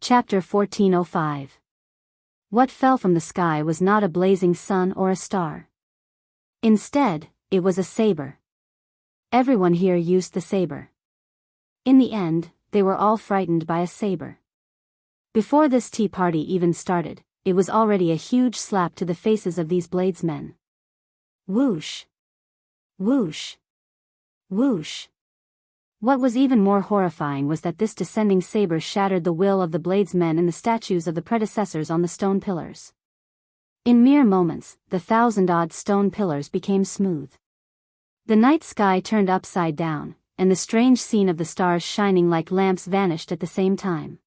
Chapter 1405. What fell from the sky was not a blazing sun or a star. Instead, it was a saber. Everyone here used the saber. In the end, they were all frightened by a saber. Before this tea party even started, it was already a huge slap to the faces of these bladesmen. Whoosh! Whoosh! Whoosh! What was even more horrifying was that this descending saber shattered the will of the bladesmen and the statues of the predecessors on the stone pillars. In mere moments, the 1,000-odd stone pillars became smooth. The night sky turned upside down, and the strange scene of the stars shining like lamps vanished at the same time.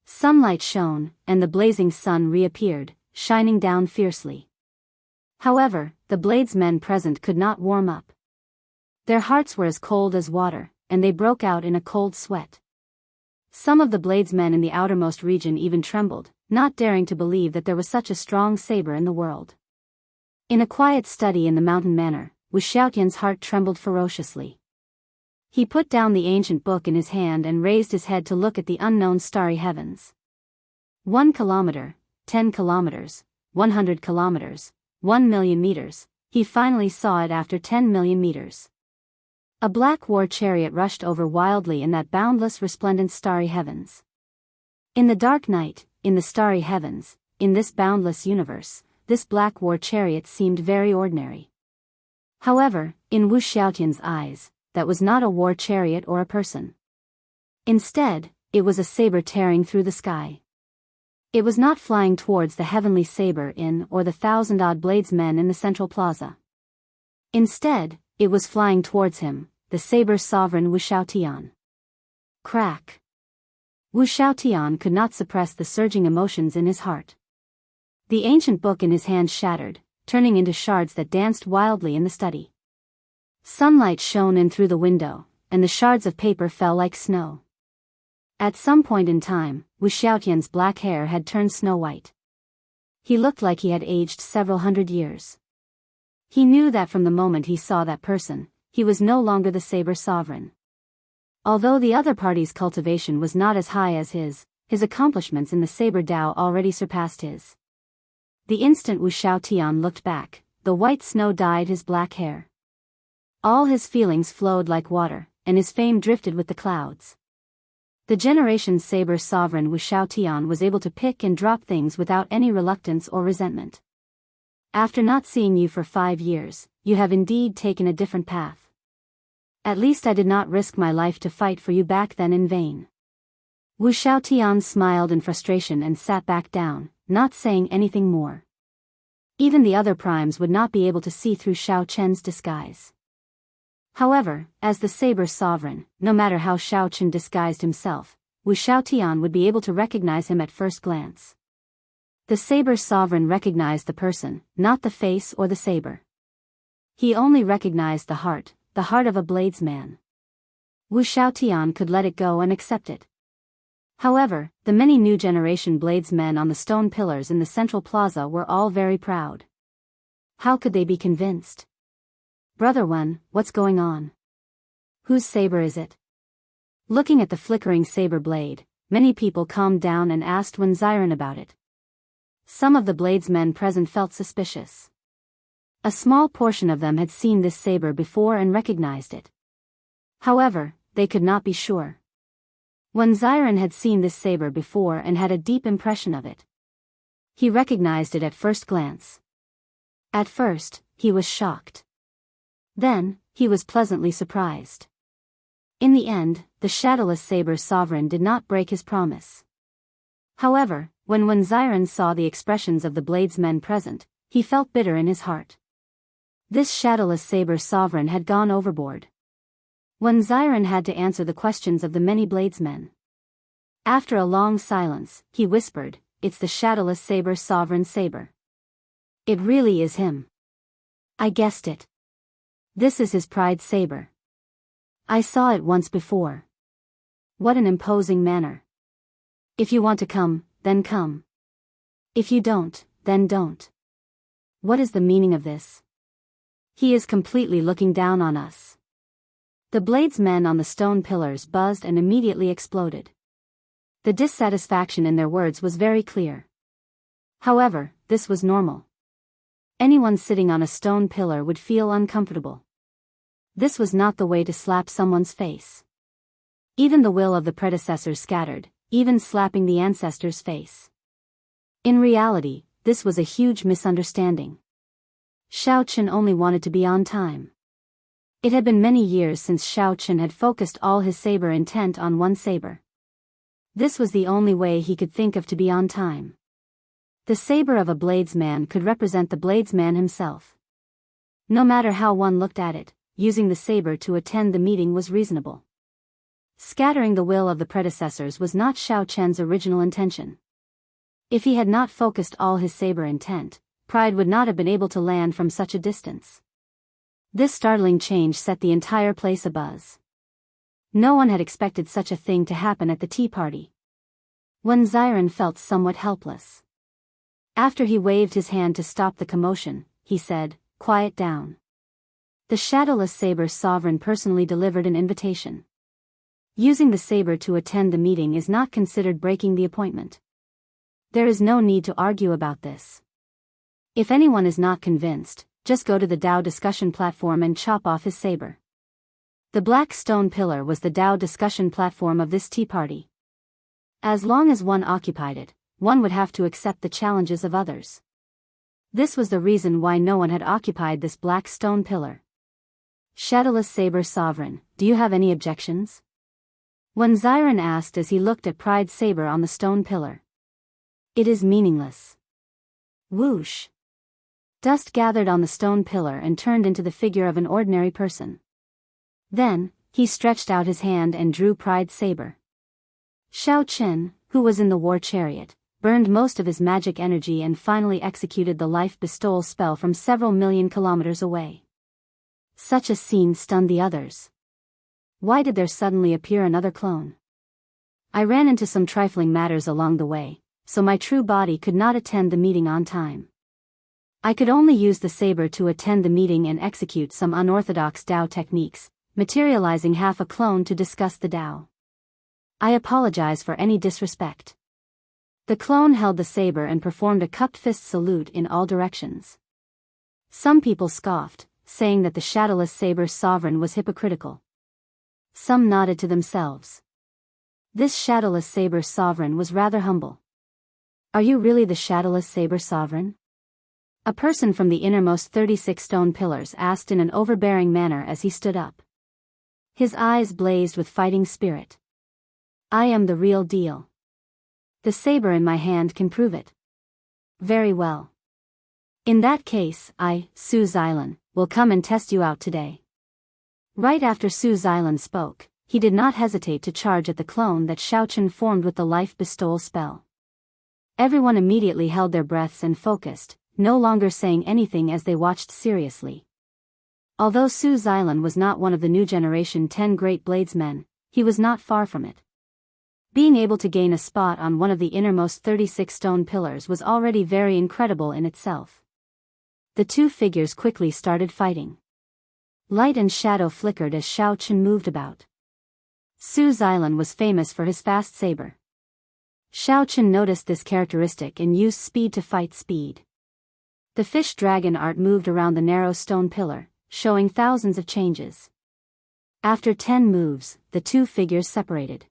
Sunlight shone, and the blazing sun reappeared, shining down fiercely. However, the bladesmen present could not warm up. Their hearts were as cold as water, and they broke out in a cold sweat. Some of the bladesmen in the outermost region even trembled, not daring to believe that there was such a strong saber in the world. In a quiet study in the mountain manor, Wu Xiaotian's heart trembled ferociously. He put down the ancient book in his hand and raised his head to look at the unknown starry heavens. 1 kilometer, 10 kilometers, 100 kilometers, 1 million meters, he finally saw it after 10 million meters. A black war chariot rushed over wildly in that boundless resplendent starry heavens. In the dark night, in the starry heavens, in this boundless universe, this black war chariot seemed very ordinary. However, in Wu Xiaotian's eyes, that was not a war chariot or a person. Instead, it was a saber tearing through the sky. It was not flying towards the heavenly saber in or the 1,000-odd bladesmen in the central plaza. Instead, it was flying towards him, the saber sovereign Wu Xiaotian. Crack! Wu Xiaotian could not suppress the surging emotions in his heart. The ancient book in his hand shattered, turning into shards that danced wildly in the study. Sunlight shone in through the window, and the shards of paper fell like snow. At some point in time, Wu Xiaotian's black hair had turned snow white. He looked like he had aged several hundred years. He knew that from the moment he saw that person, he was no longer the saber sovereign. Although the other party's cultivation was not as high as his accomplishments in the saber Dao already surpassed his. The instant Wu Xiaotian looked back, the white snow dyed his black hair. All his feelings flowed like water, and his fame drifted with the clouds. The generation's saber sovereign Wu Xiaotian was able to pick and drop things without any reluctance or resentment. After not seeing you for 5 years, you have indeed taken a different path. At least I did not risk my life to fight for you back then in vain. Wu Xiaotian smiled in frustration and sat back down, not saying anything more. Even the other primes would not be able to see through Xiao Chen's disguise. However, as the saber sovereign, no matter how Xiao Chen disguised himself, Wu Xiaotian would be able to recognize him at first glance. The saber sovereign recognized the person, not the face or the saber. He only recognized the heart of a bladesman. Wu Xiaotian could let it go and accept it. However, the many new generation bladesmen on the stone pillars in the central plaza were all very proud. How could they be convinced? Brother Wen, what's going on? Whose saber is it? Looking at the flickering saber blade, many people calmed down and asked Wen Ziren about it. Some of the bladesmen present felt suspicious. A small portion of them had seen this saber before and recognized it. However, they could not be sure. Wen Ziren had seen this saber before and had a deep impression of it. He recognized it at first glance. At first, he was shocked. Then, he was pleasantly surprised. In the end, the shadowless saber sovereign did not break his promise. However, when Wen Ziren saw the expressions of the bladesmen present, he felt bitter in his heart. This shadowless saber sovereign had gone overboard. Wen Ziren had to answer the questions of the many bladesmen. After a long silence, he whispered, "It's the shadowless saber sovereign saber. It really is him. I guessed it. This is his pride saber. I saw it once before. What an imposing manner. If you want to come, then come. If you don't, then don't. What is the meaning of this? He is completely looking down on us." The bladesmen on the stone pillars buzzed and immediately exploded. The dissatisfaction in their words was very clear. However, this was normal. Anyone sitting on a stone pillar would feel uncomfortable. This was not the way to slap someone's face. Even the will of the predecessors scattered, even slapping the ancestor's face. In reality, this was a huge misunderstanding. Xiao Chen only wanted to be on time. It had been many years since Xiao Chen had focused all his saber intent on one saber. This was the only way he could think of to be on time. The saber of a bladesman could represent the bladesman himself. No matter how one looked at it, using the saber to attend the meeting was reasonable. Scattering the will of the predecessors was not Xiao Chen's original intention. If he had not focused all his saber intent, pride would not have been able to land from such a distance. This startling change set the entire place abuzz. No one had expected such a thing to happen at the tea party. Wen Ziren felt somewhat helpless. After he waved his hand to stop the commotion, he said, "Quiet down." The shadowless saber sovereign personally delivered an invitation. Using the saber to attend the meeting is not considered breaking the appointment. There is no need to argue about this. If anyone is not convinced, just go to the Dao discussion platform and chop off his saber. The black stone pillar was the Dao discussion platform of this tea party. As long as one occupied it, one would have to accept the challenges of others. This was the reason why no one had occupied this black stone pillar. Shadowless Saber Sovereign, do you have any objections? Wen Ziren asked as he looked at Pride's saber on the stone pillar. It is meaningless. Whoosh. Dust gathered on the stone pillar and turned into the figure of an ordinary person. Then, he stretched out his hand and drew Pride's saber. Xiao Chen, who was in the war chariot, burned most of his magic energy and finally executed the life bestowal spell from several million kilometers away. Such a scene stunned the others. Why did there suddenly appear another clone? I ran into some trifling matters along the way, so my true body could not attend the meeting on time. I could only use the saber to attend the meeting and execute some unorthodox Dao techniques, materializing half a clone to discuss the Dao. I apologize for any disrespect. The clone held the saber and performed a cupped fist salute in all directions. Some people scoffed, saying that the shadowless saber sovereign was hypocritical. Some nodded to themselves. This shadowless saber sovereign was rather humble. Are you really the shadowless saber sovereign? A person from the innermost 36 stone pillars asked in an overbearing manner as he stood up. His eyes blazed with fighting spirit. I am the real deal. The saber in my hand can prove it. Very well. In that case, I, Su Xilan, will come and test you out today. Right after Su Xilan spoke, he did not hesitate to charge at the clone that Xiao Chen formed with the life bestowal spell. Everyone immediately held their breaths and focused, no longer saying anything as they watched seriously. Although Su Xilan was not one of the new generation 10 great bladesmen, he was not far from it. Being able to gain a spot on one of the innermost 36 stone pillars was already very incredible in itself. The two figures quickly started fighting. Light and shadow flickered as Xiao Chen moved about. Su Xilan was famous for his fast saber. Xiao Chen noticed this characteristic and used speed to fight speed. The fish dragon art moved around the narrow stone pillar, showing thousands of changes. After 10 moves, the two figures separated.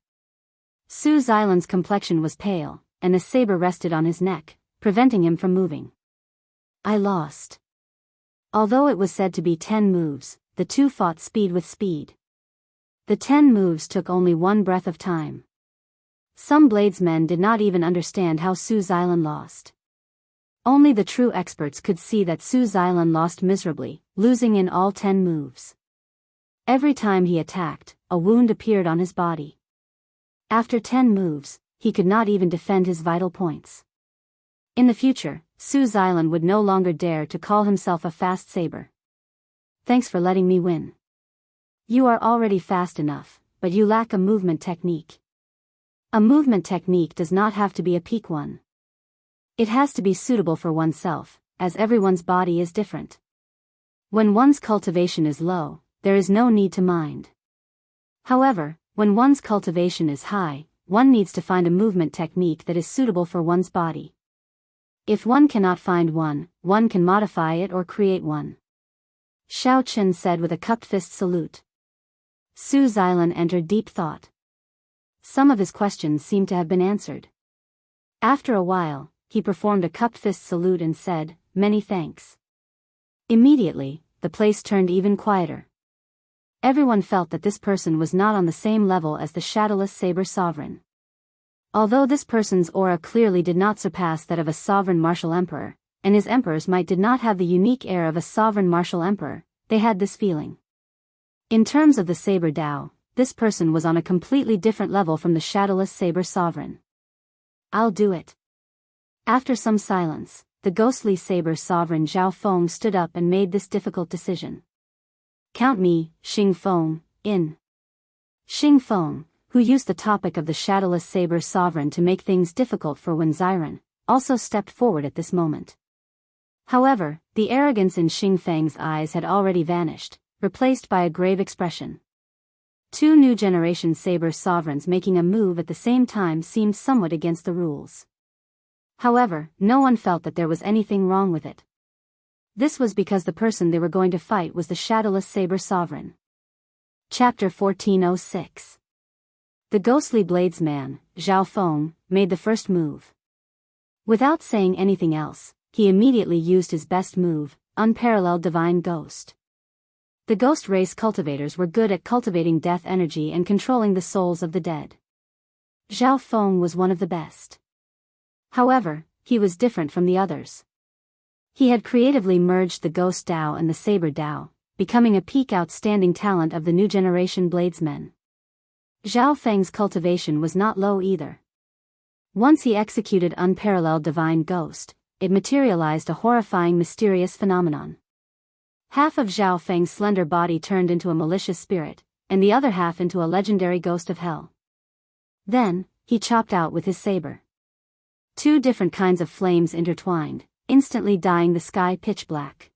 Su Xilan's complexion was pale, and a saber rested on his neck, preventing him from moving. I lost. Although it was said to be 10 moves, the two fought speed with speed. The 10 moves took only one breath of time. Some bladesmen did not even understand how Su Xilan lost. Only the true experts could see that Su Xilan lost miserably, losing in all 10 moves. Every time he attacked, a wound appeared on his body. After 10 moves, he could not even defend his vital points. In the future, Su Xilan would no longer dare to call himself a fast saber. Thanks for letting me win. You are already fast enough, but you lack a movement technique. A movement technique does not have to be a peak one. It has to be suitable for oneself, as everyone's body is different. When one's cultivation is low, there is no need to mind. However, when one's cultivation is high, one needs to find a movement technique that is suitable for one's body. If one cannot find one, one can modify it or create one. Xiao Chen said with a cupped fist salute. Su Xilan entered deep thought. Some of his questions seemed to have been answered. After a while, he performed a cupped fist salute and said, "Many thanks." Immediately, the place turned even quieter. Everyone felt that this person was not on the same level as the shadowless saber sovereign. Although this person's aura clearly did not surpass that of a sovereign martial emperor, and his emperor's might did not have the unique air of a sovereign martial emperor, they had this feeling. In terms of the saber Dao, this person was on a completely different level from the shadowless saber sovereign. "I'll do it." After some silence, the ghostly saber sovereign Zhao Feng stood up and made this difficult decision. "Count me, Xing Feng, in." Xing Feng, who used the topic of the shadowless saber sovereign to make things difficult for Wen Xiren, also stepped forward at this moment. However, the arrogance in Xing Feng's eyes had already vanished, replaced by a grave expression. Two new generation saber sovereigns making a move at the same time seemed somewhat against the rules. However, no one felt that there was anything wrong with it. This was because the person they were going to fight was the shadowless saber sovereign. Chapter 1406. The ghostly bladesman, Zhao Feng, made the first move. Without saying anything else, he immediately used his best move, Unparalleled Divine Ghost. The ghost race cultivators were good at cultivating death energy and controlling the souls of the dead. Zhao Feng was one of the best. However, he was different from the others. He had creatively merged the Ghost Dao and the Saber Dao, becoming a peak outstanding talent of the new generation bladesmen. Zhao Feng's cultivation was not low either. Once he executed Unparalleled Divine Ghost, it materialized a horrifying mysterious phenomenon. Half of Zhao Feng's slender body turned into a malicious spirit, and the other half into a legendary ghost of hell. Then, he chopped out with his saber. Two different kinds of flames intertwined, instantly dyeing the sky pitch black.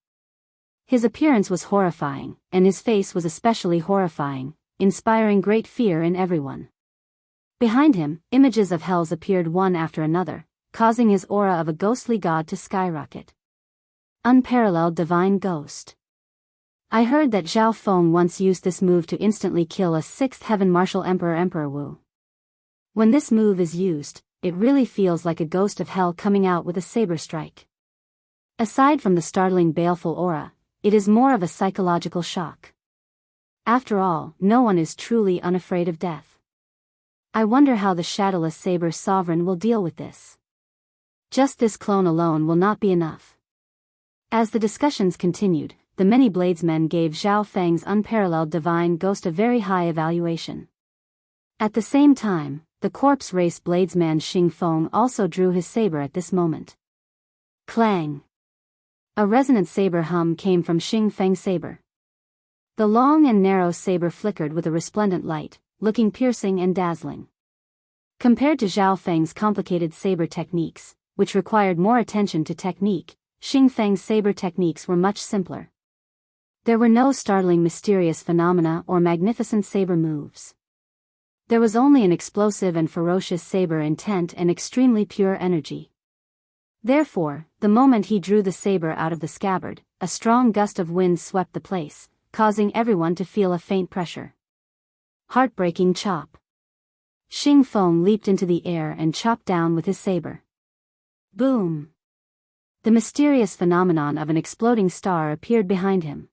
His appearance was horrifying, and his face was especially horrifying, inspiring great fear in everyone. Behind him, images of hells appeared one after another, causing his aura of a ghostly god to skyrocket. Unparalleled Divine Ghost. I heard that Zhao Feng once used this move to instantly kill a sixth heaven martial Emperor Wu. When this move is used, it really feels like a ghost of hell coming out with a saber strike. Aside from the startling baleful aura, it is more of a psychological shock. After all, no one is truly unafraid of death. I wonder how the shadowless saber sovereign will deal with this. Just this clone alone will not be enough. As the discussions continued, the many bladesmen gave Zhao Feng's Unparalleled Divine Ghost a very high evaluation. At the same time, the corpse race bladesman Xing Feng also drew his saber at this moment. Clang! A resonant saber hum came from Xing Feng's saber. The long and narrow saber flickered with a resplendent light, looking piercing and dazzling. Compared to Zhao Feng's complicated saber techniques, which required more attention to technique, Xing Feng's saber techniques were much simpler. There were no startling mysterious phenomena or magnificent saber moves. There was only an explosive and ferocious saber intent and extremely pure energy. Therefore, the moment he drew the saber out of the scabbard, a strong gust of wind swept the place, causing everyone to feel a faint pressure. Heartbreaking chop. Xing Feng leaped into the air and chopped down with his saber. Boom! The mysterious phenomenon of an exploding star appeared behind him.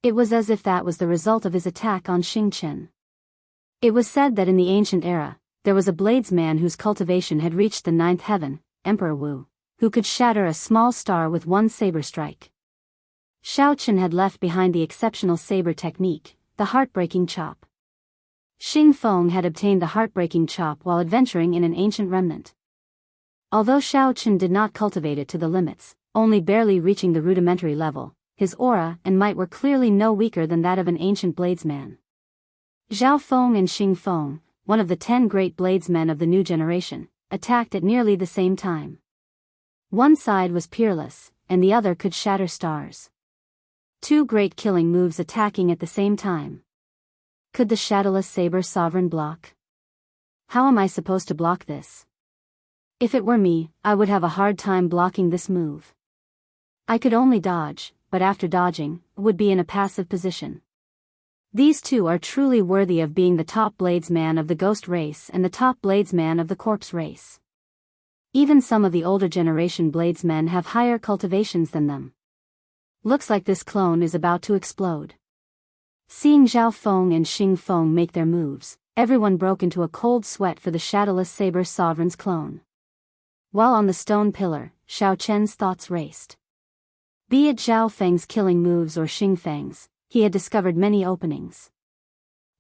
It was as if that was the result of his attack on Xing Chen. It was said that in the ancient era, there was a bladesman whose cultivation had reached the ninth heaven, Emperor Wu, who could shatter a small star with one saber strike. Xiao Chen had left behind the exceptional saber technique, the heartbreaking chop. Xing Feng had obtained the heartbreaking chop while adventuring in an ancient remnant. Although Xiao Chen did not cultivate it to the limits, only barely reaching the rudimentary level, his aura and might were clearly no weaker than that of an ancient bladesman. Zhao Feng and Xing Feng, one of the 10 great bladesmen of the new generation, attacked at nearly the same time. One side was peerless, and the other could shatter stars. Two great killing moves attacking at the same time. Could the shadowless saber sovereign block? How am I supposed to block this? If it were me, I would have a hard time blocking this move. I could only dodge, but after dodging, would be in a passive position. These two are truly worthy of being the top bladesman of the ghost race and the top bladesman of the corpse race. Even some of the older generation bladesmen have higher cultivations than them. Looks like this clone is about to explode. Seeing Zhao Feng and Xing Feng make their moves, everyone broke into a cold sweat for the shadowless saber sovereign's clone. While on the stone pillar, Xiao Chen's thoughts raced. Be it Zhao Feng's killing moves or Xing Feng's, he had discovered many openings.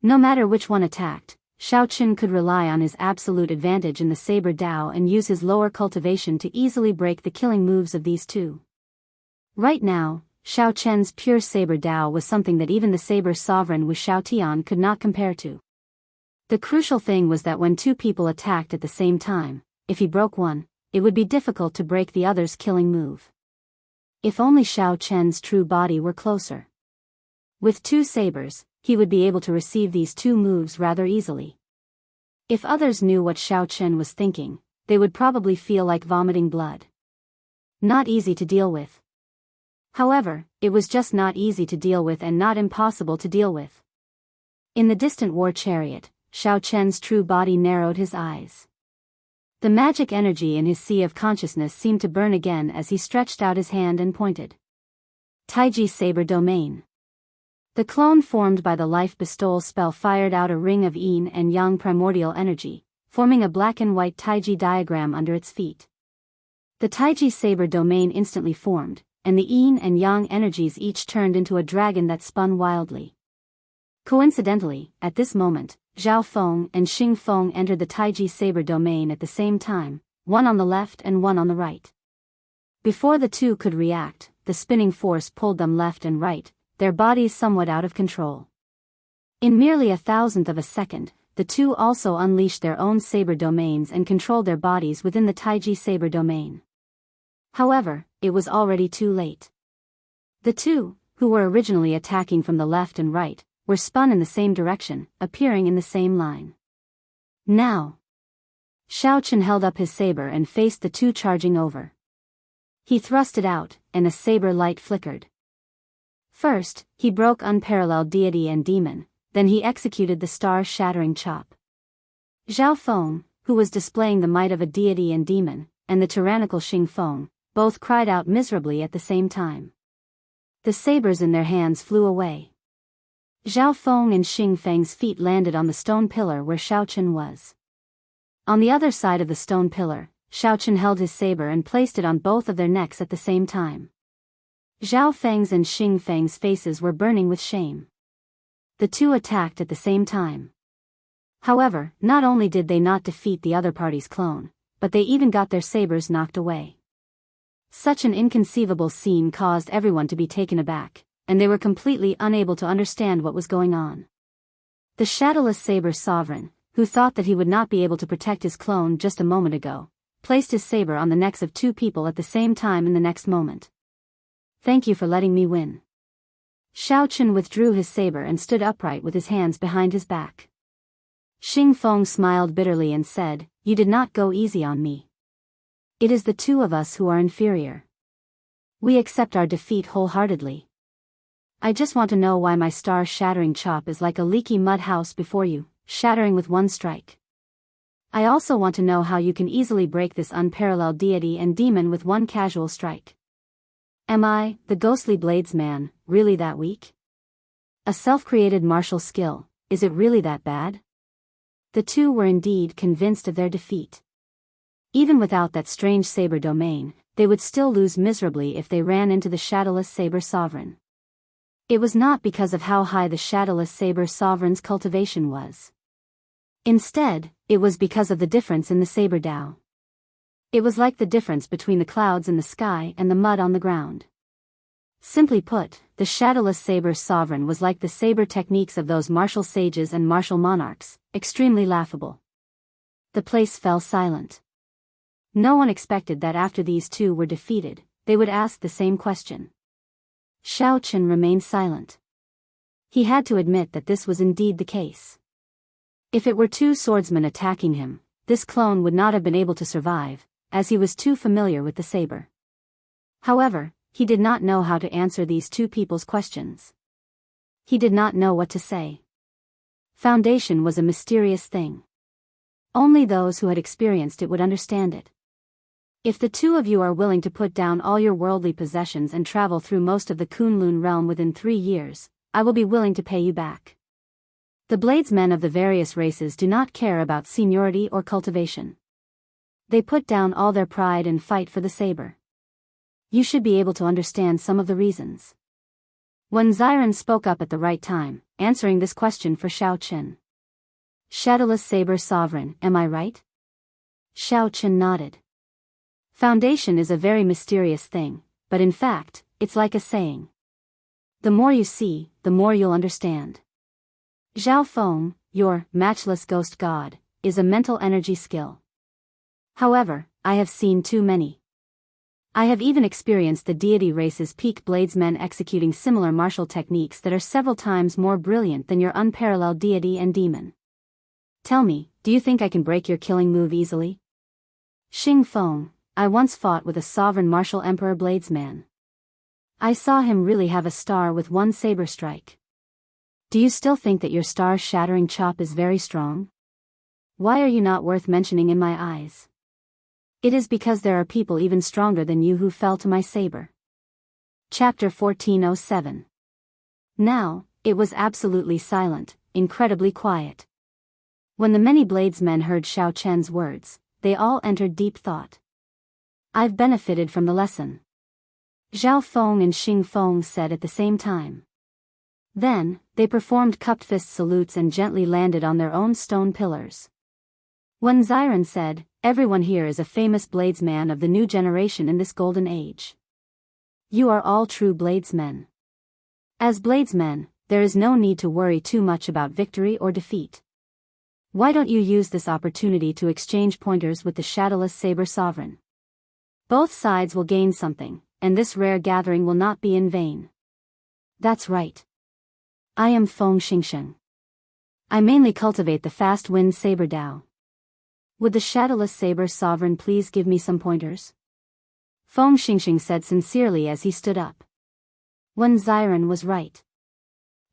No matter which one attacked, Xiao Chen could rely on his absolute advantage in the saber Dao and use his lower cultivation to easily break the killing moves of these two. Right now, Xiao Chen's pure saber Dao was something that even the saber sovereign with Xiao Tian could not compare to. The crucial thing was that when two people attacked at the same time, if he broke one, it would be difficult to break the other's killing move. If only Xiao Chen's true body were closer. With two sabers, he would be able to receive these two moves rather easily. If others knew what Xiao Chen was thinking, they would probably feel like vomiting blood. Not easy to deal with. However, it was just not easy to deal with and not impossible to deal with. In the distant war chariot, Xiao Chen's true body narrowed his eyes. The magic energy in his sea of consciousness seemed to burn again as he stretched out his hand and pointed. Taiji Saber Domain. The clone formed by the life bestowal spell fired out a ring of yin and yang primordial energy, forming a black and white Taiji diagram under its feet. The Taiji Saber Domain instantly formed, and the yin and yang energies each turned into a dragon that spun wildly. Coincidentally, at this moment, Zhao Feng and Xing Feng entered the Taiji Saber Domain at the same time, one on the left and one on the right. Before the two could react, the spinning force pulled them left and right, their bodies somewhat out of control. In merely 1,000th of a second, the two also unleashed their own saber domains and controlled their bodies within the Taiji Saber Domain. However, it was already too late. The two, who were originally attacking from the left and right, were spun in the same direction, appearing in the same line. Now! Xiao Chen held up his saber and faced the two charging over. He thrust it out, and a saber light flickered. First, he broke unparalleled deity and demon, then he executed the star-shattering chop. Zhao Feng, who was displaying the might of a deity and demon, and the tyrannical Xing Feng, both cried out miserably at the same time. The sabers in their hands flew away. Zhao Feng and Xing Feng's feet landed on the stone pillar where Xiao Chen was. On the other side of the stone pillar, Xiao Chen held his saber and placed it on both of their necks at the same time. Zhao Feng's and Xing Feng's faces were burning with shame. The two attacked at the same time. However, not only did they not defeat the other party's clone, but they even got their sabers knocked away. Such an inconceivable scene caused everyone to be taken aback, and they were completely unable to understand what was going on. The shadowless saber sovereign, who thought that he would not be able to protect his clone just a moment ago, placed his saber on the necks of two people at the same time in the next moment. Thank you for letting me win. Xiao Chen withdrew his saber and stood upright with his hands behind his back. Xing Feng smiled bitterly and said, "You did not go easy on me. It is the two of us who are inferior. We accept our defeat wholeheartedly. I just want to know why my star-shattering chop is like a leaky mud house before you, shattering with one strike. I also want to know how you can easily break this unparalleled deity and demon with one casual strike. Am I, the ghostly bladesman, really that weak? A self-created martial skill, is it really that bad?" The two were indeed convinced of their defeat. Even without that strange saber domain, they would still lose miserably if they ran into the shadowless saber sovereign. It was not because of how high the shadowless saber sovereign's cultivation was. Instead, it was because of the difference in the saber Dao. It was like the difference between the clouds in the sky and the mud on the ground. Simply put, the shadowless saber sovereign was like the saber techniques of those martial sages and martial monarchs, extremely laughable. The place fell silent. No one expected that after these two were defeated, they would ask the same question. Xiao Chen remained silent. He had to admit that this was indeed the case. If it were two swordsmen attacking him, this clone would not have been able to survive, as he was too familiar with the saber. However, he did not know how to answer these two people's questions. He did not know what to say. Foundation was a mysterious thing. Only those who had experienced it would understand it. If the two of you are willing to put down all your worldly possessions and travel through most of the Kunlun realm within 3 years, I will be willing to pay you back. The bladesmen of the various races do not care about seniority or cultivation. They put down all their pride and fight for the saber. You should be able to understand some of the reasons. When Xiren spoke up at the right time, answering this question for Xiao Qin. Shadowless Saber Sovereign, am I right? Xiao Qin nodded. Foundation is a very mysterious thing, but in fact, it's like a saying. The more you see, the more you'll understand. Zhao Feng, your matchless ghost god, is a mental energy skill. However, I have seen too many. I have even experienced the deity race's peak bladesmen executing similar martial techniques that are several times more brilliant than your unparalleled deity and demon. Tell me, do you think I can break your killing move easily? Xing Feng, I once fought with a sovereign martial emperor bladesman. I saw him really have a star with one saber strike. Do you still think that your star-shattering chop is very strong? Why are you not worth mentioning in my eyes? It is because there are people even stronger than you who fell to my saber. Chapter 1407. Now, it was absolutely silent, incredibly quiet. When the many bladesmen heard Xiao Chen's words, they all entered deep thought. I've benefited from the lesson. Zhao Feng and Xing Feng said at the same time. Then, they performed cupped fist salutes and gently landed on their own stone pillars. When Xiren said, everyone here is a famous bladesman of the new generation in this golden age. You are all true bladesmen. As bladesmen, there is no need to worry too much about victory or defeat. Why don't you use this opportunity to exchange pointers with the Shadowless Saber Sovereign? Both sides will gain something, and this rare gathering will not be in vain. That's right. I am Feng Xingsheng. I mainly cultivate the fast wind saber Dao. Would the Shadowless Saber Sovereign please give me some pointers? Feng Xingxing said sincerely as he stood up. When Xiren was right.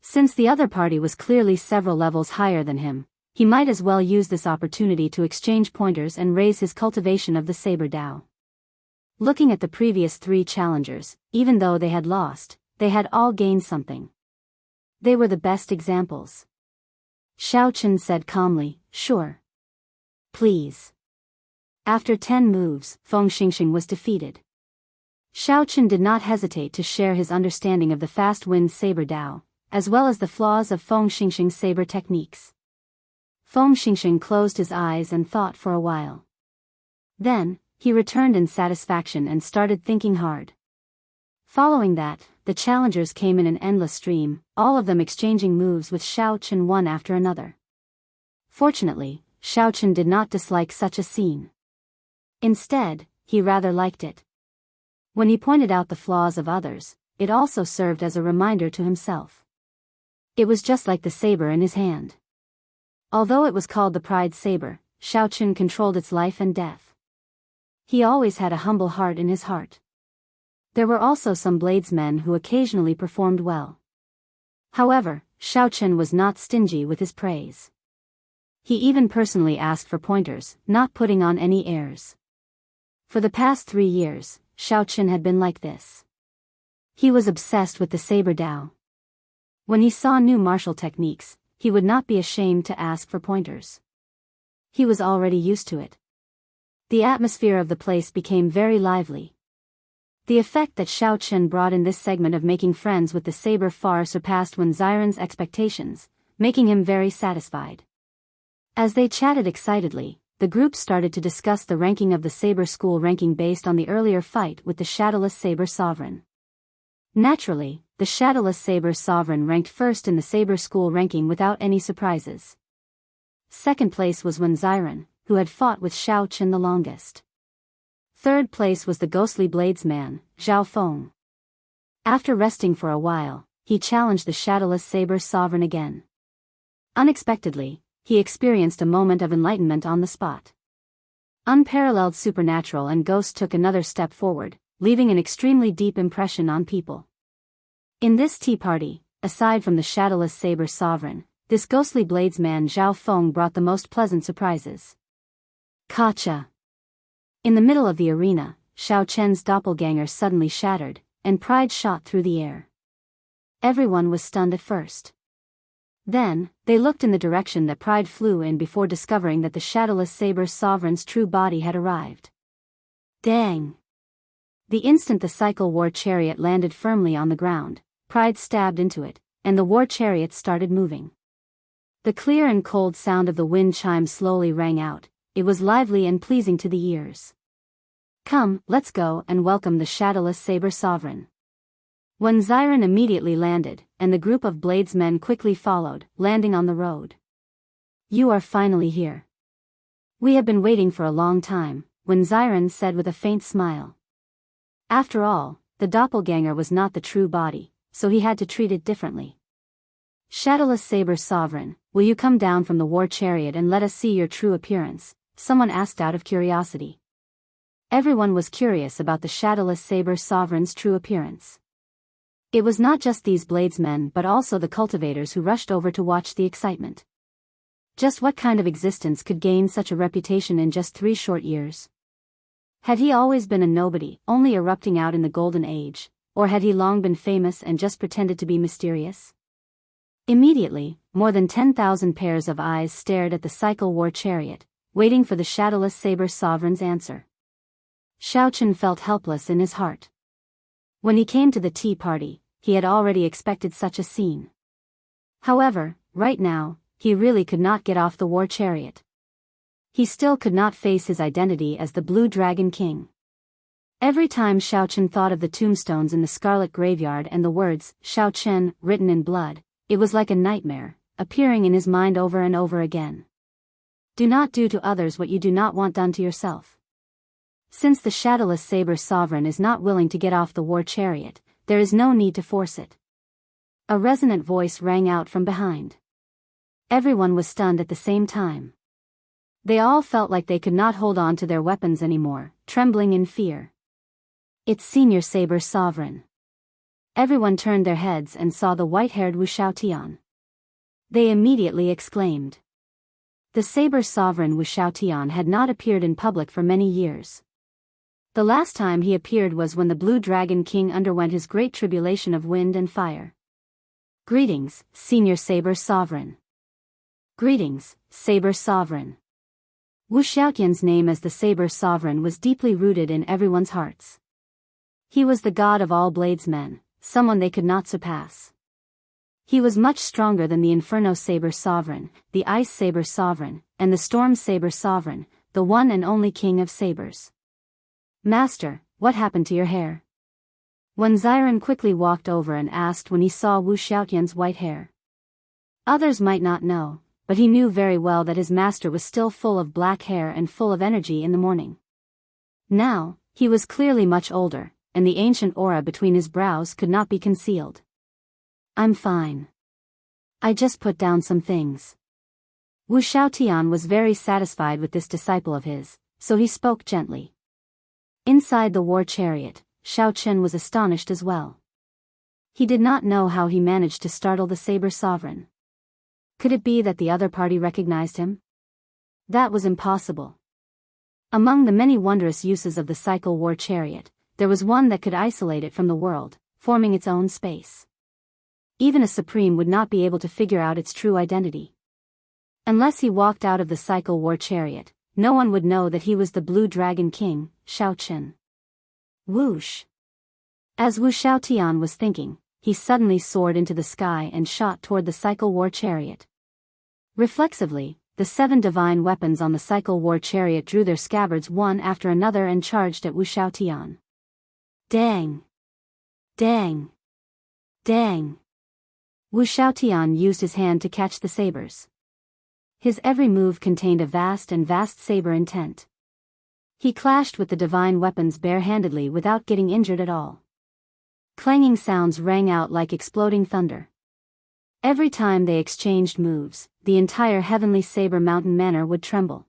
Since the other party was clearly several levels higher than him, he might as well use this opportunity to exchange pointers and raise his cultivation of the saber Dao. Looking at the previous 3 challengers, even though they had lost, they had all gained something. They were the best examples. Xiao Qin said calmly, sure. Please. After 10 moves, Feng Xingxing was defeated. Xiao Qin did not hesitate to share his understanding of the fast wind saber Dao, as well as the flaws of Feng Xingxing's saber techniques. Feng Xingxing closed his eyes and thought for a while. Then, he returned in satisfaction and started thinking hard. Following that, the challengers came in an endless stream, all of them exchanging moves with Xiao Qin one after another. Fortunately, Xiao Qin did not dislike such a scene. Instead, he rather liked it. When he pointed out the flaws of others, it also served as a reminder to himself. It was just like the saber in his hand. Although it was called the Pride Saber, Xiao Qin controlled its life and death. He always had a humble heart in his heart. There were also some bladesmen who occasionally performed well. However, Xiao Qin was not stingy with his praise. He even personally asked for pointers, not putting on any airs. For the past 3 years, Xiao Qin had been like this. He was obsessed with the saber Dao. When he saw new martial techniques, he would not be ashamed to ask for pointers. He was already used to it. The atmosphere of the place became very lively. The effect that Xiao Qin brought in this segment of making friends with the saber far surpassed Wen Xiren's expectations, making him very satisfied. As they chatted excitedly, the group started to discuss the ranking of the saber school ranking based on the earlier fight with the Shadowless Saber Sovereign. Naturally, the Shadowless Saber Sovereign ranked first in the saber school ranking without any surprises. Second place was Wen Xiren, who had fought with Xiao Qin the longest. Third place was the ghostly bladesman, Zhao Feng. After resting for a while, he challenged the Shadowless Saber Sovereign again. Unexpectedly, he experienced a moment of enlightenment on the spot. Unparalleled supernatural and ghost took another step forward, leaving an extremely deep impression on people. In this tea party, aside from the shadowless saber sovereign, this ghostly bladesman Zhao Feng brought the most pleasant surprises. Gotcha! In the middle of the arena, Xiao Chen's doppelganger suddenly shattered, and pride shot through the air. Everyone was stunned at first. Then, they looked in the direction that pride flew in before discovering that the shadowless saber sovereign's true body had arrived. Dang! The instant the cycle war chariot landed firmly on the ground, pride stabbed into it, and the war chariot started moving. The clear and cold sound of the wind chime slowly rang out. It was lively and pleasing to the ears. Come, let's go and welcome the shadowless saber sovereign. When Xiren immediately landed, and the group of bladesmen quickly followed, landing on the road. You are finally here. We have been waiting for a long time, when Xiren said with a faint smile. After all, the doppelganger was not the true body, so he had to treat it differently. Shadowless saber sovereign, will you come down from the war chariot and let us see your true appearance? Someone asked out of curiosity. Everyone was curious about the shadowless saber sovereign's true appearance. It was not just these bladesmen but also the cultivators who rushed over to watch the excitement. Just what kind of existence could gain such a reputation in just 3 short years? Had he always been a nobody, only erupting out in the golden age, or had he long been famous and just pretended to be mysterious? Immediately, more than 10,000 pairs of eyes stared at the cycle war chariot, waiting for the shadowless saber sovereign's answer. Xiao Chen felt helpless in his heart. When he came to the tea party, he had already expected such a scene. However, right now, he really could not get off the war chariot. He still could not face his identity as the Blue Dragon King. Every time Xiao Chen thought of the tombstones in the Scarlet Graveyard and the words, Xiao Chen, written in blood, it was like a nightmare, appearing in his mind over and over again. Do not do to others what you do not want done to yourself. Since the shadowless saber sovereign is not willing to get off the war chariot, there is no need to force it. A resonant voice rang out from behind. Everyone was stunned at the same time. They all felt like they could not hold on to their weapons anymore, trembling in fear. It's Senior Saber Sovereign. Everyone turned their heads and saw the white-haired Wu Xiaotian. They immediately exclaimed. The Saber Sovereign Wu Xiaotian had not appeared in public for many years. The last time he appeared was when the Blue Dragon King underwent his great tribulation of wind and fire. Greetings, Senior Saber Sovereign. Greetings, Saber Sovereign. Wu Xiaotian's name as the Saber Sovereign was deeply rooted in everyone's hearts. He was the god of all bladesmen, someone they could not surpass. He was much stronger than the Inferno Saber Sovereign, the Ice Saber Sovereign, and the Storm Saber Sovereign, the one and only king of sabers. Master, what happened to your hair? When Xiren quickly walked over and asked when he saw Wu Xiaotian's white hair. Others might not know, but he knew very well that his master was still full of black hair and full of energy in the morning. Now, he was clearly much older, and the ancient aura between his brows could not be concealed. I'm fine. I just put down some things. Wu Xiaotian was very satisfied with this disciple of his, so he spoke gently. Inside the war chariot, Xiao Chen was astonished as well. He did not know how he managed to startle the Saber Sovereign. Could it be that the other party recognized him? That was impossible. Among the many wondrous uses of the cycle war chariot, there was one that could isolate it from the world, forming its own space. Even a supreme would not be able to figure out its true identity. Unless he walked out of the cycle war chariot, no one would know that he was the Blue Dragon King, Xiao Chen. Whoosh! As Wu Xiaotian was thinking, he suddenly soared into the sky and shot toward the cycle war chariot. Reflexively, the 7 divine weapons on the cycle war chariot drew their scabbards one after another and charged at Wu Xiaotian. Dang! Dang! Dang! Wu Xiaotian used his hand to catch the sabers. His every move contained a vast saber intent. He clashed with the divine weapons barehandedly without getting injured at all. Clanging sounds rang out like exploding thunder. Every time they exchanged moves, the entire heavenly saber mountain manor would tremble.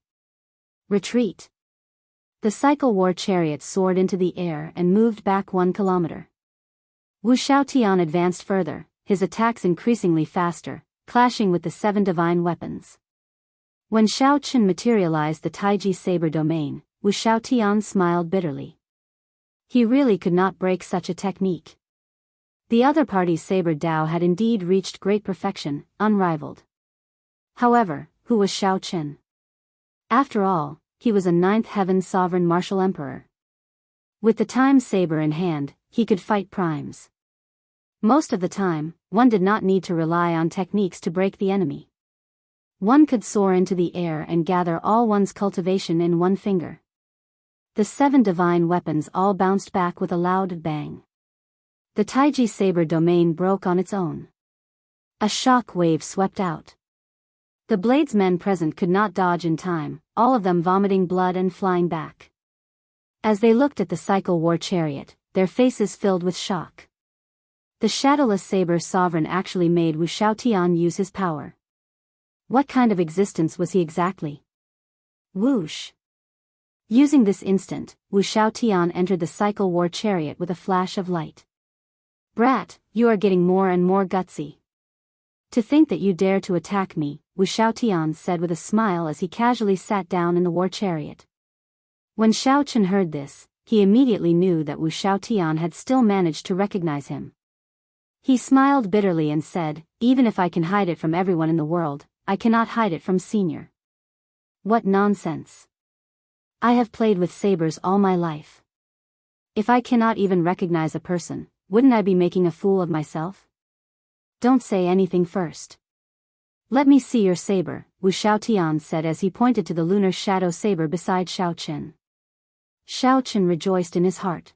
Retreat. The cycle war chariot soared into the air and moved back 1 kilometer. Wu Shaotian advanced further, his attacks increasingly faster, clashing with the 7 divine weapons. When Shao Chen materialized the Taiji saber domain, Wu Shaotian smiled bitterly. He really could not break such a technique. The other party's saber Dao had indeed reached great perfection, unrivaled. However, who was Shao Chen? After all, he was a 9th heaven sovereign martial emperor. With the time saber in hand, he could fight primes. Most of the time, one did not need to rely on techniques to break the enemy. One could soar into the air and gather all one's cultivation in one finger. The 7 divine weapons all bounced back with a loud bang. The Taiji saber domain broke on its own. A shock wave swept out. The bladesmen present could not dodge in time, all of them vomiting blood and flying back. As they looked at the cycle war chariot, their faces filled with shock. The shadowless saber sovereign actually made Wu Shaotian use his power. What kind of existence was he exactly? Whoosh! Using this instant, Wu Shaotian entered the cycle war chariot with a flash of light. Brat, you are getting more and more gutsy. To think that you dare to attack me, Wu Shaotian said with a smile as he casually sat down in the war chariot. When Shao Chen heard this, he immediately knew that Wu Shaotian had still managed to recognize him. He smiled bitterly and said, even if I can hide it from everyone in the world, I cannot hide it from Senior. What nonsense. I have played with sabers all my life. If I cannot even recognize a person, wouldn't I be making a fool of myself? Don't say anything first. Let me see your saber, Wu Shaotian said as he pointed to the lunar shadow saber beside Shao Chen. Shao Chen rejoiced in his heart.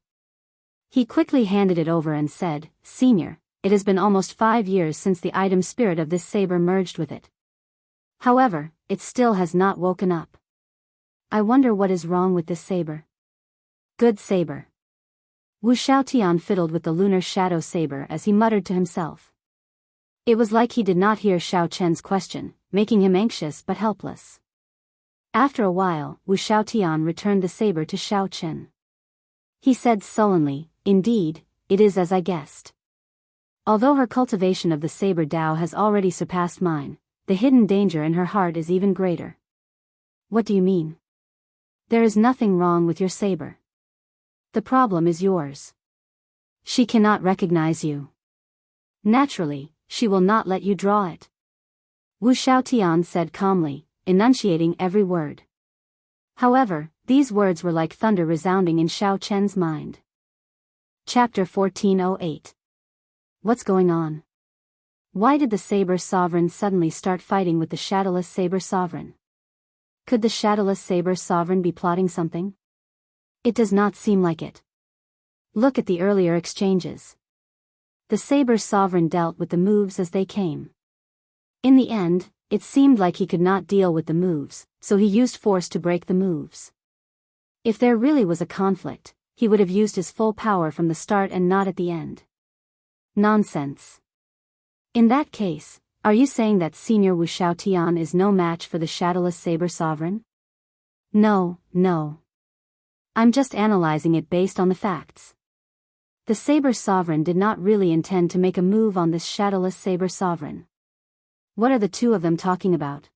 He quickly handed it over and said, Senior, it has been almost 5 years since the item spirit of this saber merged with it. However, it still has not woken up. I wonder what is wrong with this saber. Good saber. Wu Shaotian fiddled with the lunar shadow saber as he muttered to himself. It was like he did not hear Shao Chen's question, making him anxious but helpless. After a while, Wu Shaotian returned the saber to Shao Chen. He said sullenly, indeed, it is as I guessed. Although her cultivation of the saber Dao has already surpassed mine, the hidden danger in her heart is even greater. What do you mean? There is nothing wrong with your saber. The problem is yours. She cannot recognize you. Naturally, she will not let you draw it. Wu Shaotian said calmly, enunciating every word. However, these words were like thunder resounding in Shao Chen's mind. Chapter 1408. What's going on? Why did the Saber Sovereign suddenly start fighting with the Shadowless Saber Sovereign? Could the Shadowless Saber Sovereign be plotting something? It does not seem like it. Look at the earlier exchanges. The Saber Sovereign dealt with the moves as they came. In the end, it seemed like he could not deal with the moves, so he used force to break the moves. If there really was a conflict, he would have used his full power from the start and not at the end. Nonsense. In that case, are you saying that Senior Wu Shaotian is no match for the Shadowless Saber Sovereign? No. I'm just analyzing it based on the facts. The Saber Sovereign did not really intend to make a move on this Shadowless Saber Sovereign. What are the two of them talking about?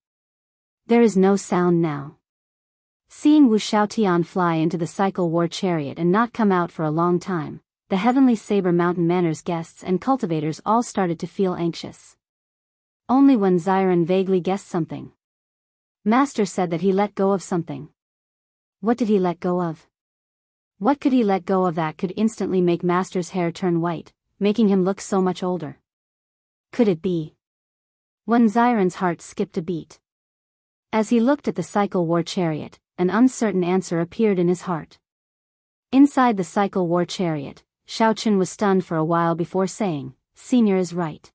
There is no sound now. Seeing Wu Shaotian fly into the cycle war chariot and not come out for a long time, the Heavenly Saber Mountain Manor's guests and cultivators all started to feel anxious. Only when Xiren vaguely guessed something. Master said that he let go of something. What did he let go of? What could he let go of that could instantly make Master's hair turn white, making him look so much older? Could it be? When Xiren's heart skipped a beat. As he looked at the cycle war chariot, an uncertain answer appeared in his heart. Inside the cycle war chariot, Shao Chen was stunned for a while before saying, Senior is right.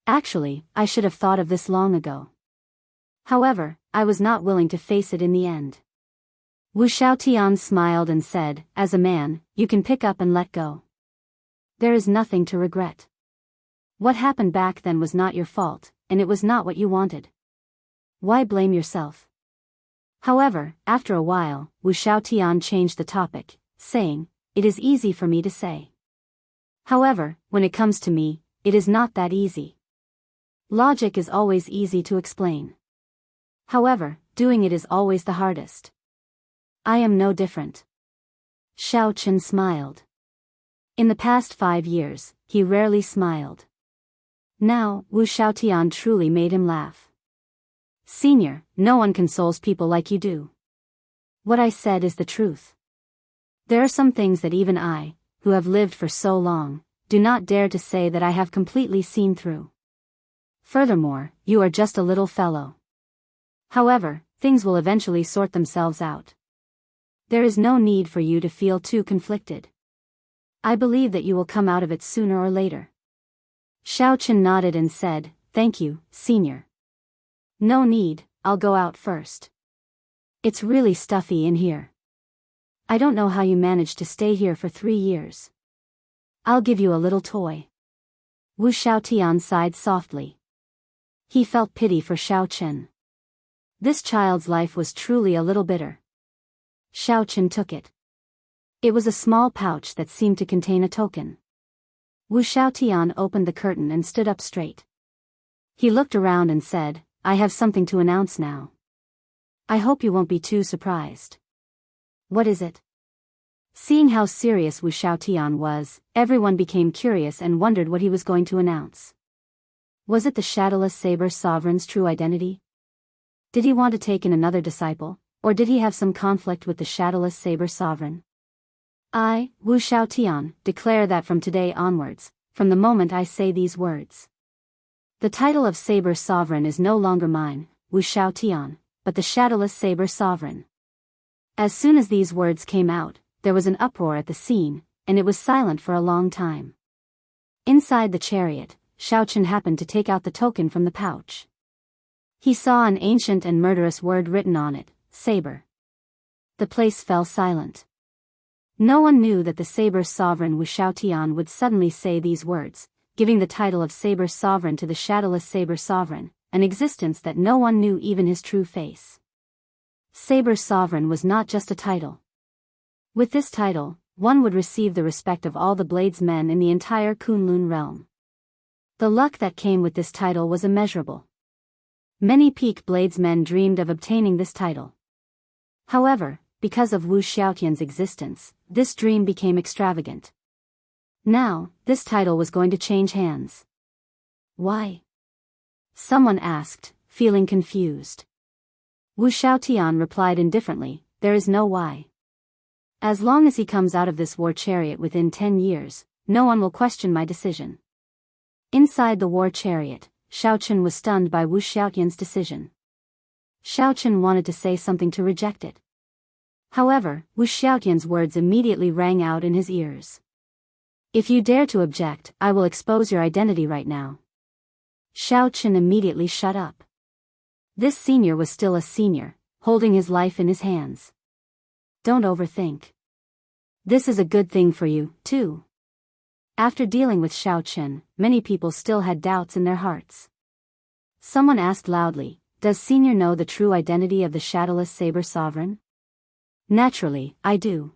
Actually, I should have thought of this long ago. However, I was not willing to face it in the end. Wu Shaotian smiled and said, as a man, you can pick up and let go. There is nothing to regret. What happened back then was not your fault, and it was not what you wanted. Why blame yourself? However, after a while, Wu Xiaotian changed the topic, saying, "It is easy for me to say. However, when it comes to me, it is not that easy. Logic is always easy to explain. However, doing it is always the hardest. I am no different." Xiao Chen smiled. In the past 5 years, he rarely smiled. Now, Wu Xiaotian truly made him laugh. "Senior, no one consoles people like you do. What I said is the truth. There are some things that even I, who have lived for so long, do not dare to say that I have completely seen through. Furthermore, you are just a little fellow. However, things will eventually sort themselves out. There is no need for you to feel too conflicted. I believe that you will come out of it sooner or later." Xiao Chen nodded and said, "Thank you, Senior. No need, I'll go out first. It's really stuffy in here. I don't know how you managed to stay here for 3 years. I'll give you a little toy." Wu Xiaotian sighed softly. He felt pity for Xiao Chen. This child's life was truly a little bitter. Xiao Chen took it. It was a small pouch that seemed to contain a token. Wu Xiaotian opened the curtain and stood up straight. He looked around and said, "I have something to announce now. I hope you won't be too surprised." "What is it?" Seeing how serious Wu Xiaotian was, everyone became curious and wondered what he was going to announce. Was it the shadowless saber sovereign's true identity? Did he want to take in another disciple, or did he have some conflict with the shadowless saber sovereign? I, Wu Xiaotian, declare that from today onwards, from the moment I say these words, the title of Saber Sovereign is no longer mine, Wu Xiaotian, but the Shadowless Saber Sovereign. As soon as these words came out, there was an uproar at the scene, and it was silent for a long time. Inside the chariot, Xiao Chen happened to take out the token from the pouch. He saw an ancient and murderous word written on it, Saber. The place fell silent. No one knew that the Saber Sovereign Wu Xiaotian would suddenly say these words, giving the title of Saber Sovereign to the Shadowless Saber Sovereign, an existence that no one knew even his true face. Saber Sovereign was not just a title. With this title, one would receive the respect of all the bladesmen in the entire Kunlun realm. The luck that came with this title was immeasurable. Many peak bladesmen dreamed of obtaining this title. However, because of Wu Xiaotian's existence, this dream became extravagant. Now, this title was going to change hands. Why? Someone asked, feeling confused. Wu Xiaotian replied indifferently, "There is no why. As long as he comes out of this war chariot within 10 years, no one will question my decision." Inside the war chariot, Xiao Chen was stunned by Wu Xiaotian's decision. Xiao Chen wanted to say something to reject it. However, Wu Xiaotian's words immediately rang out in his ears. "If you dare to object, I will expose your identity right now." Xiao Chen immediately shut up. This senior was still a senior, holding his life in his hands. Don't overthink. This is a good thing for you, too. After dealing with Xiao Chen, many people still had doubts in their hearts. Someone asked loudly, "Does Senior know the true identity of the Shadowless Saber Sovereign?" "Naturally, I do.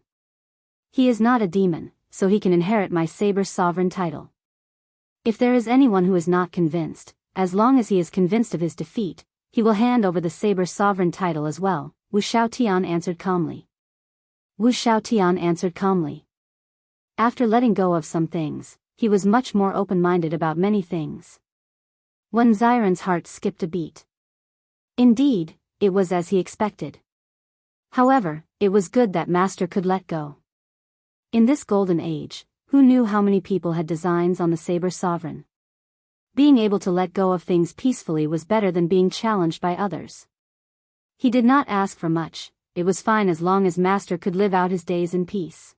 He is not a demon, so he can inherit my Saber Sovereign title. If there is anyone who is not convinced, as long as he is convinced of his defeat, he will hand over the Saber Sovereign title as well," Wu Xiaotian answered calmly. Wu Xiaotian answered calmly. After letting go of some things, he was much more open-minded about many things. Wen Xiren's heart skipped a beat. Indeed, it was as he expected. However, it was good that Master could let go. In this golden age, who knew how many people had designs on the Saber Sovereign? Being able to let go of things peacefully was better than being challenged by others. He did not ask for much, it was fine as long as Master could live out his days in peace.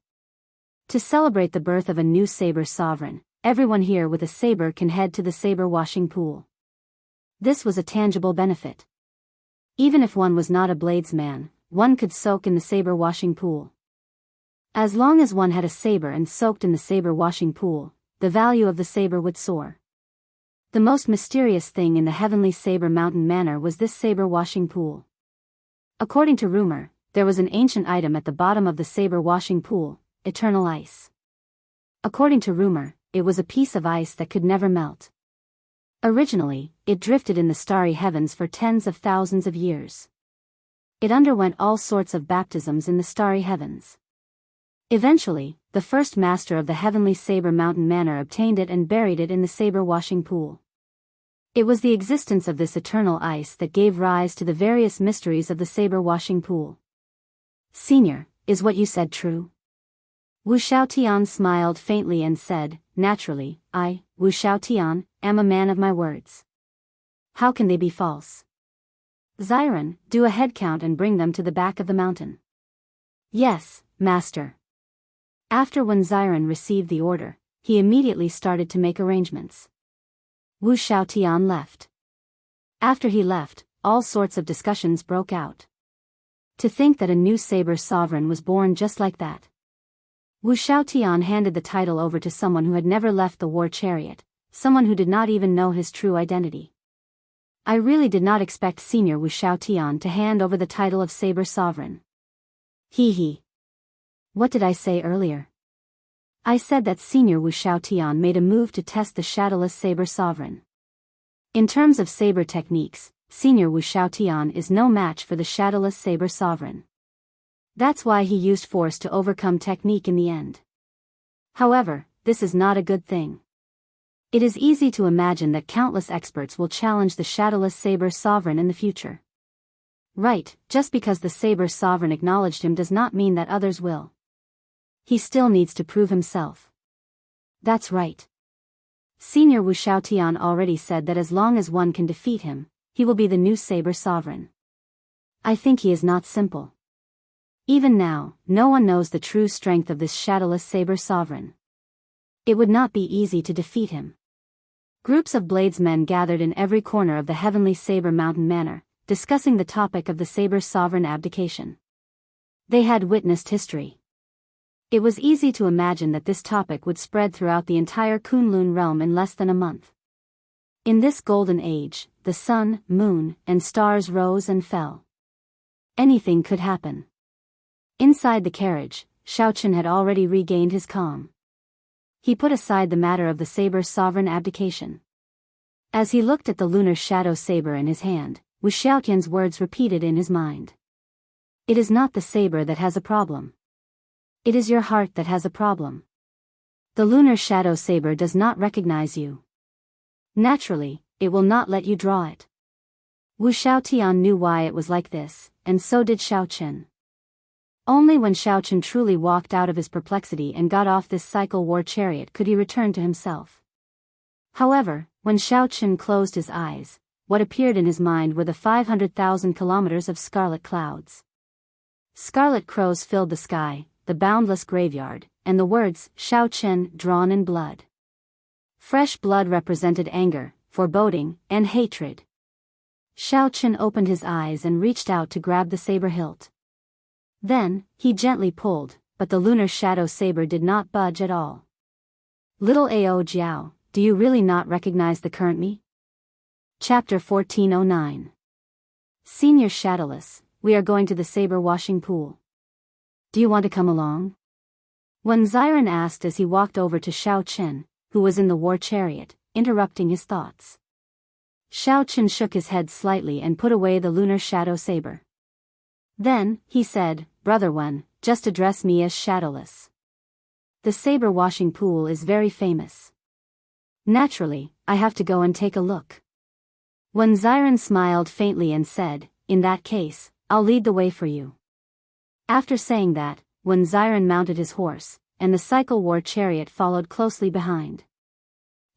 To celebrate the birth of a new Saber Sovereign, everyone here with a saber can head to the saber washing pool. This was a tangible benefit. Even if one was not a bladesman, one could soak in the saber washing pool. As long as one had a saber and soaked in the saber washing pool, the value of the saber would soar. The most mysterious thing in the heavenly saber mountain manor was this saber washing pool. According to rumor, there was an ancient item at the bottom of the saber washing pool, eternal ice. According to rumor, it was a piece of ice that could never melt. Originally, it drifted in the starry heavens for tens of thousands of years. It underwent all sorts of baptisms in the starry heavens. Eventually, the first master of the heavenly saber mountain manor obtained it and buried it in the saber washing pool. It was the existence of this eternal ice that gave rise to the various mysteries of the saber washing pool. Senior, is what you said true? Wu Xiaotian smiled faintly and said, naturally, I, Wu Xiaotian, am a man of my words. How can they be false? Xiren, do a head count and bring them to the back of the mountain. Yes, master. After when Xiren received the order, he immediately started to make arrangements. Wu Xiaotian left. After he left, all sorts of discussions broke out. To think that a new saber sovereign was born just like that. Wu Xiaotian handed the title over to someone who had never left the war chariot, someone who did not even know his true identity. I really did not expect Senior Wu Xiaotian to hand over the title of saber sovereign. He. What did I say earlier? I said that Senior Wu Xiaotian made a move to test the shadowless saber sovereign. In terms of saber techniques, Senior Wu Xiaotian is no match for the shadowless saber sovereign. That's why he used force to overcome technique in the end. However, this is not a good thing. It is easy to imagine that countless experts will challenge the shadowless saber sovereign in the future. Right, just because the saber sovereign acknowledged him does not mean that others will. He still needs to prove himself. That's right. Senior Wu Xiaotian already said that as long as one can defeat him, he will be the new saber sovereign. I think he is not simple. Even now, no one knows the true strength of this shadowless saber sovereign. It would not be easy to defeat him. Groups of bladesmen gathered in every corner of the heavenly saber mountain manor, discussing the topic of the saber sovereign abdication. They had witnessed history. It was easy to imagine that this topic would spread throughout the entire Kunlun realm in less than a month. In this golden age, the sun, moon, and stars rose and fell. Anything could happen. Inside the carriage, Xiaochen had already regained his calm. He put aside the matter of the saber sovereign abdication. As he looked at the lunar shadow saber in his hand, Wu Xiaotian's words repeated in his mind. It is not the saber that has a problem. It is your heart that has a problem. The lunar shadow saber does not recognize you. Naturally, it will not let you draw it. Wu Xiaotian knew why it was like this, and so did Xiaochen. Only when Xiaochen truly walked out of his perplexity and got off this cycle war chariot could he return to himself. However, when Xiaochen closed his eyes, what appeared in his mind were the 500,000 kilometers of scarlet clouds. Scarlet crows filled the sky, the boundless graveyard, and the words, Xiaochen, drawn in blood. Fresh blood represented anger, foreboding, and hatred. Xiaochen opened his eyes and reached out to grab the saber hilt. Then, he gently pulled, but the lunar shadow saber did not budge at all. Little Ao Jiao, do you really not recognize the current me? Chapter 1409. Senior Shadowless, we are going to the saber washing pool. Do you want to come along? When Xiren asked as he walked over to Xiaochen, who was in the war chariot, interrupting his thoughts. Xiaochen shook his head slightly and put away the lunar shadow saber. Then, he said, Brother Wen, just address me as Shadowless. The saber washing pool is very famous. Naturally, I have to go and take a look. When Xiren smiled faintly and said, in that case, I'll lead the way for you. After saying that, when Xiren mounted his horse, and the cycle war chariot followed closely behind.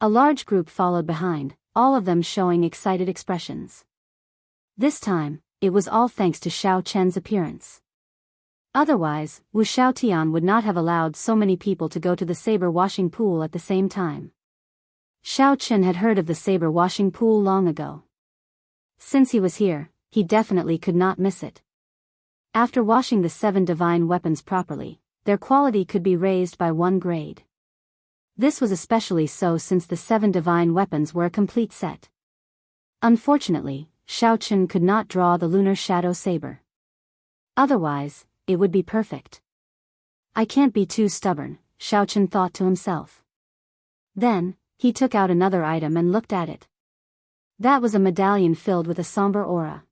A large group followed behind, all of them showing excited expressions. This time, it was all thanks to Xiaochen's appearance. Otherwise, Wu Xiaotian would not have allowed so many people to go to the saber washing pool at the same time. Xiaochen had heard of the saber washing pool long ago. Since he was here, he definitely could not miss it. After washing the 7 divine weapons properly, their quality could be raised by 1 grade. This was especially so since the 7 divine weapons were a complete set. Unfortunately, Xiao Chen could not draw the lunar shadow saber. Otherwise, it would be perfect. I can't be too stubborn, Xiao Chen thought to himself. Then, he took out another item and looked at it. That was a medallion filled with a somber aura.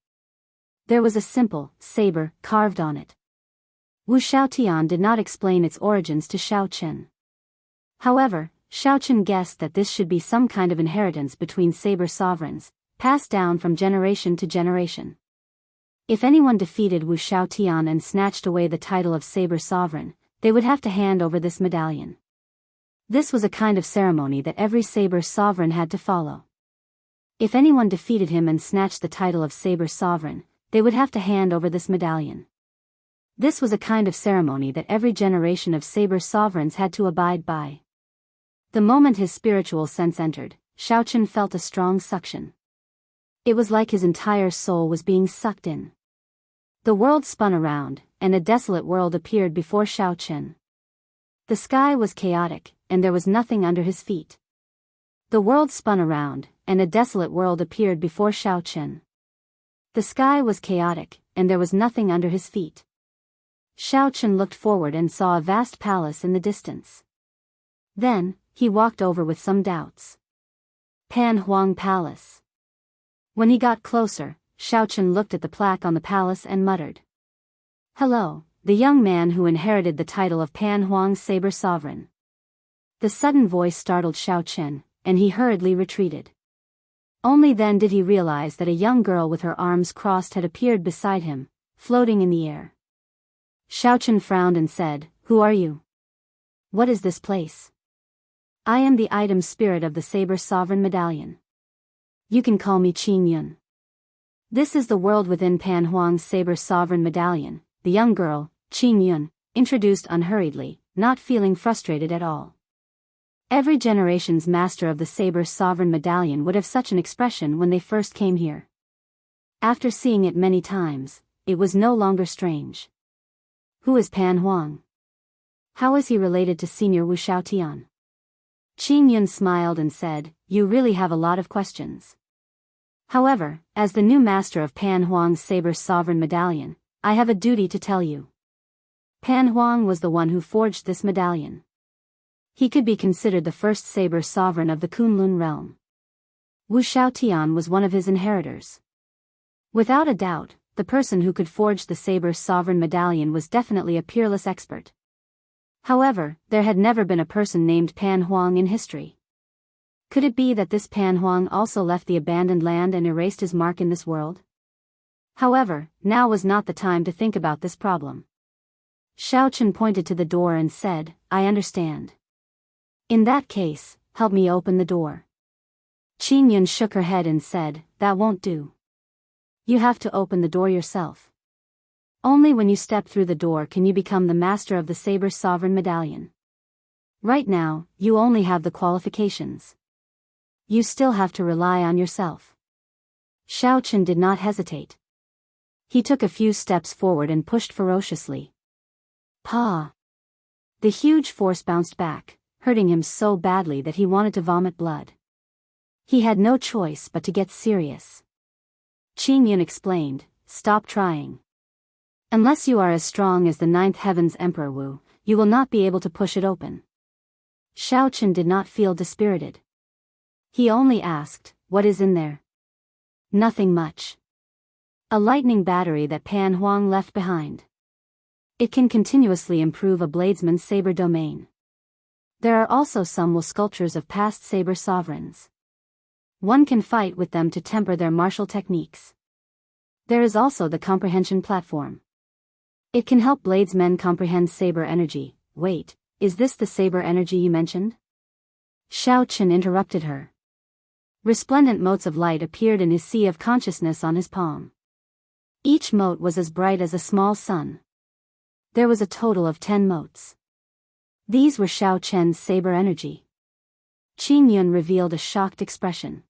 There was a simple saber carved on it. Wu Xiaotian did not explain its origins to Xiao Chen. However, Xiao Chen guessed that this should be some kind of inheritance between saber sovereigns, passed down from generation to generation. If anyone defeated Wu Xiaotian and snatched away the title of saber sovereign, they would have to hand over this medallion. This was a kind of ceremony that every saber sovereign had to follow. If anyone defeated him and snatched the title of saber sovereign, they would have to hand over this medallion. This was a kind of ceremony that every generation of saber sovereigns had to abide by. The moment his spiritual sense entered, Xiao Chen felt a strong suction. It was like his entire soul was being sucked in. The world spun around, and a desolate world appeared before Xiao Chen. The sky was chaotic, and there was nothing under his feet. The world spun around, and a desolate world appeared before Xiao Chen. The sky was chaotic, and there was nothing under his feet. Xiao Chen looked forward and saw a vast palace in the distance. Then, he walked over with some doubts. Pan Huang Palace. When he got closer, Xiao Chen looked at the plaque on the palace and muttered. Hello, the young man who inherited the title of Pan Huang Saber Sovereign. The sudden voice startled Xiao Chen, and he hurriedly retreated. Only then did he realize that a young girl with her arms crossed had appeared beside him, floating in the air. Xiao Chen frowned and said, Who are you? What is this place? I am the item spirit of the Saber Sovereign Medallion. You can call me Qing Yun. This is the world within Pan Huang's Saber Sovereign Medallion, the young girl, Qing Yun, introduced unhurriedly, not feeling frustrated at all. Every generation's master of the Saber Sovereign Medallion would have such an expression when they first came here. After seeing it many times, it was no longer strange. Who is Pan Huang? How is he related to Senior Wu Xiaotian? Qing Yun smiled and said, You really have a lot of questions. However, as the new master of Pan Huang's Saber Sovereign Medallion, I have a duty to tell you. Pan Huang was the one who forged this medallion. He could be considered the first Saber Sovereign of the Kunlun realm. Wu Xiaotian was one of his inheritors. Without a doubt, the person who could forge the Saber Sovereign Medallion was definitely a peerless expert. However, there had never been a person named Pan Huang in history. Could it be that this Pan Huang also left the abandoned land and erased his mark in this world? However, now was not the time to think about this problem. Xiao Chen pointed to the door and said, I understand. In that case, help me open the door. Qing Yun shook her head and said, That won't do. You have to open the door yourself. Only when you step through the door can you become the master of the Saber Sovereign Medallion. Right now, you only have the qualifications. You still have to rely on yourself. Xiao Chen did not hesitate. He took a few steps forward and pushed ferociously. Pa! The huge force bounced back, hurting him so badly that he wanted to vomit blood. He had no choice but to get serious. Qing Yun explained, Stop trying. Unless you are as strong as the 9th Heaven's Emperor Wu, you will not be able to push it open. Xiao Chen did not feel dispirited. He only asked, What is in there? Nothing much. A lightning battery that Pan Huang left behind. It can continuously improve a bladesman's saber domain. There are also some Wu sculptures of past saber sovereigns. One can fight with them to temper their martial techniques. There is also the comprehension platform. It can help bladesmen comprehend saber energy. Wait, is this the saber energy you mentioned? Xiao Chen interrupted her. Resplendent motes of light appeared in his sea of consciousness on his palm. Each mote was as bright as a small sun. There was a total of 10 motes. These were Xiao Chen's saber energy. Qing Yun revealed a shocked expression.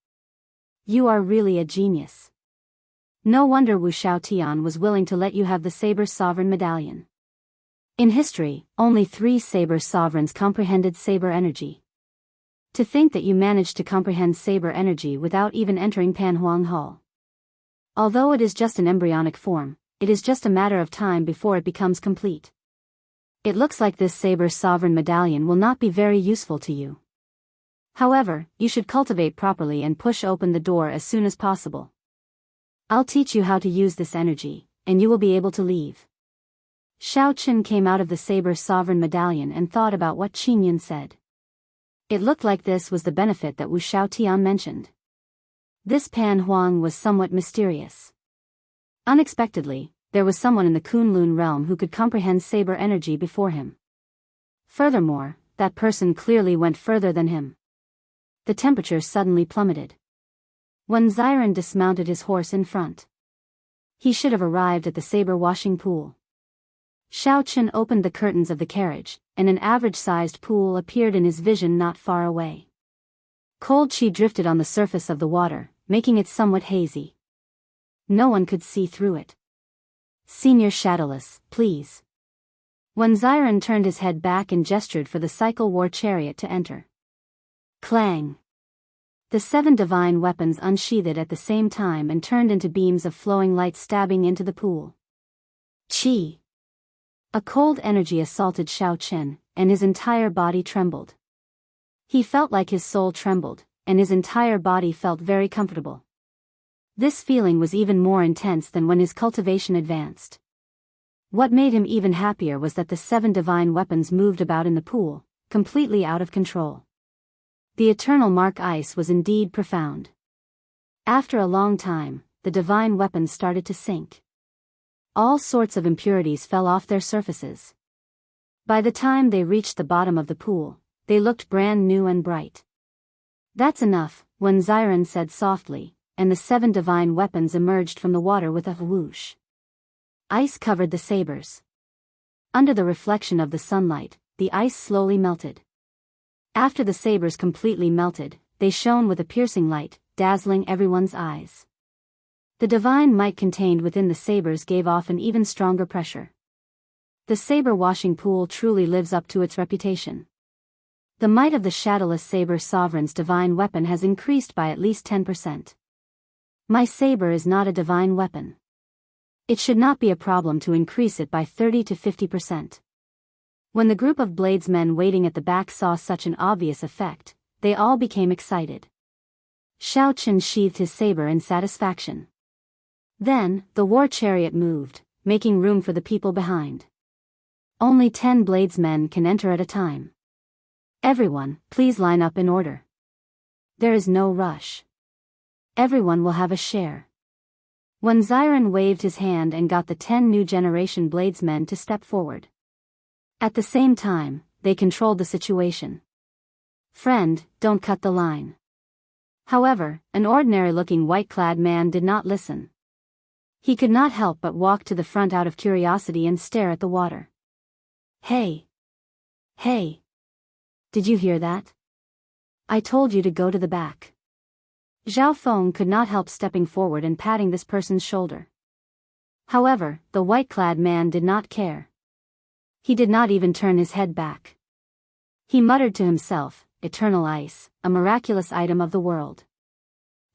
You are really a genius. No wonder Wu Xiaotian was willing to let you have the Saber Sovereign Medallion. In history, only 3 saber sovereigns comprehended saber energy. To think that you managed to comprehend saber energy without even entering Panhuang Hall. Although it is just an embryonic form, it is just a matter of time before it becomes complete. It looks like this saber sovereign medallion will not be very useful to you. However, you should cultivate properly and push open the door as soon as possible. I'll teach you how to use this energy, and you will be able to leave. Xiao Qin came out of the saber sovereign medallion and thought about what Qinyan said. It looked like this was the benefit that Wu Xiaotian mentioned. This Pan Huang was somewhat mysterious. Unexpectedly, there was someone in the Kunlun realm who could comprehend saber energy before him. Furthermore, that person clearly went further than him. The temperature suddenly plummeted. When Xiren dismounted his horse in front, he should have arrived at the saber washing pool. Xiao Qin opened the curtains of the carriage, and an average-sized pool appeared in his vision not far away. Cold qi drifted on the surface of the water, making it somewhat hazy. No one could see through it. Senior Shadowless, please. When Xiren turned his head back and gestured for the cycle war chariot to enter. Clang! The 7 divine weapons unsheathed at the same time and turned into beams of flowing light stabbing into the pool. Qi! A cold energy assaulted Xiao Qin, and his entire body trembled. He felt like his soul trembled, and his entire body felt very comfortable. This feeling was even more intense than when his cultivation advanced. What made him even happier was that the 7 divine weapons moved about in the pool, completely out of control. The eternal mark ice was indeed profound. After a long time, the divine weapons started to sink. All sorts of impurities fell off their surfaces. By the time they reached the bottom of the pool, they looked brand new and bright. That's enough, when Xiren said softly, and the 7 divine weapons emerged from the water with a whoosh. Ice covered the sabers. Under the reflection of the sunlight, the ice slowly melted. After the sabers completely melted, they shone with a piercing light, dazzling everyone's eyes. The divine might contained within the sabers gave off an even stronger pressure. The saber washing pool truly lives up to its reputation. The might of the shadowless saber sovereign's divine weapon has increased by at least 10%. My saber is not a divine weapon. It should not be a problem to increase it by 30 to 50%. When the group of bladesmen waiting at the back saw such an obvious effect, they all became excited. Xiao Qin sheathed his saber in satisfaction. Then, the war chariot moved, making room for the people behind. Only 10 bladesmen can enter at a time. Everyone, please line up in order. There is no rush. Everyone will have a share. When Xiren waved his hand and got the 10 new generation bladesmen to step forward. At the same time, they controlled the situation. Friend, don't cut the line. However, an ordinary-looking white-clad man did not listen. He could not help but walk to the front out of curiosity and stare at the water. Hey! Hey! Did you hear that? I told you to go to the back. Zhao Feng could not help stepping forward and patting this person's shoulder. However, the white-clad man did not care. He did not even turn his head back. He muttered to himself, eternal ice, a miraculous item of the world.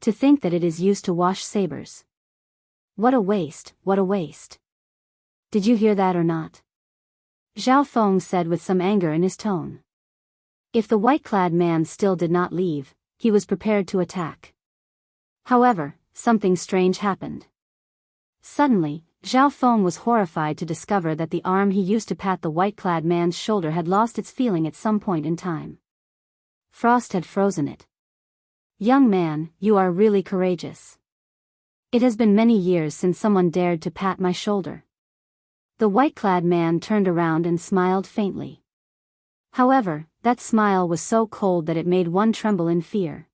To think that it is used to wash sabers. What a waste, what a waste. Did you hear that or not? Zhao Feng said with some anger in his tone. If the white-clad man still did not leave, he was prepared to attack. However, something strange happened. Suddenly, Zhao Feng was horrified to discover that the arm he used to pat the white-clad man's shoulder had lost its feeling at some point in time. Frost had frozen it. Young man, you are really courageous. It has been many years since someone dared to pat my shoulder. The white-clad man turned around and smiled faintly. However, that smile was so cold that it made one tremble in fear.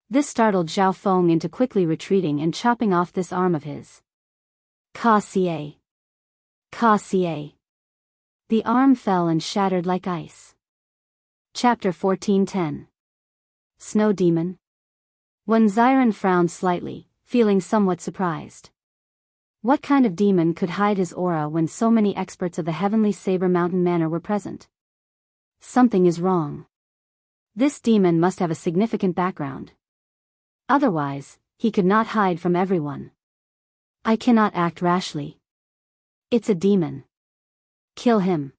This startled Zhao Feng into quickly retreating and chopping off this arm of his. Ka-xie. Ka-xie. The arm fell and shattered like ice. Chapter 1410. Snow Demon. When Xiren frowned slightly, feeling somewhat surprised. What kind of demon could hide his aura when so many experts of the heavenly Saber Mountain Manor were present? Something is wrong. This demon must have a significant background. Otherwise, he could not hide from everyone. I cannot act rashly. It's a demon. Kill him.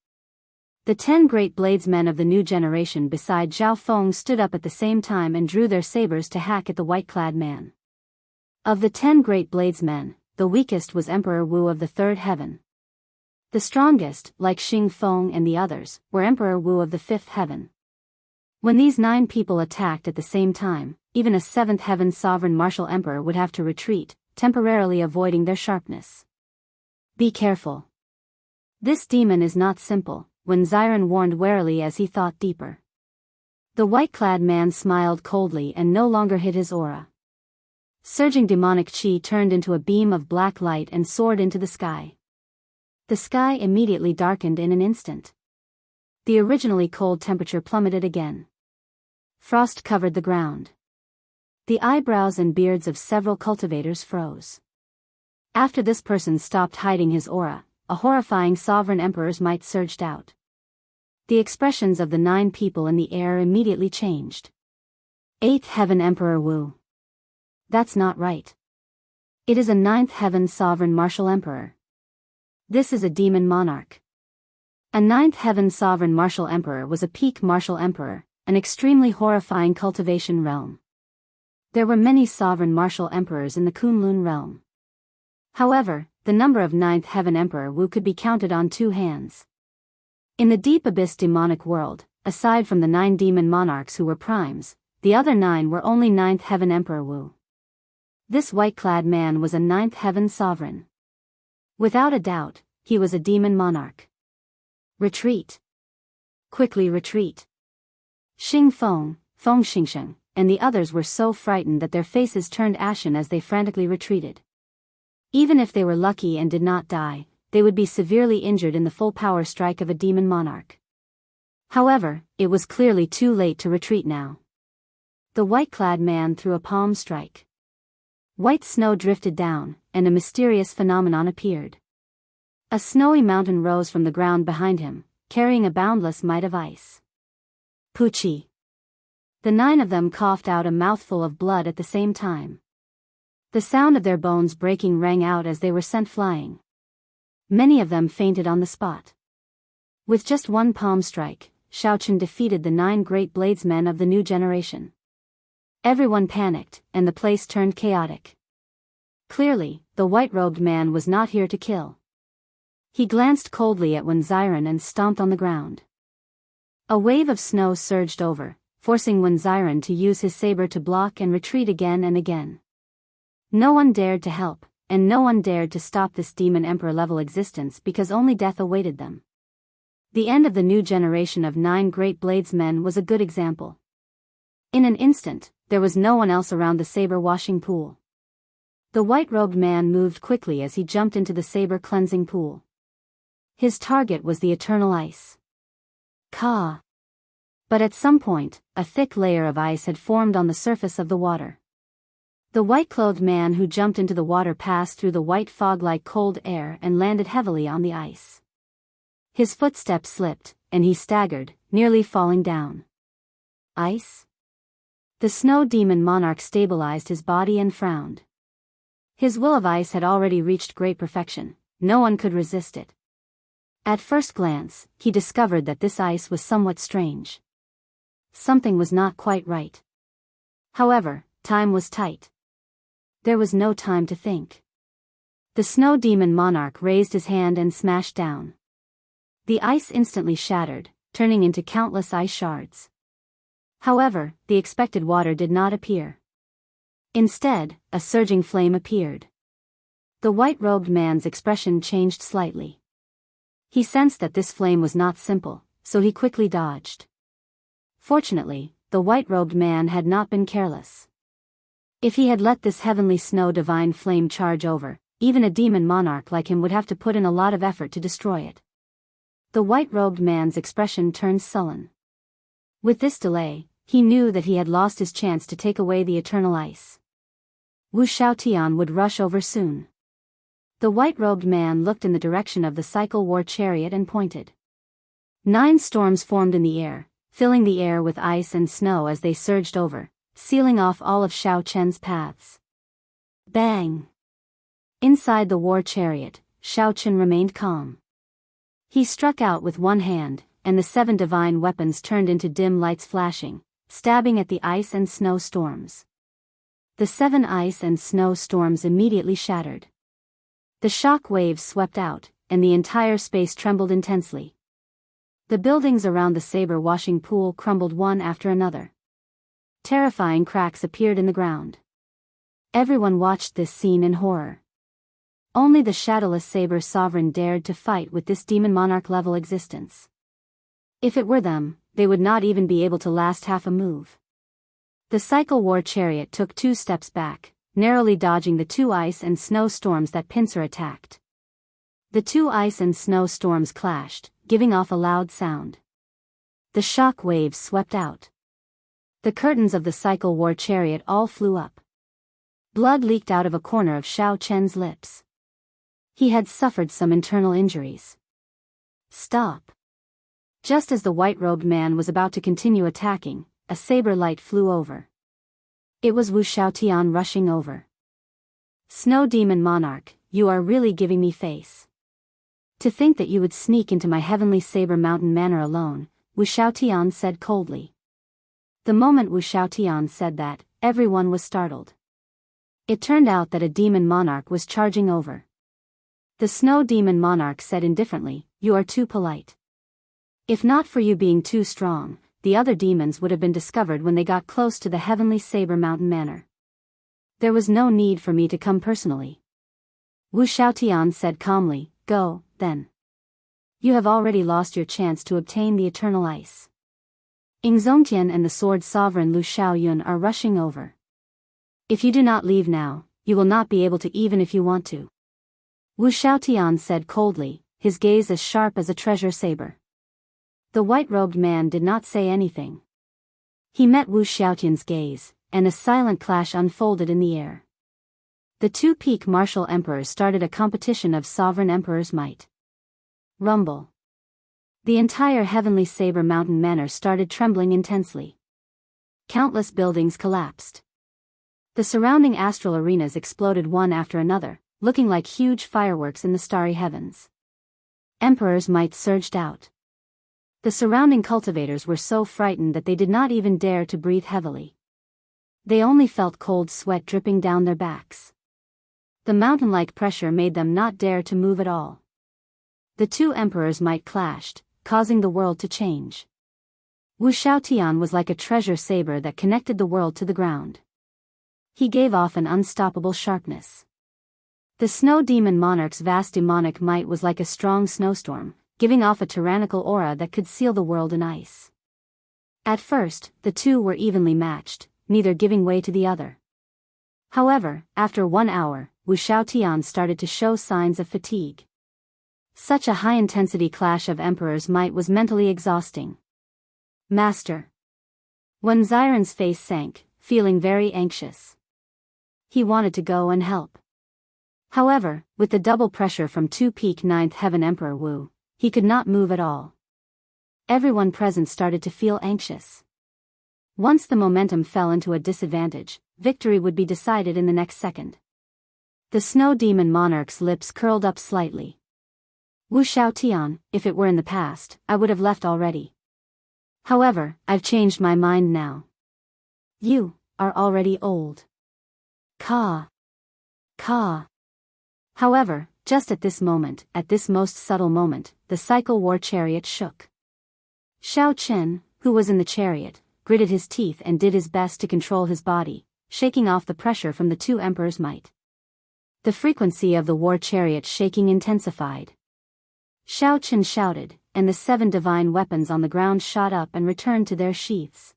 The 10 great bladesmen of the new generation beside Zhao Feng stood up at the same time and drew their sabers to hack at the white-clad man. Of the 10 great bladesmen, the weakest was Emperor Wu of the third heaven. The strongest, like Xing Feng and the others, were Emperor Wu of the fifth heaven. When these 9 people attacked at the same time, even a seventh heaven sovereign martial emperor would have to retreat, temporarily avoiding their sharpness. Be careful. This demon is not simple, Wen Xiren warned warily as he thought deeper. The white-clad man smiled coldly and no longer hid his aura. Surging demonic chi turned into a beam of black light and soared into the sky. The sky immediately darkened in an instant. The originally cold temperature plummeted again. Frost covered the ground. The eyebrows and beards of several cultivators froze. After this person stopped hiding his aura, a horrifying sovereign emperor's might surged out. The expressions of the 9 people in the air immediately changed. 8th Heaven Emperor Wu. That's not right. It is a 9th Heaven Sovereign Martial Emperor. This is a demon monarch. A 9th Heaven Sovereign Martial Emperor was a peak martial emperor, an extremely horrifying cultivation realm. There were many sovereign martial emperors in the Kunlun realm. However, the number of 9th Heaven Emperor Wu could be counted on 2 hands. In the deep abyss demonic world, aside from the 9 demon monarchs who were primes, the other 9 were only 9th Heaven Emperor Wu. This white-clad man was a 9th Heaven Sovereign. Without a doubt, he was a demon monarch. Retreat. Quickly retreat. Xing Feng, Feng Xingsheng, and the others were so frightened that their faces turned ashen as they frantically retreated. Even if they were lucky and did not die, they would be severely injured in the full power strike of a demon monarch. However, it was clearly too late to retreat now. The white-clad man threw a palm strike. White snow drifted down, and a mysterious phenomenon appeared. A snowy mountain rose from the ground behind him, carrying a boundless might of ice. Puchi. The 9 of them coughed out a mouthful of blood at the same time. The sound of their bones breaking rang out as they were sent flying. Many of them fainted on the spot. With just one palm strike, Shaochen defeated the 9 great bladesmen of the new generation. Everyone panicked, and the place turned chaotic. Clearly, the white-robed man was not here to kill. He glanced coldly at Wen Xiren and stomped on the ground. A wave of snow surged over, forcing Wen Xiren to use his saber to block and retreat again and again. No one dared to help, and no one dared to stop this demon emperor-level existence because only death awaited them. The end of the new generation of 9 great bladesmen was a good example. In an instant, there was no one else around the saber-washing pool. The white-robed man moved quickly as he jumped into the saber-cleansing pool. His target was the eternal ice. Ka. But at some point, a thick layer of ice had formed on the surface of the water. The white-clothed man who jumped into the water passed through the white fog-like cold air and landed heavily on the ice. His footsteps slipped, and he staggered, nearly falling down. Ice? The snow demon monarch stabilized his body and frowned. His will of ice had already reached great perfection, no one could resist it. At first glance, he discovered that this ice was somewhat strange. Something was not quite right. However, time was tight. There was no time to think. The snow demon monarch raised his hand and smashed down. The ice instantly shattered, turning into countless ice shards. However, the expected water did not appear. Instead, a surging flame appeared. The white-robed man's expression changed slightly. He sensed that this flame was not simple, so he quickly dodged. Fortunately, the white-robed man had not been careless. If he had let this heavenly snow divine flame charge over, even a demon monarch like him would have to put in a lot of effort to destroy it. The white-robed man's expression turned sullen. With this delay, he knew that he had lost his chance to take away the eternal ice. Wu Shaotian would rush over soon. The white-robed man looked in the direction of the cycle war chariot and pointed. 9 storms formed in the air, filling the air with ice and snow as they surged over, sealing off all of Xiao Chen's paths. Bang! Inside the war chariot, Xiao Chen remained calm. He struck out with one hand, and the 7 divine weapons turned into dim lights flashing, stabbing at the ice and snow storms. The 7 ice and snow storms immediately shattered. The shock waves swept out, and the entire space trembled intensely. The buildings around the saber-washing pool crumbled one after another. Terrifying cracks appeared in the ground. Everyone watched this scene in horror. Only the shadowless saber sovereign dared to fight with this demon monarch-level existence. If it were them, they would not even be able to last half a move. The cycle war chariot took 2 steps back, narrowly dodging the 2 ice and snow storms that pincer attacked. The 2 ice and snow storms clashed, giving off a loud sound. The shock waves swept out. The curtains of the cycle war chariot all flew up. Blood leaked out of a corner of Xiao Chen's lips. He had suffered some internal injuries. Stop! Just as the white-robed man was about to continue attacking, a saber light flew over. It was Wu Xiaotian rushing over. Snow Demon Monarch, you are really giving me face. To think that you would sneak into my heavenly saber mountain manor alone, Wu Xiaotian said coldly. The moment Wu Xiaotian said that, everyone was startled. It turned out that a demon monarch was charging over. The Snow Demon Monarch said indifferently, "You are too polite. If not for you being too strong, the other demons would have been discovered when they got close to the heavenly saber mountain manor. There was no need for me to come personally." Wu Xiaotian said calmly, "Go, then. You have already lost your chance to obtain the eternal ice. Ing Zongtian and the sword sovereign Lu Xiaoyun are rushing over. If you do not leave now, you will not be able to even if you want to." Wu Xiaotian said coldly, his gaze as sharp as a treasure saber. The white-robed man did not say anything. He met Wu Xiaotian's gaze, and a silent clash unfolded in the air. The 2 peak martial emperors started a competition of sovereign emperor's might. Rumble. The entire heavenly saber mountain manor started trembling intensely. Countless buildings collapsed. The surrounding astral arenas exploded one after another, looking like huge fireworks in the starry heavens. Emperor's might surged out. The surrounding cultivators were so frightened that they did not even dare to breathe heavily. They only felt cold sweat dripping down their backs. The mountain-like pressure made them not dare to move at all. The 2 emperors' might clashed, causing the world to change. Wu Xiaotian was like a treasure saber that connected the world to the ground. He gave off an unstoppable sharpness. The Snow Demon Monarch's vast demonic might was like a strong snowstorm, giving off a tyrannical aura that could seal the world in ice. At first, the 2 were evenly matched, neither giving way to the other. However, after 1 hour, Wu Xiaotian started to show signs of fatigue. Such a high-intensity clash of emperor's might was mentally exhausting. "Master." Wen Xiren's face sank, feeling very anxious. He wanted to go and help. However, with the double pressure from 2 peak 9th heaven Emperor Wu, he could not move at all. Everyone present started to feel anxious. Once the momentum fell into a disadvantage, victory would be decided in the next second. The Snow Demon Monarch's lips curled up slightly. "Wu Xiaotian, if it were in the past, I would have left already. However, I've changed my mind now. You are already old." Ka. Ka. However, just at this moment, at this most subtle moment, the cycle war chariot shook. Xiao Chen, who was in the chariot, gritted his teeth and did his best to control his body, shaking off the pressure from the 2 emperors' might. The frequency of the war chariot shaking intensified. Xiao Chen shouted, and the 7 divine weapons on the ground shot up and returned to their sheaths.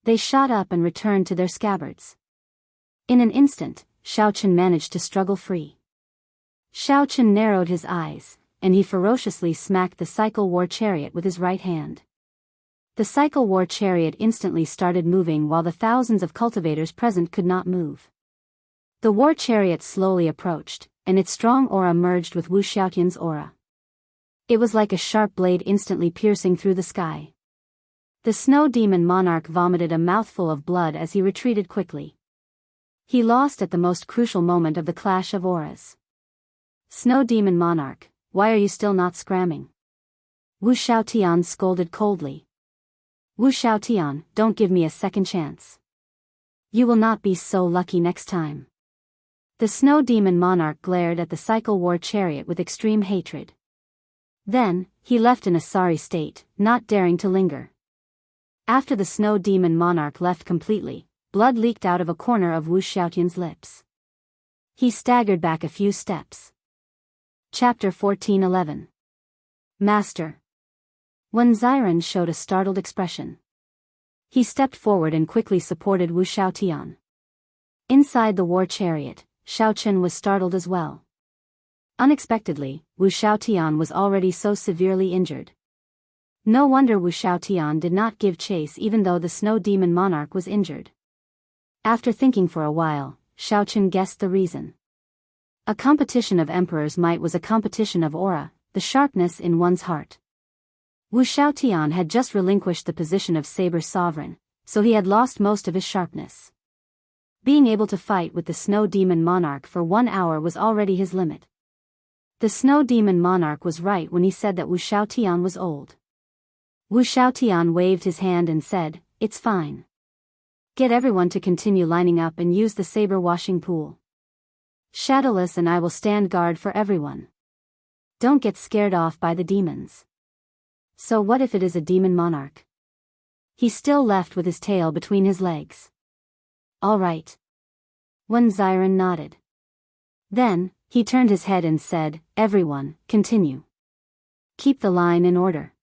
They shot up and returned to their scabbards. In an instant, Xiao Chen managed to struggle free. Xiao Chen narrowed his eyes, and he ferociously smacked the cycle war chariot with his right hand. The cycle war chariot instantly started moving while the thousands of cultivators present could not move. The war chariot slowly approached, and its strong aura merged with Wu Xiaotian's aura. It was like a sharp blade instantly piercing through the sky. The snow demon monarch vomited a mouthful of blood as he retreated quickly. He lost at the most crucial moment of the clash of auras. Snow demon monarch, why are you still not scramming? Wu Xiaotian scolded coldly. Wu Xiaotian, don't give me a second chance. You will not be so lucky next time. The snow demon monarch glared at the cycle war chariot with extreme hatred. Then, he left in a sorry state, not daring to linger. After the snow demon monarch left completely, blood leaked out of a corner of Wu Xiaotian's lips. He staggered back a few steps. Chapter 14:11. Master. When Xiren showed a startled expression. He stepped forward and quickly supported Wu Xiaotian. Inside the war chariot, Xiaochen was startled as well. Unexpectedly, Wu Xiaotian was already so severely injured. No wonder Wu Xiaotian did not give chase even though the snow demon monarch was injured. After thinking for a while, Xiaochen guessed the reason. A competition of emperor's might was a competition of aura, the sharpness in one's heart. Wu Xiaotian had just relinquished the position of saber sovereign, so he had lost most of his sharpness. Being able to fight with the snow demon monarch for 1 hour was already his limit. The snow demon monarch was right when he said that Wu Xiaotian was old. Wu Xiaotian waved his hand and said, "It's fine. Get everyone to continue lining up and use the saber washing pool. Shadowless and I will stand guard for everyone. Don't get scared off by the demons." So what if it is a demon monarch? He's still left with his tail between his legs. All right. When Xiren nodded. Then, he turned his head and said, "Everyone, continue. Keep the line in order.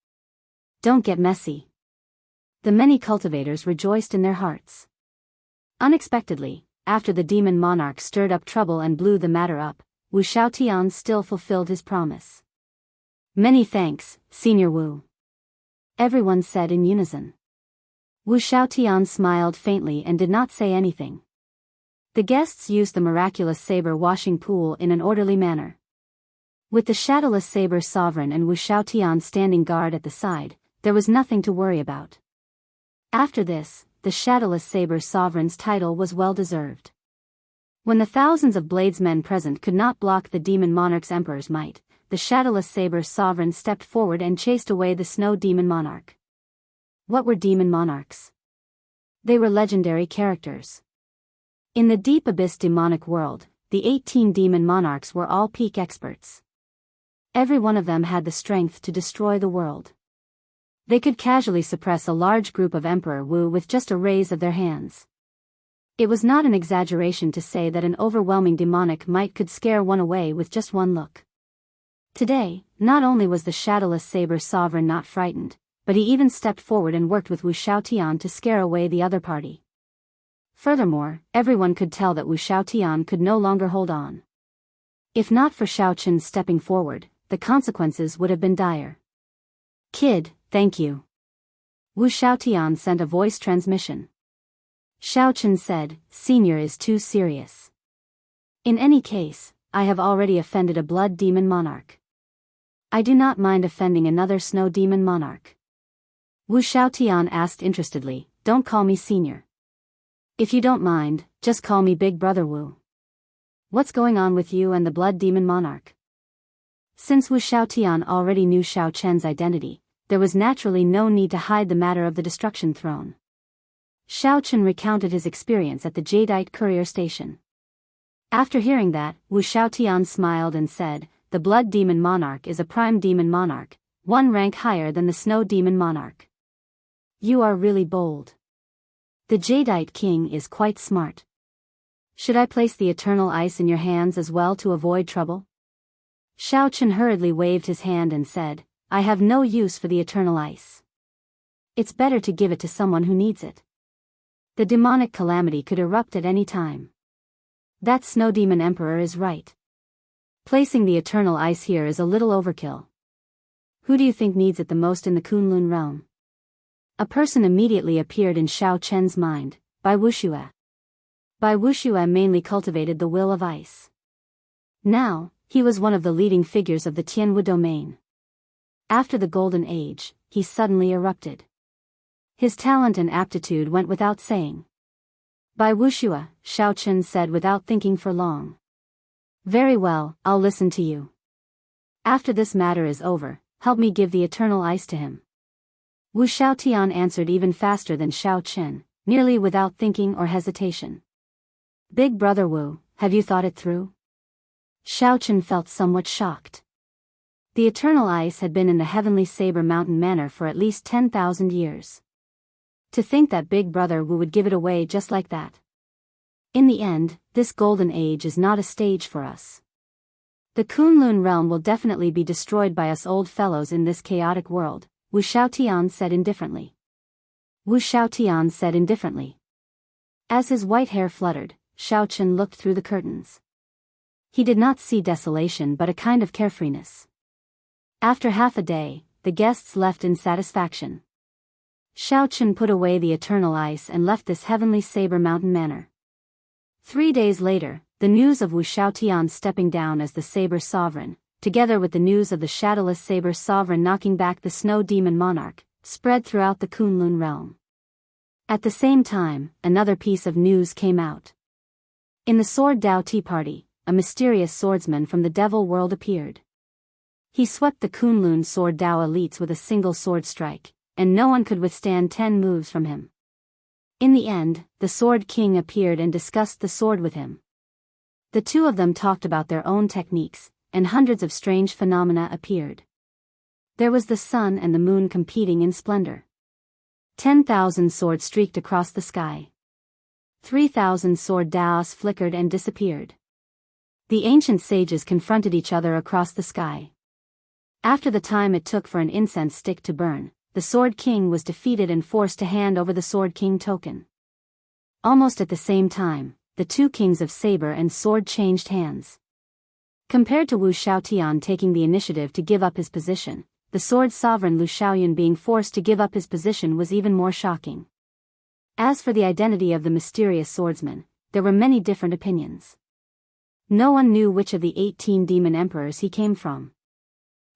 Don't get messy." The many cultivators rejoiced in their hearts. Unexpectedly, after the demon monarch stirred up trouble and blew the matter up, Wu Xiaotian still fulfilled his promise. "Many thanks, Senior Wu," everyone said in unison. Wu Xiaotian smiled faintly and did not say anything. The guests used the miraculous saber washing pool in an orderly manner. With the shadowless saber sovereign and Wu Xiaotian standing guard at the side, there was nothing to worry about. After this, the shadowless saber sovereign's title was well deserved. When the thousands of bladesmen present could not block the demon monarch's emperor's might, the shadowless saber sovereign stepped forward and chased away the snow demon monarch. What were demon monarchs? They were legendary characters. In the deep abyss demonic world, the 18 demon monarchs were all peak experts. Every one of them had the strength to destroy the world. They could casually suppress a large group of Emperor Wu with just a raise of their hands. It was not an exaggeration to say that an overwhelming demonic might could scare one away with just one look. Today, not only was the shadowless saber sovereign not frightened, but he even stepped forward and worked with Wu Xiaotian to scare away the other party. Furthermore, everyone could tell that Wu Xiaotian could no longer hold on. If not for Xiaochen stepping forward, the consequences would have been dire. "Kid, thank you." Wu Xiaotian sent a voice transmission. Xiaochen said, "Senior is too serious. In any case, I have already offended a blood demon monarch. I do not mind offending another snow demon monarch." Wu Xiaotian asked interestedly, "Don't call me senior. If you don't mind, just call me Big Brother Wu. What's going on with you and the blood demon monarch?" Since Wu Xiaotian already knew Xiaochen's identity, there was naturally no need to hide the matter of the destruction throne. Xiaochen recounted his experience at the Jadeite courier station. After hearing that, Wu Xiaotian smiled and said, "The blood demon monarch is a prime demon monarch, one rank higher than the snow demon monarch. You are really bold. The Jadeite king is quite smart. Should I place the eternal ice in your hands as well to avoid trouble?" Xiaochen hurriedly waved his hand and said, "I have no use for the eternal ice. It's better to give it to someone who needs it. The demonic calamity could erupt at any time. That snow demon emperor is right. Placing the eternal ice here is a little overkill. Who do you think needs it the most in the Kunlun realm?" A person immediately appeared in Xiaochen's mind, Bai Wuxue. Bai Wuxue mainly cultivated the will of ice. Now, he was one of the leading figures of the Tianwu domain. After the Golden Age, he suddenly erupted. His talent and aptitude went without saying. By Wuxia, Shao Chen said without thinking for long. Very well, I'll listen to you. After this matter is over, help me give the eternal ice to him. Wu Xiaotian answered even faster than Shao Chen, nearly without thinking or hesitation. Big brother Wu, have you thought it through? Shao Chen felt somewhat shocked. The eternal ice had been in the heavenly saber mountain manor for at least 10,000 years. To think that Big Brother Wu would give it away just like that. In the end, this golden age is not a stage for us. The Kunlun realm will definitely be destroyed by us old fellows in this chaotic world, Wu Xiaotian said indifferently. Wu Xiaotian said indifferently. As his white hair fluttered, Shao Chen looked through the curtains. He did not see desolation but a kind of carefreeness. After half a day, the guests left in satisfaction. Shao Chen put away the eternal ice and left this heavenly saber mountain manor. 3 days later, the news of Wu Xiaotian stepping down as the saber sovereign, together with the news of the shadowless saber sovereign knocking back the snow demon monarch, spread throughout the Kunlun realm. At the same time, another piece of news came out. In the Sword Dao Tea Party, a mysterious swordsman from the Devil World appeared. He swept the Kunlun Sword Dao elites with a single sword strike, and no one could withstand 10 moves from him. In the end, the Sword King appeared and discussed the sword with him. The two of them talked about their own techniques, and hundreds of strange phenomena appeared. There was the sun and the moon competing in splendor. 10,000 swords streaked across the sky. 3,000 sword daos flickered and disappeared. The ancient sages confronted each other across the sky. After the time it took for an incense stick to burn, the Sword King was defeated and forced to hand over the Sword King token. Almost at the same time, the two kings of saber and sword changed hands. Compared to Wu Xiaotian taking the initiative to give up his position, the sword sovereign Lu Xiaoyun being forced to give up his position was even more shocking. As for the identity of the mysterious swordsman, there were many different opinions. No one knew which of the 18 demon emperors he came from.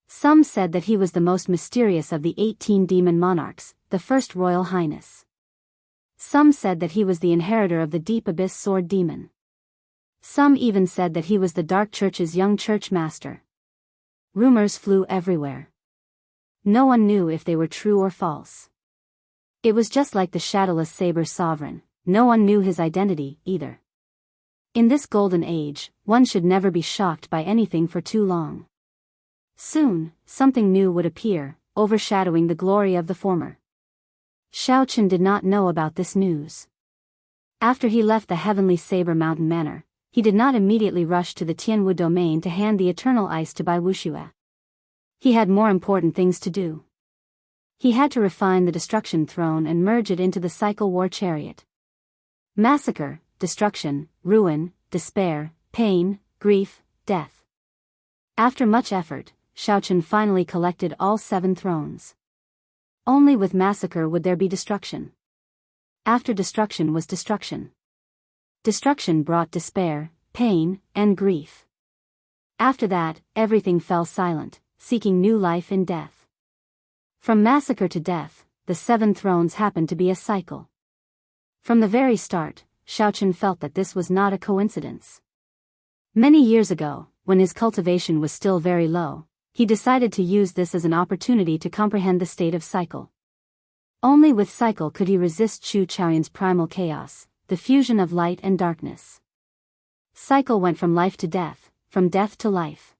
Some said that he was the most mysterious of the 18 demon monarchs, the first royal highness. Some said that he was the inheritor of the deep abyss sword demon. Some even said that he was the Dark Church's young church master. Rumors flew everywhere. No one knew if they were true or false. It was just like the shadowless saber sovereign, no one knew his identity, either. In this golden age, one should never be shocked by anything for too long. Soon, something new would appear, overshadowing the glory of the former. Shao Chen did not know about this news. After he left the heavenly Saber Mountain Manor, he did not immediately rush to the Tianwu domain to hand the eternal ice to Bai Wuxue. He had more important things to do. He had to refine the destruction throne and merge it into the cycle war chariot. Massacre, destruction, ruin, despair, pain, grief, death. After much effort, Shao Chen finally collected all 7 thrones. Only with massacre would there be destruction. After destruction was destruction. Destruction brought despair, pain, and grief. After that, everything fell silent, seeking new life in death. From massacre to death, the 7 thrones happened to be a cycle. From the very start, Shao Chen felt that this was not a coincidence. Many years ago, when his cultivation was still very low, he decided to use this as an opportunity to comprehend the state of cycle. Only with cycle could he resist Chu Chaoyun's primal chaos, the fusion of light and darkness. Cycle went from life to death, from death to life.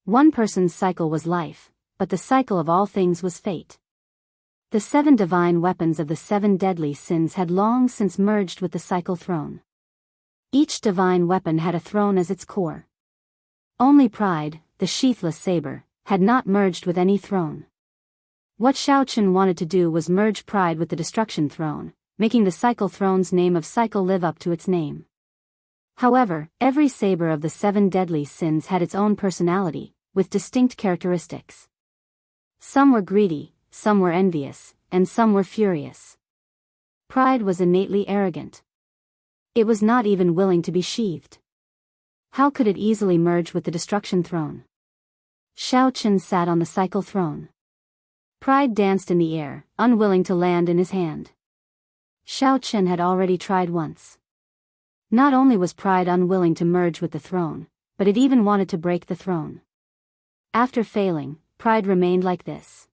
One person's cycle was life, but the cycle of all things was fate. The 7 divine weapons of the 7 deadly sins had long since merged with the cycle throne. Each divine weapon had a throne as its core. Only pride, the sheathless saber, had not merged with any throne. What Shao Chen wanted to do was merge pride with the destruction throne, making the cycle throne's name of cycle live up to its name. However, every saber of the 7 deadly sins had its own personality, with distinct characteristics. Some were greedy, some were envious, and some were furious. Pride was innately arrogant. It was not even willing to be sheathed. How could it easily merge with the destruction throne? Shao Chen sat on the cycle throne. Pride danced in the air, unwilling to land in his hand. Xiao Chen had already tried once. Not only was pride unwilling to merge with the throne, but it even wanted to break the throne. After failing, pride remained like this.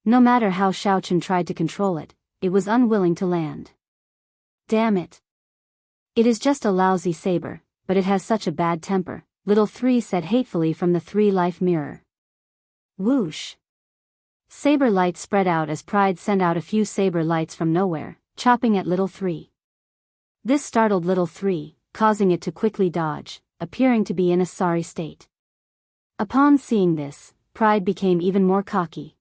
No matter how Xiao Chen tried to control it, it was unwilling to land. Damn it. It is just a lousy saber, but it has such a bad temper, Little Three said hatefully from the three-life mirror. Whoosh. Saber lights spread out as pride sent out a few saber lights from nowhere, chopping at Little Three. This startled Little Three, causing it to quickly dodge, appearing to be in a sorry state. Upon seeing this, pride became even more cocky.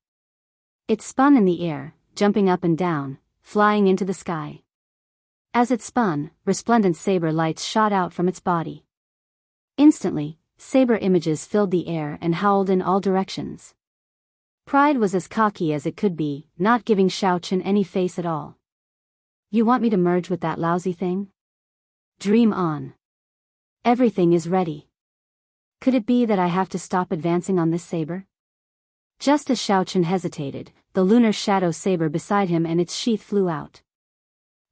It spun in the air, jumping up and down, flying into the sky. As it spun, resplendent saber lights shot out from its body. Instantly, saber images filled the air and howled in all directions. Pride was as cocky as it could be, not giving Xiao Chen any face at all. You want me to merge with that lousy thing? Dream on. Everything is ready. Could it be that I have to stop advancing on this saber? Just as Xiao Chen hesitated, the lunar shadow saber beside him and its sheath flew out.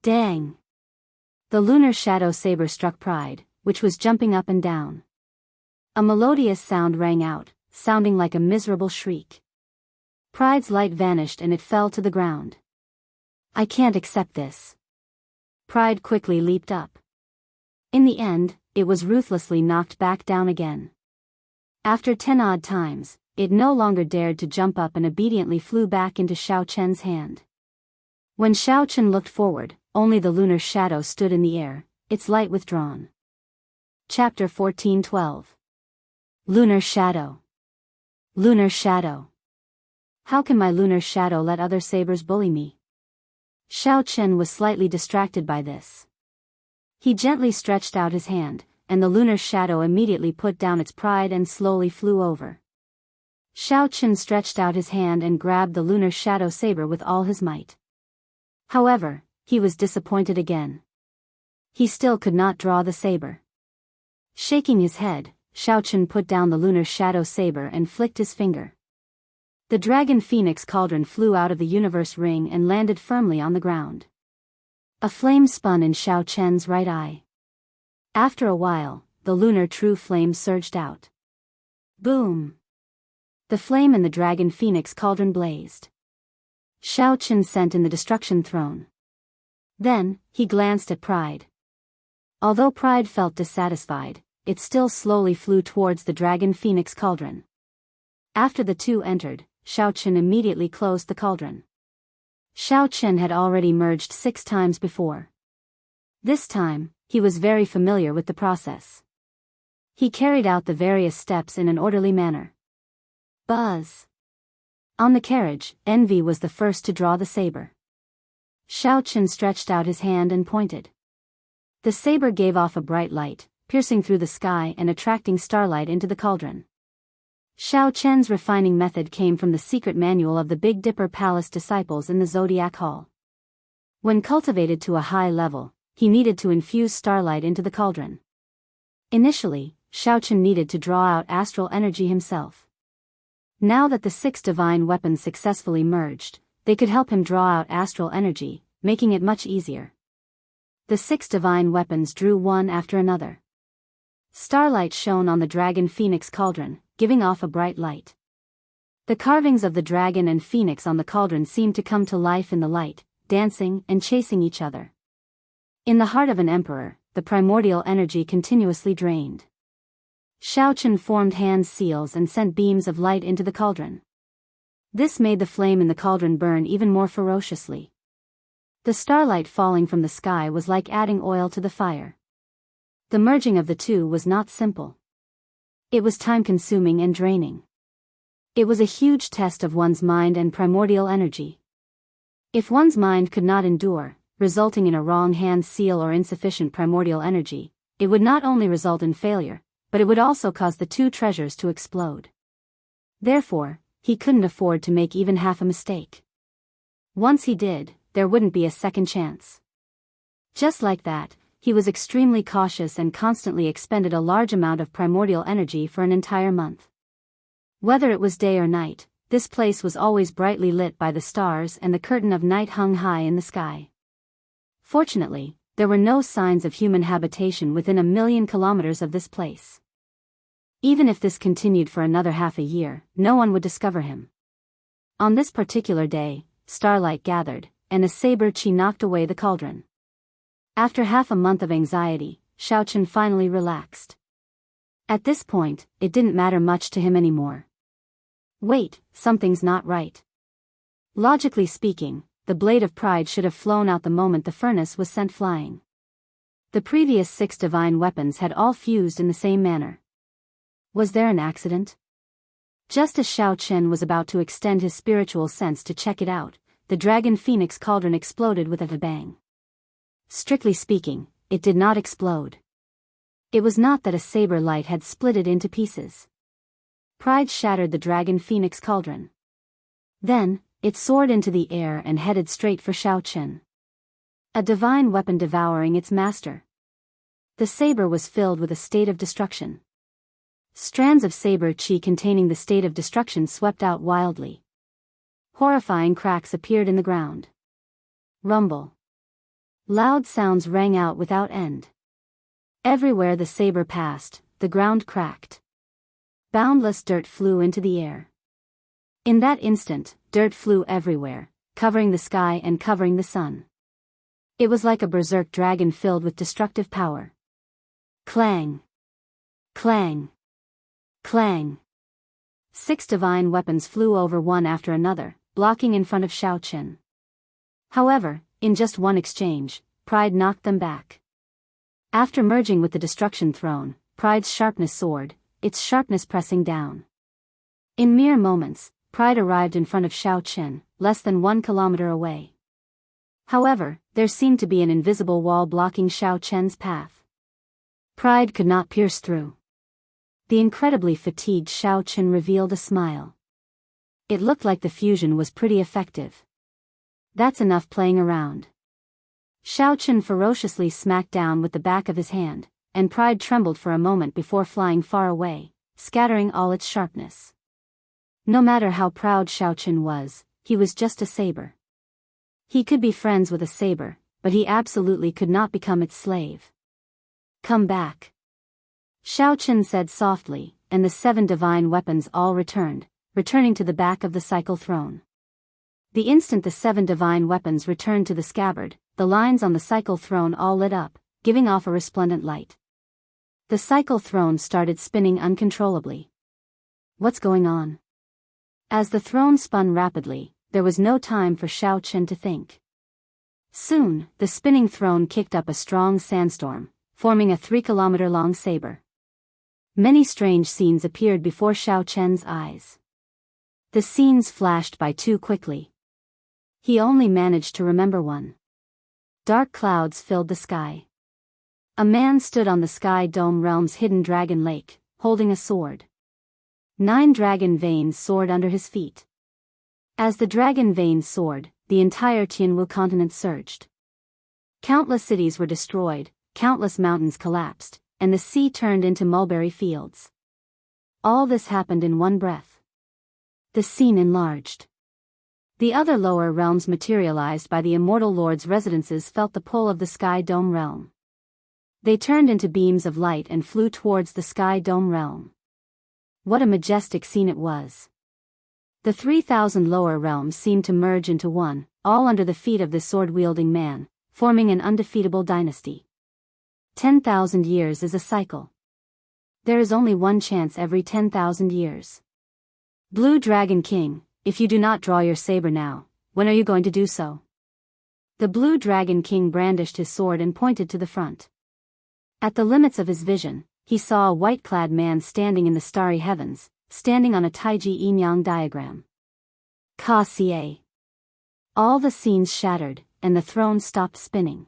Dang! The lunar shadow saber struck Pride, which was jumping up and down. A melodious sound rang out, sounding like a miserable shriek. Pride's light vanished and it fell to the ground. I can't accept this. Pride quickly leaped up. In the end, it was ruthlessly knocked back down again. After 10 odd times, it no longer dared to jump up and obediently flew back into Xiao Chen's hand. When Xiao Chen looked forward, only the lunar shadow stood in the air, its light withdrawn. Chapter 14:12. Lunar Shadow. Lunar Shadow. How can my lunar shadow let other sabers bully me? Xiao Chen was slightly distracted by this. He gently stretched out his hand, and the lunar shadow immediately put down its pride and slowly flew over. Xiao Chen stretched out his hand and grabbed the lunar shadow saber with all his might. However, he was disappointed again. He still could not draw the saber. Shaking his head, Xiao Chen put down the lunar shadow saber and flicked his finger. The dragon phoenix cauldron flew out of the universe ring and landed firmly on the ground. A flame spun in Xiao Chen's right eye. After a while, the lunar true flame surged out. Boom! The flame in the dragon phoenix cauldron blazed. Xiao Chen sent in the destruction throne. Then, he glanced at Pride. Although Pride felt dissatisfied, it still slowly flew towards the dragon phoenix cauldron. After the two entered, Xiao Chen immediately closed the cauldron. Xiao Chen had already merged 6 times before. This time, he was very familiar with the process. He carried out the various steps in an orderly manner. Buzz! On the carriage, Envy was the first to draw the saber. Xiao Chen stretched out his hand and pointed. The saber gave off a bright light, piercing through the sky and attracting starlight into the cauldron. Xiao Chen's refining method came from the secret manual of the Big Dipper Palace disciples in the Zodiac Hall. When cultivated to a high level, he needed to infuse starlight into the cauldron. Initially, Xiao Chen needed to draw out astral energy himself. Now that the 6 divine weapons successfully merged, they could help him draw out astral energy, making it much easier. The 6 divine weapons drew one after another. Starlight shone on the dragon phoenix cauldron, giving off a bright light. The carvings of the dragon and phoenix on the cauldron seemed to come to life in the light, dancing and chasing each other. In the heart of an emperor, the primordial energy continuously drained. Xiao Chen formed hand seals and sent beams of light into the cauldron. This made the flame in the cauldron burn even more ferociously. The starlight falling from the sky was like adding oil to the fire. The merging of the two was not simple. It was time-consuming and draining. It was a huge test of one's mind and primordial energy. If one's mind could not endure, resulting in a wrong hand seal or insufficient primordial energy, it would not only result in failure, but it would also cause the 2 treasures to explode. Therefore, he couldn't afford to make even half a mistake. Once he did, there wouldn't be a second chance. Just like that, he was extremely cautious and constantly expended a large amount of primordial energy for an entire month. Whether it was day or night, this place was always brightly lit by the stars and the curtain of night hung high in the sky. Fortunately, there were no signs of human habitation within 1,000,000 kilometers of this place. Even if this continued for another half a year, no one would discover him. On this particular day, starlight gathered, and a saber-chi knocked away the cauldron. After half a month of anxiety, Xiaochen finally relaxed. At this point, it didn't matter much to him anymore. Wait, something's not right. Logically speaking, the blade of pride should have flown out the moment the furnace was sent flying. The previous 6 divine weapons had all fused in the same manner. Was there an accident? Just as Xiao Chen was about to extend his spiritual sense to check it out, the dragon phoenix cauldron exploded with a bang. Strictly speaking, it did not explode. It was not that a saber light had split it into pieces. Pride shattered the dragon phoenix cauldron. Then, it soared into the air and headed straight for Xiao Chen. A divine weapon devouring its master. The saber was filled with a state of destruction. Strands of saber chi containing the state of destruction swept out wildly. Horrifying cracks appeared in the ground. Rumble. Loud sounds rang out without end. Everywhere the saber passed, the ground cracked. Boundless dirt flew into the air. In that instant, dirt flew everywhere, covering the sky and covering the sun. It was like a berserk dragon filled with destructive power. Clang! Clang! Clang! 6 divine weapons flew over one after another, blocking in front of Xiao Chen. However, in just one exchange, Pride knocked them back. After merging with the destruction throne, Pride's sharpness soared, its sharpness pressing down. In mere moments, Pride arrived in front of Xiao Chen, less than 1 kilometer away. However, there seemed to be an invisible wall blocking Xiao Chen's path. Pride could not pierce through. The incredibly fatigued Xiao Chen revealed a smile. It looked like the fusion was pretty effective. That's enough playing around. Xiao Chen ferociously smacked down with the back of his hand, and Pride trembled for a moment before flying far away, scattering all its sharpness. No matter how proud Xiao Chen was, he was just a saber. He could be friends with a saber, but he absolutely could not become its slave. Come back. Xiao Chen said softly, and the 7 divine weapons all returned, returning to the back of the cycle throne. The instant the 7 divine weapons returned to the scabbard, the lines on the cycle throne all lit up, giving off a resplendent light. The cycle throne started spinning uncontrollably. What's going on? As the throne spun rapidly, there was no time for Xiao Chen to think. Soon, the spinning throne kicked up a strong sandstorm, forming a 3-kilometer-long saber. Many strange scenes appeared before Xiao Chen's eyes. The scenes flashed by too quickly. He only managed to remember one. Dark clouds filled the sky. A man stood on the Sky Dome Realm's hidden dragon lake, holding a sword. 9 dragon veins soared under his feet. As the dragon veins soared, the entire Tianwu continent surged. Countless cities were destroyed, countless mountains collapsed, and the sea turned into mulberry fields. All this happened in one breath. The scene enlarged. The other lower realms materialized by the immortal lord's residences felt the pull of the Sky Dome realm. They turned into beams of light and flew towards the Sky Dome realm. What a majestic scene it was. The 3,000 lower realms seemed to merge into one, all under the feet of this sword-wielding man, forming an undefeatable dynasty. 10,000 years is a cycle. There is only one chance every 10,000 years. Blue Dragon King, if you do not draw your saber now, when are you going to do so? The Blue Dragon King brandished his sword and pointed to the front. At the limits of his vision, he saw a white-clad man standing in the starry heavens, standing on a Taiji yin-yang diagram. Ka Xie. All the scenes shattered, and the throne stopped spinning.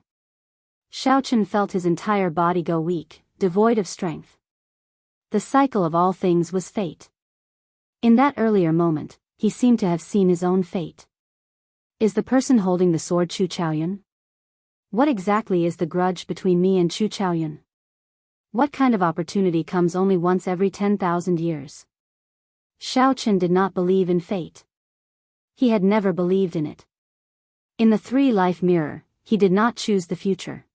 Xiao Chen felt his entire body go weak, devoid of strength. The cycle of all things was fate. In that earlier moment, he seemed to have seen his own fate. Is the person holding the sword Chu Chaoyun? What exactly is the grudge between me and Chu Chaoyun? What kind of opportunity comes only once every 10,000 years? Chen did not believe in fate. He had never believed in it. In the three-life mirror, he did not choose the future.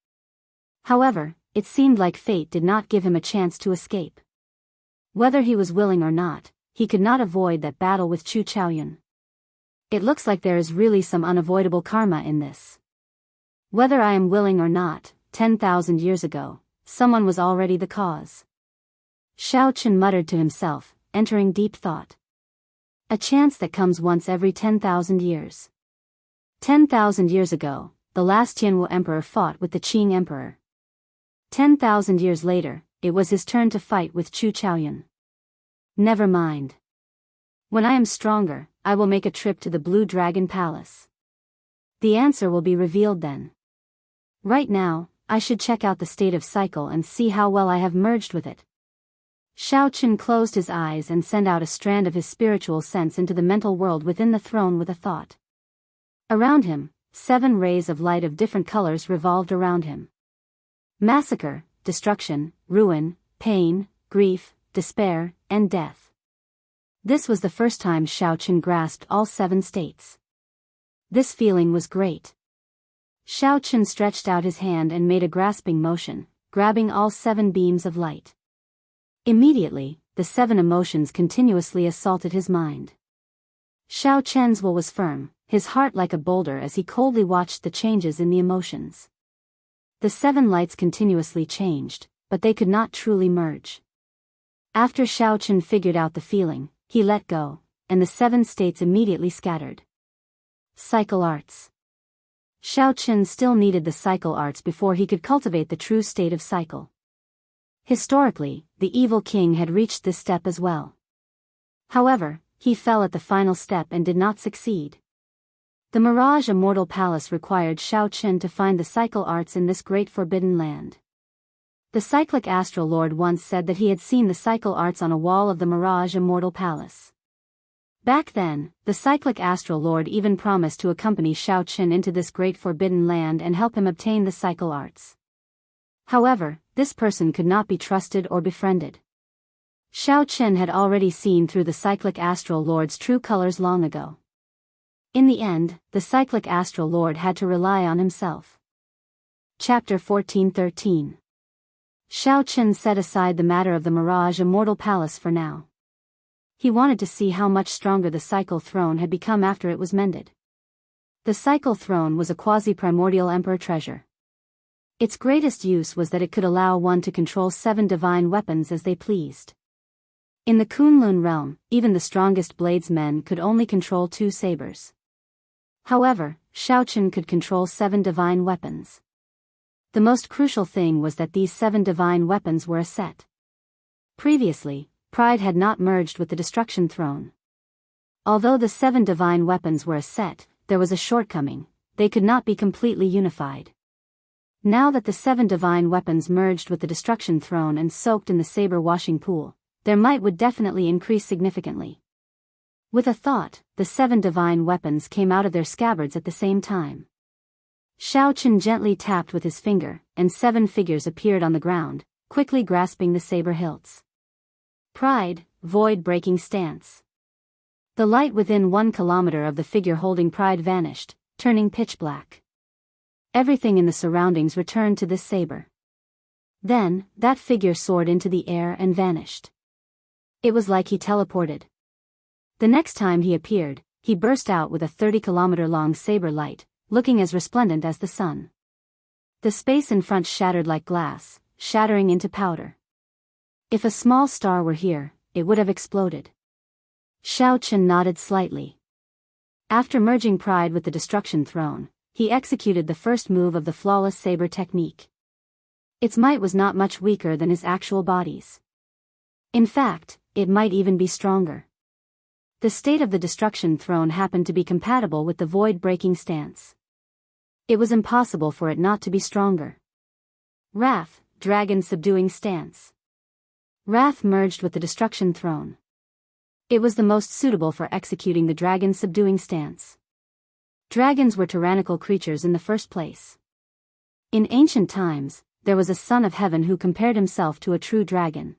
However, it seemed like fate did not give him a chance to escape. Whether he was willing or not, he could not avoid that battle with Chu Chaoyun. It looks like there is really some unavoidable karma in this. Whether I am willing or not, 10,000 years ago, someone was already the cause. Chen muttered to himself, entering deep thought. A chance that comes once every 10,000 years. 10,000 years ago, the last Tianwu emperor fought with the Qing emperor. 10,000 years later, it was his turn to fight with Chu Chaoyun. Never mind. When I am stronger, I will make a trip to the Blue Dragon Palace. The answer will be revealed then. Right now, I should check out the state of cycle and see how well I have merged with it. Chen closed his eyes and sent out a strand of his spiritual sense into the mental world within the throne with a thought. Around him, 7 rays of light of different colors revolved around him. Massacre, destruction, ruin, pain, grief, despair, and death. This was the first time Chen grasped all 7 states. This feeling was great. Chen stretched out his hand and made a grasping motion, grabbing all 7 beams of light. Immediately, the 7 emotions continuously assaulted his mind. Chen's will was firm, his heart like a boulder as he coldly watched the changes in the emotions. The 7 lights continuously changed, but they could not truly merge. After Chen figured out the feeling, he let go, and the 7 states immediately scattered. Cycle arts. Chen still needed the cycle arts before he could cultivate the true state of cycle. Historically, the evil king had reached this step as well. However, he fell at the final step and did not succeed. The Mirage Immortal Palace required Chen to find the cycle arts in this great forbidden land. The cyclic astral lord once said that he had seen the cycle arts on a wall of the Mirage Immortal Palace. Back then, the cyclic astral lord even promised to accompany Chen into this great forbidden land and help him obtain the cycle arts. However, this person could not be trusted or befriended. Chen had already seen through the cyclic astral lord's true colors long ago. In the end, the cyclic astral lord had to rely on himself. Chapter 14:13. Chen set aside the matter of the Mirage Immortal Palace for now. He wanted to see how much stronger the cycle throne had become after it was mended. The cycle throne was a quasi-primordial emperor treasure. Its greatest use was that it could allow one to control 7 divine weapons as they pleased. In the Kunlun realm, even the strongest bladesmen could only control 2 sabers. However, Chen could control 7 divine weapons. The most crucial thing was that these 7 divine weapons were a set. Previously, pride had not merged with the destruction throne. Although the 7 divine weapons were a set, there was a shortcoming: they could not be completely unified. Now that the 7 divine weapons merged with the destruction throne and soaked in the saber washing pool, their might would definitely increase significantly. With a thought, the 7 divine weapons came out of their scabbards at the same time. Chen gently tapped with his finger, and 7 figures appeared on the ground, quickly grasping the saber hilts. Pride, void-breaking stance. The light within 1 kilometer of the figure holding pride vanished, turning pitch black. Everything in the surroundings returned to this saber. Then, that figure soared into the air and vanished. It was like he teleported. The next time he appeared, he burst out with a 30-kilometer-long saber light, looking as resplendent as the sun. The space in front shattered like glass, shattering into powder. If a small star were here, it would have exploded. Chen nodded slightly. After merging pride with the destruction throne, he executed the first move of the flawless saber technique. Its might was not much weaker than his actual bodies. In fact, it might even be stronger. The state of the destruction throne happened to be compatible with the void-breaking stance. It was impossible for it not to be stronger. Wrath, dragon-subduing stance. Wrath merged with the destruction throne. It was the most suitable for executing the dragon-subduing stance. Dragons were tyrannical creatures in the first place. In ancient times, there was a son of heaven who compared himself to a true dragon.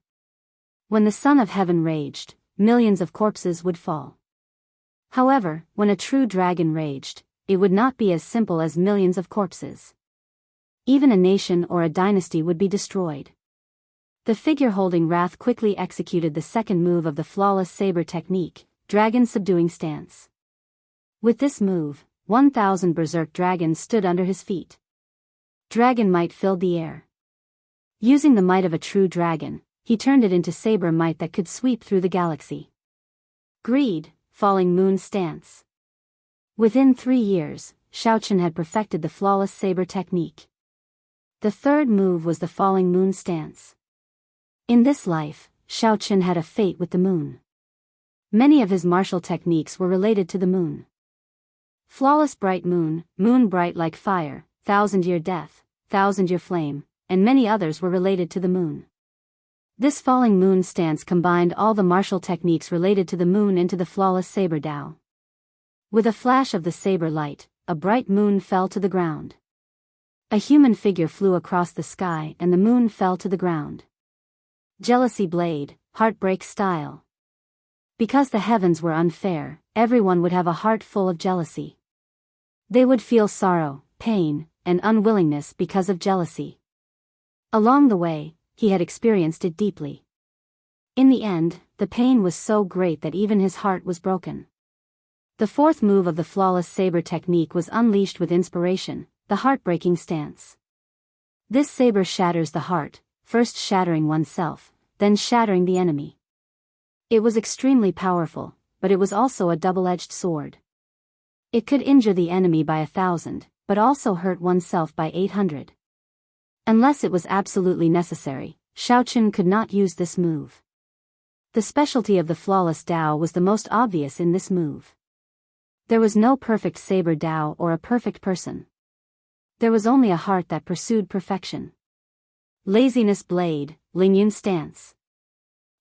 When the son of heaven raged, millions of corpses would fall. However, when a true dragon raged, it would not be as simple as millions of corpses. Even a nation or a dynasty would be destroyed. The figure holding wrath quickly executed the second move of the flawless saber technique, dragon subduing stance. With this move, 1,000 berserk dragons stood under his feet. Dragon might filled the air. Using the might of a true dragon, he turned it into saber might that could sweep through the galaxy. Greed, falling moon stance. Within 3 years, Xiaochen had perfected the flawless saber technique. The third move was the falling moon stance. In this life, Xiaochen had a fate with the moon. Many of his martial techniques were related to the moon. Flawless bright moon, moon bright like fire, 1,000-year death, 1,000-year flame, and many others were related to the moon. This falling moon stance combined all the martial techniques related to the moon into the flawless saber Dao. With a flash of the saber light, a bright moon fell to the ground. A human figure flew across the sky and the moon fell to the ground. Jealousy blade, heartbreak style. Because the heavens were unfair, everyone would have a heart full of jealousy. They would feel sorrow, pain, and unwillingness because of jealousy. Along the way, he had experienced it deeply. In the end, the pain was so great that even his heart was broken. The fourth move of the flawless saber technique was unleashed with inspiration, the heartbreaking stance. This saber shatters the heart, first shattering oneself, then shattering the enemy. It was extremely powerful, but it was also a double-edged sword. It could injure the enemy by 1,000, but also hurt oneself by 800. Unless it was absolutely necessary, Xiaochen could not use this move. The specialty of the flawless Dao was the most obvious in this move. There was no perfect saber Dao or a perfect person. There was only a heart that pursued perfection. Laziness blade, Lingyun stance.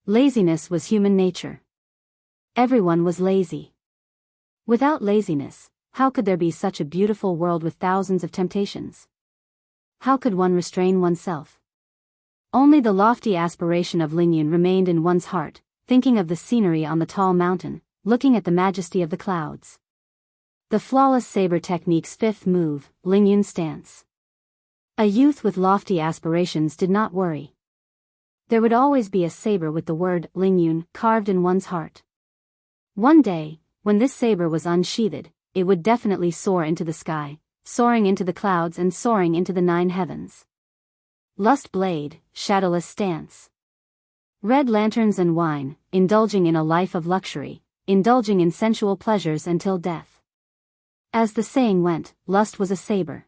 Laziness was human nature. Everyone was lazy. Without laziness, how could there be such a beautiful world with thousands of temptations? How could one restrain oneself? Only the lofty aspiration of Lingyun remained in one's heart, thinking of the scenery on the tall mountain, looking at the majesty of the clouds. The flawless saber technique's fifth move, Lingyun stance. A youth with lofty aspirations did not worry. There would always be a saber with the word Lingyun carved in one's heart. One day, when this saber was unsheathed, it would definitely soar into the sky, soaring into the clouds and soaring into the 9 heavens. Lust blade, shadowless stance. Red lanterns and wine, indulging in a life of luxury, indulging in sensual pleasures until death. As the saying went, lust was a saber.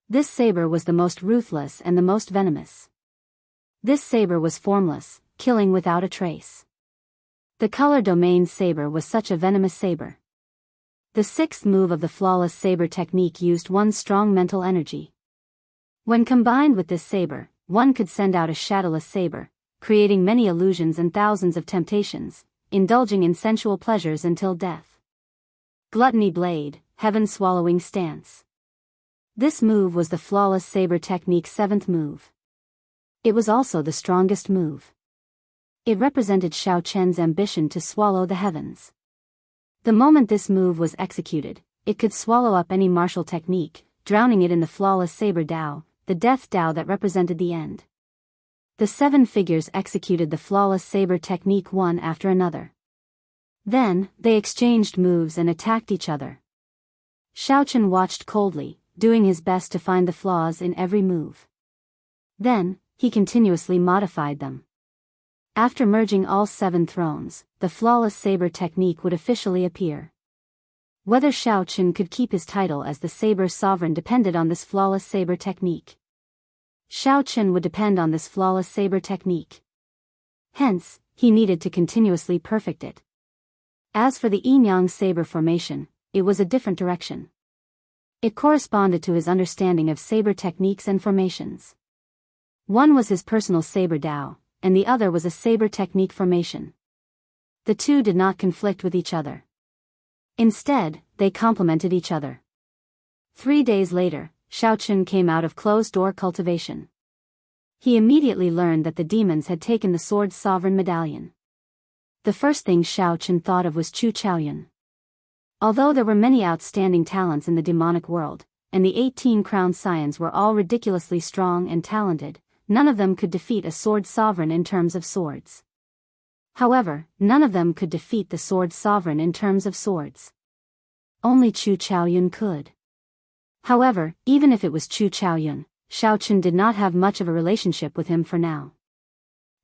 This saber was the most ruthless and the most venomous. This saber was formless, killing without a trace. The color domain saber was such a venomous saber. The sixth move of the flawless saber technique used one's strong mental energy. When combined with this saber, one could send out a shadowless saber, creating many illusions and thousands of temptations, indulging in sensual pleasures until death. Gluttony blade, heaven swallowing stance. This move was the flawless saber technique's seventh move. It was also the strongest move. It represented Xiaochen's ambition to swallow the heavens. The moment this move was executed, it could swallow up any martial technique, drowning it in the flawless saber Dao, the death Dao that represented the end. The 7 figures executed the flawless saber technique one after another. Then, they exchanged moves and attacked each other. Xiaochen watched coldly, doing his best to find the flaws in every move. Then, he continuously modified them. After merging all 7 thrones, the flawless saber technique would officially appear. Whether Xiaochen could keep his title as the saber sovereign depended on this flawless saber technique. Xiaochen would depend on this flawless saber technique. Hence, he needed to continuously perfect it. As for the yin-yang saber formation, it was a different direction. It corresponded to his understanding of saber techniques and formations. One was his personal saber Dao, and the other was a saber technique formation. The two did not conflict with each other. Instead, they complemented each other. 3 days later, Xiaochen came out of closed-door cultivation. He immediately learned that the demons had taken the sword's sovereign medallion. the first thing Xiao Chen thought of was Chu Chaoyun. Although there were many outstanding talents in the demonic world, and the 18 crowned scions were all ridiculously strong and talented, none of them could defeat a sword sovereign in terms of swords. However, none of them could defeat the sword sovereign in terms of swords. Only Chu Chaoyun could. However, even if it was Chu Chaoyun, Xiao Chen did not have much of a relationship with him for now.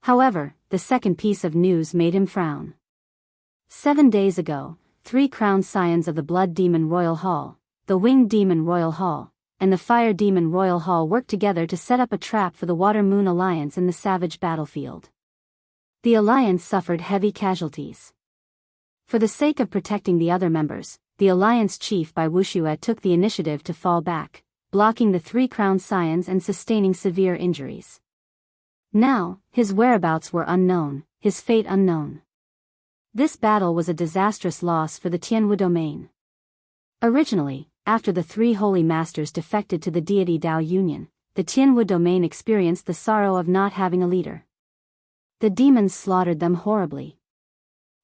However, the second piece of news made him frown. 7 days ago, 3 crowned scions of the Blood Demon Royal Hall, the Winged Demon Royal Hall, and the Fire Demon Royal Hall worked together to set up a trap for the Water Moon Alliance in the savage battlefield. The alliance suffered heavy casualties. For the sake of protecting the other members, the alliance chief Bai Wuxue took the initiative to fall back, blocking the 3 crowned scions and sustaining severe injuries. Now, his whereabouts were unknown, his fate unknown. This battle was a disastrous loss for the Tianwu domain. Originally, after the 3 holy masters defected to the deity Dao Union, the Tianwu domain experienced the sorrow of not having a leader. The demons slaughtered them horribly.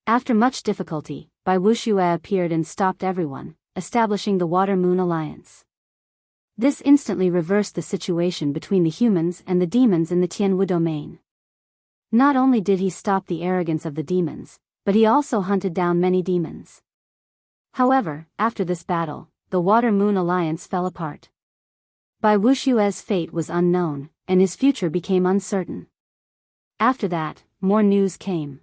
After much difficulty, Bai Wuxue appeared and stopped everyone, establishing the Water Moon Alliance. This instantly reversed the situation between the humans and the demons in the Tianwu domain. Not only did he stop the arrogance of the demons, but he also hunted down many demons. However, after this battle, the Water Moon Alliance fell apart. Bai Wuxue's fate was unknown, and his future became uncertain. After that, more news came.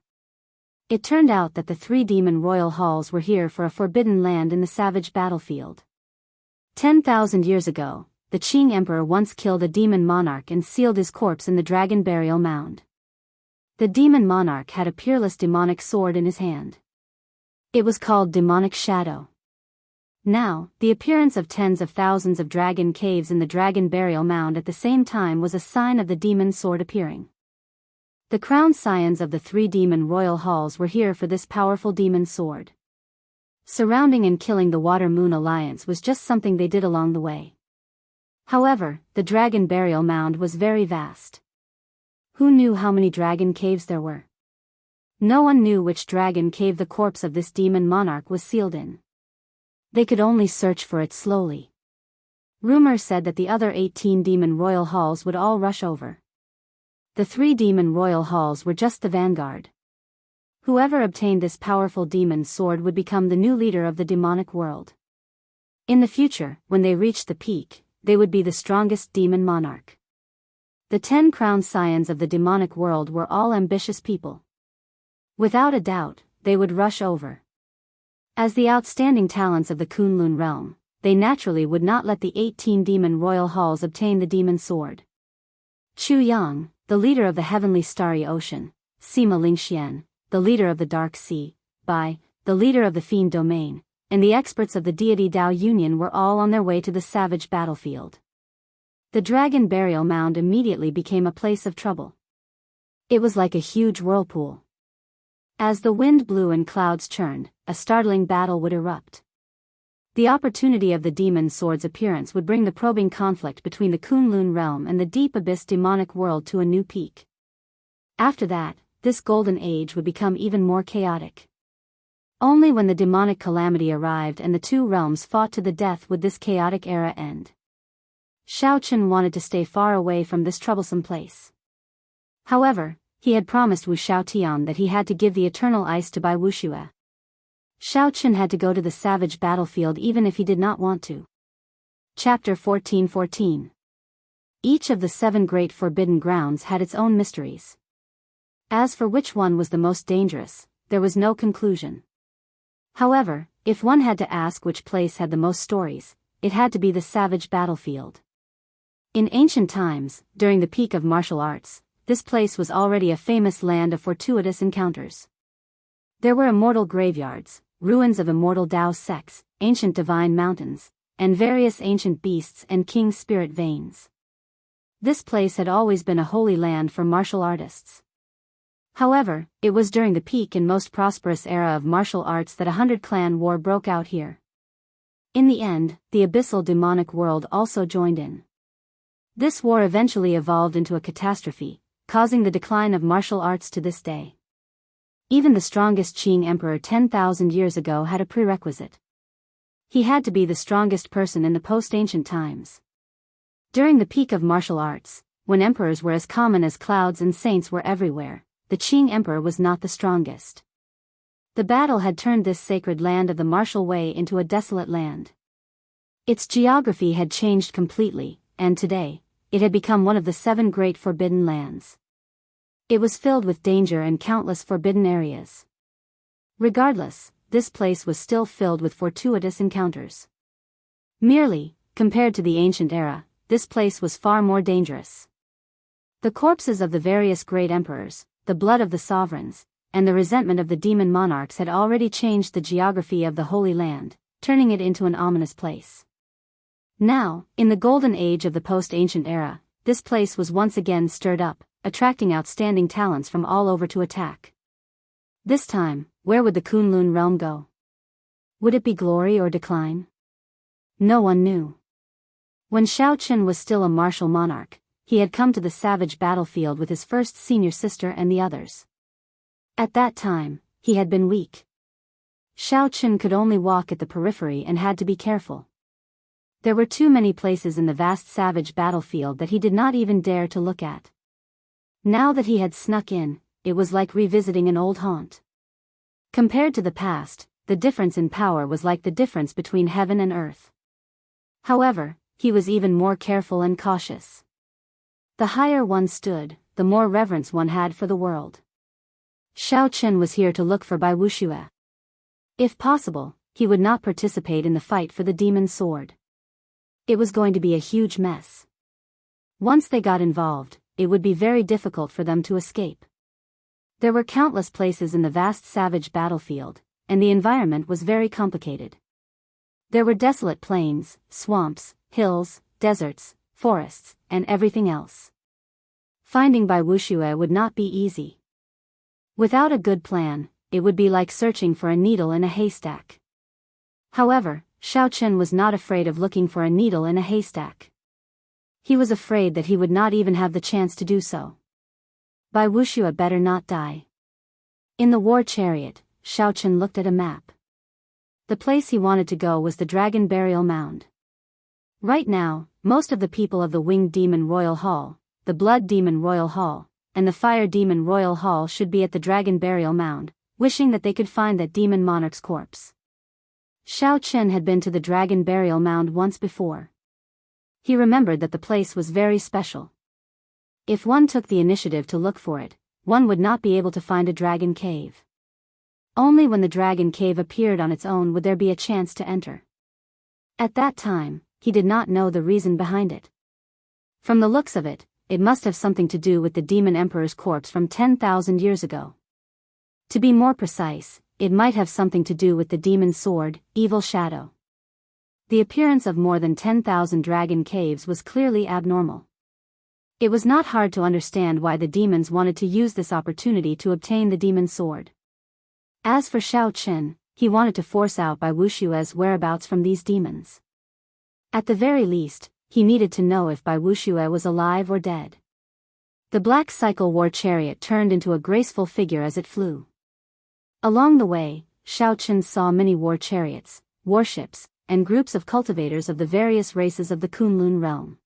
It turned out that the 3 demon royal halls were here for a forbidden land in the savage battlefield. 10,000 years ago, the Qing Emperor once killed a demon monarch and sealed his corpse in the dragon burial mound. The demon monarch had a peerless demonic sword in his hand. It was called Demonic Shadow. Now, the appearance of tens of thousands of dragon caves in the dragon burial mound at the same time was a sign of the demon sword appearing. The crowned scions of the 3 demon royal halls were here for this powerful demon sword. Surrounding and killing the Water Moon Alliance was just something they did along the way. However, the dragon burial mound was very vast. Who knew how many dragon caves there were? No one knew which dragon cave the corpse of this demon monarch was sealed in. They could only search for it slowly. Rumor said that the other 18 demon royal halls would all rush over. The 3 demon royal halls were just the vanguard. Whoever obtained this powerful demon sword would become the new leader of the demonic world. In the future, when they reached the peak, they would be the strongest demon monarch. The 10 crowned scions of the demonic world were all ambitious people. Without a doubt, they would rush over. As the outstanding talents of the Kunlun realm, they naturally would not let the 18 demon royal halls obtain the demon sword. Chu Yang, the leader of the heavenly starry ocean, Sima Lingxian, the leader of the Dark Sea, Bai, the leader of the Fiend Domain, and the experts of the deity Dao Union were all on their way to the savage battlefield. The dragon burial mound immediately became a place of trouble. It was like a huge whirlpool. As the wind blew and clouds churned, a startling battle would erupt. The opportunity of the demon sword's appearance would bring the probing conflict between the Kunlun realm and the deep abyss demonic world to a new peak. After that, this golden age would become even more chaotic. Only when the demonic calamity arrived and the 2 realms fought to the death would this chaotic era end. Xiao Chen wanted to stay far away from this troublesome place. However, he had promised Wu Xiaotian that he had to give the eternal ice to Bai Wuxue. Xiao Chen had to go to the savage battlefield even if he did not want to. Chapter 14:14. Each of the 7 great forbidden grounds had its own mysteries. As for which one was the most dangerous, there was no conclusion. However, if one had to ask which place had the most stories, it had to be the savage battlefield. In ancient times, during the peak of martial arts, this place was already a famous land of fortuitous encounters. There were immortal graveyards, ruins of immortal Tao sects, ancient divine mountains, and various ancient beasts and king spirit veins. This place had always been a holy land for martial artists. However, it was during the peak and most prosperous era of martial arts that a 100-clan war broke out here. In the end, the abyssal demonic world also joined in. This war eventually evolved into a catastrophe, causing the decline of martial arts to this day. Even the strongest Qing emperor 10,000 years ago had a prerequisite. He had to be the strongest person in the post-ancient times. During the peak of martial arts, when emperors were as common as clouds and saints were everywhere, the Qing emperor was not the strongest. The battle had turned this sacred land of the martial way into a desolate land. Its geography had changed completely, and today, it had become one of the 7 great forbidden lands. It was filled with danger and countless forbidden areas. Regardless, this place was still filled with fortuitous encounters. Merely, compared to the ancient era, this place was far more dangerous. The corpses of the various great emperors, the blood of the sovereigns, and the resentment of the demon monarchs had already changed the geography of the Holy Land, turning it into an ominous place. Now, in the golden age of the post-ancient era, this place was once again stirred up, attracting outstanding talents from all over to attack. This time, where would the Kunlun realm go? Would it be glory or decline? No one knew. When Shao Qin was still a martial monarch, he had come to the savage battlefield with his first senior sister and the others. At that time, he had been weak. Shao Qin could only walk at the periphery and had to be careful. There were too many places in the vast savage battlefield that he did not even dare to look at. Now that he had snuck in, it was like revisiting an old haunt. Compared to the past, the difference in power was like the difference between heaven and earth. However, he was even more careful and cautious. The higher one stood, the more reverence one had for the world. Shao Qin was here to look for Bai Wuxue. If possible, he would not participate in the fight for the demon sword. It was going to be a huge mess. Once they got involved, it would be very difficult for them to escape. There were countless places in the vast savage battlefield, and the environment was very complicated. There were desolate plains, swamps, hills, deserts, forests, and everything else. Finding Bai Wuxue would not be easy. Without a good plan, it would be like searching for a needle in a haystack. However, Shao Qin was not afraid of looking for a needle in a haystack. He was afraid that he would not even have the chance to do so. Bai Wuxue better not die. In the war chariot, Shao Qin looked at a map. The place he wanted to go was the Dragon Burial Mound. Right now, most of the people of the Winged Demon Royal Hall, the Blood Demon Royal Hall, and the Fire Demon Royal Hall should be at the Dragon Burial Mound, wishing that they could find that demon monarch's corpse. Shao Qin had been to the Dragon Burial Mound once before. He remembered that the place was very special. If one took the initiative to look for it, one would not be able to find a dragon cave. Only when the dragon cave appeared on its own would there be a chance to enter. At that time, he did not know the reason behind it. From the looks of it, it must have something to do with the demon emperor's corpse from 10,000 years ago. To be more precise, it might have something to do with the demon sword, Evil Shadow. The appearance of more than 10,000 dragon caves was clearly abnormal. It was not hard to understand why the demons wanted to use this opportunity to obtain the demon sword. As for Shao Qin, he wanted to force out Bai Wuxue's whereabouts from these demons. At the very least, he needed to know if Bai Wuxue was alive or dead. The black cycle war chariot turned into a graceful figure as it flew. Along the way, Shao Qin saw many war chariots, warships, and groups of cultivators of the various races of the Kunlun realm.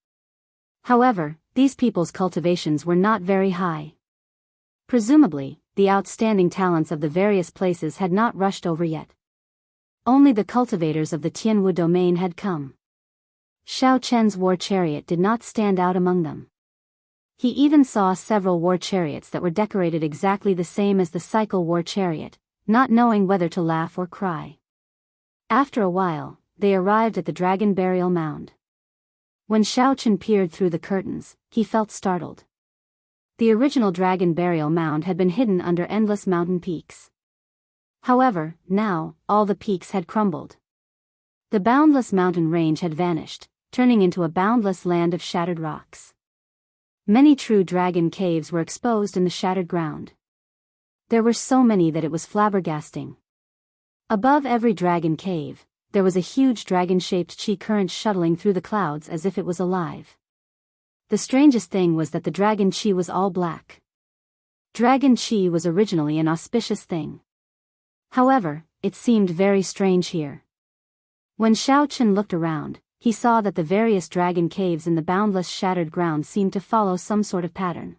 However, these people's cultivations were not very high. Presumably, the outstanding talents of the various places had not rushed over yet. Only the cultivators of the Tianwu domain had come. Shao Qin's war chariot did not stand out among them. He even saw several war chariots that were decorated exactly the same as the cycle war chariot, not knowing whether to laugh or cry. After a while, they arrived at the Dragon Burial Mound. When Shao Qin peered through the curtains, he felt startled. The original Dragon Burial Mound had been hidden under endless mountain peaks. However, now, all the peaks had crumbled. The boundless mountain range had vanished, turning into a boundless land of shattered rocks. Many true dragon caves were exposed in the shattered ground. There were so many that it was flabbergasting. Above every dragon cave, there was a huge dragon-shaped chi current shuttling through the clouds as if it was alive. The strangest thing was that the dragon chi was all black. Dragon Chi was originally an auspicious thing. However, it seemed very strange here. When Xiao Chen looked around, he saw that the various dragon caves in the boundless shattered ground seemed to follow some sort of pattern.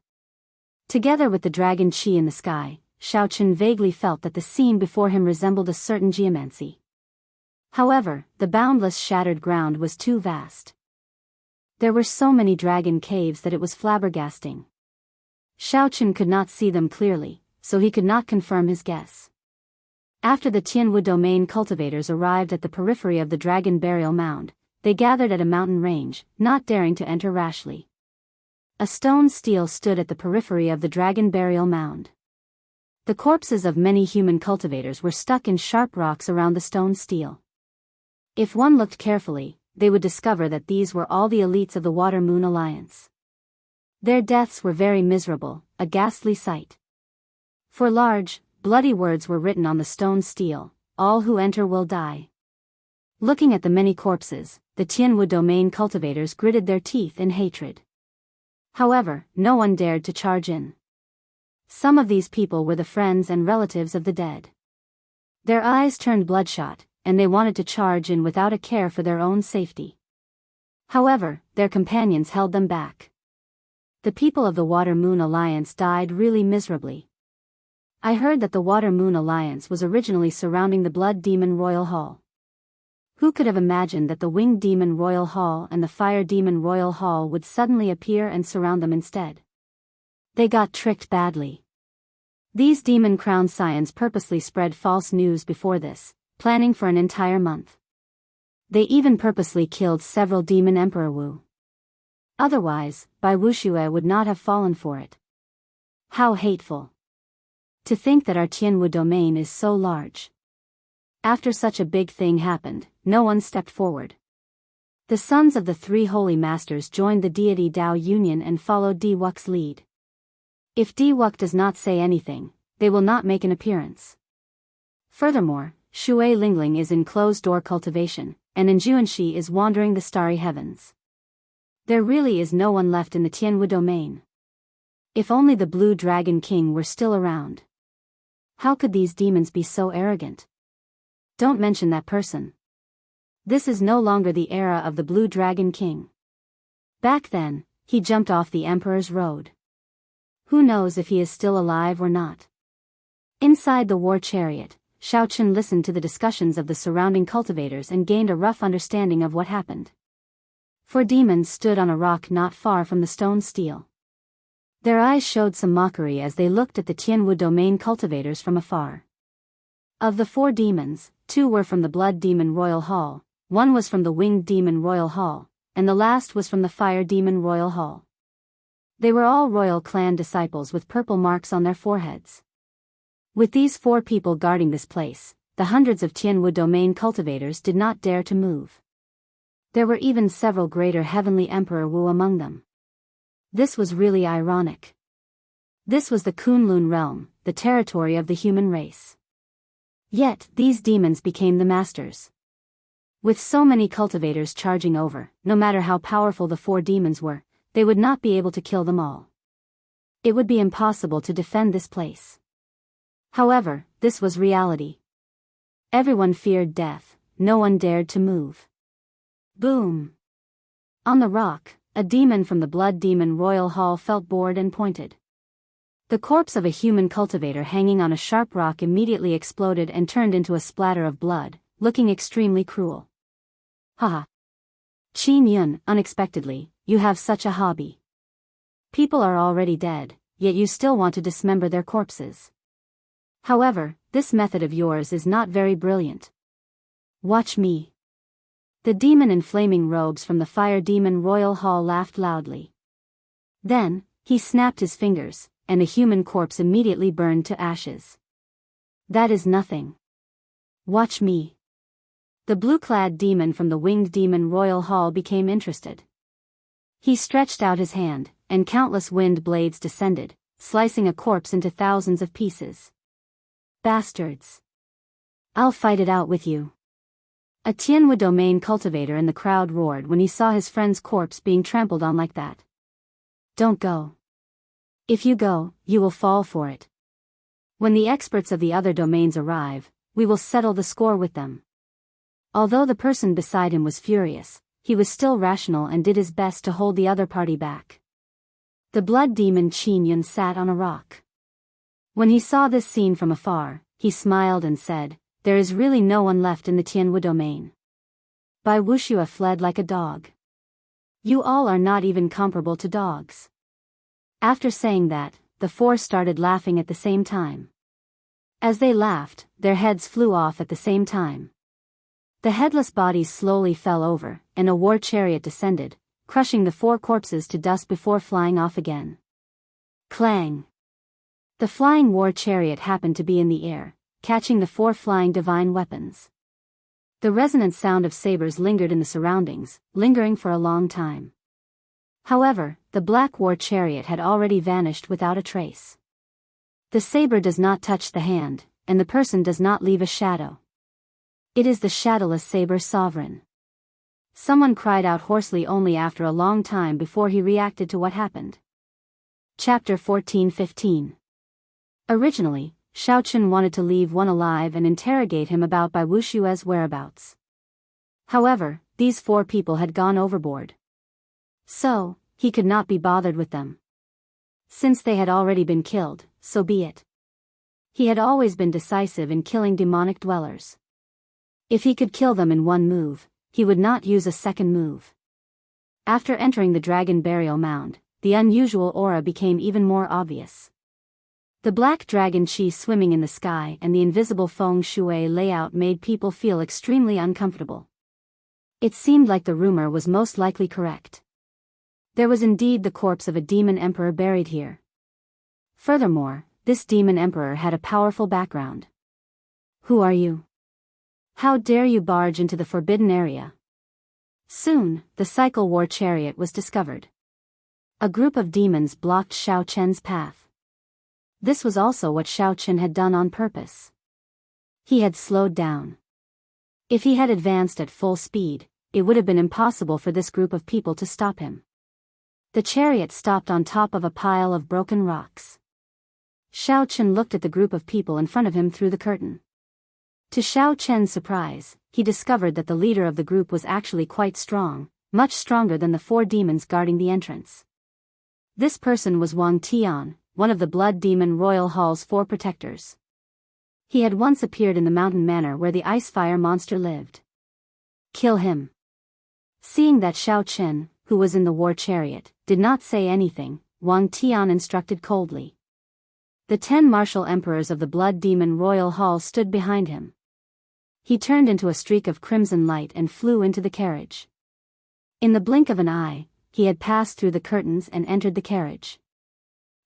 Together with the dragon Chi in the sky, Xiao Chen vaguely felt that the scene before him resembled a certain geomancy. However, the boundless shattered ground was too vast. There were so many dragon caves that it was flabbergasting. Xiao Chen could not see them clearly, so he could not confirm his guess. After the Tianwu domain cultivators arrived at the periphery of the dragon burial mound, they gathered at a mountain range, not daring to enter rashly. A stone stele stood at the periphery of the dragon burial mound. The corpses of many human cultivators were stuck in sharp rocks around the stone stele. If one looked carefully, they would discover that these were all the elites of the Water-Moon Alliance. Their deaths were very miserable, a ghastly sight. For large, bloody words were written on the stone stele, "All who enter will die." Looking at the many corpses, the Tianwu domain cultivators gritted their teeth in hatred. However, no one dared to charge in. Some of these people were the friends and relatives of the dead. Their eyes turned bloodshot, and they wanted to charge in without a care for their own safety. However, their companions held them back. The people of the Water-Moon Alliance died really miserably. I heard that the Water-Moon Alliance was originally surrounding the Blood Demon Royal Hall. Who could have imagined that the Winged Demon Royal Hall and the Fire Demon Royal Hall would suddenly appear and surround them instead? They got tricked badly. These demon crown scions purposely spread false news before this, planning for an entire month. They even purposely killed several demon Emperor Wu. Otherwise, Bai Wuxue would not have fallen for it. How hateful. To think that our Tianwu domain is so large. After such a big thing happened, no one stepped forward. The sons of the three holy masters joined the deity Dao Union and followed Di Wux's lead. If Di Wux does not say anything, they will not make an appearance. Furthermore, Shui Lingling is in closed-door cultivation, and Enjuanshi is wandering the starry heavens. There really is no one left in the Tianwu domain. If only the Blue Dragon King were still around. How could these demons be so arrogant? Don't mention that person. This is no longer the era of the Blue Dragon King. Back then, he jumped off the Emperor's road. Who knows if he is still alive or not? Inside the war chariot, Xiao Chen listened to the discussions of the surrounding cultivators and gained a rough understanding of what happened. Four demons stood on a rock not far from the stone stele. Their eyes showed some mockery as they looked at the Tianwu domain cultivators from afar. Of the four demons, two were from the Blood Demon Royal Hall, one was from the Winged Demon Royal Hall, and the last was from the Fire Demon Royal Hall. They were all royal clan disciples with purple marks on their foreheads. With these four people guarding this place, the hundreds of Tianwu domain cultivators did not dare to move. There were even several greater heavenly Emperor Wu among them. This was really ironic. This was the Kunlun realm, the territory of the human race. Yet, these demons became the masters. With so many cultivators charging over, no matter how powerful the four demons were, they would not be able to kill them all. It would be impossible to defend this place. However, this was reality. Everyone feared death, no one dared to move. Boom! On the rock, a demon from the Blood Demon Royal Hall felt bored and pointed. The corpse of a human cultivator hanging on a sharp rock immediately exploded and turned into a splatter of blood, looking extremely cruel. Haha! Qin Yun, unexpectedly, you have such a hobby. People are already dead, yet you still want to dismember their corpses. However, this method of yours is not very brilliant. Watch me. The demon in flaming robes from the Fire Demon Royal Hall laughed loudly. Then, he snapped his fingers, and a human corpse immediately burned to ashes. That is nothing. Watch me. The blue-clad demon from the Winged Demon Royal Hall became interested. He stretched out his hand, and countless wind blades descended, slicing a corpse into thousands of pieces. Bastards! I'll fight it out with you. A Tianwu domain cultivator in the crowd roared when he saw his friend's corpse being trampled on like that. Don't go. If you go, you will fall for it. When the experts of the other domains arrive, we will settle the score with them. Although the person beside him was furious, he was still rational and did his best to hold the other party back. The blood demon Qin Yun sat on a rock. When he saw this scene from afar, he smiled and said, "There is really no one left in the Tianwu domain." Bai Wuxue fled like a dog. You all are not even comparable to dogs. After saying that, the four started laughing at the same time. As they laughed, their heads flew off at the same time. The headless bodies slowly fell over, and a war chariot descended, crushing the four corpses to dust before flying off again. Clang! The flying war chariot happened to be in the air, catching the four flying divine weapons. The resonant sound of sabers lingered in the surroundings, lingering for a long time. However, the black war chariot had already vanished without a trace. The saber does not touch the hand, and the person does not leave a shadow. It is the shadowless saber sovereign. Someone cried out hoarsely only after a long time before he reacted to what happened. Chapter 14-15. Originally, Xiaoqun wanted to leave one alive and interrogate him about Bai Wuxue's whereabouts. However, these four people had gone overboard. So, he could not be bothered with them. Since they had already been killed, so be it. He had always been decisive in killing demonic dwellers. If he could kill them in one move, he would not use a second move. After entering the dragon burial mound, the unusual aura became even more obvious. The black dragon Qi swimming in the sky and the invisible feng shui layout made people feel extremely uncomfortable. It seemed like the rumor was most likely correct. There was indeed the corpse of a demon emperor buried here. Furthermore, this demon emperor had a powerful background. Who are you? How dare you barge into the forbidden area? Soon, the cycle war chariot was discovered. A group of demons blocked Xiao Chen's path. This was also what Xiao Chen had done on purpose. He had slowed down. If he had advanced at full speed, it would have been impossible for this group of people to stop him. The chariot stopped on top of a pile of broken rocks. Xiao Chen looked at the group of people in front of him through the curtain. To Xiao Chen's surprise, he discovered that the leader of the group was actually quite strong, much stronger than the four demons guarding the entrance. This person was Wang Tian, one of the Blood Demon Royal Hall's four protectors. He had once appeared in the mountain manor where the ice-fire monster lived. Kill him. Seeing that Xiao Chen, who was in the war chariot, did not say anything, Wang Tian instructed coldly. The 10 martial emperors of the Blood Demon Royal Hall stood behind him. He turned into a streak of crimson light and flew into the carriage. In the blink of an eye, he had passed through the curtains and entered the carriage.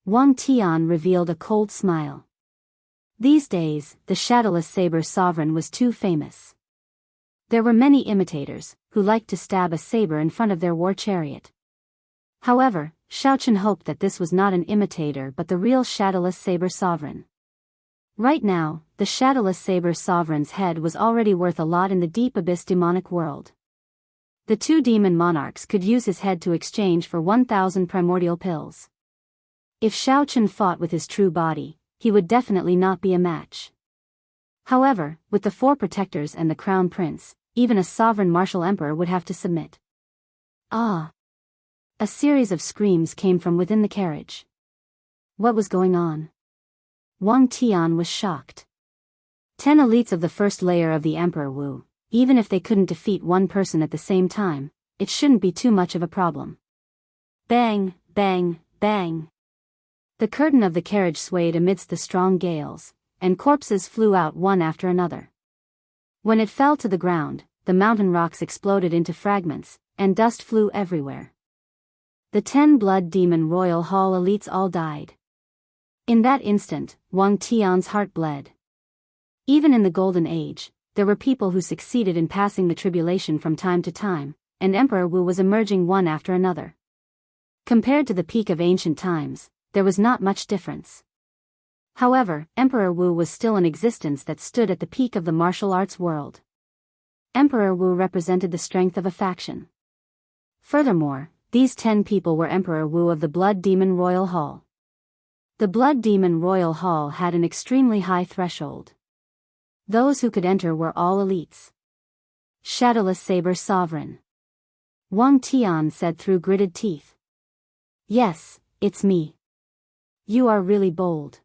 Wang Tian revealed a cold smile. These days, the shadowless saber sovereign was too famous. There were many imitators, who liked to stab a saber in front of their war chariot. However, Xiao Chen hoped that this was not an imitator but the real shadowless saber sovereign. Right now, the shadowless saber sovereign's head was already worth a lot in the deep abyss demonic world. The two demon monarchs could use his head to exchange for 1,000 primordial pills. If Xiao Chen fought with his true body, he would definitely not be a match. However, with the four protectors and the crown prince, even a sovereign martial emperor would have to submit. Ah! A series of screams came from within the carriage. What was going on? Wang Tian was shocked. 10 elites of the first layer of the Emperor Wu, even if they couldn't defeat one person at the same time, it shouldn't be too much of a problem. Bang, bang, bang. The curtain of the carriage swayed amidst the strong gales, and corpses flew out one after another. When it fell to the ground, the mountain rocks exploded into fragments, and dust flew everywhere. The 10 Blood Demon Royal Hall elites all died. In that instant, Wang Tian's heart bled. Even in the Golden Age, there were people who succeeded in passing the tribulation from time to time, and Emperor Wu was emerging one after another. Compared to the peak of ancient times, there was not much difference. However, Emperor Wu was still an existence that stood at the peak of the martial arts world. Emperor Wu represented the strength of a faction. Furthermore, these 10 people were Emperor Wu of the Blood Demon Royal Hall. The Blood Demon Royal Hall had an extremely high threshold. Those who could enter were all elites. Shadowless Saber Sovereign. Wang Tian said through gritted teeth. Yes, it's me. You are really bold.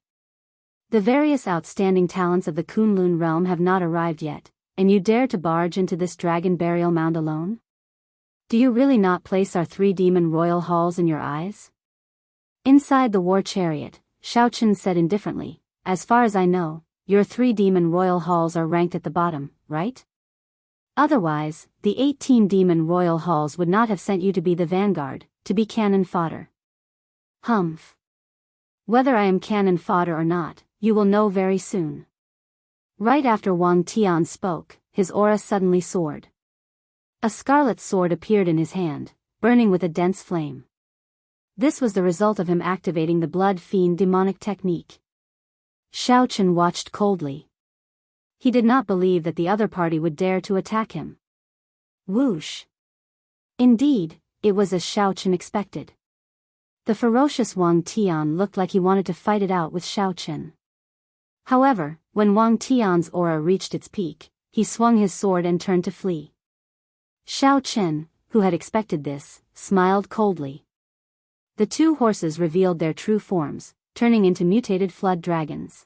The various outstanding talents of the Kunlun realm have not arrived yet, and you dare to barge into this dragon burial mound alone? Do you really not place our 3 demon royal halls in your eyes? Inside the war chariot, Xiaochen said indifferently, as far as I know, your 3 demon royal halls are ranked at the bottom, right? Otherwise, the 18 demon royal halls would not have sent you to be the vanguard, to be cannon fodder. Humph. Whether I am cannon fodder or not, you will know very soon. Right after Wang Tian spoke, his aura suddenly soared. A scarlet sword appeared in his hand, burning with a dense flame. This was the result of him activating the Blood Fiend demonic technique. Xiaochen watched coldly. He did not believe that the other party would dare to attack him. Whoosh! Indeed, it was as Xiaochen expected. The ferocious Wang Tian looked like he wanted to fight it out with Xiaochen. However, when Wang Tian's aura reached its peak, he swung his sword and turned to flee. Xiaochen, who had expected this, smiled coldly. The 2 horses revealed their true forms, turning into mutated flood dragons.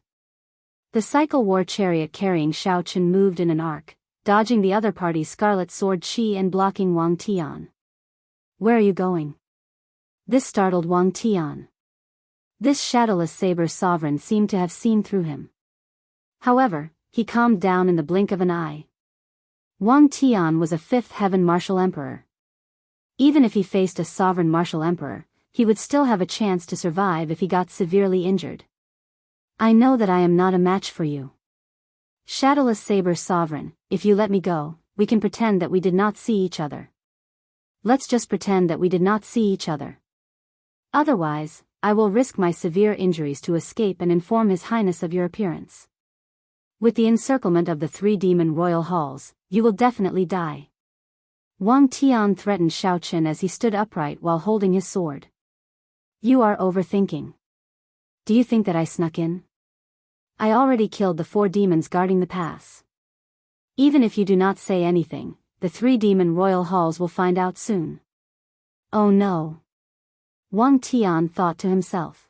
The cycle war chariot carrying Xiaochen moved in an arc, dodging the other party's scarlet sword chi and blocking Wang Tian. Where are you going? This startled Wang Tian. This shadowless saber sovereign seemed to have seen through him. However, he calmed down in the blink of an eye. Wang Tian was a 5th heaven martial emperor. Even if he faced a sovereign martial emperor, he would still have a chance to survive if he got severely injured. I know that I am not a match for you. Shadowless Saber Sovereign, if you let me go, we can pretend that we did not see each other. Let's just pretend that we did not see each other. Otherwise, I will risk my severe injuries to escape and inform His Highness of your appearance. With the encirclement of the 3 demon royal halls, you will definitely die. Wang Tian threatened Xiaochen as he stood upright while holding his sword. You are overthinking. Do you think that I snuck in? I already killed the 4 demons guarding the pass. Even if you do not say anything, the 3 demon royal halls will find out soon. Oh no. Wang Tian thought to himself.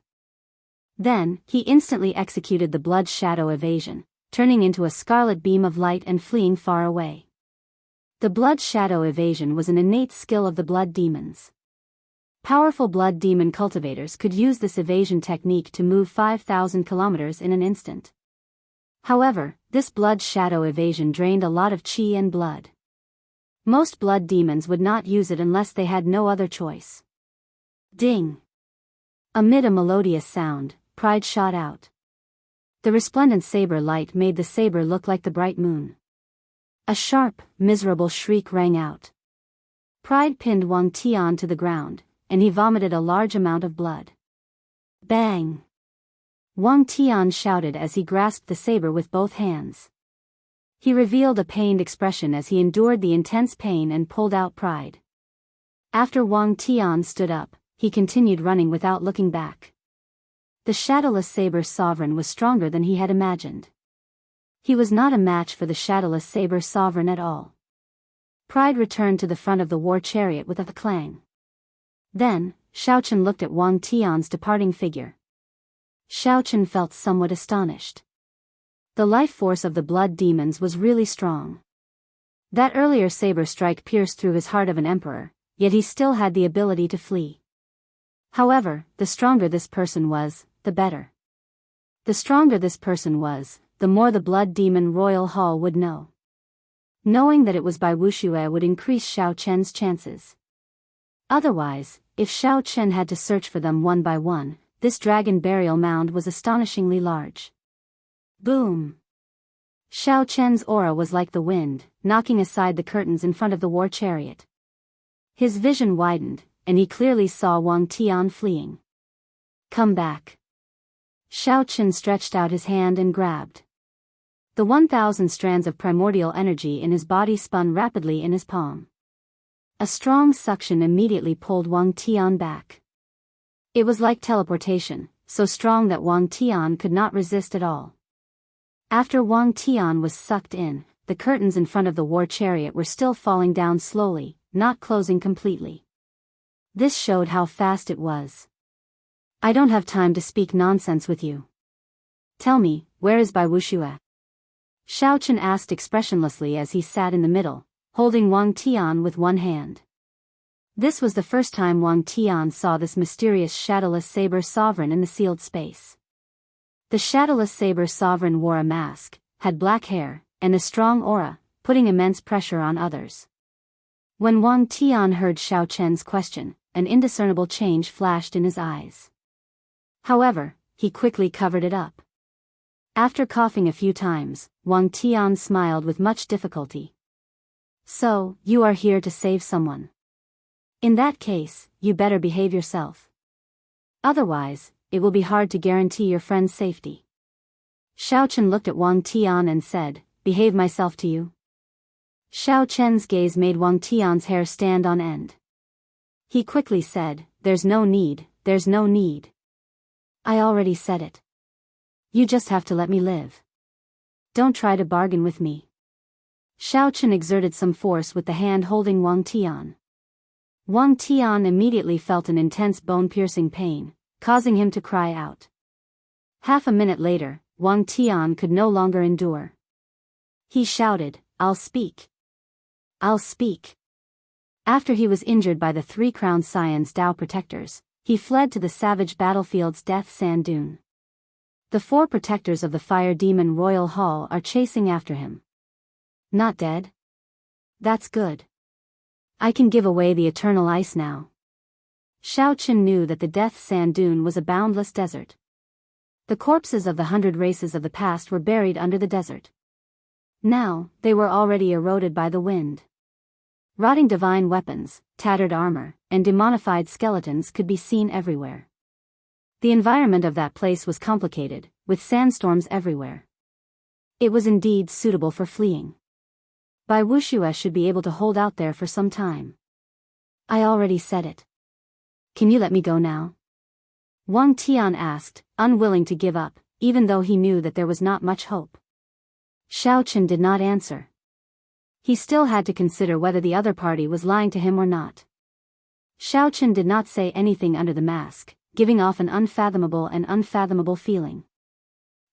Then, he instantly executed the blood shadow evasion, turning into a scarlet beam of light and fleeing far away. The blood shadow evasion was an innate skill of the blood demons. Powerful blood demon cultivators could use this evasion technique to move 5,000 kilometers in an instant. However, this blood shadow evasion drained a lot of chi and blood. Most blood demons would not use it unless they had no other choice. Ding! Amid a melodious sound, Pride shot out. The resplendent saber light made the saber look like the bright moon. A sharp, miserable shriek rang out. Pride pinned Wang Tian to the ground, and he vomited a large amount of blood. Bang! Wang Tian shouted as he grasped the saber with both hands. He revealed a pained expression as he endured the intense pain and pulled out Pride. After Wang Tian stood up, he continued running without looking back. The shadowless saber sovereign was stronger than he had imagined. He was not a match for the shadowless saber sovereign at all. Pride returned to the front of the war chariot with a clang. Then, Xiaochen looked at Wang Tian's departing figure. Xiaochen felt somewhat astonished. The life force of the blood demons was really strong. That earlier saber strike pierced through his heart of an emperor, yet he still had the ability to flee. However, the stronger this person was, the better. The stronger this person was, the more the blood demon royal hall would know. Knowing that it was by Wuxue would increase Xiao Chen's chances. Otherwise, if Xiao Chen had to search for them one by one, this dragon burial mound was astonishingly large. Boom! Xiao Chen's aura was like the wind, knocking aside the curtains in front of the war chariot. His vision widened, and he clearly saw Wang Tian fleeing. Come back. Xiao Chen stretched out his hand and grabbed. The 1,000 strands of primordial energy in his body spun rapidly in his palm. A strong suction immediately pulled Wang Tian back. It was like teleportation, so strong that Wang Tian could not resist at all. After Wang Tian was sucked in, the curtains in front of the war chariot were still falling down slowly, not closing completely. This showed how fast it was. I don't have time to speak nonsense with you. Tell me, where is Bai Wuxue? Xiao Chen asked expressionlessly as he sat in the middle, holding Wang Tian with one hand. This was the first time Wang Tian saw this mysterious shadowless saber sovereign in the sealed space. The shadowless saber sovereign wore a mask, had black hair, and a strong aura, putting immense pressure on others. When Wang Tian heard Xiao Chen's question, an indiscernible change flashed in his eyes. However, he quickly covered it up. After coughing a few times, Wang Tian smiled with much difficulty. So, you are here to save someone. In that case, you better behave yourself. Otherwise, it will be hard to guarantee your friend's safety. Xiao Chen looked at Wang Tian and said, behave myself to you? Xiao Chen's gaze made Wang Tian's hair stand on end. He quickly said, there's no need. I already said it. You just have to let me live. Don't try to bargain with me. Xiao Chen exerted some force with the hand holding Wang Tian. Wang Tian immediately felt an intense bone-piercing pain, causing him to cry out. Half a minute later, Wang Tian could no longer endure. He shouted, I'll speak. I'll speak. After he was injured by the 3 crowned Scion's Dao protectors, he fled to the savage battlefield's death sand dune. The 4 protectors of the fire demon Royal Hall are chasing after him. Not dead? That's good. I can give away the eternal ice now. Xiao Chen knew that the death sand dune was a boundless desert. The corpses of the 100 races of the past were buried under the desert. Now, they were already eroded by the wind. Rotting divine weapons, tattered armor, and demonified skeletons could be seen everywhere. The environment of that place was complicated, with sandstorms everywhere. It was indeed suitable for fleeing. Bai Wuxue should be able to hold out there for some time. I already said it. Can you let me go now? Wang Tian asked, unwilling to give up, even though he knew that there was not much hope. Xiao Chen did not answer. He still had to consider whether the other party was lying to him or not. Xiao Chen did not say anything under the mask, giving off an unfathomable feeling.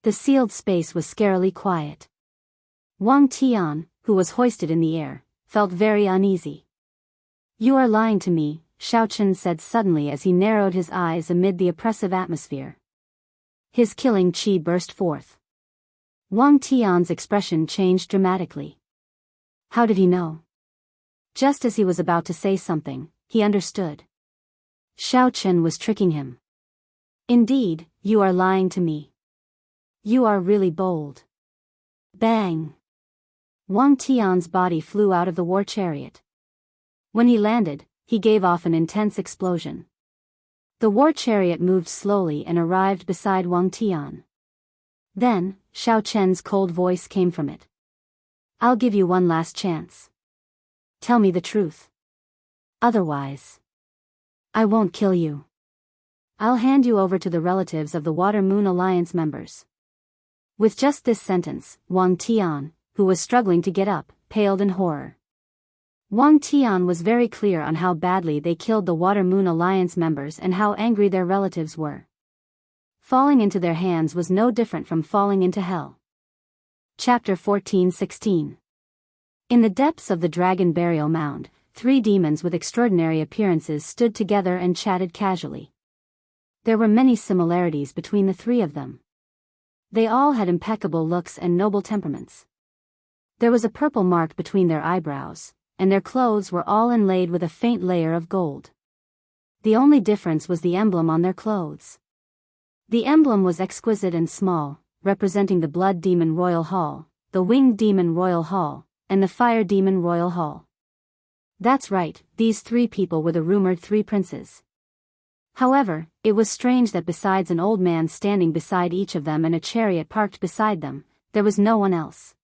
The sealed space was scarily quiet. Wang Tian, who was hoisted in the air, felt very uneasy. You are lying to me, Xiao Chen said suddenly as he narrowed his eyes amid the oppressive atmosphere. His killing qi burst forth. Wang Tian's expression changed dramatically. How did he know? Just as he was about to say something, he understood. Xiao Chen was tricking him. Indeed, you are lying to me. You are really bold. Bang! Wang Tian's body flew out of the war chariot. When he landed, he gave off an intense explosion. The war chariot moved slowly and arrived beside Wang Tian. Then, Xiao Chen's cold voice came from it. I'll give you one last chance. Tell me the truth. Otherwise, I won't kill you. I'll hand you over to the relatives of the Water Moon Alliance members. With just this sentence, Wang Tian, who was struggling to get up, paled in horror. Wang Tian was very clear on how badly they killed the Water Moon Alliance members and how angry their relatives were. Falling into their hands was no different from falling into hell. Chapter 14-16. In the depths of the dragon burial mound, 3 demons with extraordinary appearances stood together and chatted casually. There were many similarities between the 3 of them. They all had impeccable looks and noble temperaments. There was a purple mark between their eyebrows, and their clothes were all inlaid with a faint layer of gold. The only difference was the emblem on their clothes. The emblem was exquisite and small, representing the Blood Demon Royal Hall, the Winged Demon Royal Hall, and the Fire Demon Royal Hall. That's right, these 3 people were the rumored 3 princes. However, it was strange that besides an old man standing beside each of them and a chariot parked beside them, there was no one else.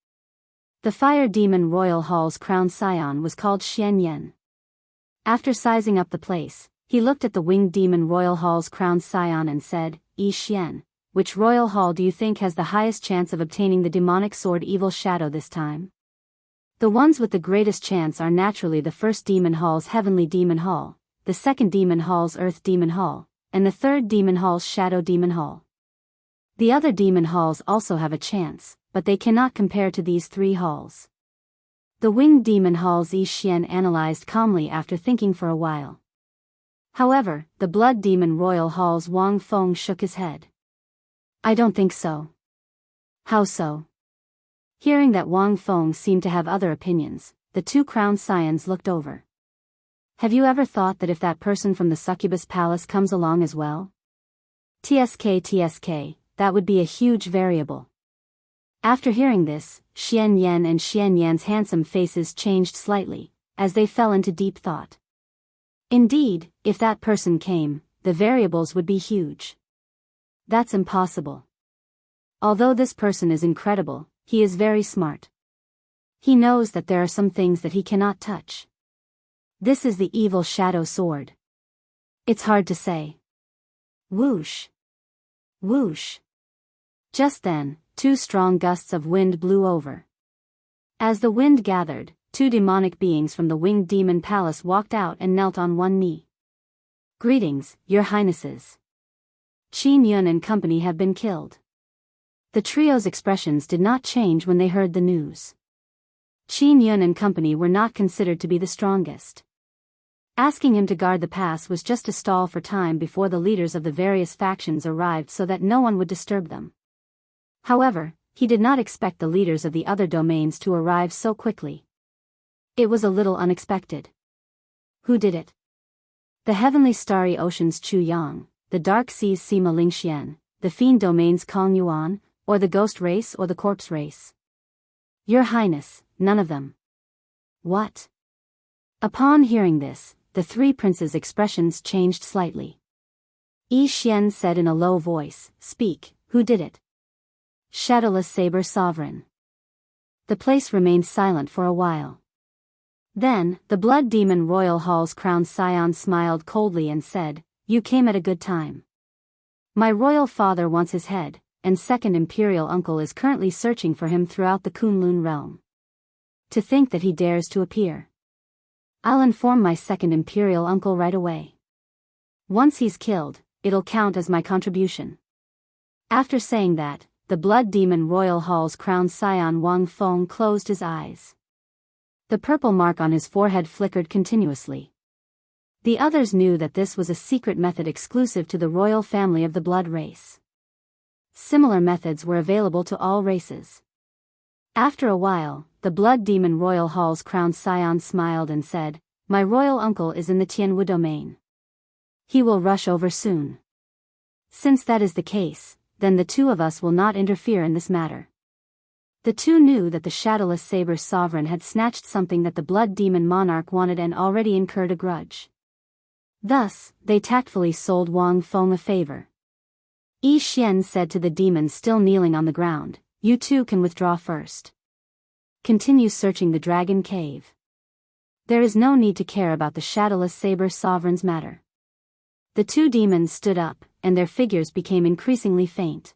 The Fire Demon Royal Hall's crowned scion was called Xian Yan. After sizing up the place, he looked at the Winged Demon Royal Hall's crowned scion and said, Yi Xian, which royal hall do you think has the highest chance of obtaining the demonic sword Evil Shadow this time? The ones with the greatest chance are naturally the first demon hall's Heavenly Demon Hall, the second demon hall's Earth Demon Hall, and the third demon hall's Shadow Demon Hall. The other demon halls also have a chance, but they cannot compare to these three halls. The Winged Demon Hall's Yi Xian analyzed calmly after thinking for a while. However, the Blood Demon Royal Hall's Wang Feng shook his head. I don't think so. How so? Hearing that Wang Feng seemed to have other opinions, the two crowned scions looked over. Have you ever thought that if that person from the Succubus Palace comes along as well? TSK, that would be a huge variable. After hearing this, Xian Yan and Xian Yan's handsome faces changed slightly, as they fell into deep thought. Indeed, if that person came, the variables would be huge. That's impossible. Although this person is incredible, he is very smart. He knows that there are some things that he cannot touch. This is the Evil Shadow Sword. It's hard to say. Whoosh! Whoosh! Just then, two strong gusts of wind blew over. As the wind gathered, two demonic beings from the Winged Demon Palace walked out and knelt on one knee. Greetings, your highnesses. Qin Yun and company have been killed. The trio's expressions did not change when they heard the news. Qin Yun and company were not considered to be the strongest. Asking him to guard the pass was just a stall for time before the leaders of the various factions arrived so that no one would disturb them. However, he did not expect the leaders of the other domains to arrive so quickly. It was a little unexpected. Who did it? The heavenly starry oceans Chu Yang, the dark seas Sima Lingxian, the fiend domains Kong Yuan, or the ghost race or the corpse race? Your Highness, none of them. What? Upon hearing this, the three princes' expressions changed slightly. Yi Xian said in a low voice, Speak, who did it? Shadowless Saber Sovereign. The place remained silent for a while. Then, the Blood Demon Royal Hall's crowned scion smiled coldly and said, You came at a good time. My royal father wants his head, and second imperial uncle is currently searching for him throughout the Kunlun realm. To think that he dares to appear. I'll inform my second imperial uncle right away. Once he's killed, it'll count as my contribution. After saying that, the Blood Demon Royal Hall's crowned scion Wang Feng closed his eyes. The purple mark on his forehead flickered continuously. The others knew that this was a secret method exclusive to the royal family of the blood race. Similar methods were available to all races. After a while, the Blood Demon Royal Hall's crowned scion smiled and said, My royal uncle is in the Tianwu domain. He will rush over soon. Since that is the case, then the two of us will not interfere in this matter. The two knew that the Shadowless Saber Sovereign had snatched something that the Blood Demon Monarch wanted and already incurred a grudge. Thus, they tactfully sold Wang Feng a favor. Yi Xian said to the demons still kneeling on the ground, You two can withdraw first. Continue searching the Dragon Cave. There is no need to care about the Shadowless Saber Sovereign's matter. The two demons stood up, and their figures became increasingly faint.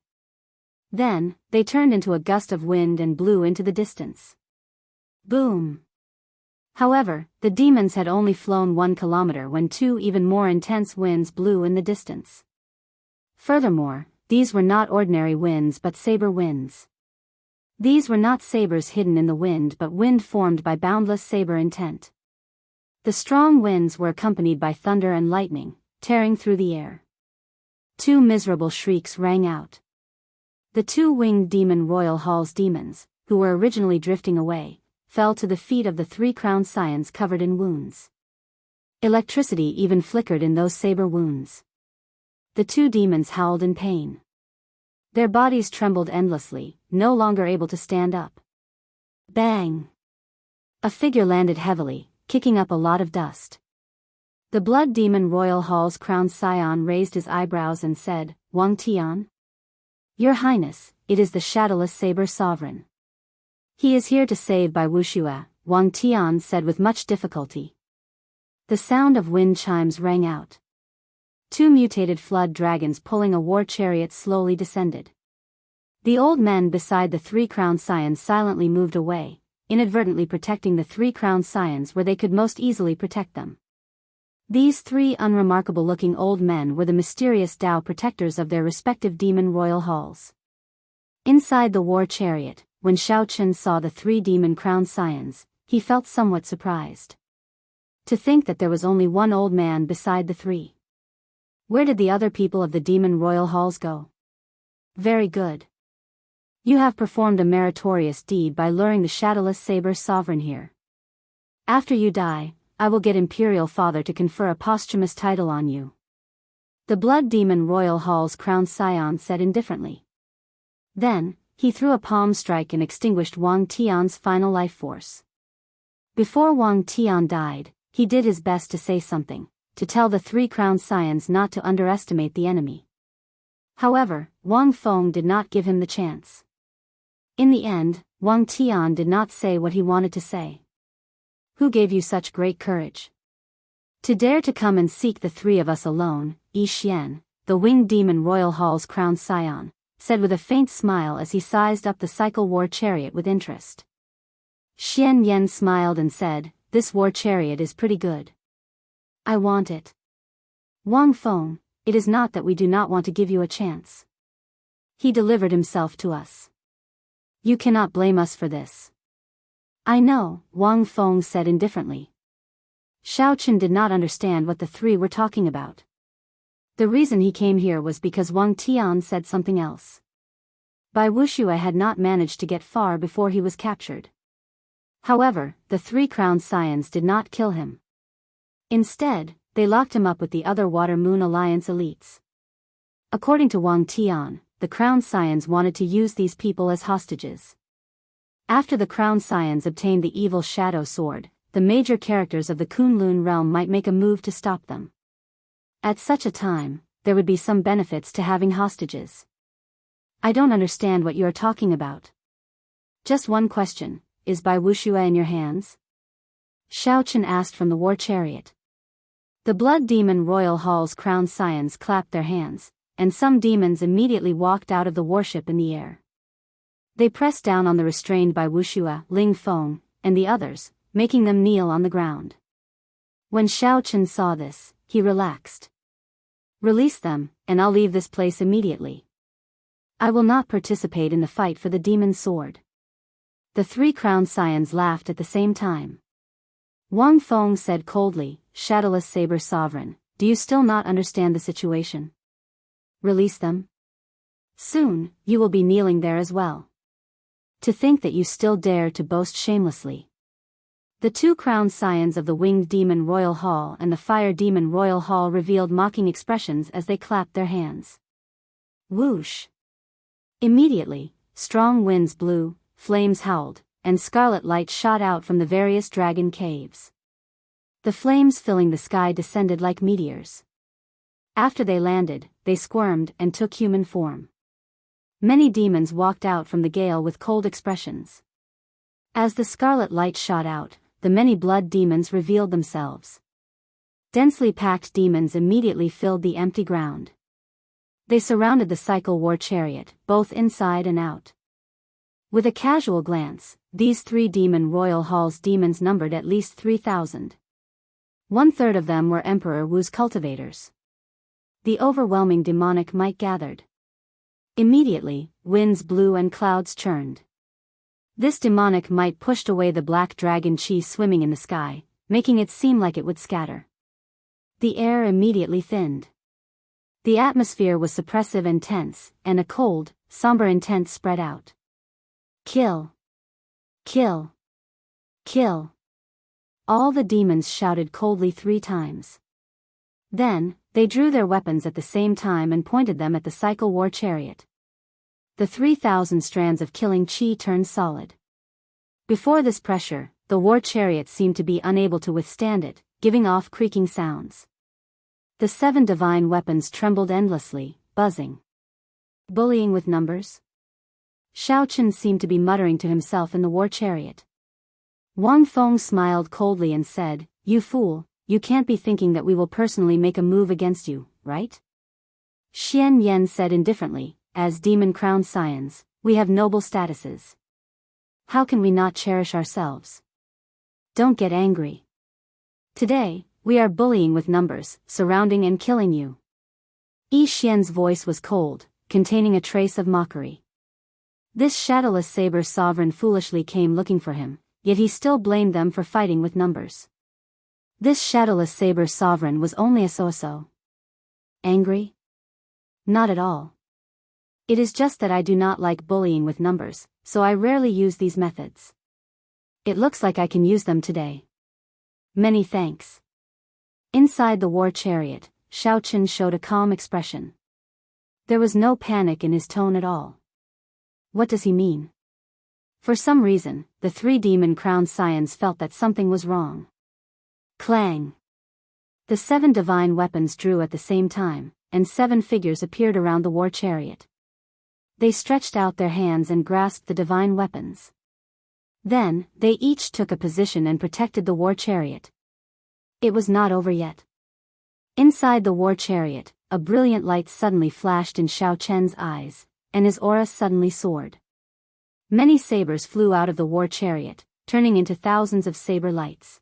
Then, they turned into a gust of wind and blew into the distance. Boom! However, the demons had only flown 1 kilometer when two even more intense winds blew in the distance. Furthermore, these were not ordinary winds but saber winds. These were not sabers hidden in the wind but wind formed by boundless saber intent. The strong winds were accompanied by thunder and lightning, tearing through the air. Two miserable shrieks rang out. The two Winged Demon Royal Hall's demons, who were originally drifting away, fell to the feet of the three crowned scions covered in wounds. Electricity even flickered in those saber wounds. The two demons howled in pain. Their bodies trembled endlessly, no longer able to stand up. Bang! A figure landed heavily, kicking up a lot of dust. The Blood Demon Royal Hall's crowned scion raised his eyebrows and said, Wang Tian? Your Highness, it is the Shadowless Saber Sovereign. He is here to save by Wuxue, Wang Tian said with much difficulty. The sound of wind chimes rang out. Two mutated flood dragons pulling a war chariot slowly descended. The old men beside the three-crowned scions silently moved away, inadvertently protecting the three-crowned scions where they could most easily protect them. These three unremarkable-looking old men were the mysterious Tao protectors of their respective demon royal halls. Inside the war chariot, when Shao Chen saw the three demon-crowned scions, he felt somewhat surprised. To think that there was only one old man beside the three. Where did the other people of the demon royal halls go? Very good. You have performed a meritorious deed by luring the shadowless saber sovereign here. After you die, I will get Imperial Father to confer a posthumous title on you. The Blood Demon Royal Hall's crowned scion said indifferently. Then, he threw a palm strike and extinguished Wang Tian's final life force. Before Wang Tian died, he did his best to say something, to tell the three crowned scions not to underestimate the enemy. However, Wang Feng did not give him the chance. In the end, Wang Tian did not say what he wanted to say. Who gave you such great courage? To dare to come and seek the three of us alone, Yi Xian, the winged demon royal hall's crowned scion, said with a faint smile as he sized up the cycle war chariot with interest. Xian Yan smiled and said, "This war chariot is pretty good. I want it." Wang Feng, it is not that we do not want to give you a chance. He delivered himself to us. You cannot blame us for this. I know, Wang Feng said indifferently. Shao Chen did not understand what the three were talking about. The reason he came here was because Wang Tian said something else. Bai Wuxue had not managed to get far before he was captured. However, the three crowned scions did not kill him. Instead, they locked him up with the other Water Moon Alliance elites. According to Wang Tian, the crowned scions wanted to use these people as hostages. After the crowned scions obtained the evil shadow sword, the major characters of the Kunlun realm might make a move to stop them. At such a time, there would be some benefits to having hostages. I don't understand what you are talking about. Just one question, is Bai Wuxue in your hands? Shao Chen asked from the war chariot. The Blood Demon Royal Hall's crowned scions clapped their hands, and some demons immediately walked out of the warship in the air. They pressed down on the restrained Bai Wuxue, Ling Feng, and the others, making them kneel on the ground. When Shao Chen saw this, he relaxed. Release them, and I'll leave this place immediately. I will not participate in the fight for the demon sword. The three crowned scions laughed at the same time. Wang Feng said coldly, Shadowless Saber Sovereign, do you still not understand the situation? Release them? Soon, you will be kneeling there as well. To think that you still dare to boast shamelessly. The two crowned scions of the Winged Demon Royal Hall and the Fire Demon Royal Hall revealed mocking expressions as they clapped their hands. Whoosh! Immediately, strong winds blew, flames howled, and scarlet light shot out from the various dragon caves. The flames filling the sky descended like meteors. After they landed, they squirmed and took human form. Many demons walked out from the gale with cold expressions. As the scarlet light shot out, the many blood demons revealed themselves. Densely packed demons immediately filled the empty ground. They surrounded the cycle war chariot, both inside and out. With a casual glance, these three demon royal halls demons numbered at least 3,000. 1/3 of them were Emperor Wu's cultivators. The overwhelming demonic might gathered. Immediately, winds blew and clouds churned. This demonic might pushed away the black dragon chi swimming in the sky, making it seem like it would scatter. The air immediately thinned. The atmosphere was suppressive and tense, and a cold, somber intent spread out. Kill! Kill! Kill! All the demons shouted coldly 3 times. Then, they drew their weapons at the same time and pointed them at the cycle war chariot. The 3,000 strands of killing chi turned solid. Before this pressure, the war chariot seemed to be unable to withstand it, giving off creaking sounds. The 7 divine weapons trembled endlessly, buzzing. Bullying with numbers? Shao Chen seemed to be muttering to himself in the war chariot. Wang Feng smiled coldly and said, "You fool, you can't be thinking that we will personally make a move against you, right? Xian Yan said indifferently, as demon-crowned scions, we have noble statuses. How can we not cherish ourselves? Don't get angry. Today, we are bullying with numbers, surrounding and killing you. Yi Xian's voice was cold, containing a trace of mockery. This shadowless saber sovereign foolishly came looking for him, yet he still blamed them for fighting with numbers. This shadowless saber sovereign was only a so-so. Angry? Not at all. It is just that I do not like bullying with numbers, so I rarely use these methods. It looks like I can use them today. Many thanks. Inside the war chariot, Shao Chen showed a calm expression. There was no panic in his tone at all. What does he mean? For some reason, the three demon-crowned scions felt that something was wrong. Clang! The 7 divine weapons drew at the same time, and 7 figures appeared around the war chariot. They stretched out their hands and grasped the divine weapons. Then, they each took a position and protected the war chariot. It was not over yet. Inside the war chariot, a brilliant light suddenly flashed in Shao Chen's eyes, and his aura suddenly soared. Many sabers flew out of the war chariot, turning into thousands of saber lights.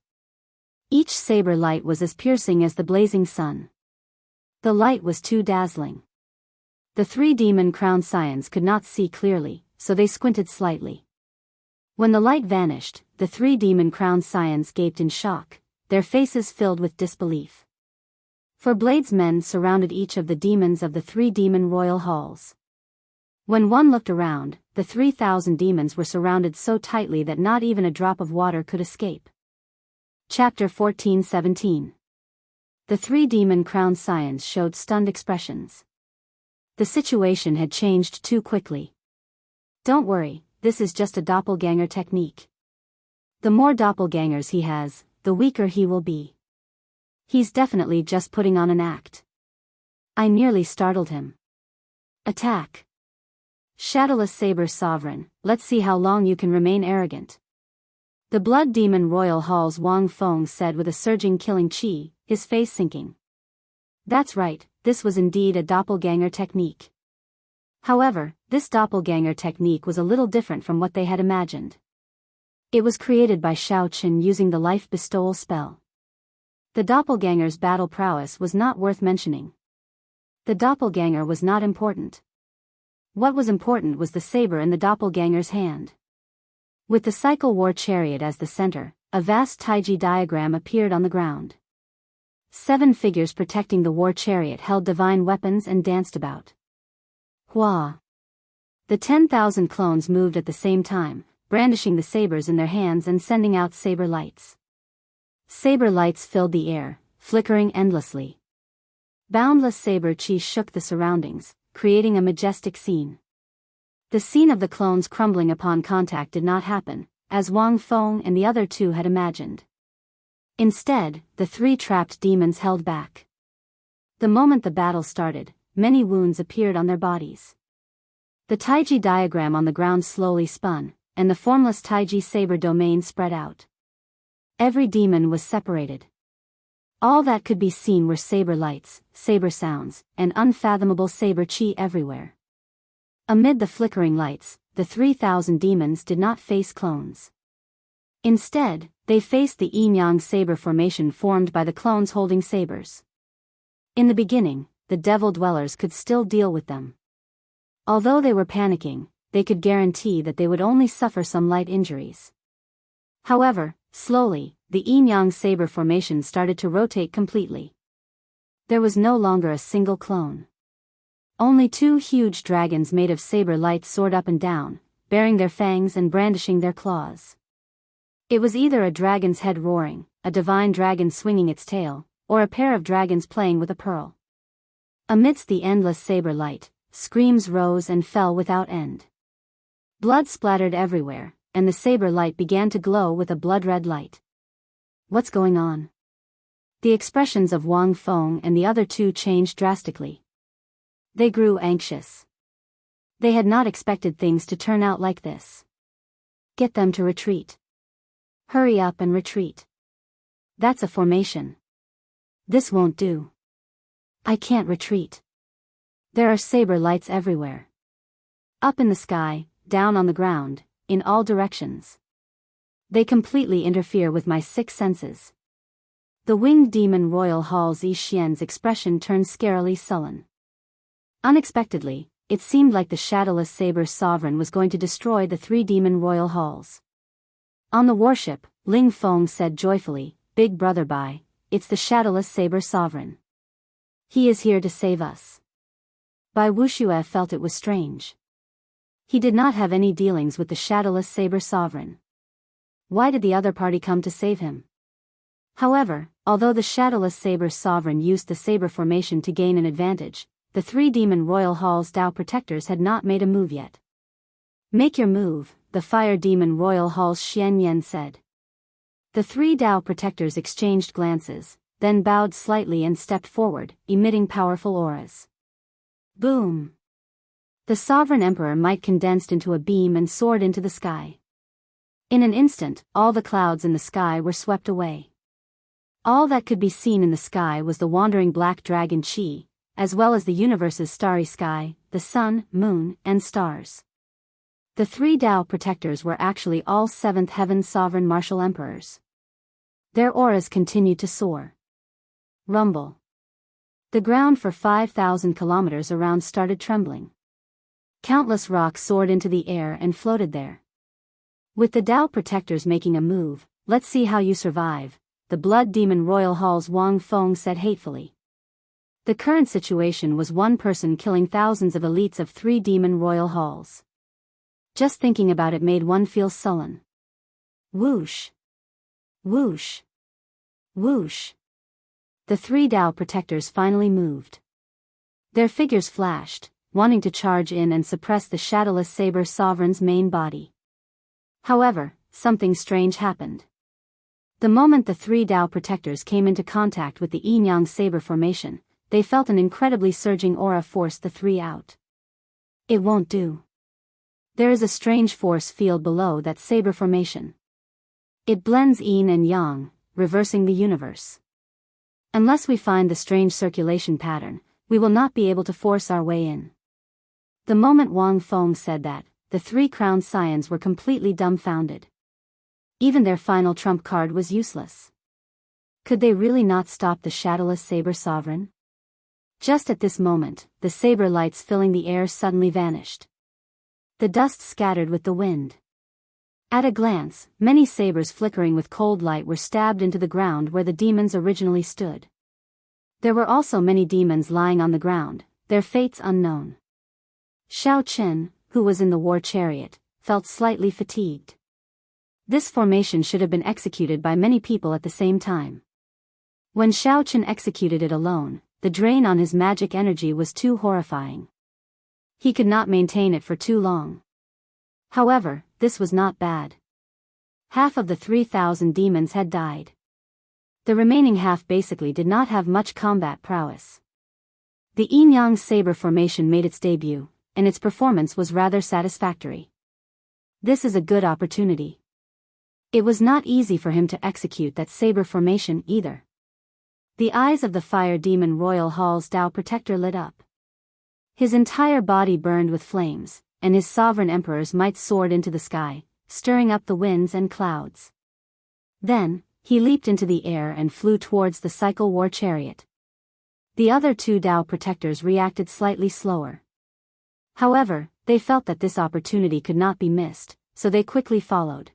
Each saber light was as piercing as the blazing sun. The light was too dazzling. The 3 demon-crowned scions could not see clearly, so they squinted slightly. When the light vanished, the 3 demon-crowned scions gaped in shock, their faces filled with disbelief. For Blades men surrounded each of the demons of the 3 demon royal halls. When one looked around, the 3,000 demons were surrounded so tightly that not even a drop of water could escape. Chapter 14:17. The 3 demon-crowned scions showed stunned expressions. The situation had changed too quickly. Don't worry, this is just a doppelganger technique. The more doppelgangers he has, the weaker he will be. He's definitely just putting on an act. I nearly startled him. Attack! Shadowless Saber Sovereign, let's see how long you can remain arrogant. The Blood Demon Royal Hall's Wang Feng said with a surging killing chi, his face sinking. That's right, this was indeed a doppelganger technique. However, this doppelganger technique was a little different from what they had imagined. It was created by Shao Chen using the life bestowal spell. The doppelganger's battle prowess was not worth mentioning. The doppelganger was not important. What was important was the saber in the doppelganger's hand. With the cycle war chariot as the center, a vast Taiji diagram appeared on the ground. 7 figures protecting the war chariot held divine weapons and danced about. Hua! The 10,000 clones moved at the same time, brandishing the sabers in their hands and sending out saber lights. Saber lights filled the air, flickering endlessly. Boundless saber chi shook the surroundings, creating a majestic scene. The scene of the clones crumbling upon contact did not happen, as Wang Feng and the other 2 had imagined. Instead, the 3 trapped demons held back. The moment the battle started, many wounds appeared on their bodies. The Taiji diagram on the ground slowly spun, and the formless Taiji saber domain spread out. Every demon was separated. All that could be seen were saber lights, saber sounds, and unfathomable saber chi everywhere. Amid the flickering lights, the 3,000 demons did not face clones. Instead, they faced the yin-yang saber formation formed by the clones holding sabers. In the beginning, the devil dwellers could still deal with them. Although they were panicking, they could guarantee that they would only suffer some light injuries. However, slowly, the yin-yang saber formation started to rotate completely. There was no longer a single clone. Only 2 huge dragons made of saber lights soared up and down, baring their fangs and brandishing their claws. It was either a dragon's head roaring, a divine dragon swinging its tail, or a pair of dragons playing with a pearl. Amidst the endless saber light, screams rose and fell without end. Blood splattered everywhere, and the saber light began to glow with a blood-red light. What's going on? The expressions of Wang Feng and the other 2 changed drastically. They grew anxious. They had not expected things to turn out like this. Get them to retreat. Hurry up and retreat. That's a formation. This won't do. I can't retreat. There are saber lights everywhere. Up in the sky, down on the ground, in all directions. They completely interfere with my six senses. The winged demon Royal Hall's Yi Xian's expression turned scarily sullen. Unexpectedly, it seemed like the shadowless saber's sovereign was going to destroy the three demon royal halls. On the warship, Ling Feng said joyfully, "Big brother Bai, it's the shadowless saber sovereign. He is here to save us." Bai Wuxue felt it was strange. He did not have any dealings with the shadowless saber sovereign. Why did the other party come to save him? However, although the shadowless saber sovereign used the saber formation to gain an advantage, the three demon royal hall's Dao protectors had not made a move yet. "Make your move," the fire demon royal hall's Xian Yan said. The three Dao protectors exchanged glances, then bowed slightly and stepped forward, emitting powerful auras. Boom! The sovereign emperor might condensed into a beam and soared into the sky. In an instant, all the clouds in the sky were swept away. All that could be seen in the sky was the wandering black dragon Qi, as well as the universe's starry sky, the sun, moon, and stars. The three Dao protectors were actually all seventh heaven sovereign martial emperors. Their auras continued to soar. Rumble. The ground for 5,000 kilometers around started trembling. Countless rocks soared into the air and floated there. With the Dao protectors making a move, "Let's see how you survive," the blood demon royal hall's Wang Feng said hatefully. The current situation was one person killing thousands of elites of three demon royal halls. Just thinking about it made one feel sullen. Whoosh! Whoosh! Whoosh! The three Dao protectors finally moved. Their figures flashed, wanting to charge in and suppress the shadowless saber sovereign's main body. However, something strange happened. The moment the three Dao protectors came into contact with the yin-yang saber formation, they felt an incredibly surging aura force the three out. It won't do. There is a strange force field below that saber formation. It blends yin and yang, reversing the universe. Unless we find the strange circulation pattern, we will not be able to force our way in. The moment Wang Feng said that, the three crowned scions were completely dumbfounded. Even their final trump card was useless. Could they really not stop the shadowless saber sovereign? Just at this moment, the saber lights filling the air suddenly vanished. The dust scattered with the wind. At a glance, many sabers flickering with cold light were stabbed into the ground where the demons originally stood. There were also many demons lying on the ground, their fates unknown. Xiao Qin, who was in the war chariot, felt slightly fatigued. This formation should have been executed by many people at the same time. When Xiao Qin executed it alone, the drain on his magic energy was too horrifying. He could not maintain it for too long. However, this was not bad. Half of the 3,000 demons had died. The remaining half basically did not have much combat prowess. The yin-yang saber formation made its debut, and its performance was rather satisfactory. This is a good opportunity. It was not easy for him to execute that saber formation either. The eyes of the fire demon royal hall's Dao protector lit up. His entire body burned with flames, and his sovereign emperor's might soared into the sky, stirring up the winds and clouds. Then, he leaped into the air and flew towards the cycle war chariot. The other two Dao protectors reacted slightly slower. However, they felt that this opportunity could not be missed, so they quickly followed.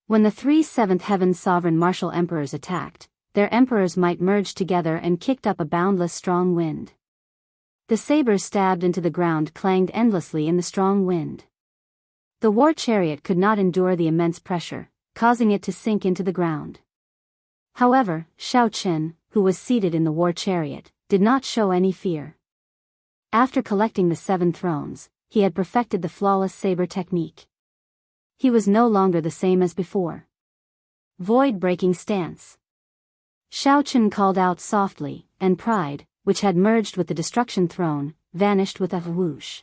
When the three seventh heaven sovereign martial emperors attacked, their emperors might merged together and kicked up a boundless strong wind. The sabers stabbed into the ground clanged endlessly in the strong wind. The war chariot could not endure the immense pressure, causing it to sink into the ground. However, Xiao Qin, who was seated in the war chariot, did not show any fear. After collecting the 7 thrones, he had perfected the flawless saber technique. He was no longer the same as before. Void-breaking stance. Xiao Qin called out softly, and pride, which had merged with the destruction throne, vanished with a whoosh.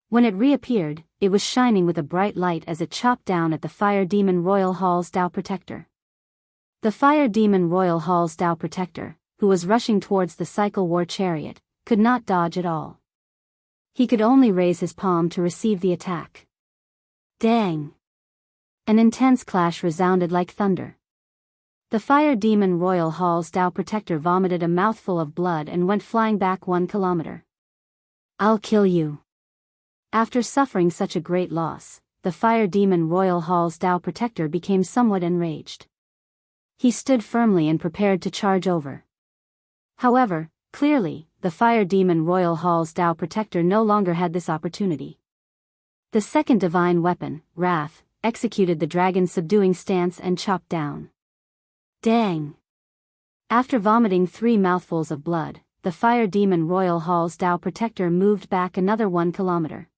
When it reappeared, it was shining with a bright light as it chopped down at the fire demon royal hall's Dao protector. The fire demon royal hall's Dao protector, who was rushing towards the cycle war chariot, could not dodge at all. He could only raise his palm to receive the attack. Dang! An intense clash resounded like thunder. The fire demon Royal Hall's Tao protector vomited a mouthful of blood and went flying back 1 kilometer. "I'll kill you." After suffering such a great loss, the fire demon Royal Hall's Tao protector became somewhat enraged. He stood firmly and prepared to charge over. However, clearly, the fire demon Royal Hall's Tao protector no longer had this opportunity. The second divine weapon, Wrath, executed the dragon's subduing stance and chopped down. Dang! After vomiting 3 mouthfuls of blood, the fire demon Royal Hall's Tao protector moved back another 1 kilometer.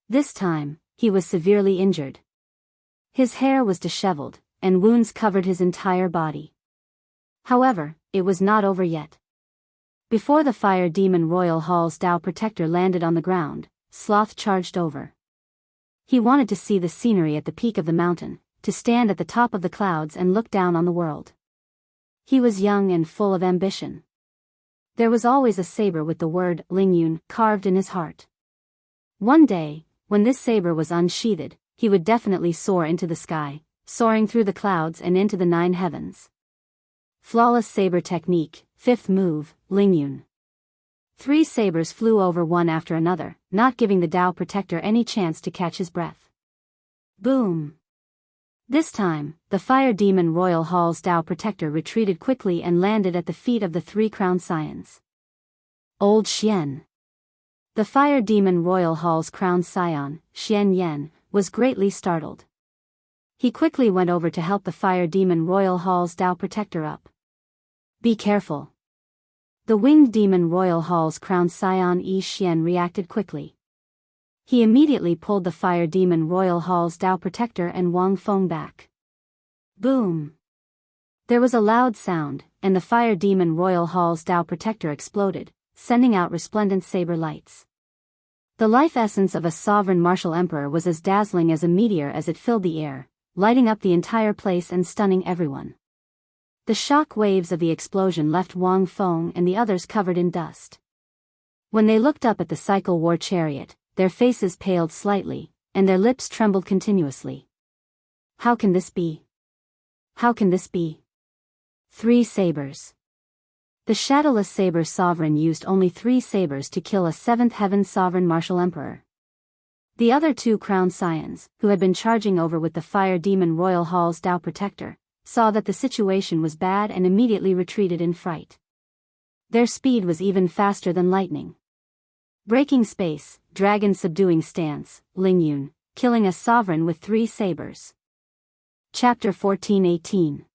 This time, he was severely injured. His hair was disheveled, and wounds covered his entire body. However, it was not over yet. Before the fire demon Royal Hall's Tao protector landed on the ground, Sloth charged over. He wanted to see the scenery at the peak of the mountain, to stand at the top of the clouds and look down on the world. He was young and full of ambition. There was always a saber with the word Lingyun carved in his heart. One day, when this saber was unsheathed, he would definitely soar into the sky, soaring through the clouds and into the 9 heavens. Flawless saber technique, 5th move, Lingyun. 3 sabers flew over one after another, not giving the Tao protector any chance to catch his breath. Boom! This time, the fire demon Royal Hall's Tao protector retreated quickly and landed at the feet of the 3 crowned scions. Old Xian. The fire demon Royal Hall's crowned scion, Xian Yan, was greatly startled. He quickly went over to help the fire demon Royal Hall's Tao protector up. Be careful. The winged demon Royal Hall's crowned scion Yi Xian reacted quickly. He immediately pulled the fire demon Royal Hall's Tao protector and Wang Feng back. Boom! There was a loud sound, and the fire demon Royal Hall's Tao protector exploded, sending out resplendent saber lights. The life essence of a sovereign martial emperor was as dazzling as a meteor as it filled the air, lighting up the entire place and stunning everyone. The shock waves of the explosion left Wang Feng and the others covered in dust. When they looked up at the cycle war chariot, their faces paled slightly, and their lips trembled continuously. How can this be? How can this be? 3 sabers. The shadowless saber sovereign used only 3 sabers to kill a 7th heaven sovereign martial emperor. The other 2 crowned scions, who had been charging over with the fire demon Royal Hall's Tao protector, saw that the situation was bad and immediately retreated in fright. Their speed was even faster than lightning. Breaking space, dragon subduing stance, Lingyun, killing a sovereign with 3 sabers. Chapter 14:18.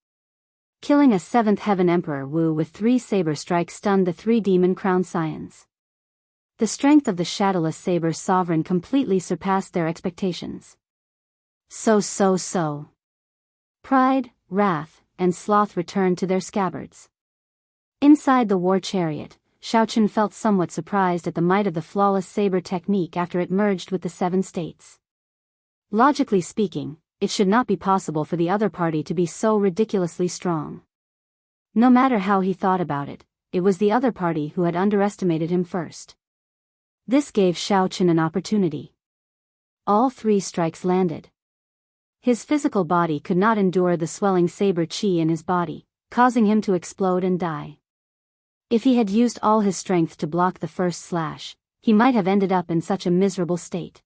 Killing a 7th heaven emperor Wu with 3 saber strikes stunned the 3 demon crowned scions. The strength of the shadowless saber sovereign completely surpassed their expectations. So. Pride, wrath, and sloth returned to their scabbards. Inside the war chariot, Shaochen felt somewhat surprised at the might of the flawless saber technique after it merged with the 7 states. Logically speaking, it should not be possible for the other party to be so ridiculously strong. No matter how he thought about it, it was the other party who had underestimated him first. This gave Shaochen an opportunity. All 3 strikes landed. His physical body could not endure the swelling saber chi in his body, causing him to explode and die. If he had used all his strength to block the first slash, he might have ended up in such a miserable state.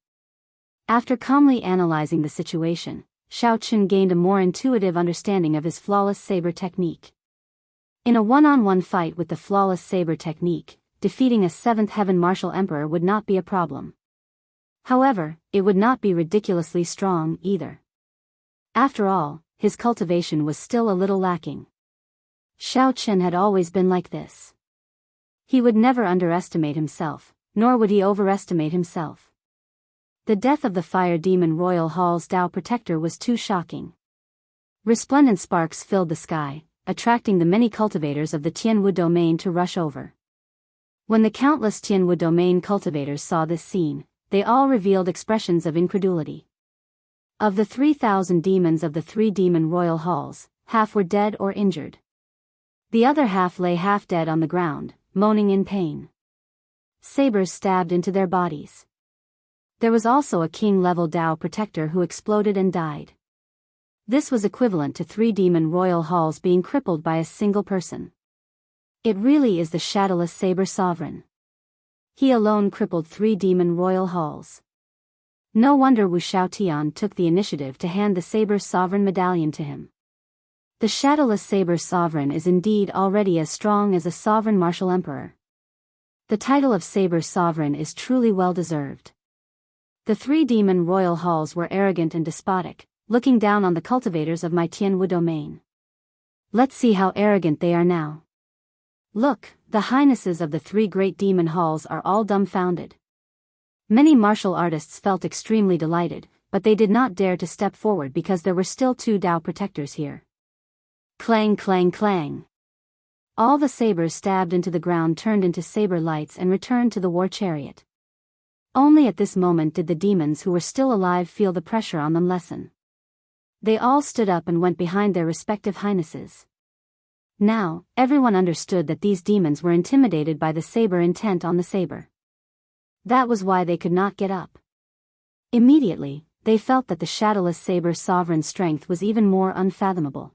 After calmly analyzing the situation, Shaochen gained a more intuitive understanding of his flawless saber technique. In a one-on-one fight with the flawless saber technique, defeating a 7th heaven martial emperor would not be a problem. However, it would not be ridiculously strong either. After all, his cultivation was still a little lacking. Shaochen had always been like this. He would never underestimate himself, nor would he overestimate himself. The death of the fire demon Royal Hall's Tao protector was too shocking. Resplendent sparks filled the sky, attracting the many cultivators of the Tianwu domain to rush over. When the countless Tianwu domain cultivators saw this scene, they all revealed expressions of incredulity. Of the 3,000 demons of the 3 demon royal halls, half were dead or injured. The other half lay half dead on the ground, moaning in pain. Sabers stabbed into their bodies. There was also a king-level Dao protector who exploded and died. This was equivalent to 3 demon royal halls being crippled by a single person. It really is the shadowless saber sovereign. He alone crippled 3 demon royal halls. No wonder Wu Shaotian took the initiative to hand the saber sovereign medallion to him. The shadowless saber sovereign is indeed already as strong as a sovereign martial emperor. The title of saber sovereign is truly well-deserved. The 3 demon royal halls were arrogant and despotic, looking down on the cultivators of my Tianwu domain. Let's see how arrogant they are now. Look, the highnesses of the 3 great demon halls are all dumbfounded. Many martial artists felt extremely delighted, but they did not dare to step forward because there were still 2 Dao protectors here. Clang clang clang. All the sabers stabbed into the ground turned into saber lights and returned to the war chariot. Only at this moment did the demons who were still alive feel the pressure on them lessen. They all stood up and went behind their respective highnesses. Now, everyone understood that these demons were intimidated by the saber intent on the saber. That was why they could not get up. Immediately, they felt that the shadowless saber sovereign's strength was even more unfathomable.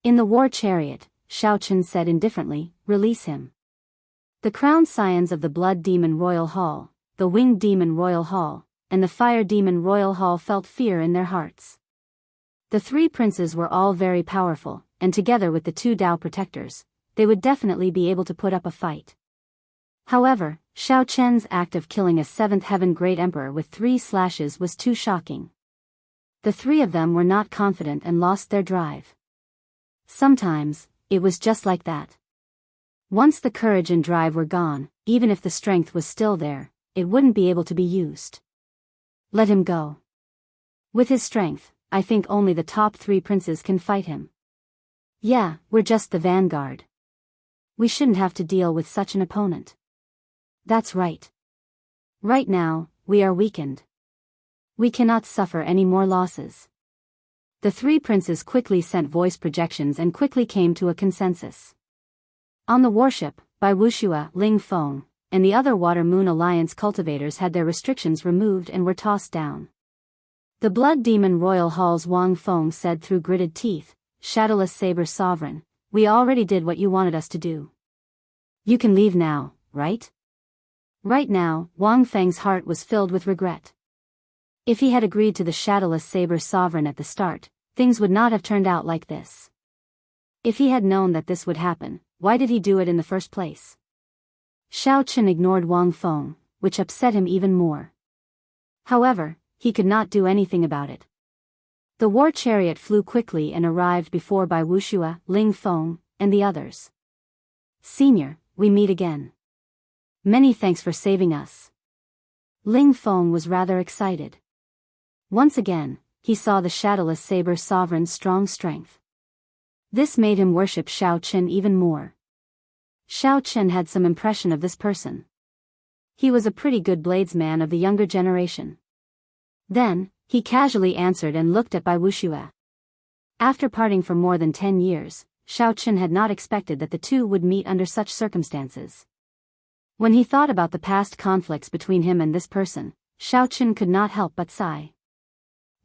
In the war chariot, Shao Chen said indifferently, "Release him." The crowned scions of the Blood Demon Royal Hall, the Winged Demon Royal Hall, and the Fire Demon Royal Hall felt fear in their hearts. The 3 princes were all very powerful, and together with the 2 Dao protectors, they would definitely be able to put up a fight. However, Shao Chen's act of killing a 7th Heaven Great Emperor with 3 slashes was too shocking. The 3 of them were not confident and lost their drive. Sometimes, it was just like that. Once the courage and drive were gone, even if the strength was still there, it wouldn't be able to be used. Let him go. With his strength, I think only the top 3 princes can fight him. Yeah, we're just the vanguard. We shouldn't have to deal with such an opponent. That's right. Right now, we are weakened. We cannot suffer any more losses. The 3 princes quickly sent voice projections and quickly came to a consensus. On the warship, Bai Wuxue, Ling Feng, and the other Water Moon Alliance cultivators had their restrictions removed and were tossed down. The Blood Demon Royal Hall's Wang Feng said through gritted teeth, "Shadowless Saber Sovereign, we already did what you wanted us to do. You can leave now, right?" Right now, Wang Feng's heart was filled with regret. If he had agreed to the Shadowless Saber Sovereign at the start, things would not have turned out like this. If he had known that this would happen, why did he do it in the first place? Shao Chen ignored Wang Feng, which upset him even more. However, he could not do anything about it. The war chariot flew quickly and arrived before Bai Wuxue, Ling Feng, and the others. "Senior, we meet again. Many thanks for saving us." Ling Feng was rather excited. Once again, he saw the Shadowless Saber Sovereign's strong strength. This made him worship Shao Chen even more. Shao Chen had some impression of this person. He was a pretty good bladesman of the younger generation. Then, he casually answered and looked at Bai Wuxue. After parting for more than 10 years, Shao Chen had not expected that the two would meet under such circumstances. When he thought about the past conflicts between him and this person, Shao Chen could not help but sigh.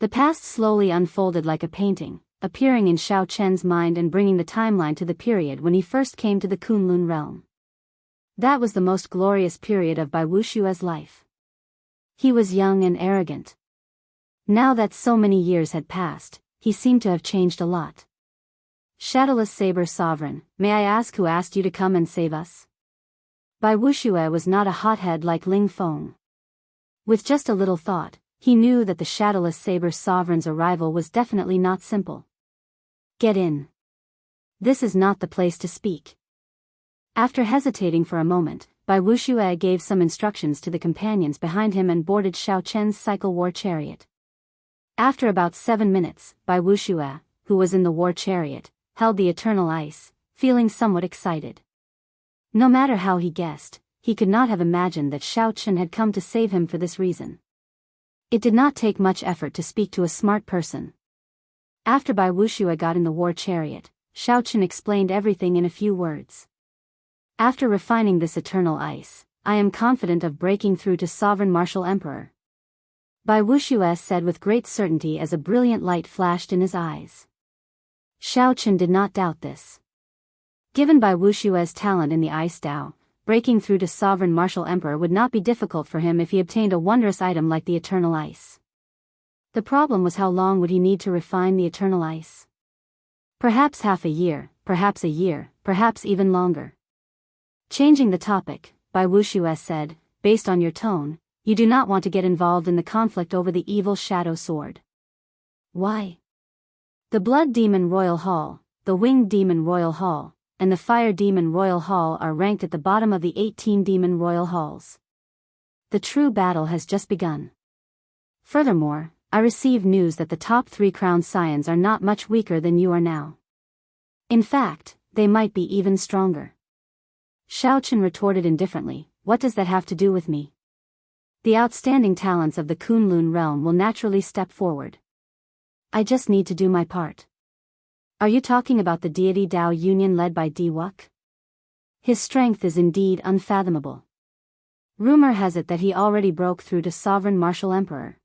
The past slowly unfolded like a painting, appearing in Shao Chen's mind and bringing the timeline to the period when he first came to the Kunlun realm. That was the most glorious period of Bai Wuxue's life. He was young and arrogant. Now that so many years had passed, he seemed to have changed a lot. "Shadowless Saber Sovereign, may I ask who asked you to come and save us?" Bai Wuxue was not a hothead like Ling Feng. With just a little thought, he knew that the Shadowless Saber Sovereign's arrival was definitely not simple. "Get in. This is not the place to speak." After hesitating for a moment, Bai Wuxue gave some instructions to the companions behind him and boarded Shao Chen's cycle war chariot. After about 7 minutes, Bai Wuxue, who was in the war chariot, held the eternal ice, feeling somewhat excited. No matter how he guessed, he could not have imagined that Shao Chen had come to save him for this reason. It did not take much effort to speak to a smart person. After Bai Wuxue got in the war chariot, Shao Chen explained everything in a few words. After refining this eternal ice, I am confident of breaking through to Sovereign Martial Emperor. Bai Wuxue said with great certainty as a brilliant light flashed in his eyes. Shao Chen did not doubt this. Given Bai Wuxue's talent in the Ice Dao, breaking through to Sovereign Martial Emperor would not be difficult for him if he obtained a wondrous item like the Eternal Ice. The problem was how long would he need to refine the Eternal Ice? Perhaps half a year, perhaps even longer. Changing the topic, Bai Wuxue said, based on your tone, you do not want to get involved in the conflict over the evil shadow sword. Why? The Blood Demon Royal Hall, the Winged Demon Royal Hall, and the Fire Demon Royal Hall are ranked at the bottom of the 18 Demon Royal Halls. The true battle has just begun. Furthermore, I received news that the top 3 crowned scions are not much weaker than you are now. In fact, they might be even stronger. Shao Chen retorted indifferently, what does that have to do with me? The outstanding talents of the Kunlun realm will naturally step forward. I just need to do my part. Are you talking about the deity Dao Union led by Di Wuk? His strength is indeed unfathomable. Rumor has it that he already broke through to Sovereign Martial Emperor.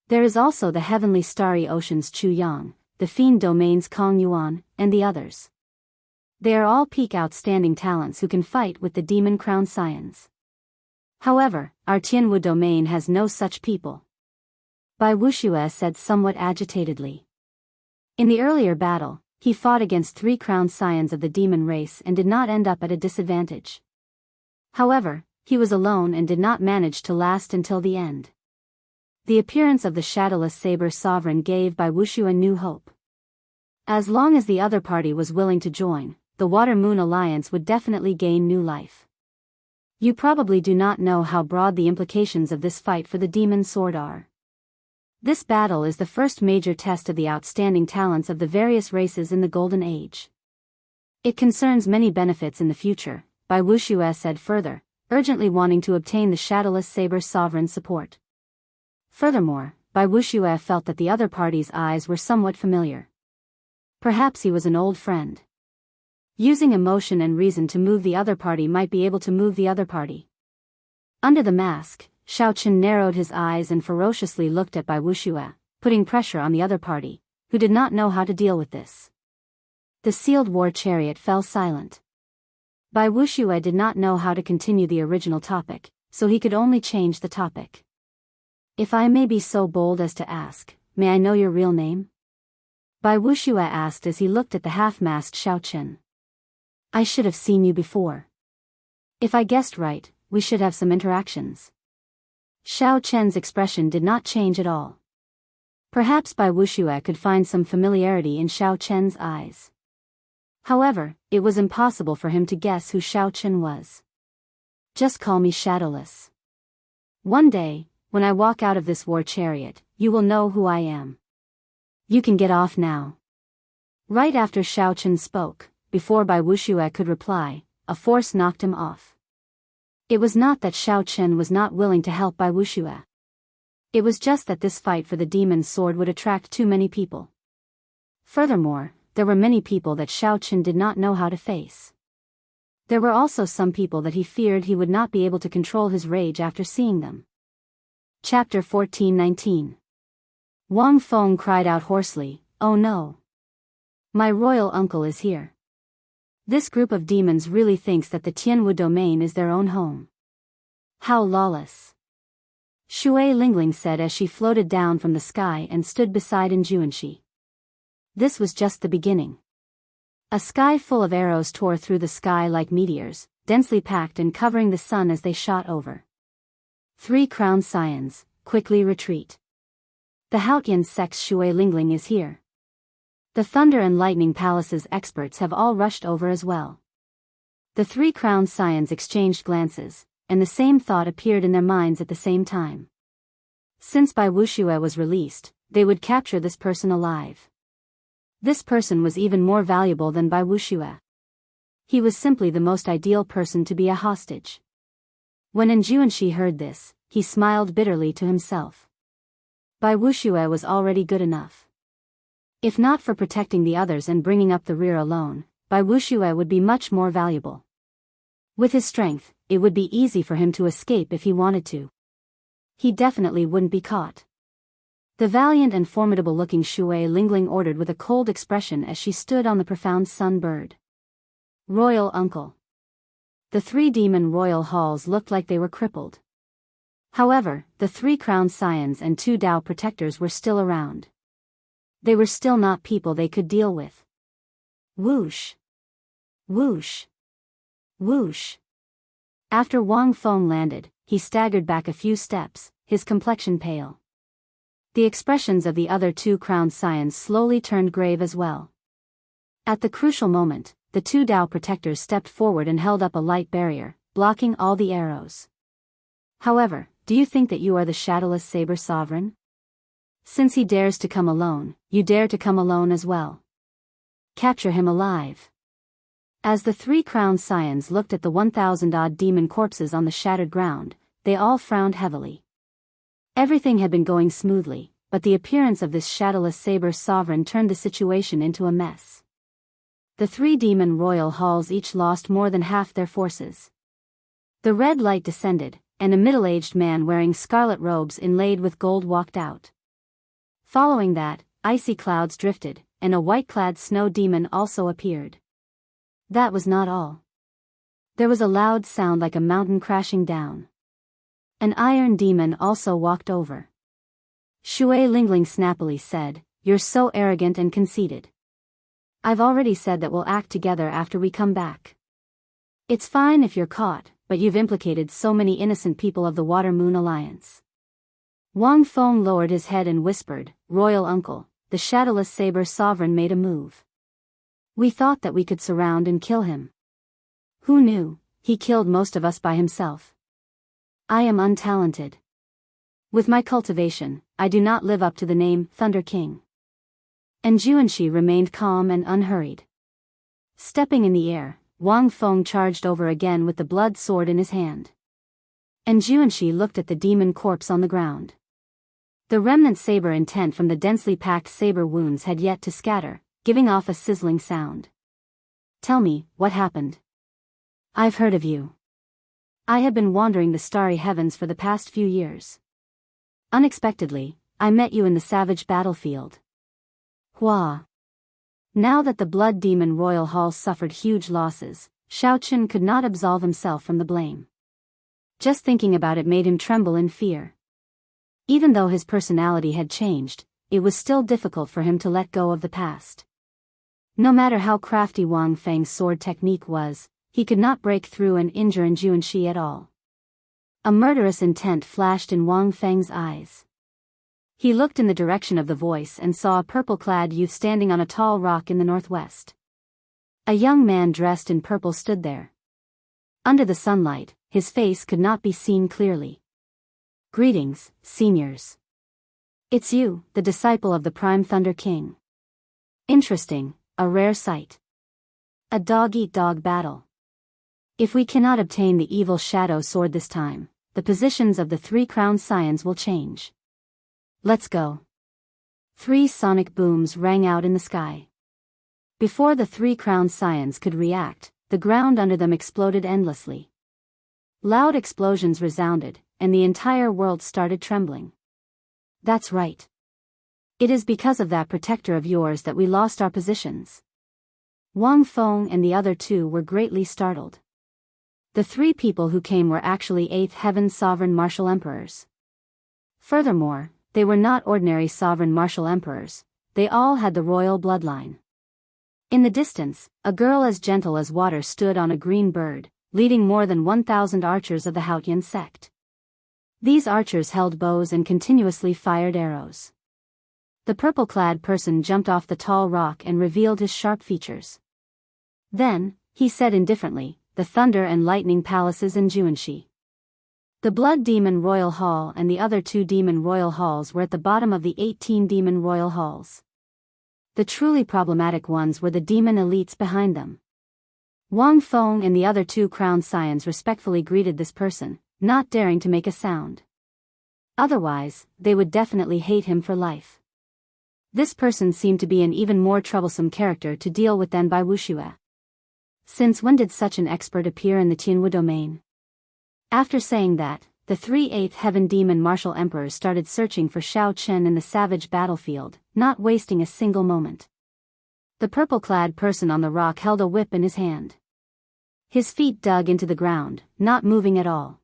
There is also the heavenly starry oceans Chu Yang, the fiend domains Kong Yuan, and the others. They are all peak outstanding talents who can fight with the demon crown scions. However, our Tianwu domain has no such people. Bai Wuxue said somewhat agitatedly. In the earlier battle, he fought against 3 crowned scions of the demon race and did not end up at a disadvantage. However, he was alone and did not manage to last until the end. The appearance of the shadowless saber sovereign gave Bai Wuxue new hope. As long as the other party was willing to join, the Water Moon Alliance would definitely gain new life. You probably do not know how broad the implications of this fight for the demon sword are. This battle is the first major test of the outstanding talents of the various races in the Golden Age. It concerns many benefits in the future, Bai Wuxue said further, urgently wanting to obtain the shadowless saber sovereign's support. Furthermore, Bai Wuxue felt that the other party's eyes were somewhat familiar. Perhaps he was an old friend. Using emotion and reason to move the other party might be able to move the other party. Under the mask, Shao Chen narrowed his eyes and ferociously looked at Bai Wuxue, putting pressure on the other party, who did not know how to deal with this. The sealed war chariot fell silent. Bai Wuxue did not know how to continue the original topic, so he could only change the topic. If I may be so bold as to ask, may I know your real name? Bai Wuxue asked as he looked at the half-masked Shao Chen. I should have seen you before. If I guessed right, we should have some interactions. Shao Chen's expression did not change at all. Perhaps Bai Wuxue could find some familiarity in Shao Chen's eyes. However, it was impossible for him to guess who Shao Chen was. Just call me Shadowless. One day, when I walk out of this war chariot, you will know who I am. You can get off now. Right after Shao Chen spoke, before Bai Wuxue could reply, a force knocked him off. It was not that Shao Chen was not willing to help Bai Wuxue. It was just that this fight for the demon's sword would attract too many people. Furthermore, there were many people that Shao Chen did not know how to face. There were also some people that he feared he would not be able to control his rage after seeing them. Chapter 14:19. Wang Feng cried out hoarsely, "Oh no! My royal uncle is here. This group of demons really thinks that the Tianwu domain is their own home. How lawless!" Shui Lingling said as she floated down from the sky and stood beside Juanxi. This was just the beginning. A sky full of arrows tore through the sky like meteors, densely packed and covering the sun as they shot over. 3 crowned scions, quickly retreat. The Haotian sect's Shui Lingling is here. The Thunder and Lightning Palace's experts have all rushed over as well. The 3 crowned scions exchanged glances, and the same thought appeared in their minds at the same time. Since Bai Wuxue was released, they would capture this person alive. This person was even more valuable than Bai Wuxue. He was simply the most ideal person to be a hostage. When Juanxi heard this, he smiled bitterly to himself. Bai Wuxue was already good enough. If not for protecting the others and bringing up the rear alone, Bai Wuxue would be much more valuable. With his strength, it would be easy for him to escape if he wanted to. He definitely wouldn't be caught. The valiant and formidable-looking Shui Lingling ordered with a cold expression as she stood on the profound sun bird. Royal uncle. The 3 demon royal halls looked like they were crippled. However, the 3 crowned scions and 2 Dao protectors were still around. They were still not people they could deal with. Whoosh! Whoosh! Whoosh! After Wang Feng landed, he staggered back a few steps, his complexion pale. The expressions of the other 2 crowned scions slowly turned grave as well. At the crucial moment, the 2 Dao protectors stepped forward and held up a light barrier, blocking all the arrows. However, do you think that you are the shadowless saber sovereign? Since he dares to come alone, you dare to come alone as well. Capture him alive. As the 3 crowned scions looked at the 1,000-odd demon corpses on the shattered ground, they all frowned heavily. Everything had been going smoothly, but the appearance of this shadowless saber sovereign turned the situation into a mess. The 3 demon royal halls each lost more than half their forces. The red light descended, and a middle-aged man wearing scarlet robes inlaid with gold walked out. Following that, icy clouds drifted, and a white-clad snow demon also appeared. That was not all. There was a loud sound like a mountain crashing down. An iron demon also walked over. Shui Lingling snappily said, "You're so arrogant and conceited. I've already said that we'll act together after we come back. It's fine if you're caught, but you've implicated so many innocent people of the Water Moon Alliance." Wang Feng lowered his head and whispered, "Royal uncle, the shadowless saber sovereign made a move. We thought that we could surround and kill him. Who knew, he killed most of us by himself. I am untalented. With my cultivation, I do not live up to the name Thunder King." And Juanxi remained calm and unhurried. Stepping in the air, Wang Feng charged over again with the blood sword in his hand. And Juanxi looked at the demon corpse on the ground. The remnant saber intent from the densely packed saber wounds had yet to scatter, giving off a sizzling sound. "Tell me, what happened? I've heard of you. I have been wandering the starry heavens for the past few years. Unexpectedly, I met you in the savage battlefield." Hua. Now that the Blood Demon Royal Hall suffered huge losses, Shaochun could not absolve himself from the blame. Just thinking about it made him tremble in fear. Even though his personality had changed, it was still difficult for him to let go of the past. No matter how crafty Wang Feng's sword technique was, he could not break through and injure Juanxi at all. A murderous intent flashed in Wang Feng's eyes. He looked in the direction of the voice and saw a purple-clad youth standing on a tall rock in the northwest. A young man dressed in purple stood there. Under the sunlight, his face could not be seen clearly. "Greetings, seniors. It's you, the disciple of the Prime Thunder King. Interesting, a rare sight. A dog-eat-dog battle. If we cannot obtain the evil shadow sword this time, the positions of the 3 crowned scions will change. Let's go." 3 sonic booms rang out in the sky. Before the 3 crowned scions could react, the ground under them exploded endlessly. Loud explosions resounded, and the entire world started trembling. "That's right. It is because of that protector of yours that we lost our positions." Wang Feng and the other 2 were greatly startled. The 3 people who came were actually 8th Heaven Sovereign Martial Emperors. Furthermore, they were not ordinary Sovereign Martial Emperors, they all had the royal bloodline. In the distance, a girl as gentle as water stood on a green bird, leading more than 1,000 archers of the Haotian sect. These archers held bows and continuously fired arrows. The purple-clad person jumped off the tall rock and revealed his sharp features. Then, he said indifferently, "The Thunder and Lightning Palaces in Juanxi." The Blood Demon Royal Hall and the other 2 Demon Royal Halls were at the bottom of the 18 Demon Royal Halls. The truly problematic ones were the demon elites behind them. Wang Feng and the other 2 crowned scions respectfully greeted this person, not daring to make a sound. Otherwise, they would definitely hate him for life. This person seemed to be an even more troublesome character to deal with than Bai Wuxue. Since when did such an expert appear in the Tianwu domain? After saying that, the 3 Eighth Heaven Demon Martial Emperors started searching for Shao Chen in the savage battlefield, not wasting a single moment. The purple-clad person on the rock held a whip in his hand. His feet dug into the ground, not moving at all.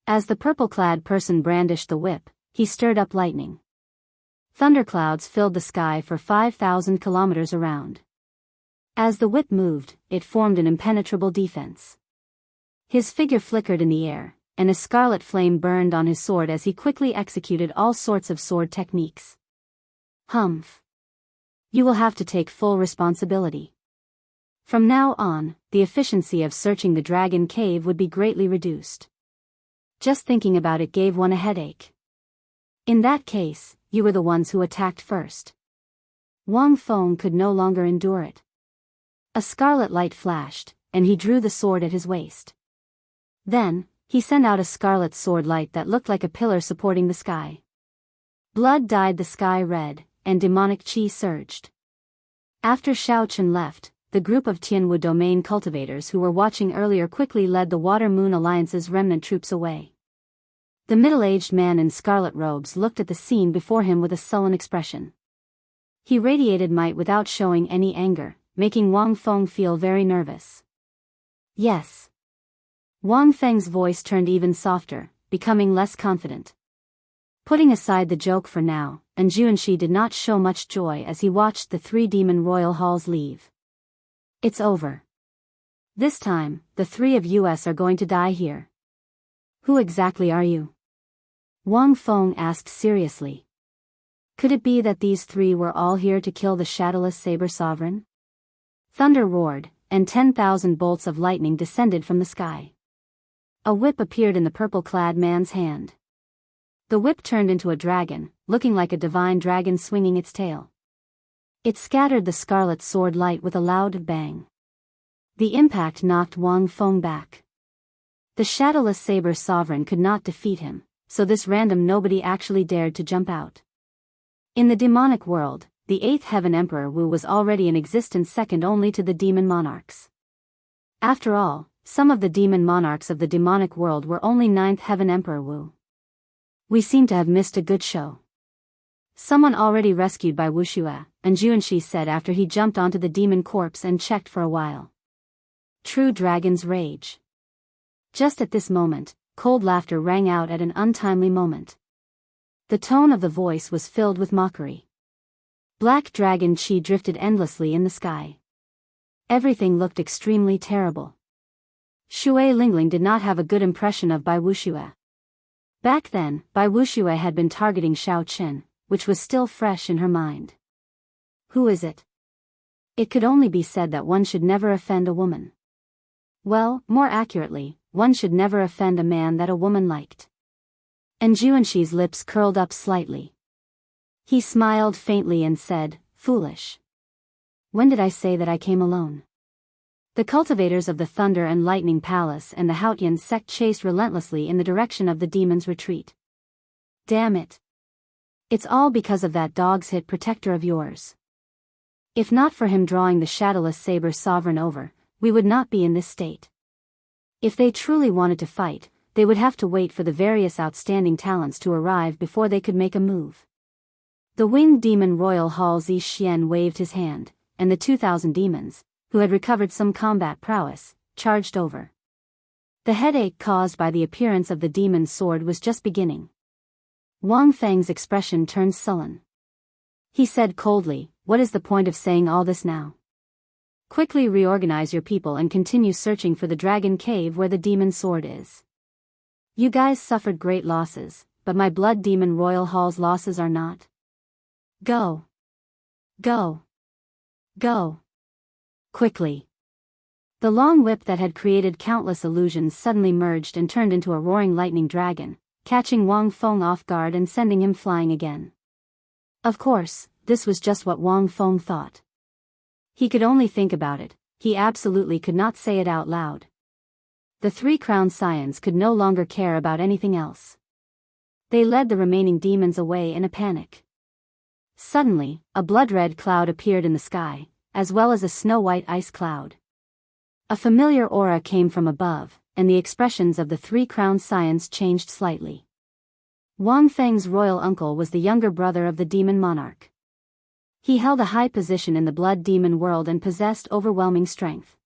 As the purple-clad person brandished the whip, he stirred up lightning. Thunderclouds filled the sky for 5,000 kilometers around. As the whip moved, it formed an impenetrable defense. His figure flickered in the air, and a scarlet flame burned on his sword as he quickly executed all sorts of sword techniques. Humph. You will have to take full responsibility. From now on, the efficiency of searching the dragon cave would be greatly reduced. Just thinking about it gave one a headache. In that case, you were the ones who attacked first. Wang Feng could no longer endure it. A scarlet light flashed, and he drew the sword at his waist. Then, he sent out a scarlet sword light that looked like a pillar supporting the sky. Blood dyed the sky red, and demonic qi surged. After Shao Chen left, the group of Tianwu domain cultivators who were watching earlier quickly led the Water Moon Alliance's remnant troops away. The middle-aged man in scarlet robes looked at the scene before him with a sullen expression. He radiated might without showing any anger, making Wang Feng feel very nervous. Yes. Wang Feng's voice turned even softer, becoming less confident. Putting aside the joke for now, and Juanshi did not show much joy as he watched the 3 demon royal halls leave. It's over. This time, the 3 of us are going to die here. Who exactly are you? Wang Feng asked seriously. Could it be that these 3 were all here to kill the shadowless saber sovereign? Thunder roared, and 10,000 bolts of lightning descended from the sky. A whip appeared in the purple-clad man's hand. The whip turned into a dragon, looking like a divine dragon swinging its tail. It scattered the scarlet sword light with a loud bang. The impact knocked Wang Feng back. The shadowless saber sovereign could not defeat him, so this random nobody actually dared to jump out. In the demonic world, the 8th Heaven Emperor Wu was already in existence second only to the demon monarchs. After all, some of the demon monarchs of the demonic world were only 9th Heaven Emperor Wu. We seem to have missed a good show. Someone already rescued by Wuxue, and Juanshi said after he jumped onto the demon corpse and checked for a while. True dragon's rage. Just at this moment, cold laughter rang out at an untimely moment. The tone of the voice was filled with mockery. Black dragon qi drifted endlessly in the sky. Everything looked extremely terrible. Shui Lingling did not have a good impression of Bai Wuxue. Back then, Bai Wuxue had been targeting Shao Chen, which was still fresh in her mind. Who is it? It could only be said that one should never offend a woman. Well, more accurately, one should never offend a man that a woman liked. And Juanshi's lips curled up slightly. He smiled faintly and said, "Foolish. When did I say that I came alone?" The cultivators of the Thunder and Lightning Palace and the Haotian sect chased relentlessly in the direction of the demon's retreat. Damn it. It's all because of that dog's hit protector of yours. If not for him drawing the shadowless saber sovereign over, we would not be in this state. If they truly wanted to fight, they would have to wait for the various outstanding talents to arrive before they could make a move. The winged demon royal Hall Zi Xian waved his hand, and the 2,000 demons, who had recovered some combat prowess, charged over. The headache caused by the appearance of the demon's sword was just beginning. Wang Feng's expression turned sullen. He said coldly, "What is the point of saying all this now? Quickly reorganize your people and continue searching for the dragon cave where the demon sword is. You guys suffered great losses, but my blood demon royal hall's losses are not. Go. Go. Go. Quickly." The long whip that had created countless illusions suddenly merged and turned into a roaring lightning dragon, catching Wang Feng off guard and sending him flying again. Of course, this was just what Wang Feng thought. He could only think about it, he absolutely could not say it out loud. The 3 crown scions could no longer care about anything else. They led the remaining demons away in a panic. Suddenly, a blood-red cloud appeared in the sky, as well as a snow-white ice cloud. A familiar aura came from above, and the expressions of the three-crowned scions changed slightly. Wang Feng's royal uncle was the younger brother of the demon monarch. He held a high position in the blood demon world and possessed overwhelming strength.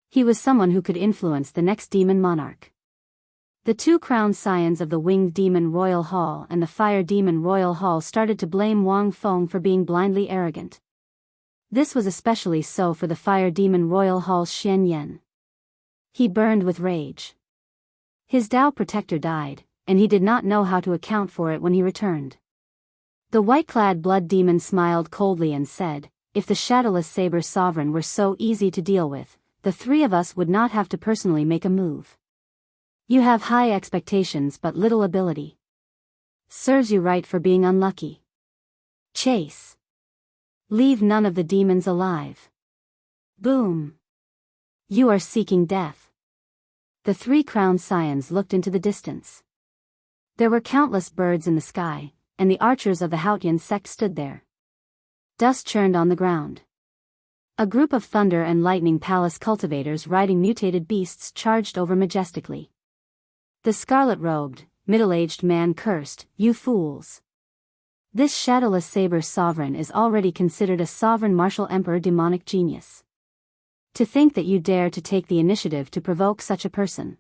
He was someone who could influence the next demon monarch. The two crowned scions of the winged demon royal hall and the fire demon royal hall started to blame Wang Feng for being blindly arrogant. This was especially so for the fire demon royal hall's Xian Yan. He burned with rage. His Tao protector died, and he did not know how to account for it when he returned. The white-clad blood demon smiled coldly and said, "If the shadowless saber sovereign were so easy to deal with, the three of us would not have to personally make a move. You have high expectations but little ability. Serves you right for being unlucky. Chase. Leave none of the demons alive. Boom. You are seeking death." The three crowned scions looked into the distance. There were countless birds in the sky, and the archers of the Haotian sect stood there. Dust churned on the ground. A group of thunder and lightning palace cultivators riding mutated beasts charged over majestically. The scarlet-robed, middle-aged man cursed, "You fools! This shadowless saber sovereign is already considered a sovereign martial emperor demonic genius. To think that you dare to take the initiative to provoke such a person.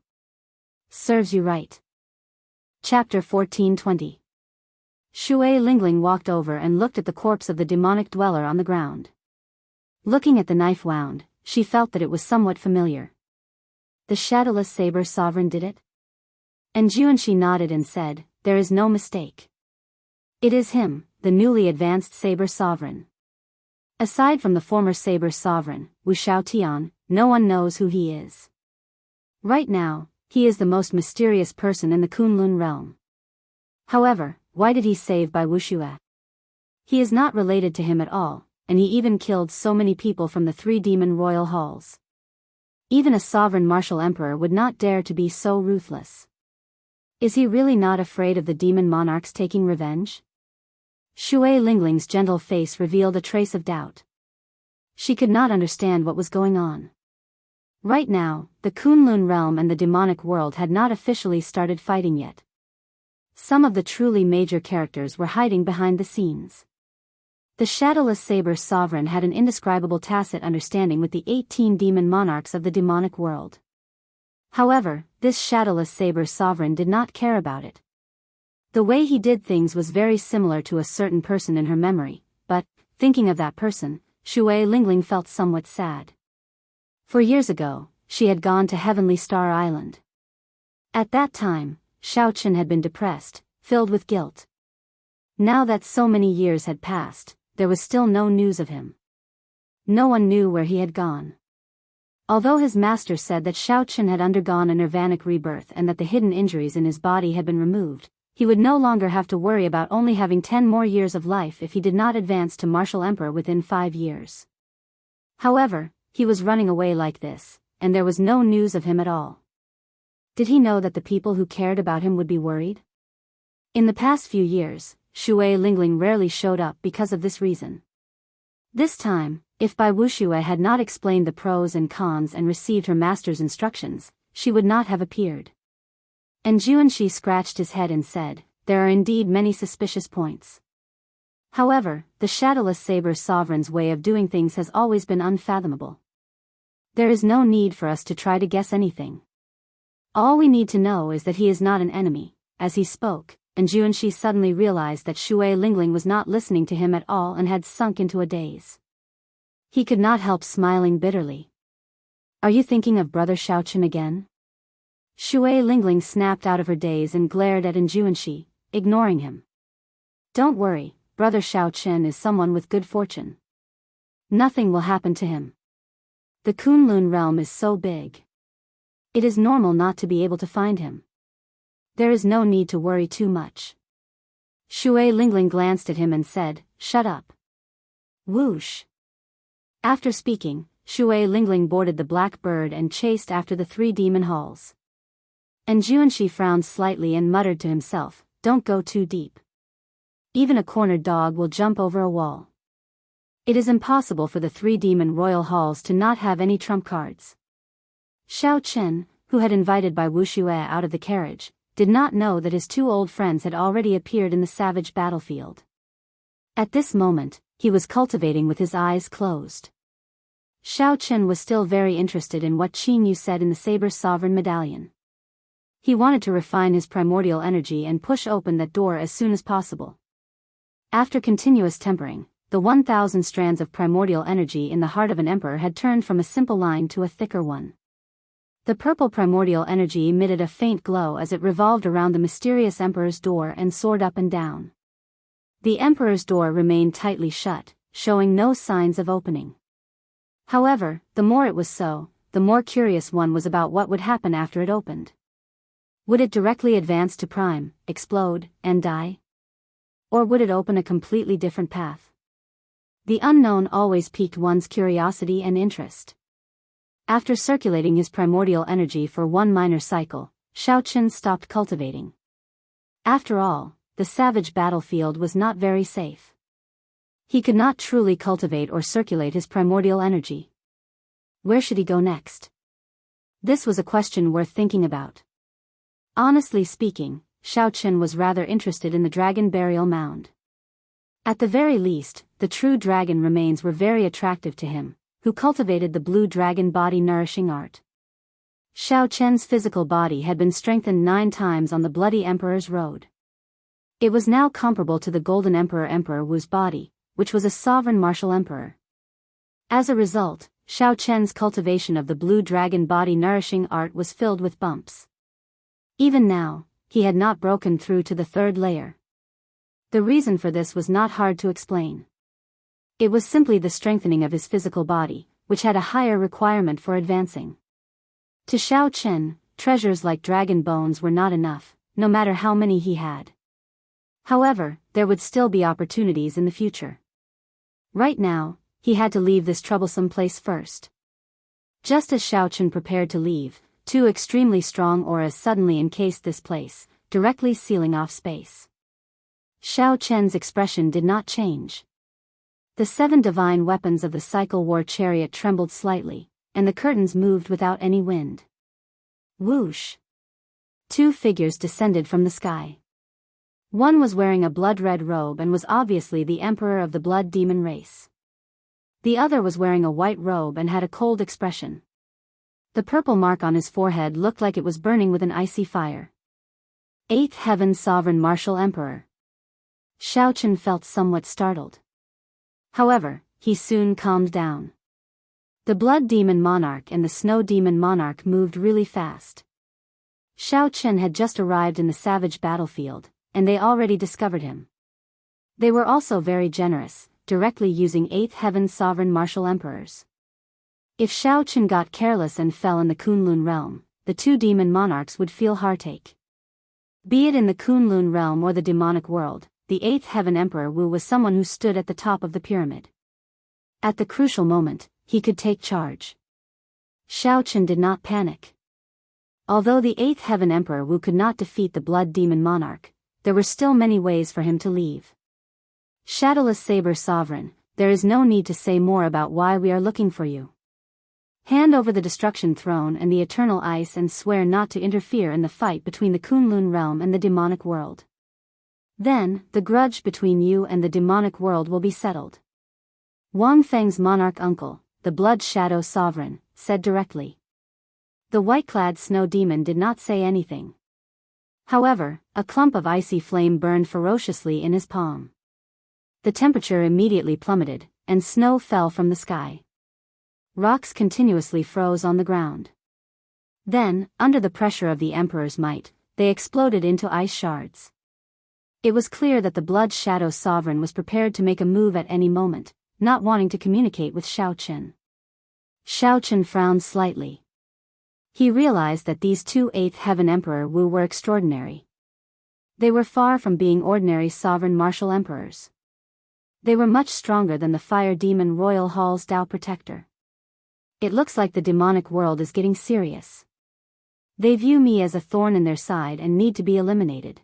Serves you right." Chapter 14:20. Shui Lingling walked over and looked at the corpse of the demonic dweller on the ground. Looking at the knife wound, she felt that it was somewhat familiar. The shadowless saber sovereign did it? And Juanshi nodded and said, "There is no mistake. It is him, the newly advanced saber sovereign. Aside from the former saber sovereign, Wu Shaotian, no one knows who he is. Right now, he is the most mysterious person in the Kunlun realm. However, why did he save Bai Wuxue? He is not related to him at all, and he even killed so many people from the three demon royal halls. Even a sovereign martial emperor would not dare to be so ruthless. Is he really not afraid of the demon monarchs taking revenge?" Shui Lingling's gentle face revealed a trace of doubt. She could not understand what was going on. Right now, the Kunlun realm and the demonic world had not officially started fighting yet. Some of the truly major characters were hiding behind the scenes. The shadowless saber sovereign had an indescribable tacit understanding with the 18 demon monarchs of the demonic world. However, this shadowless saber sovereign did not care about it. The way he did things was very similar to a certain person in her memory, but, thinking of that person, Shui Lingling felt somewhat sad. For years ago, she had gone to Heavenly Star Island. At that time, Xiao Chen had been depressed, filled with guilt. Now that so many years had passed, there was still no news of him. No one knew where he had gone. Although his master said that Xiao Chen had undergone a nirvanic rebirth and that the hidden injuries in his body had been removed, he would no longer have to worry about only having 10 more years of life if he did not advance to martial emperor within 5 years. However, he was running away like this, and there was no news of him at all. Did he know that the people who cared about him would be worried? In the past few years, Shui Lingling rarely showed up because of this reason. This time, if Bai Wuxue had not explained the pros and cons and received her master's instructions, she would not have appeared. And Juanshi scratched his head and said, "There are indeed many suspicious points. However, the shadowless saber sovereign's way of doing things has always been unfathomable. There is no need for us to try to guess anything. All we need to know is that he is not an enemy." As he spoke, and Juanshi suddenly realized that Shui Lingling was not listening to him at all and had sunk into a daze. He could not help smiling bitterly. "Are you thinking of Brother Xiao Chen again?" Shui Lingling snapped out of her daze and glared at Juanshi, ignoring him. "Don't worry, Brother Xiao Chen is someone with good fortune. Nothing will happen to him. The Kunlun realm is so big. It is normal not to be able to find him. There is no need to worry too much." Shui Lingling glanced at him and said, "Shut up." Whoosh. After speaking, Shui Lingling boarded the black bird and chased after the 3 demon halls. And Juanshi frowned slightly and muttered to himself, "Don't go too deep." even a cornered dog will jump over a wall. It is impossible for the 3 demon royal halls to not have any trump cards. Xiao Chen, who had invited Bai Wuxue out of the carriage, did not know that his 2 old friends had already appeared in the savage battlefield. At this moment, he was cultivating with his eyes closed. Xiao Chen was still very interested in what Qin Yu said in the Saber Sovereign Medallion. He wanted to refine his primordial energy and push open that door as soon as possible. After continuous tempering, the 1,000 strands of primordial energy in the heart of an emperor had turned from a simple line to a thicker one. The purple primordial energy emitted a faint glow as it revolved around the mysterious emperor's door and soared up and down. The emperor's door remained tightly shut, showing no signs of opening. However, the more it was so, the more curious one was about what would happen after it opened. Would it directly advance to prime, explode, and die? Or would it open a completely different path? The unknown always piqued one's curiosity and interest. After circulating his primordial energy for one minor cycle, Xiao Chen stopped cultivating. After all, the savage battlefield was not very safe. He could not truly cultivate or circulate his primordial energy. Where should he go next? This was a question worth thinking about. Honestly speaking, Xiao Chen was rather interested in the dragon burial mound. At the very least, the true dragon remains were very attractive to him, who cultivated the blue dragon body nourishing art. Xiao Chen's physical body had been strengthened 9 times on the Bloody Emperor's road. It was now comparable to the Golden Emperor Emperor Wu's body, which was a sovereign martial emperor. As a result, Xiao Chen's cultivation of the blue dragon body nourishing art was filled with bumps. Even now, he had not broken through to the 3rd layer. The reason for this was not hard to explain. It was simply the strengthening of his physical body, which had a higher requirement for advancing. To Xiao Chen, treasures like dragon bones were not enough, no matter how many he had. However, there would still be opportunities in the future. Right now, he had to leave this troublesome place first. Just as Xiao Chen prepared to leave, 2 extremely strong auras suddenly encased this place, directly sealing off space. Xiao Chen's expression did not change. The 7 divine weapons of the Cycle War Chariot trembled slightly, and the curtains moved without any wind. Whoosh! 2 figures descended from the sky. One was wearing a blood-red robe and was obviously the emperor of the blood demon race. The other was wearing a white robe and had a cold expression. The purple mark on his forehead looked like it was burning with an icy fire. 8th Heaven Sovereign Martial Emperor. Xiao Chen felt somewhat startled. However, he soon calmed down. The Blood Demon Monarch and the Snow Demon Monarch moved really fast. Xiao Chen had just arrived in the savage battlefield, and they already discovered him. They were also very generous, directly using 8th Heaven Sovereign Martial Emperors. If Xiao Chen got careless and fell in the Kunlun realm, the 2 demon monarchs would feel heartache. Be it in the Kunlun realm or the demonic world, the 8th Heaven Emperor Wu was someone who stood at the top of the pyramid. At the crucial moment, he could take charge. Xiao Chen did not panic. Although the 8th Heaven Emperor Wu could not defeat the Blood Demon Monarch, there were still many ways for him to leave. Shadowless Saber Sovereign, there is no need to say more about why we are looking for you. Hand over the Destruction Throne and the Eternal Ice and swear not to interfere in the fight between the Kunlun realm and the demonic world. Then, the grudge between you and the demonic world will be settled. Wang Feng's monarch uncle, the Blood Shadow Sovereign, said directly. The white-clad snow demon did not say anything. However, a clump of icy flame burned ferociously in his palm. The temperature immediately plummeted, and snow fell from the sky. Rocks continuously froze on the ground. Then, under the pressure of the Emperor's might, they exploded into ice shards. It was clear that the Blood Shadow Sovereign was prepared to make a move at any moment, not wanting to communicate with Xiao Chen. Xiao Chen frowned slightly. He realized that these 2 8th Heaven Emperor Wu were extraordinary. They were far from being ordinary sovereign martial emperors. They were much stronger than the Fire Demon Royal Hall's Tao Protector. It looks like the demonic world is getting serious. They view me as a thorn in their side and need to be eliminated.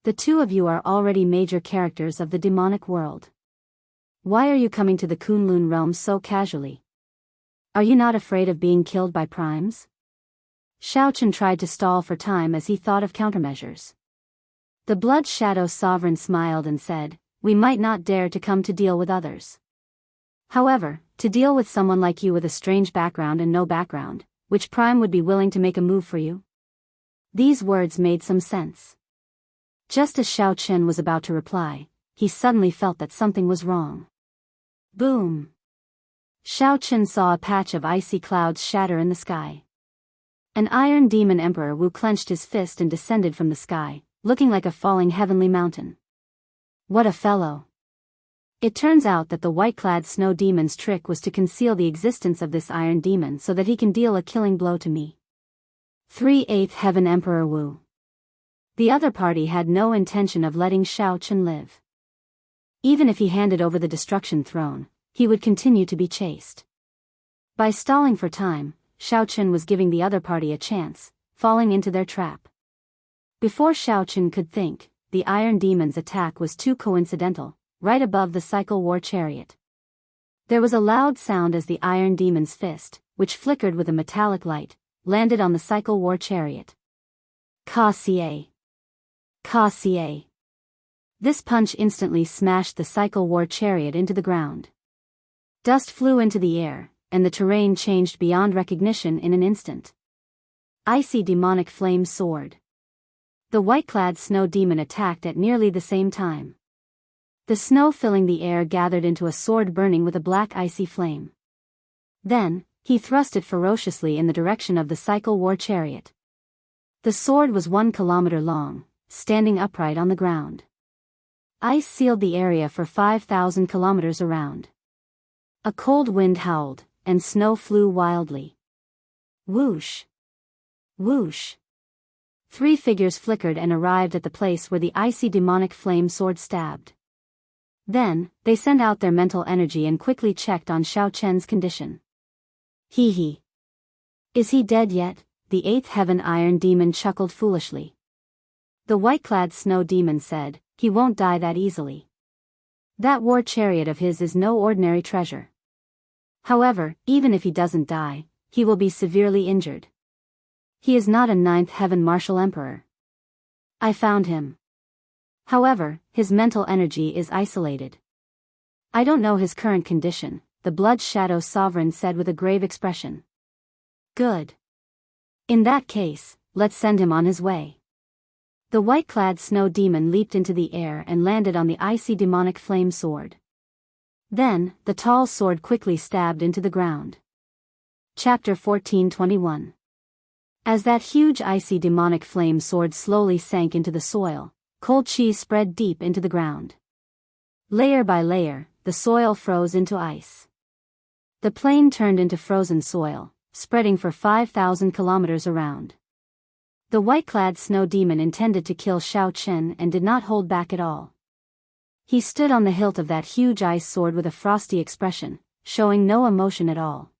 The two of you are already major characters of the demonic world. Why are you coming to the Kunlun realm so casually? Are you not afraid of being killed by primes? Xiaochen tried to stall for time as he thought of countermeasures. The Blood Shadow Sovereign smiled and said, "We might not dare to come to deal with others. However, to deal with someone like you with a strange background and no background, which prime would be willing to make a move for you?" These words made some sense. Just as Xiao Chen was about to reply, he suddenly felt that something was wrong. Boom! Xiao Chen saw a patch of icy clouds shatter in the sky. An iron demon Emperor Wu clenched his fist and descended from the sky, looking like a falling heavenly mountain. What a fellow! It turns out that the white-clad snow demon's trick was to conceal the existence of this iron demon so that he can deal a killing blow to me. 3/8 Heaven Emperor Wu. The other party had no intention of letting Xiao Chen live. Even if he handed over the destruction throne, he would continue to be chased. By stalling for time, Xiao Chen was giving the other party a chance, falling into their trap. Before Xiao Chen could think, the Iron Demon's attack was too coincidental, right above the Cycle War Chariot. There was a loud sound as the Iron Demon's fist, which flickered with a metallic light, landed on the Cycle War Chariot. Ka-ca. Ka-ca. This punch instantly smashed the Cycle War Chariot into the ground. Dust flew into the air, and the terrain changed beyond recognition in an instant. Icy demonic flame soared. The white-clad snow demon attacked at nearly the same time. The snow filling the air gathered into a sword burning with a black icy flame. Then, he thrust it ferociously in the direction of the Cycle War Chariot. The sword was 1 kilometer long, standing upright on the ground. Ice sealed the area for 5,000 kilometers around. A cold wind howled, and snow flew wildly. Whoosh! Whoosh! 3 figures flickered and arrived at the place where the icy demonic flame sword stabbed. Then, they sent out their mental energy and quickly checked on Xiao Chen's condition. Hee. Is he dead yet? The 8th Heaven Iron Demon chuckled foolishly. The white-clad snow demon said, "He won't die that easily. That war chariot of his is no ordinary treasure. However, even if he doesn't die, he will be severely injured. He is not a 9th Heaven Martial Emperor. I found him. However, his mental energy is isolated. I don't know his current condition," the Blood Shadow Sovereign said with a grave expression. Good. In that case, let's send him on his way. The white-clad snow demon leaped into the air and landed on the icy demonic flame sword. Then, the tall sword quickly stabbed into the ground. Chapter 14:21. As that huge icy demonic flame sword slowly sank into the soil, cold chi spread deep into the ground. Layer by layer, the soil froze into ice. The plain turned into frozen soil, spreading for 5,000 kilometers around. The white-clad snow demon intended to kill Xiao Chen and did not hold back at all. He stood on the hilt of that huge ice sword with a frosty expression, showing no emotion at all.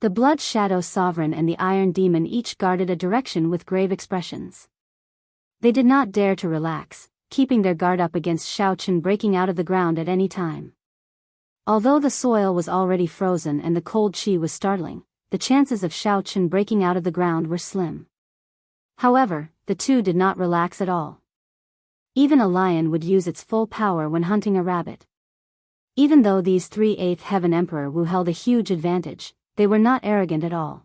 The Blood Shadow Sovereign and the Iron Demon each guarded a direction with grave expressions. They did not dare to relax, keeping their guard up against Xiao Chen breaking out of the ground at any time. Although the soil was already frozen and the cold chi was startling, the chances of Xiao Chen breaking out of the ground were slim. However, the two did not relax at all. Even a lion would use its full power when hunting a rabbit. Even though these 3/8 Heaven Emperor Wu held a huge advantage, they were not arrogant at all.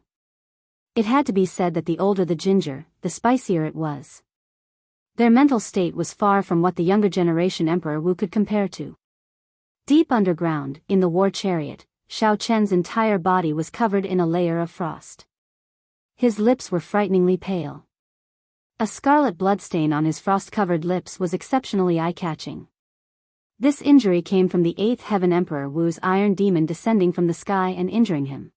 It had to be said that the older the ginger, the spicier it was. Their mental state was far from what the younger generation Emperor Wu could compare to. Deep underground, in the war chariot, Xiao Chen's entire body was covered in a layer of frost. His lips were frighteningly pale. A scarlet bloodstain on his frost-covered lips was exceptionally eye-catching. This injury came from the 8th Heaven Emperor Wu's Iron Demon descending from the sky and injuring him.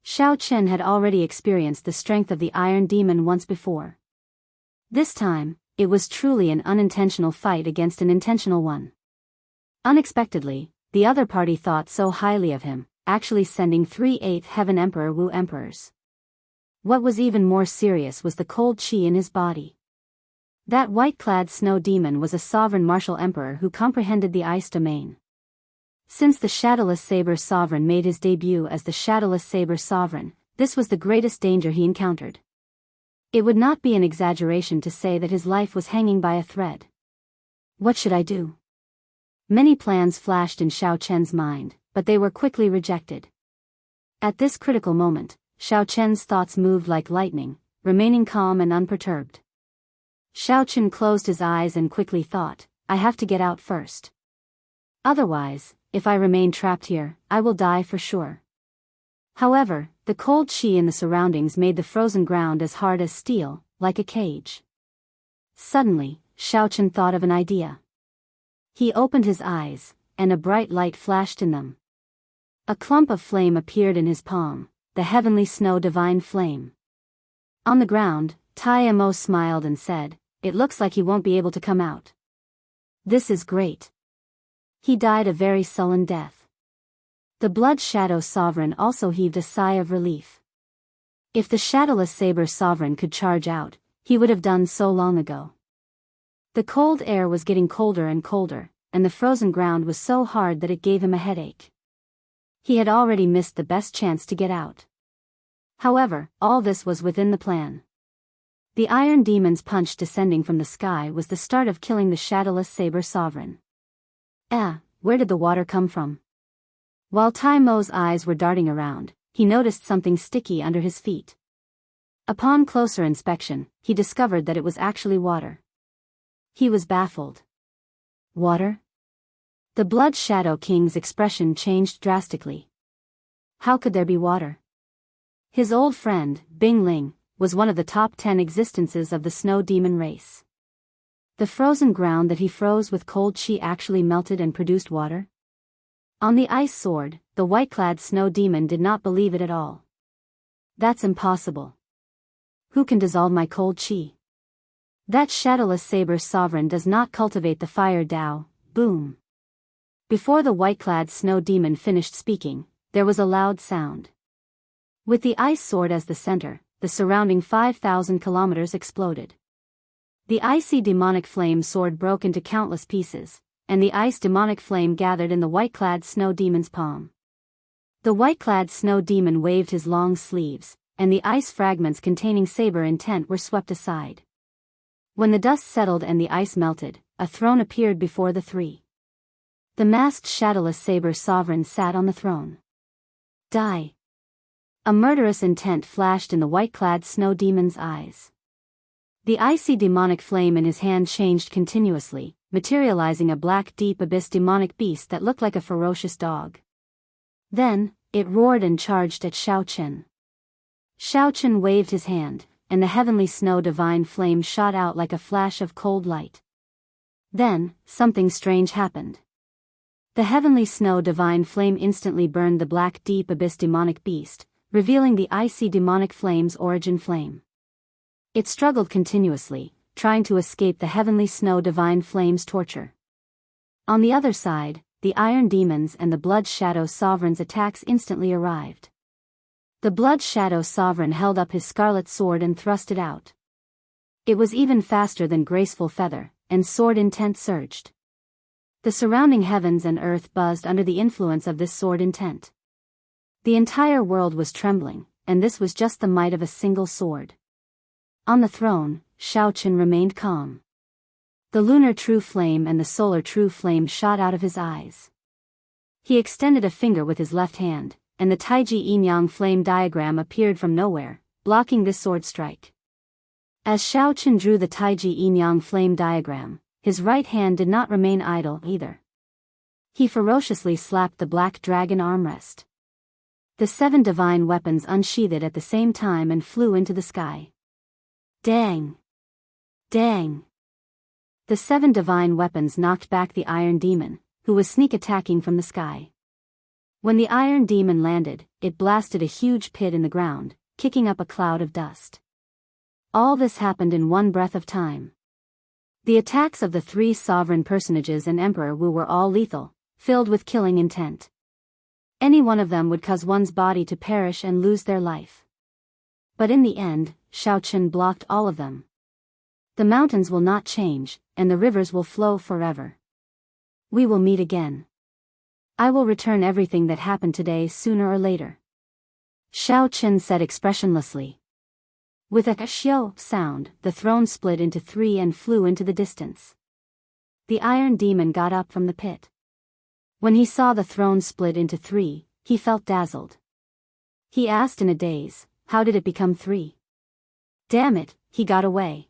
Xiao Chen had already experienced the strength of the Iron Demon once before. This time, it was truly an unintentional fight against an intentional one. Unexpectedly, the other party thought so highly of him, actually sending 3/8 Heaven Emperor Wu emperors. What was even more serious was the cold chi in his body. That white-clad snow demon was a sovereign martial emperor who comprehended the ice domain. Since the shadowless saber sovereign made his debut as the shadowless saber sovereign, this was the greatest danger he encountered. It would not be an exaggeration to say that his life was hanging by a thread. What should I do? Many plans flashed in Xiao Chen's mind, but they were quickly rejected. At this critical moment, Xiao Chen's thoughts moved like lightning, remaining calm and unperturbed. Xiao Chen closed his eyes and quickly thought, I have to get out first. Otherwise, if I remain trapped here, I will die for sure. However, the cold qi in the surroundings made the frozen ground as hard as steel, like a cage. Suddenly, Xiao Chen thought of an idea. He opened his eyes, and a bright light flashed in them. A clump of flame appeared in his palm, the heavenly snow divine flame. On the ground, Tai Mo smiled and said, It looks like he won't be able to come out. This is great. He died a very sullen death. The Blood Shadow Sovereign also heaved a sigh of relief. If the Shadowless Saber Sovereign could charge out, he would have done so long ago. The cold air was getting colder and colder, and the frozen ground was so hard that it gave him a headache. He had already missed the best chance to get out. However, all this was within the plan. The Iron Demon's punch descending from the sky was the start of killing the Shadowless Saber Sovereign. Where did the water come from? While Tai Mo's eyes were darting around, he noticed something sticky under his feet. Upon closer inspection, he discovered that it was actually water. He was baffled. Water? The Blood Shadow King's expression changed drastically. How could there be water? His old friend, Bing Ling, was one of the top 10 existences of the snow demon race. The frozen ground that he froze with cold qi actually melted and produced water? On the ice sword, the white-clad snow demon did not believe it at all. That's impossible. Who can dissolve my cold qi? That shadowless saber sovereign does not cultivate the fire Dao. Boom. Before the white-clad snow demon finished speaking, there was a loud sound. With the ice sword as the center, the surrounding 5,000 kilometers exploded. The icy demonic flame sword broke into countless pieces, and the ice demonic flame gathered in the white-clad snow demon's palm. The white-clad snow demon waved his long sleeves, and the ice fragments containing saber intent were swept aside. When the dust settled and the ice melted, a throne appeared before the three. The masked shadowless saber sovereign sat on the throne. Die. A murderous intent flashed in the white-clad snow demon's eyes. The icy demonic flame in his hand changed continuously, materializing a black deep abyss demonic beast that looked like a ferocious dog. Then, it roared and charged at Xiao Chen. Xiao Chen waved his hand, and the heavenly snow divine flame shot out like a flash of cold light. Then, something strange happened. The heavenly snow divine flame instantly burned the black deep abyss demonic beast, revealing the icy demonic flame's origin flame. It struggled continuously, trying to escape the heavenly snow divine flame's torture. On the other side, the Iron Demons and the Blood Shadow Sovereign's attacks instantly arrived. The Blood Shadow Sovereign held up his scarlet sword and thrust it out. It was even faster than graceful feather, and sword intent surged. The surrounding heavens and earth buzzed under the influence of this sword intent. The entire world was trembling, and this was just the might of a single sword. On the throne, Xiao Chen remained calm. The lunar true flame and the solar true flame shot out of his eyes. He extended a finger with his left hand, and the Taiji Yin-Yang flame diagram appeared from nowhere, blocking this sword strike. As Xiao Chen drew the Taiji Yin-Yang flame diagram, his right hand did not remain idle either. He ferociously slapped the black dragon armrest. The 7 divine weapons unsheathed at the same time and flew into the sky. Dang! Dang! The 7 divine weapons knocked back the Iron Demon, who was sneak attacking from the sky. When the Iron Demon landed, it blasted a huge pit in the ground, kicking up a cloud of dust. All this happened in one breath of time. The attacks of the 3 sovereign personages and Emperor Wu were all lethal, filled with killing intent. Any one of them would cause one's body to perish and lose their life. But in the end, Xiao Chen blocked all of them. The mountains will not change, and the rivers will flow forever. We will meet again. I will return everything that happened today sooner or later. Xiao Chen said expressionlessly. With a xiao sound, the throne split into three and flew into the distance. The Iron Demon got up from the pit. When he saw the throne split into three, he felt dazzled. He asked in a daze, how did it become three? Damn it, he got away.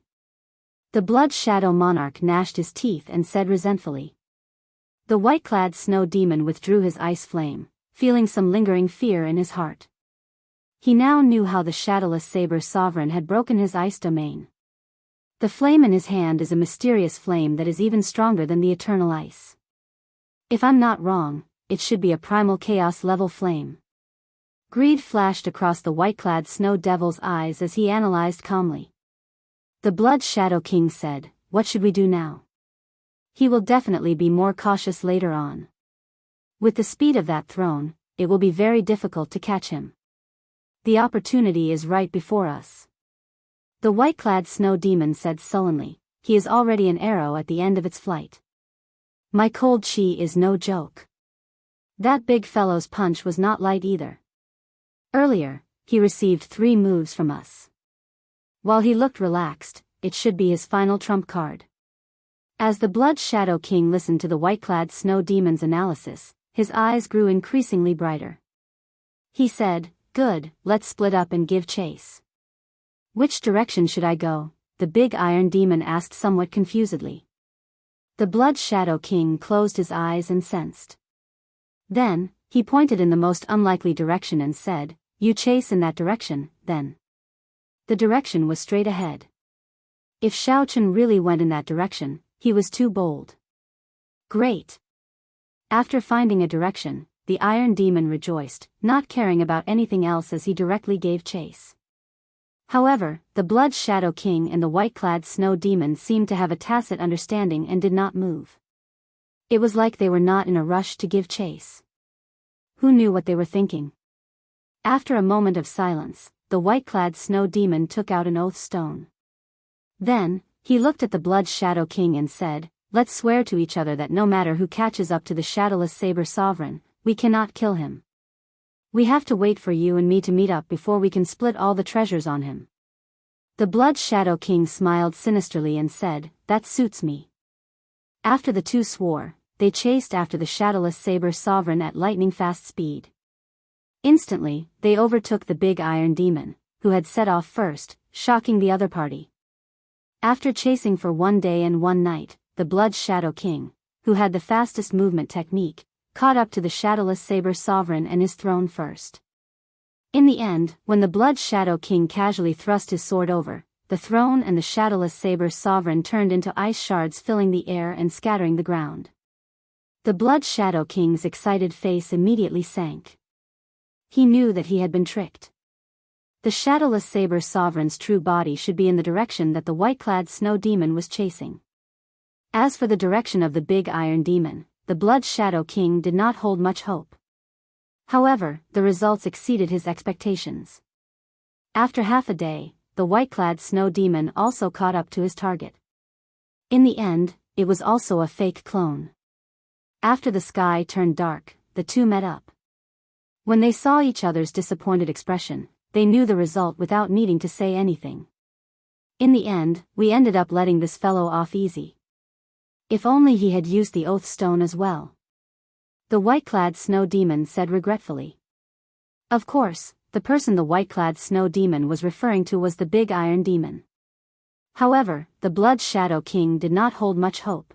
The Blood Shadow Monarch gnashed his teeth and said resentfully. The white-clad snow demon withdrew his ice flame, feeling some lingering fear in his heart. He now knew how the shadowless saber sovereign had broken his ice domain. The flame in his hand is a mysterious flame that is even stronger than the eternal ice. If I'm not wrong, it should be a primal chaos-level flame. Greed flashed across the white-clad snow devil's eyes as he analyzed calmly. The Blood Shadow King said, what should we do now? He will definitely be more cautious later on. With the speed of that throne, it will be very difficult to catch him. The opportunity is right before us. The white-clad snow demon said sullenly, he is already an arrow at the end of its flight. My cold chi is no joke. That big fellow's punch was not light either. Earlier, he received 3 moves from us. While he looked relaxed, it should be his final trump card. As the Blood Shadow King listened to the white-clad snow demon's analysis, his eyes grew increasingly brighter. He said, good, let's split up and give chase. Which direction should I go? The big iron demon asked somewhat confusedly. The Blood Shadow King closed his eyes and sensed. Then, he pointed in the most unlikely direction and said, you chase in that direction, then. The direction was straight ahead. If Xiao Chen really went in that direction, he was too bold. Great. After finding a direction, the Iron Demon rejoiced, not caring about anything else as he directly gave chase. However, the Blood Shadow King and the white-clad snow demon seemed to have a tacit understanding and did not move. It was like they were not in a rush to give chase. Who knew what they were thinking? After a moment of silence, the white-clad snow demon took out an oath stone. Then, he looked at the Blood Shadow King and said, let's swear to each other that no matter who catches up to the shadowless saber sovereign, we cannot kill him. We have to wait for you and me to meet up before we can split all the treasures on him. The Blood Shadow King smiled sinisterly and said, that suits me. After the two swore, they chased after the shadowless saber sovereign at lightning-fast speed. Instantly, they overtook the big iron demon, who had set off first, shocking the other party. After chasing for 1 day and 1 night, the Blood Shadow King, who had the fastest movement technique, caught up to the shadowless saber sovereign and his throne first. In the end, when the Blood Shadow King casually thrust his sword over, the throne and the shadowless saber sovereign turned into ice shards filling the air and scattering the ground. The Blood Shadow King's excited face immediately sank. He knew that he had been tricked. The shadowless saber sovereign's true body should be in the direction that the white-clad snow demon was chasing. As for the direction of the big iron demon, the Blood Shadow King did not hold much hope. However, the results exceeded his expectations. After half a day, the white-clad snow demon also caught up to his target. In the end, it was also a fake clone. After the sky turned dark, the two met up. When they saw each other's disappointed expression, they knew the result without needing to say anything. In the end, we ended up letting this fellow off easy. If only he had used the oath stone as well. The white-clad snow demon said regretfully. Of course, the person the white-clad snow demon was referring to was the big iron demon. However, the Blood Shadow King did not hold much hope.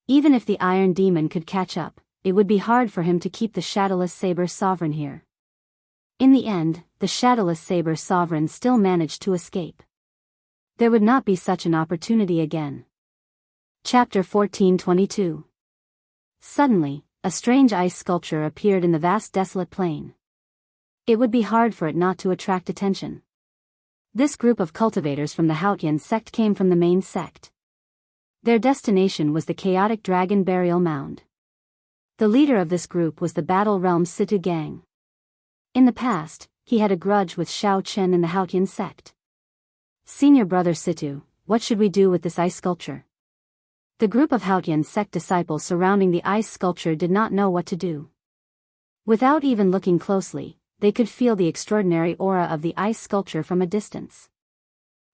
Even if the iron demon could catch up, it would be hard for him to keep the shadowless saber sovereign here. In the end, the shadowless saber sovereign still managed to escape. There would not be such an opportunity again. Chapter 1422. Suddenly, a strange ice sculpture appeared in the vast desolate plain. It would be hard for it not to attract attention. This group of cultivators from the Haotian sect came from the main sect. Their destination was the chaotic dragon burial mound. The leader of this group was the Battle Realm Situ gang. In the past, he had a grudge with Xiao Chen and the Haotian sect. Senior brother Situ, what should we do with this ice sculpture? The group of Haotian sect disciples surrounding the ice sculpture did not know what to do. Without even looking closely, they could feel the extraordinary aura of the ice sculpture from a distance.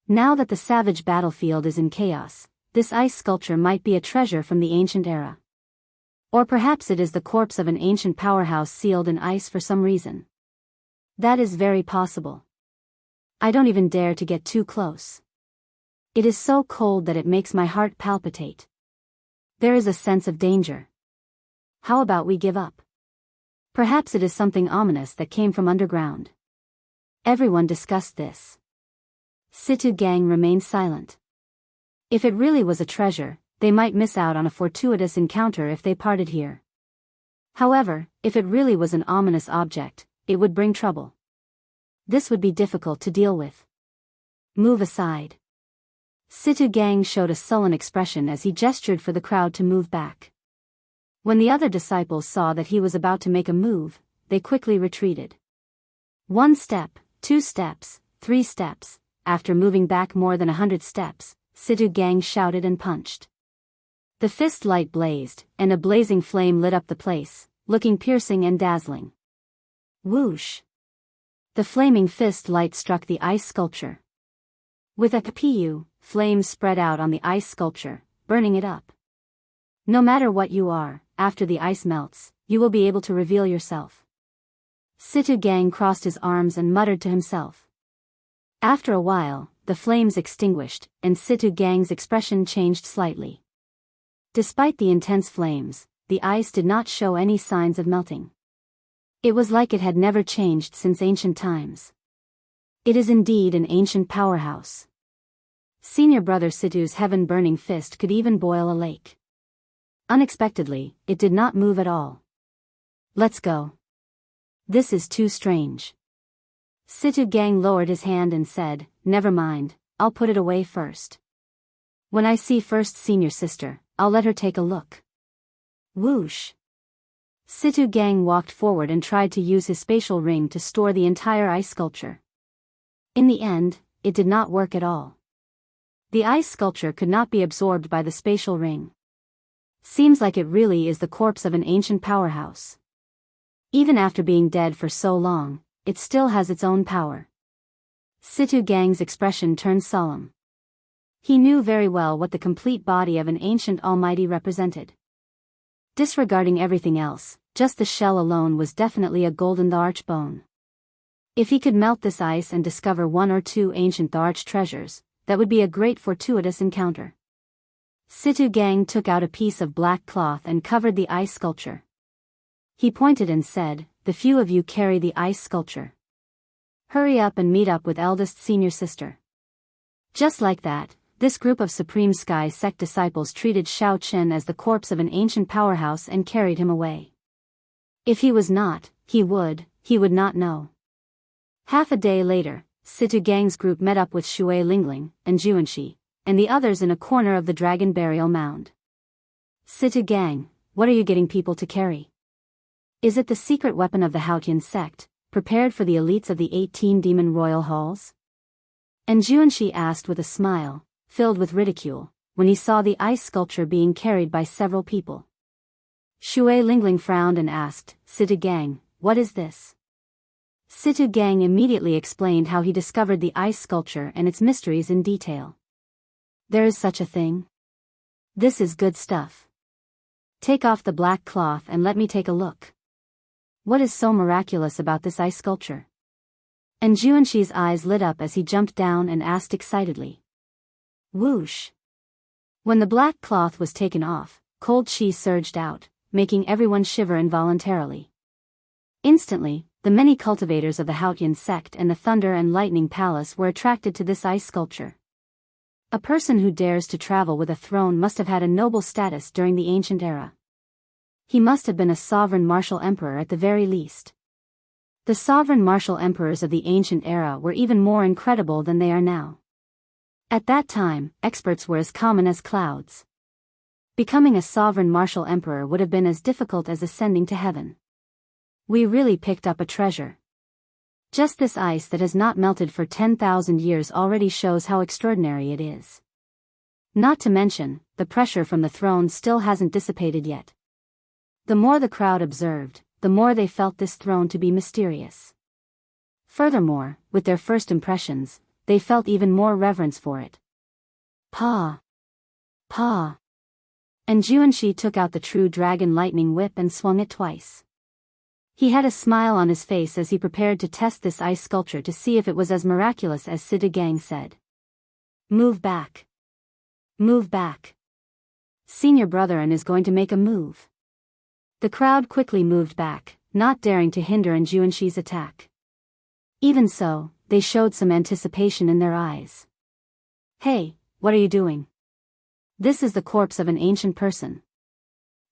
Now that the savage battlefield is in chaos, this ice sculpture might be a treasure from the ancient era. Or perhaps it is the corpse of an ancient powerhouse sealed in ice for some reason. That is very possible. I don't even dare to get too close. It is so cold that it makes my heart palpitate. There is a sense of danger. How about we give up? Perhaps it is something ominous that came from underground. Everyone discussed this. Situ gang remained silent. If it really was a treasure, they might miss out on a fortuitous encounter if they parted here. However, if it really was an ominous object, it would bring trouble. This would be difficult to deal with. Move aside. Situ gang showed a sullen expression as he gestured for the crowd to move back. When the other disciples saw that he was about to make a move, they quickly retreated. 1 step, 2 steps, 3 steps. After moving back more than 100 steps, Situ gang shouted and punched. The fist light blazed, and a blazing flame lit up the place, looking piercing and dazzling. Whoosh! The flaming fist light struck the ice sculpture. With a kapiyu, flames spread out on the ice sculpture, burning it up. No matter what you are, after the ice melts, you will be able to reveal yourself. Situ gang crossed his arms and muttered to himself. After a while, the flames extinguished, and Situ gang's expression changed slightly. Despite the intense flames, the ice did not show any signs of melting. It was like it had never changed since ancient times. It is indeed an ancient powerhouse. Senior brother Situ's heaven-burning fist could even boil a lake. Unexpectedly, it did not move at all. Let's go. This is too strange. Situ gang lowered his hand and said, never mind, I'll put it away first. When I see first senior sister, I'll let her take a look. Whoosh! Situ gang walked forward and tried to use his spatial ring to store the entire ice sculpture. In the end, it did not work at all. The ice sculpture could not be absorbed by the spatial ring. Seems like it really is the corpse of an ancient powerhouse. Even after being dead for so long, it still has its own power. Situ gang's expression turned solemn. He knew very well what the complete body of an ancient almighty represented. Disregarding everything else, just the shell alone was definitely a golden Dharch bone. If he could melt this ice and discover 1 or 2 ancient Dharch treasures, that would be a great fortuitous encounter. Situ gang took out a piece of black cloth and covered the ice sculpture. He pointed and said, the few of you carry the ice sculpture. Hurry up and meet up with eldest senior sister. Just like that, this group of Supreme Sky sect disciples treated Xiao Chen as the corpse of an ancient powerhouse and carried him away. If he was not, he would not know. Half a day later, Situ gang's group met up with Shui Lingling and Juanxi, and the others in a corner of the dragon burial mound. Situ gang, what are you getting people to carry? Is it the secret weapon of the Haotian sect, prepared for the elites of the 18 demon royal halls? And Juanxi asked with a smile, filled with ridicule, when he saw the ice sculpture being carried by several people. Shui Lingling frowned and asked, Situ gang, what is this? Situ gang immediately explained how he discovered the ice sculpture and its mysteries in detail. There is such a thing? This is good stuff. Take off the black cloth and let me take a look. What is so miraculous about this ice sculpture? And Juanxi's eyes lit up as he jumped down and asked excitedly. Whoosh! When the black cloth was taken off, cold chi surged out, making everyone shiver involuntarily. Instantly, the many cultivators of the Haotian sect and the Thunder and Lightning Palace were attracted to this ice sculpture. A person who dares to travel with a throne must have had a noble status during the ancient era. He must have been a sovereign martial emperor at the very least. The sovereign martial emperors of the ancient era were even more incredible than they are now. At that time, experts were as common as clouds. Becoming a sovereign martial emperor would have been as difficult as ascending to heaven. We really picked up a treasure. Just this ice that has not melted for 10,000 years already shows how extraordinary it is. Not to mention, the pressure from the throne still hasn't dissipated yet. The more the crowd observed, the more they felt this throne to be mysterious. Furthermore, with their first impressions, they felt even more reverence for it. Pa! Pa! And Juanshi took out the true dragon lightning whip and swung it twice. He had a smile on his face as he prepared to test this ice sculpture to see if it was as miraculous as Sitagang said. Move back. Move back. Senior brother and is going to make a move. The crowd quickly moved back, not daring to hinder Juanshi's attack. Even so, they showed some anticipation in their eyes. Hey, what are you doing? This is the corpse of an ancient person.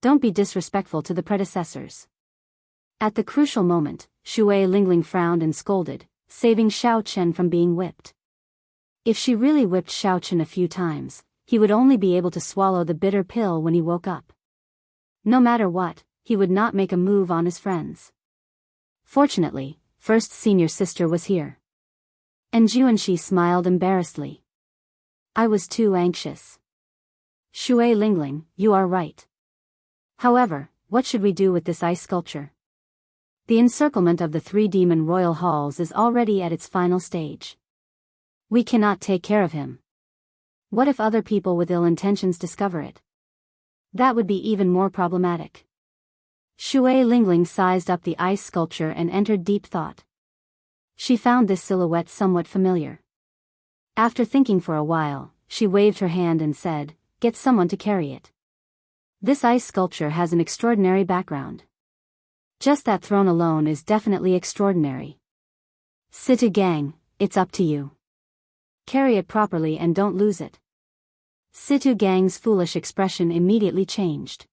Don't be disrespectful to the predecessors. At the crucial moment, Shui Lingling frowned and scolded, saving Xiao Chen from being whipped. If she really whipped Xiao Chen a few times, he would only be able to swallow the bitter pill when he woke up. No matter what, he would not make a move on his friends. Fortunately, first senior sister was here. And Juanshi smiled embarrassedly. I was too anxious. Shui Lingling, you are right. However, what should we do with this ice sculpture? The encirclement of the three demon royal halls is already at its final stage. We cannot take care of him. What if other people with ill intentions discover it? That would be even more problematic. Shui Lingling sized up the ice sculpture and entered deep thought. She found this silhouette somewhat familiar. After thinking for a while, she waved her hand and said, "Get someone to carry it." This ice sculpture has an extraordinary background. Just that throne alone is definitely extraordinary. Sitagang, it's up to you. Carry it properly and don't lose it. Sitagang's foolish expression immediately changed.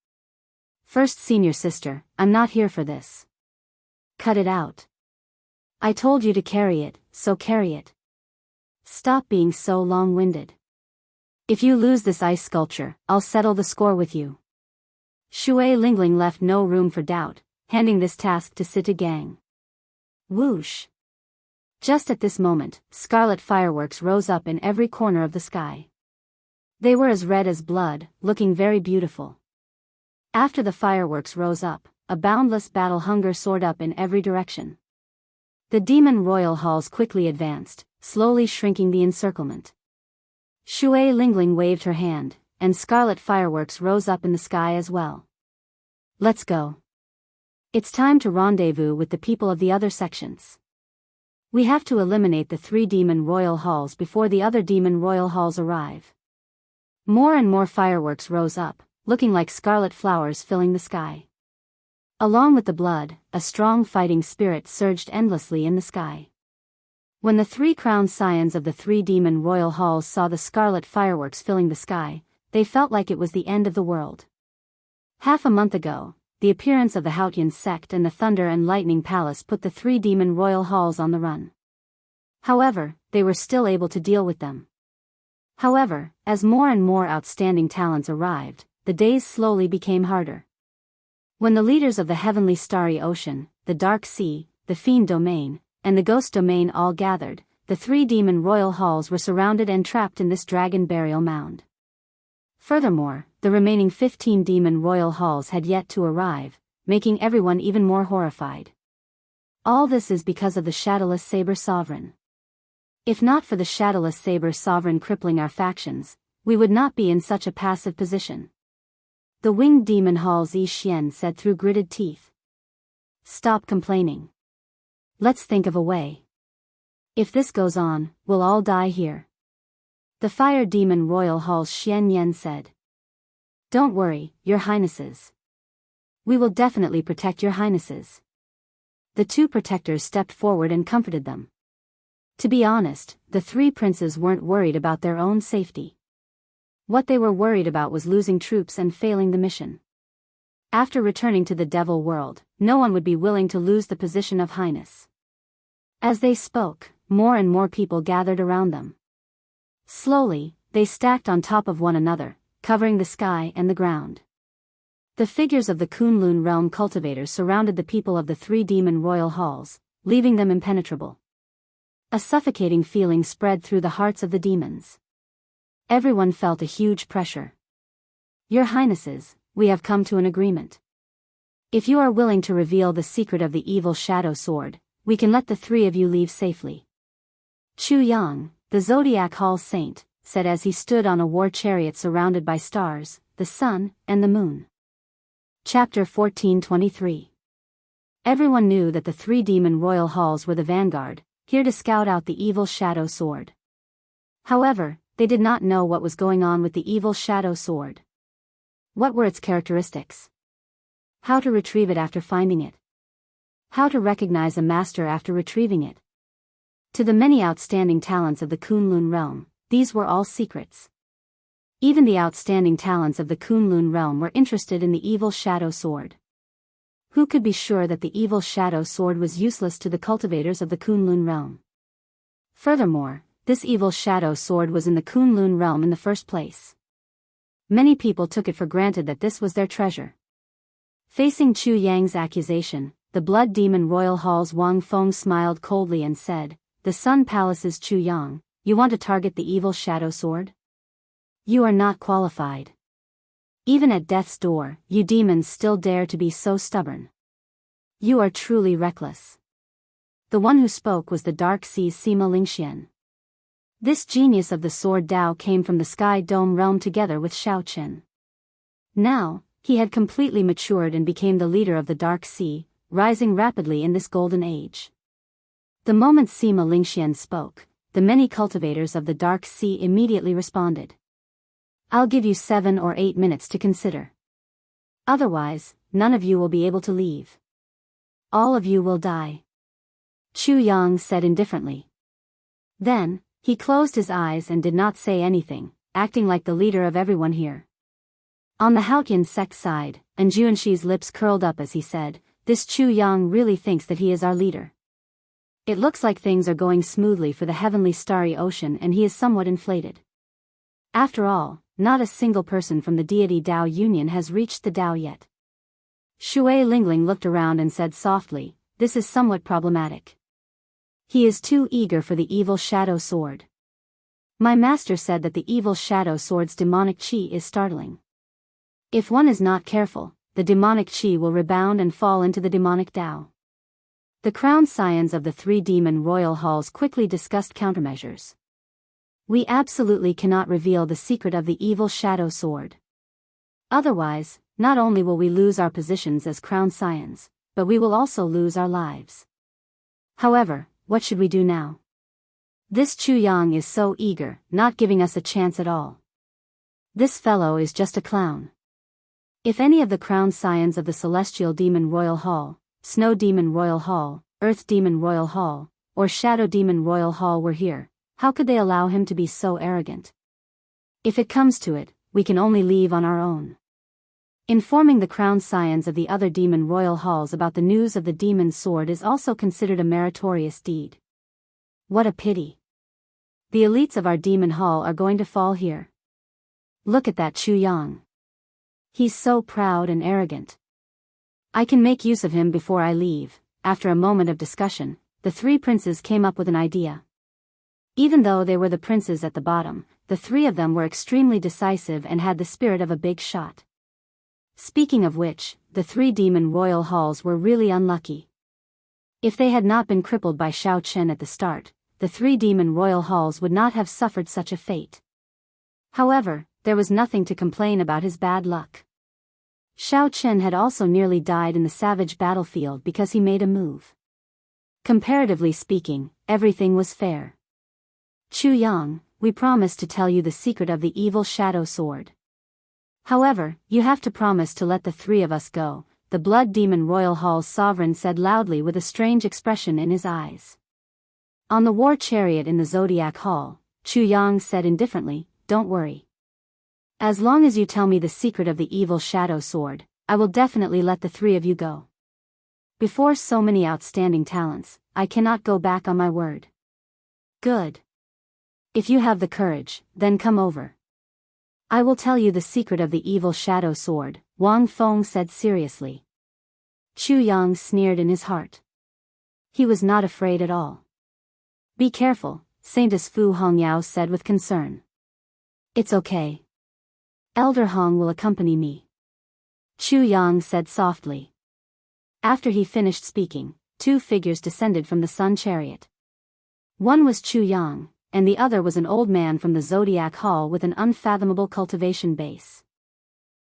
First senior sister, I'm not here for this. Cut it out. I told you to carry it, so carry it. Stop being so long-winded. If you lose this ice sculpture, I'll settle the score with you. Shui Lingling left no room for doubt, handing this task to Sitagang. Whoosh! Just at this moment, scarlet fireworks rose up in every corner of the sky. They were as red as blood, looking very beautiful. After the fireworks rose up, a boundless battle hunger soared up in every direction. The demon royal halls quickly advanced, slowly shrinking the encirclement. Shui Lingling waved her hand, and scarlet fireworks rose up in the sky as well. Let's go. It's time to rendezvous with the people of the other sections. We have to eliminate the three demon royal halls before the other demon royal halls arrive. More and more fireworks rose up, looking like scarlet flowers filling the sky. Along with the blood, a strong fighting spirit surged endlessly in the sky. When the three crowned scions of the three demon royal halls saw the scarlet fireworks filling the sky, they felt like it was the end of the world. Half a month ago, the appearance of the Haotian sect and the Thunder and Lightning Palace put the three demon royal halls on the run. However, they were still able to deal with them. However, as more and more outstanding talents arrived, the days slowly became harder. When the leaders of the Heavenly Starry Ocean, the Dark Sea, the Fiend Domain, and the Ghost Domain all gathered, the three demon royal halls were surrounded and trapped in this dragon burial mound. Furthermore, the remaining 15 demon royal halls had yet to arrive, making everyone even more horrified. All this is because of the Shadowless Saber Sovereign. If not for the Shadowless Saber Sovereign crippling our factions, we would not be in such a passive position. The winged demon halls Yi Xian said through gritted teeth. Stop complaining. Let's think of a way. If this goes on, we'll all die here. The fire demon royal halls Xian Yan said. Don't worry, your highnesses. We will definitely protect your highnesses. The two protectors stepped forward and comforted them. To be honest, the three princes weren't worried about their own safety. What they were worried about was losing troops and failing the mission. After returning to the devil world, no one would be willing to lose the position of highness. As they spoke, more and more people gathered around them. Slowly, they stacked on top of one another, covering the sky and the ground. The figures of the Kunlun realm cultivators surrounded the people of the three demon royal halls, leaving them impenetrable. A suffocating feeling spread through the hearts of the demons. Everyone felt a huge pressure. Your Highnesses, we have come to an agreement. If you are willing to reveal the secret of the evil shadow sword, we can let the three of you leave safely. Chu Yang, the Zodiac Hall saint, said as he stood on a war chariot surrounded by stars, the sun, and the moon. Chapter 1423. Everyone knew that the three demon royal halls were the vanguard, here to scout out the evil shadow sword. However, they did not know what was going on with the evil shadow sword. What were its characteristics? How to retrieve it after finding it? How to recognize a master after retrieving it? To the many outstanding talents of the Kunlun realm, these were all secrets. Even the outstanding talents of the Kunlun realm were interested in the evil shadow sword. Who could be sure that the evil shadow sword was useless to the cultivators of the Kunlun realm? Furthermore, this evil shadow sword was in the Kunlun realm in the first place. Many people took it for granted that this was their treasure. Facing Chu Yang's accusation, the blood demon royal hall's Wang Feng smiled coldly and said, "The Sun Palace's Chu Yang, you want to target the evil shadow sword? You are not qualified. Even at death's door, you demons still dare to be so stubborn. You are truly reckless." The one who spoke was the Dark Sea's Sima Lingxian. This genius of the sword Dao came from the Sky Dome realm together with Shao Chen. Now, he had completely matured and became the leader of the Dark Sea, rising rapidly in this golden age. The moment Sima Lingxian spoke, the many cultivators of the Dark Sea immediately responded. "I'll give you 7 or 8 minutes to consider. Otherwise, none of you will be able to leave. All of you will die," Chu Yang said indifferently. Then, he closed his eyes and did not say anything, acting like the leader of everyone here. On the Haotian sect side, Anjuanshi's lips curled up as he said, "This Chu Yang really thinks that he is our leader. It looks like things are going smoothly for the heavenly starry ocean and he is somewhat inflated. After all, not a single person from the deity Dao Union has reached the Dao yet." Shui Lingling looked around and said softly, "This is somewhat problematic. He is too eager for the evil shadow sword. My master said that the evil shadow sword's demonic chi is startling. If one is not careful, the demonic chi will rebound and fall into the demonic Dao." The crowned scions of the three demon royal halls quickly discussed countermeasures. "We absolutely cannot reveal the secret of the evil shadow sword. Otherwise, not only will we lose our positions as crowned scions, but we will also lose our lives. However, what should we do now? This Chu Yang is so eager, not giving us a chance at all. This fellow is just a clown." If any of the crowned scions of the Celestial Demon Royal Hall, Snow Demon Royal Hall, Earth Demon Royal Hall, or Shadow Demon Royal Hall were here, how could they allow him to be so arrogant? If it comes to it, we can only leave on our own. Informing the crowned scions of the other demon royal halls about the news of the demon sword is also considered a meritorious deed. What a pity. The elites of our demon hall are going to fall here. Look at that Chu Yang. He's so proud and arrogant. I can make use of him before I leave." After a moment of discussion, the three princes came up with an idea. Even though they were the princes at the bottom, the three of them were extremely decisive and had the spirit of a big shot. Speaking of which, the three demon royal halls were really unlucky. If they had not been crippled by Shao Chen at the start, the three demon royal halls would not have suffered such a fate. However, there was nothing to complain about his bad luck. Shao Chen had also nearly died in the savage battlefield because he made a move. Comparatively speaking, everything was fair. "Chu Yang, we promised to tell you the secret of the evil shadow sword. However, you have to promise to let the three of us go," the Blood Demon Royal Hall's sovereign said loudly with a strange expression in his eyes. On the war chariot in the Zodiac Hall, Chu Yang said indifferently, "Don't worry. As long as you tell me the secret of the evil shadow sword, I will definitely let the three of you go. Before so many outstanding talents, I cannot go back on my word." "Good. If you have the courage, then come over. I will tell you the secret of the evil shadow sword," Wang Feng said seriously. Chu Yang sneered in his heart. He was not afraid at all. "Be careful," Saintess Fu Hongyao said with concern. It's okay. Elder Hong will accompany me. Chu Yang said softly. After he finished speaking, two figures descended from the sun chariot. One was Chu Yang, and the other was an old man from the Zodiac Hall with an unfathomable cultivation base.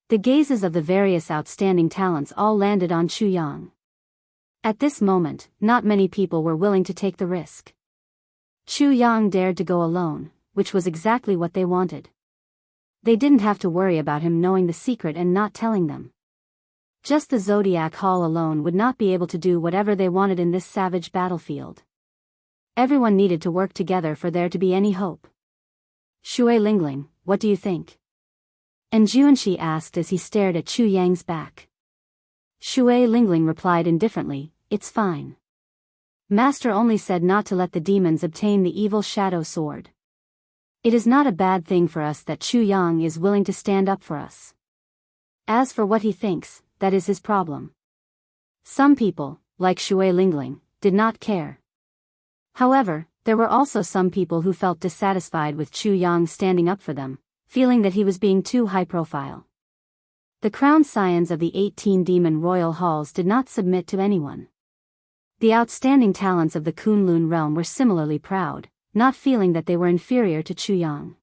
The gazes of the various outstanding talents all landed on Chu Yang. At this moment, not many people were willing to take the risk. Chu Yang dared to go alone, which was exactly what they wanted. They didn't have to worry about him knowing the secret and not telling them. Just the Zodiac Hall alone would not be able to do whatever they wanted in this savage battlefield. Everyone needed to work together for there to be any hope. Shui Lingling, what do you think? And Juanshi asked as he stared at Chu Yang's back. Shui Lingling replied indifferently, it's fine. Master only said not to let the demons obtain the evil shadow sword. It is not a bad thing for us that Chu Yang is willing to stand up for us. As for what he thinks, that is his problem. Some people, like Shui Lingling, did not care. However, there were also some people who felt dissatisfied with Chu Yang standing up for them, feeling that he was being too high profile. The crowned scions of the 18 demon royal halls did not submit to anyone. The outstanding talents of the Kunlun realm were similarly proud, not feeling that they were inferior to Chu Yang.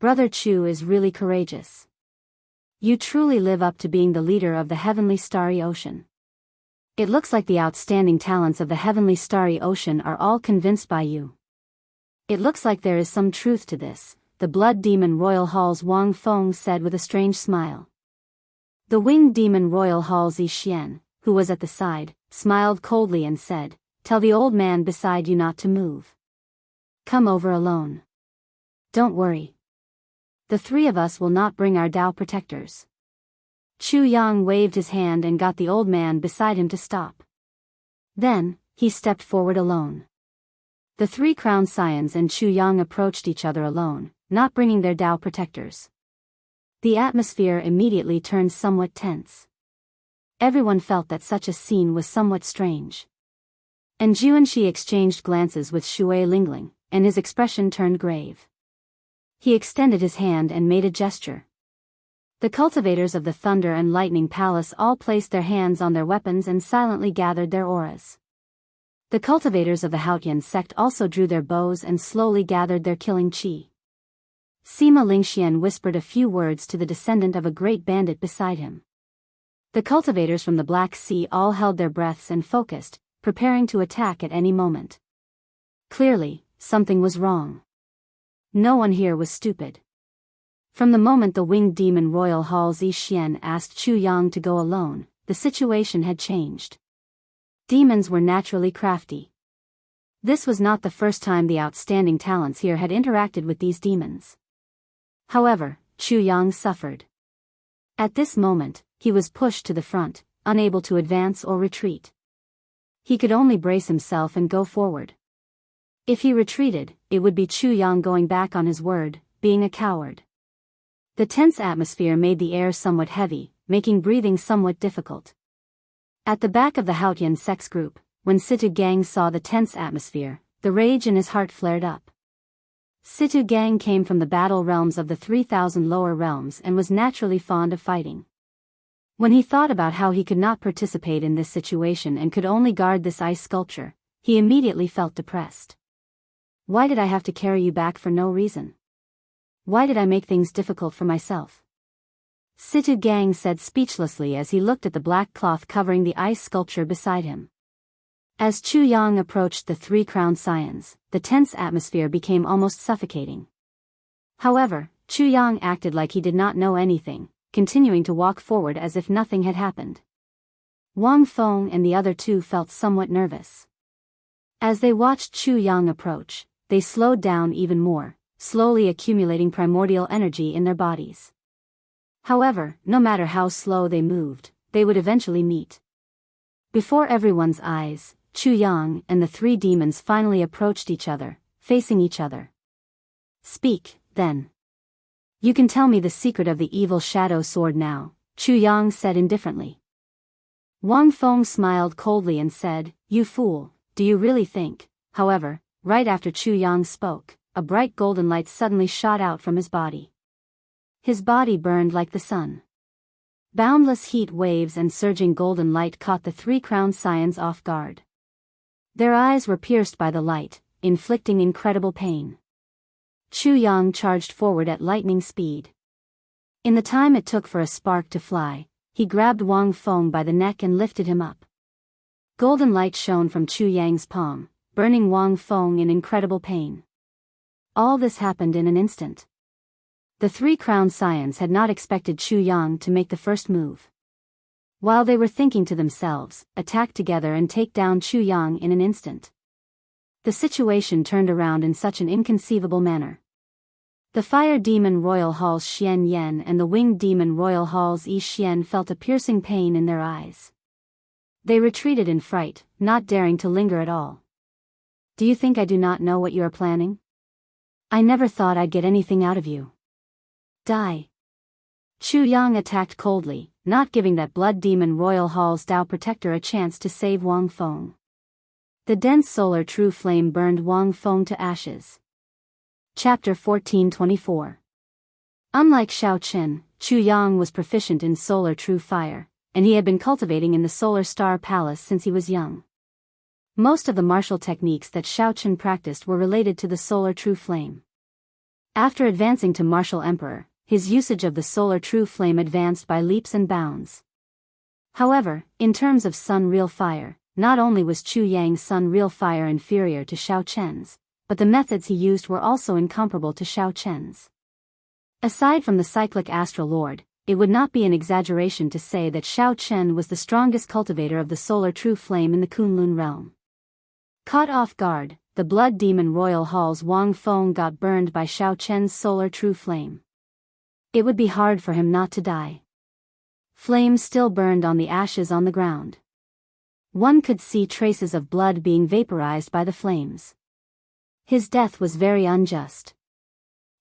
Brother Chu is really courageous. You truly live up to being the leader of the heavenly starry ocean. It looks like the outstanding talents of the heavenly starry ocean are all convinced by you. It looks like there is some truth to this, the blood demon royal hall's Wang Feng said with a strange smile. The winged demon royal hall's Yi Xian, who was at the side, smiled coldly and said, tell the old man beside you not to move. Come over alone. Don't worry. The three of us will not bring our Tao protectors. Chu Yang waved his hand and got the old man beside him to stop. Then, he stepped forward alone. The three crowned scions and Chu Yang approached each other alone, not bringing their Tao protectors. The atmosphere immediately turned somewhat tense. Everyone felt that such a scene was somewhat strange. And Juanshi exchanged glances with Shui Lingling, and his expression turned grave. He extended his hand and made a gesture. The cultivators of the Thunder and Lightning Palace all placed their hands on their weapons and silently gathered their auras. The cultivators of the Haotian sect also drew their bows and slowly gathered their killing chi. Sima Lingxian whispered a few words to the descendant of a great bandit beside him. The cultivators from the Black Sea all held their breaths and focused, preparing to attack at any moment. Clearly, something was wrong. No one here was stupid. From the moment the winged demon royal hall's Yi Xian asked Chu Yang to go alone, the situation had changed. Demons were naturally crafty. This was not the first time the outstanding talents here had interacted with these demons. However, Chu Yang suffered. At this moment, he was pushed to the front, unable to advance or retreat. He could only brace himself and go forward. If he retreated, it would be Chu Yang going back on his word, being a coward. The tense atmosphere made the air somewhat heavy, making breathing somewhat difficult. At the back of the Haotian sex group, when Situ Gang saw the tense atmosphere, the rage in his heart flared up. Situ Gang came from the battle realms of the 3,000 lower realms and was naturally fond of fighting. When he thought about how he could not participate in this situation and could only guard this ice sculpture, he immediately felt depressed. Why did I have to carry you back for no reason? Why did I make things difficult for myself? Situ Gang said speechlessly as he looked at the black cloth covering the ice sculpture beside him. As Chu Yang approached the three crowned scions, the tense atmosphere became almost suffocating. However, Chu Yang acted like he did not know anything, continuing to walk forward as if nothing had happened. Wang Feng and the other two felt somewhat nervous. As they watched Chu Yang approach, they slowed down even more, slowly accumulating primordial energy in their bodies. However, no matter how slow they moved, they would eventually meet. Before everyone's eyes, Chu Yang and the three demons finally approached each other, facing each other. Speak, then. You can tell me the secret of the evil shadow sword now, Chu Yang said indifferently. Wang Feng smiled coldly and said, you fool, do you really think? However, right after Chu Yang spoke, a bright golden light suddenly shot out from his body. His body burned like the sun. Boundless heat waves and surging golden light caught the three crowned scions off guard. Their eyes were pierced by the light, inflicting incredible pain. Chu Yang charged forward at lightning speed. In the time it took for a spark to fly, he grabbed Wang Feng by the neck and lifted him up. Golden light shone from Chu Yang's palm, burning Wang Feng in incredible pain. All this happened in an instant. The three crowned scions had not expected Chu Yang to make the first move. While they were thinking to themselves, attack together and take down Chu Yang in an instant. The situation turned around in such an inconceivable manner. The fire demon Royal Hall's Xian Yan and the winged demon Royal Hall's Yi Xian felt a piercing pain in their eyes. They retreated in fright, not daring to linger at all. Do you think I do not know what you are planning? I never thought I'd get anything out of you. Die. Chu Yang attacked coldly, not giving that blood demon Royal Hall's Tao Protector a chance to save Wang Feng. The dense solar true flame burned Wang Feng to ashes. Chapter 1424. Unlike Xiao Chen, Chu Yang was proficient in solar true fire, and he had been cultivating in the Solar Star Palace since he was young. Most of the martial techniques that Xiao Chen practiced were related to the solar true flame. After advancing to Martial Emperor, his usage of the solar true flame advanced by leaps and bounds. However, in terms of Sun Real Fire, not only was Chu Yang's Sun Real Fire inferior to Xiao Chen's, but the methods he used were also incomparable to Xiao Chen's. Aside from the cyclic Astral Lord, it would not be an exaggeration to say that Xiao Chen was the strongest cultivator of the solar true flame in the Kunlun realm. Caught off guard, the blood demon Royal Hall's Wang Feng got burned by Xiao Chen's solar true flame. It would be hard for him not to die. Flames still burned on the ashes on the ground. One could see traces of blood being vaporized by the flames. His death was very unjust.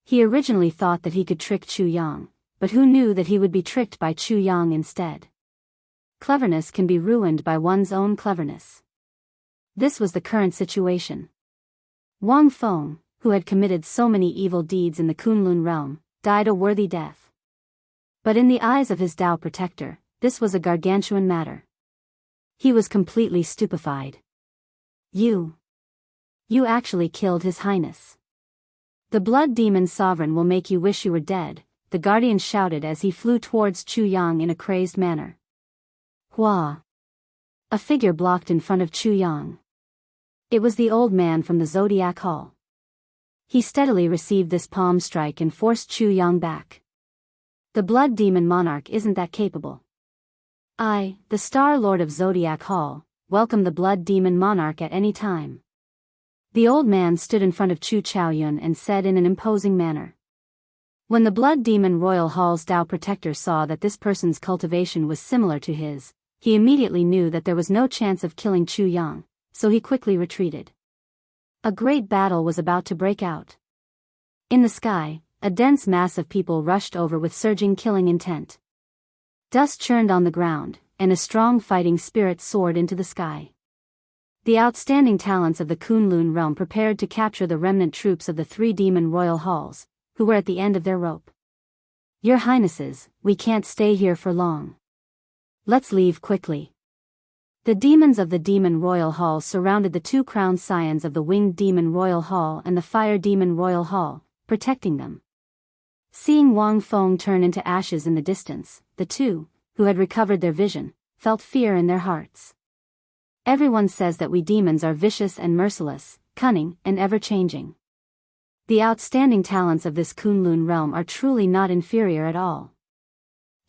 He originally thought that he could trick Chu Yang, but who knew that he would be tricked by Chu Yang instead? Cleverness can be ruined by one's own cleverness. This was the current situation. Wang Feng, who had committed so many evil deeds in the Kunlun realm, died a worthy death. But in the eyes of his Tao Protector, this was a gargantuan matter. He was completely stupefied. You actually killed His Highness. The blood demon sovereign will make you wish you were dead, the guardian shouted as he flew towards Chu Yang in a crazed manner. Hua! A figure blocked in front of Chu Yang. It was the old man from the Zodiac Hall. He steadily received this palm strike and forced Chu Yang back. The blood demon monarch isn't that capable. I, the Star Lord of Zodiac Hall, welcome the blood demon monarch at any time. The old man stood in front of Chu Chaoyun and said in an imposing manner. When the blood demon Royal Hall's Tao Protector saw that this person's cultivation was similar to his, he immediately knew that there was no chance of killing Chu Yang, so he quickly retreated. A great battle was about to break out. In the sky, a dense mass of people rushed over with surging killing intent. Dust churned on the ground, and a strong fighting spirit soared into the sky. The outstanding talents of the Kunlun realm prepared to capture the remnant troops of the three demon royal halls, who were at the end of their rope. Your Highnesses, we can't stay here for long. Let's leave quickly. The demons of the Demon Royal Hall surrounded the two crowned scions of the Winged Demon Royal Hall and the Fire Demon Royal Hall, protecting them. Seeing Wang Feng turn into ashes in the distance, the two, who had recovered their vision, felt fear in their hearts. Everyone says that we demons are vicious and merciless, cunning and ever-changing. The outstanding talents of this Kunlun realm are truly not inferior at all.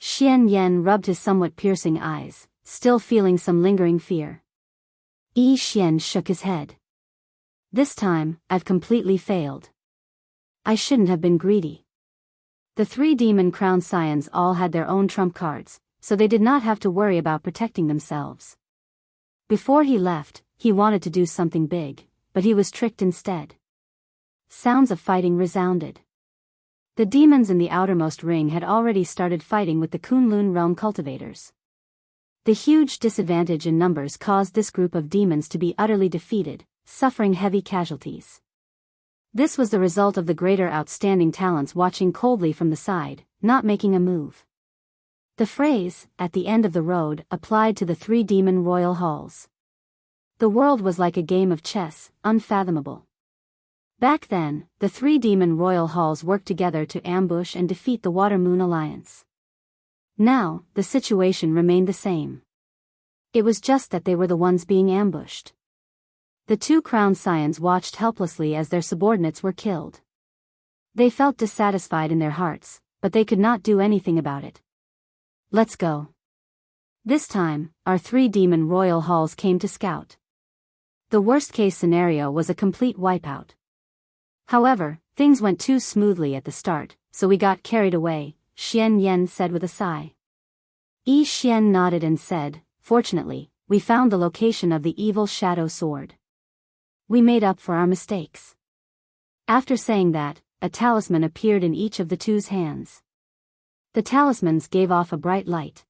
Xian Yan rubbed his somewhat piercing eyes, still feeling some lingering fear. Yi Xian shook his head. This time, I've completely failed. I shouldn't have been greedy. The three demon crowned scions all had their own trump cards, so they did not have to worry about protecting themselves. Before he left, he wanted to do something big, but he was tricked instead. Sounds of fighting resounded. The demons in the outermost ring had already started fighting with the Kunlun realm cultivators. The huge disadvantage in numbers caused this group of demons to be utterly defeated, suffering heavy casualties. This was the result of the greater outstanding talents watching coldly from the side, not making a move. The phrase, "at the end of the road," applied to the three demon royal halls. The world was like a game of chess, unfathomable. Back then, the three demon royal halls worked together to ambush and defeat the Water Moon Alliance. Now, the situation remained the same. It was just that they were the ones being ambushed. The two crowned scions watched helplessly as their subordinates were killed. They felt dissatisfied in their hearts, but they could not do anything about it. "Let's go." This time, our three demon royal halls came to scout. The worst-case scenario was a complete wipeout. However, things went too smoothly at the start, so we got carried away, Xian Yan said with a sigh. Yi Xian nodded and said, "Fortunately, we found the location of the evil shadow sword. We made up for our mistakes." After saying that, a talisman appeared in each of the two's hands. The talismans gave off a bright light.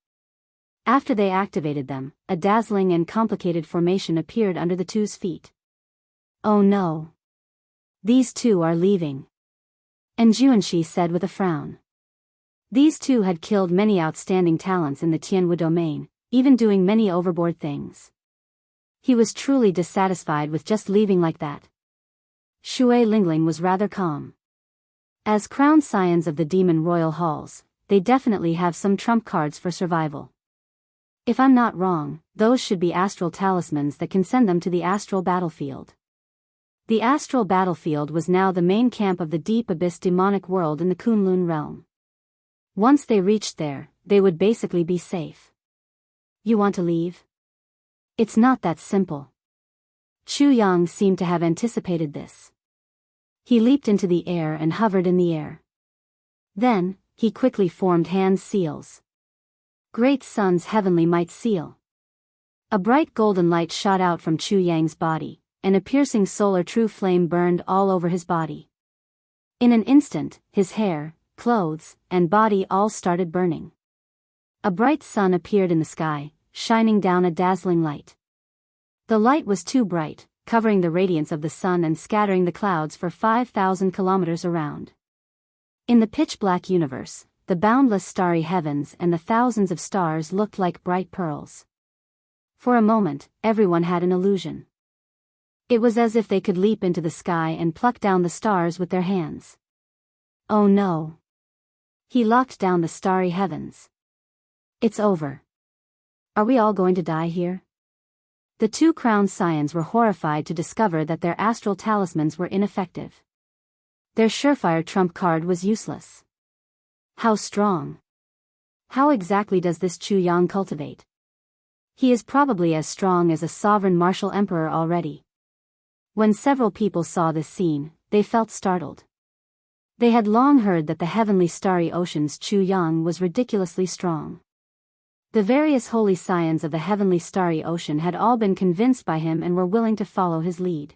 After they activated them, a dazzling and complicated formation appeared under the two's feet. "Oh no. These two are leaving," and Juanxi said with a frown. These two had killed many outstanding talents in the Tianwu domain, even doing many overboard things. He was truly dissatisfied with just leaving like that. Shui Lingling was rather calm. As crowned scions of the demon royal halls, they definitely have some trump cards for survival. If I'm not wrong, those should be astral talismans that can send them to the astral battlefield. The astral battlefield was now the main camp of the deep abyss demonic world in the Kunlun realm. Once they reached there, they would basically be safe. "You want to leave?" "It's not that simple." Chu Yang seemed to have anticipated this. He leaped into the air and hovered in the air. Then, he quickly formed hand seals. Great Sun's heavenly might seal. A bright golden light shot out from Chu Yang's body, and a piercing solar true flame burned all over his body. In an instant, his hair, clothes, and body all started burning. A bright sun appeared in the sky, shining down a dazzling light. The light was too bright, covering the radiance of the sun and scattering the clouds for 5,000 kilometers around. In the pitch-black universe, the boundless starry heavens and the thousands of stars looked like bright pearls. For a moment, everyone had an illusion. It was as if they could leap into the sky and pluck down the stars with their hands. Oh no. He locked down the starry heavens. It's over. Are we all going to die here? The two crowned scions were horrified to discover that their astral talismans were ineffective. Their surefire trump card was useless. How strong? How exactly does this Chu Yang cultivate? He is probably as strong as a sovereign martial emperor already. When several people saw this scene, they felt startled. They had long heard that the heavenly starry ocean's Chu Yang was ridiculously strong. The various holy scions of the heavenly starry ocean had all been convinced by him and were willing to follow his lead.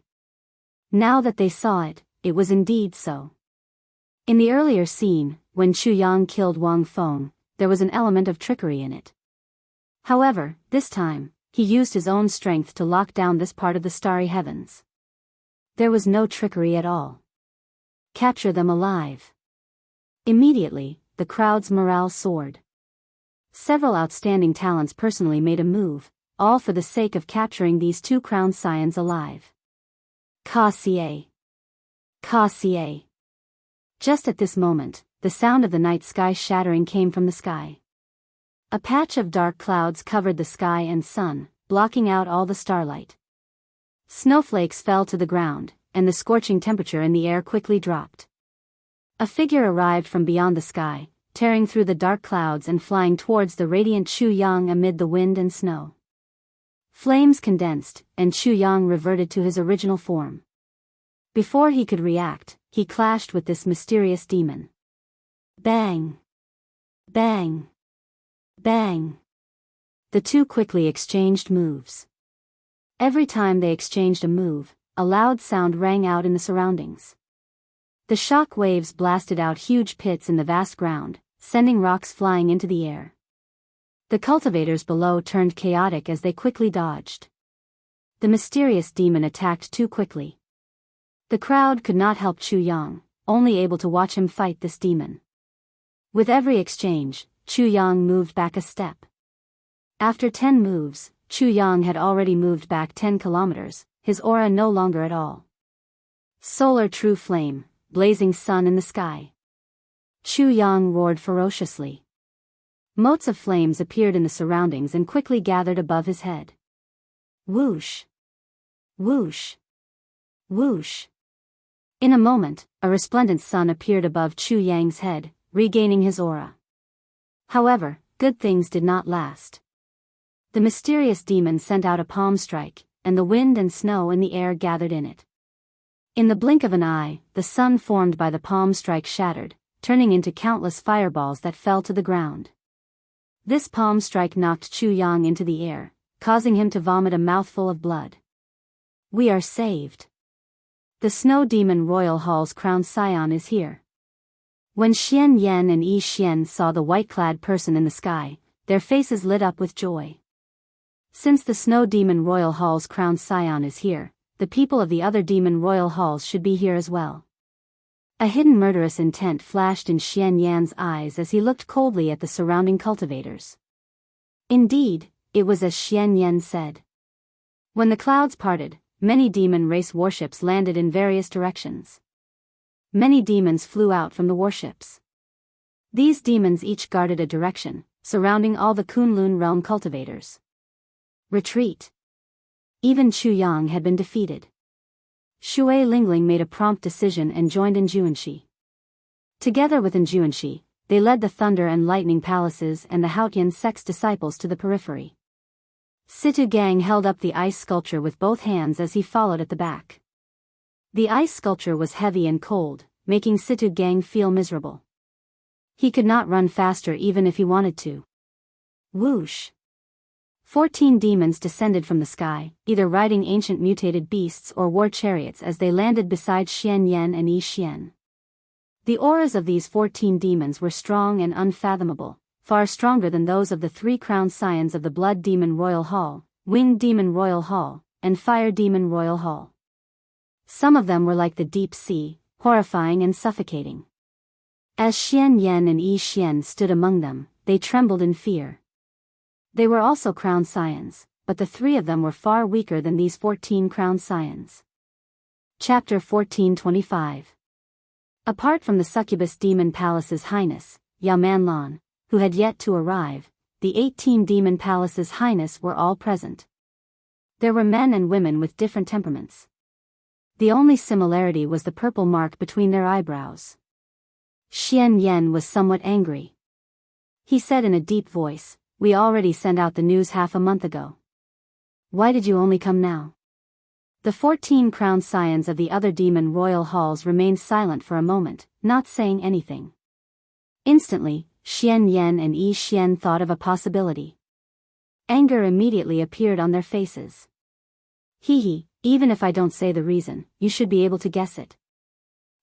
Now that they saw it, it was indeed so. In the earlier scene, when Chu Yang killed Wang Feng, there was an element of trickery in it. However, this time, he used his own strength to lock down this part of the starry heavens. There was no trickery at all. Capture them alive. Immediately, the crowd's morale soared. Several outstanding talents personally made a move, all for the sake of capturing these two crowned scions alive. Ka Xie. Ka Xie. Just at this moment, the sound of the night sky shattering came from the sky. A patch of dark clouds covered the sky and sun, blocking out all the starlight. Snowflakes fell to the ground, and the scorching temperature in the air quickly dropped. A figure arrived from beyond the sky, tearing through the dark clouds and flying towards the radiant Chu Yang amid the wind and snow. Flames condensed, and Chu Yang reverted to his original form. Before he could react, he clashed with this mysterious demon. Bang! Bang! Bang! The two quickly exchanged moves. Every time they exchanged a move, a loud sound rang out in the surroundings. The shock waves blasted out huge pits in the vast ground, sending rocks flying into the air. The cultivators below turned chaotic as they quickly dodged. The mysterious demon attacked too quickly. The crowd could not help Chu Yang, only able to watch him fight this demon. With every exchange, Chu Yang moved back a step. After 10 moves, Chu Yang had already moved back 10 kilometers, his aura no longer at all. Solar true flame, blazing sun in the sky. Chu Yang roared ferociously. Motes of flames appeared in the surroundings and quickly gathered above his head. Whoosh! Whoosh! Whoosh! In a moment, a resplendent sun appeared above Chu Yang's head, regaining his aura. However, good things did not last. The mysterious demon sent out a palm strike, and the wind and snow in the air gathered in it. In the blink of an eye, the sun formed by the palm strike shattered, turning into countless fireballs that fell to the ground. This palm strike knocked Chu Yang into the air, causing him to vomit a mouthful of blood. We are saved. The Snow Demon Royal Hall's crowned scion is here. When Xian Yan and Yi Xian saw the white-clad person in the sky, their faces lit up with joy. Since the Snow Demon Royal Hall's crowned scion is here, the people of the other Demon Royal Halls should be here as well. A hidden murderous intent flashed in Xian Yan's eyes as he looked coldly at the surrounding cultivators. Indeed, it was as Xian Yan said. When the clouds parted, many demon race warships landed in various directions. Many demons flew out from the warships. These demons each guarded a direction, surrounding all the Kunlun realm cultivators. Retreat. Even Chu Yang had been defeated. Shui Lingling made a prompt decision and joined in Juanxi. Together with Juanxi, they led the Thunder and Lightning Palaces and the Haotian sect's disciples to the periphery. Situ Gang held up the ice sculpture with both hands as he followed at the back. The ice sculpture was heavy and cold, making Situ Gang feel miserable. He could not run faster even if he wanted to. Whoosh! 14 demons descended from the sky, either riding ancient mutated beasts or war chariots as they landed beside Xian Yan and Yi Xian. The auras of these 14 demons were strong and unfathomable, far stronger than those of the 3 crowned scions of the Blood Demon Royal Hall, Winged Demon Royal Hall, and Fire Demon Royal Hall. Some of them were like the deep sea, horrifying and suffocating. As Xian Yan and Yi Xian stood among them, they trembled in fear. They were also crowned scions, but the 3 of them were far weaker than these 14 crowned scions. Chapter 1425. Apart from the Succubus Demon Palace's Highness, Yao Manlan, who had yet to arrive, the 18 Demon Palace's Highness were all present. There were men and women with different temperaments. The only similarity was the purple mark between their eyebrows. Xian Yan was somewhat angry. He said in a deep voice, "We already sent out the news half a month ago. Why did you only come now?" The 14 crowned scions of the other demon royal halls remained silent for a moment, not saying anything. Instantly, Xian Yan and Yi Xian thought of a possibility. Anger immediately appeared on their faces. Hee, even if I don't say the reason, you should be able to guess it.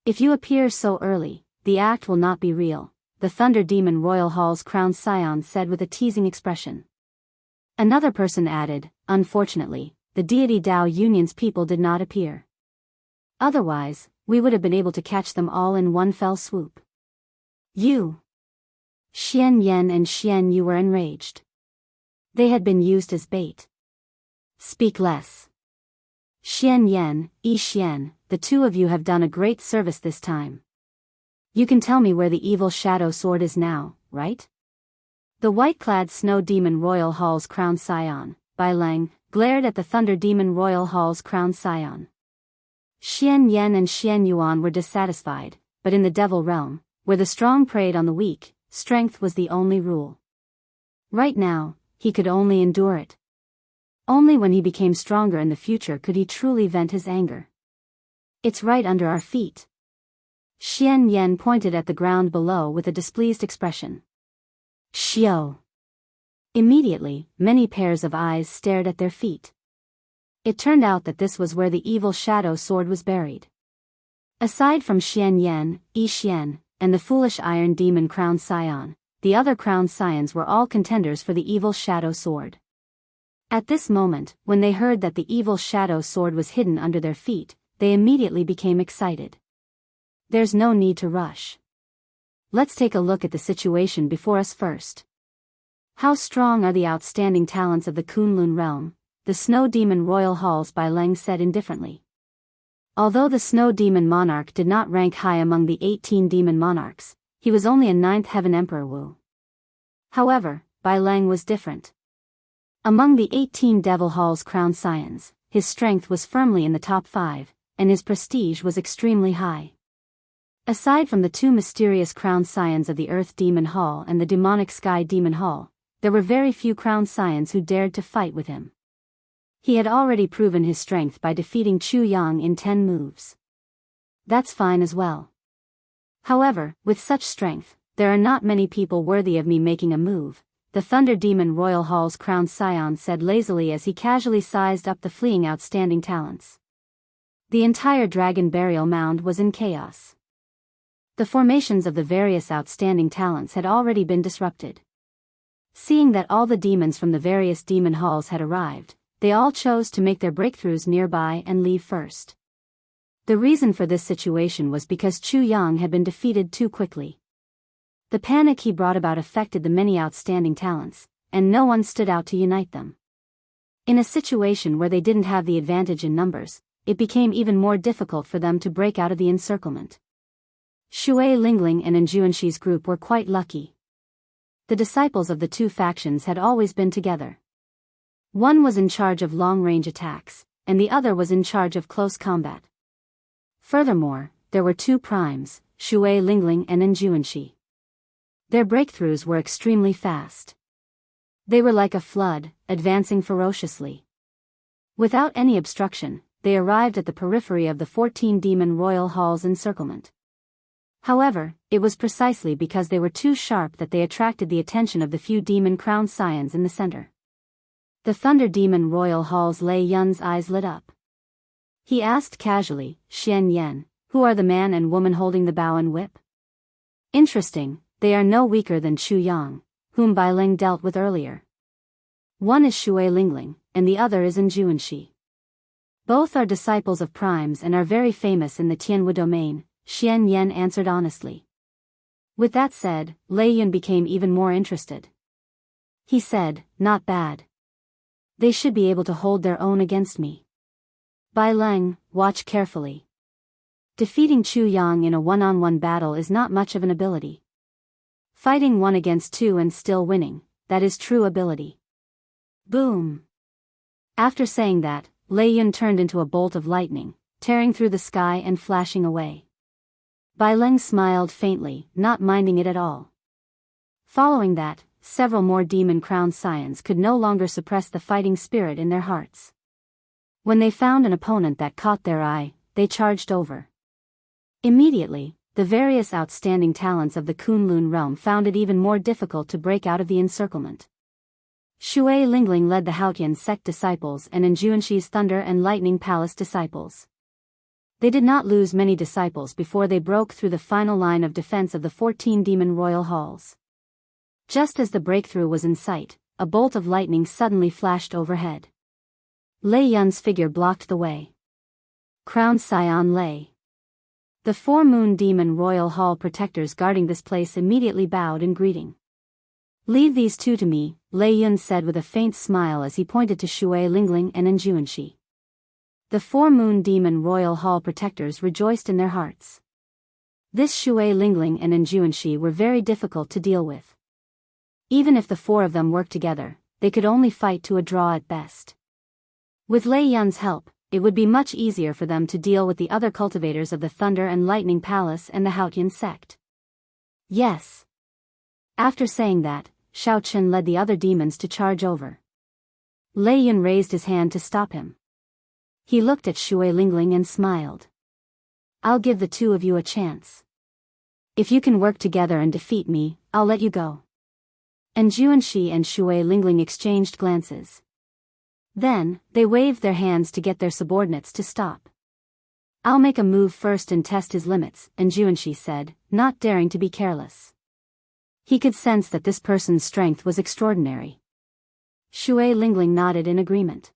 If you appear so early, the act will not be real, the Thunder Demon Royal Hall's crowned scion said with a teasing expression. Another person added, unfortunately, the deity Dao Union's people did not appear. Otherwise, we would have been able to catch them all in one fell swoop. You! Xian Yan and Xian Yu were enraged. They had been used as bait. Speak less. Xian Yan, Yi Xian, the 2 of you have done a great service this time. You can tell me where the evil shadow sword is now, right? The white-clad Snow Demon Royal Hall's crowned scion, Bai Lang, glared at the Thunder Demon Royal Hall's crowned scion. Xian Yan and Xian Yuan were dissatisfied, but in the Devil Realm, where the strong preyed on the weak, strength was the only rule. Right now, he could only endure it. Only when he became stronger in the future could he truly vent his anger. It's right under our feet. Xian Yan pointed at the ground below with a displeased expression. Xiao. Immediately, many pairs of eyes stared at their feet. It turned out that this was where the evil shadow sword was buried. Aside from Xian Yan, Yi Xian, and the foolish Iron Demon crowned scion, the other crowned scions were all contenders for the evil shadow sword. At this moment, when they heard that the evil shadow sword was hidden under their feet, they immediately became excited. There's no need to rush. Let's take a look at the situation before us first. How strong are the outstanding talents of the Kunlun realm, the Snow Demon Royal Halls, Bai Leng said indifferently. Although the Snow Demon Monarch did not rank high among the 18 demon monarchs, he was only a 9th Heaven Emperor Wu. However, Bai Leng was different. Among the 18 Devil Hall's crowned scions, his strength was firmly in the top 5, and his prestige was extremely high. Aside from the 2 mysterious crowned scions of the Earth Demon Hall and the demonic Sky Demon Hall, there were very few crowned scions who dared to fight with him. He had already proven his strength by defeating Chu Yang in 10 moves. That's fine as well. However, with such strength, there are not many people worthy of me making a move, the Thunder Demon Royal Hall's crowned scion said lazily as he casually sized up the fleeing outstanding talents. The entire dragon burial mound was in chaos. The formations of the various outstanding talents had already been disrupted. Seeing that all the demons from the various demon halls had arrived, they all chose to make their breakthroughs nearby and leave first. The reason for this situation was because Chu Yang had been defeated too quickly. The panic he brought about affected the many outstanding talents, and no one stood out to unite them. In a situation where they didn't have the advantage in numbers, it became even more difficult for them to break out of the encirclement. Shui Lingling and Enjuanshi's group were quite lucky. The disciples of the 2 factions had always been together. One was in charge of long-range attacks, and the other was in charge of close combat. Furthermore, there were 2 primes, Shui Lingling and Enjuanshi. Their breakthroughs were extremely fast. They were like a flood, advancing ferociously. Without any obstruction, they arrived at the periphery of the 14 Demon Royal Hall's encirclement. However, it was precisely because they were too sharp that they attracted the attention of the few demon crowned scions in the center. The Thunder Demon Royal Hall's Lei Yun's eyes lit up. He asked casually, Xian Yan, who are the man and woman holding the bow and whip? Interesting, they are no weaker than Chu Yang, whom Bai Leng dealt with earlier. One is Shui Lingling, and the other is Enjuanshi. Both are disciples of primes and are very famous in the Tianwu domain, Xian Yan answered honestly. With that said, Lei Yun became even more interested. He said, not bad. They should be able to hold their own against me. Bai Leng, watch carefully. Defeating Chu Yang in a one-on-one battle is not much of an ability. Fighting 1 against 2 and still winning, that is true ability. Boom! After saying that, Lei Yun turned into a bolt of lightning, tearing through the sky and flashing away. Bai Leng smiled faintly, not minding it at all. Following that, several more demon-crowned scions could no longer suppress the fighting spirit in their hearts. When they found an opponent that caught their eye, they charged over. Immediately, the various outstanding talents of the Kunlun realm found it even more difficult to break out of the encirclement. Shui Lingling led the Haotian sect disciples and Enjuanshi's Thunder and Lightning Palace disciples. They did not lose many disciples before they broke through the final line of defense of the 14 demon royal halls. Just as the breakthrough was in sight, a bolt of lightning suddenly flashed overhead. Lei Yun's figure blocked the way. Crowned Scion Lei. The 4 Moon Demon Royal Hall protectors guarding this place immediately bowed in greeting. Leave these 2 to me, Lei Yun said with a faint smile as he pointed to Shui Lingling and Enjuanshi. The 4 Moon Demon Royal Hall protectors rejoiced in their hearts. This Shui Lingling and Enjuanshi were very difficult to deal with. Even if the 4 of them worked together, they could only fight to a draw at best. With Lei Yun's help, it would be much easier for them to deal with the other cultivators of the Thunder and Lightning Palace and the Haotian sect. Yes. After saying that, Shao Chen led the other demons to charge over. Lei Yun raised his hand to stop him. He looked at Shui Lingling and smiled. I'll give the 2 of you a chance. If you can work together and defeat me, I'll let you go. Enjuanshi and Shui Lingling exchanged glances. Then, they waved their hands to get their subordinates to stop. I'll make a move first and test his limits, Enjuanshi said, not daring to be careless. He could sense that this person's strength was extraordinary. Shui Lingling nodded in agreement.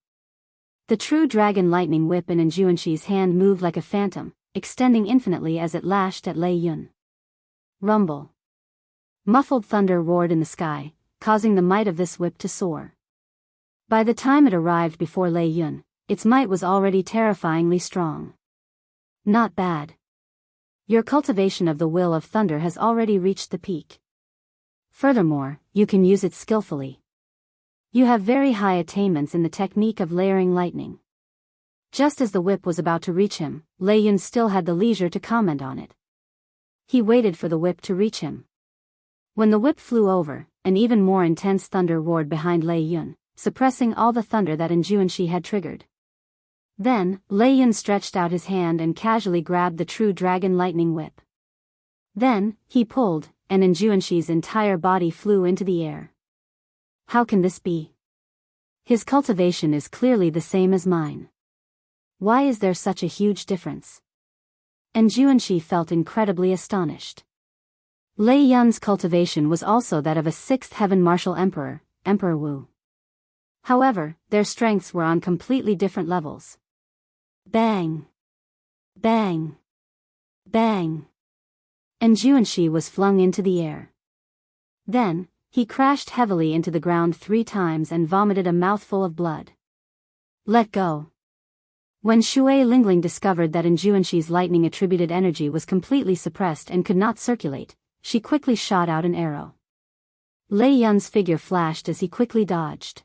The true dragon lightning whip in Enjuanshi's hand moved like a phantom, extending infinitely as it lashed at Lei Yun. Rumble. Muffled thunder roared in the sky, causing the might of this whip to soar. By the time it arrived before Lei Yun, its might was already terrifyingly strong. Not bad. Your cultivation of the will of thunder has already reached the peak. Furthermore, you can use it skillfully. You have very high attainments in the technique of layering lightning. Just as the whip was about to reach him, Lei Yun still had the leisure to comment on it. He waited for the whip to reach him. When the whip flew over, an even more intense thunder roared behind Lei Yun, suppressing all the thunder that Enjuanshi had triggered. Then, Lei Yun stretched out his hand and casually grabbed the true dragon lightning whip. Then, he pulled, and Enjuanshi's entire body flew into the air. How can this be? His cultivation is clearly the same as mine. Why is there such a huge difference? Enjuanshi felt incredibly astonished. Lei Yun's cultivation was also that of a sixth heaven martial emperor, Emperor Wu. However, their strengths were on completely different levels. Bang! Bang! Bang! Enjuanshi was flung into the air. Then, he crashed heavily into the ground 3 times and vomited a mouthful of blood. Let go. When Shui Lingling discovered that Enjuanshi's lightning-attributed energy was completely suppressed and could not circulate, she quickly shot out an arrow. Lei Yun's figure flashed as he quickly dodged.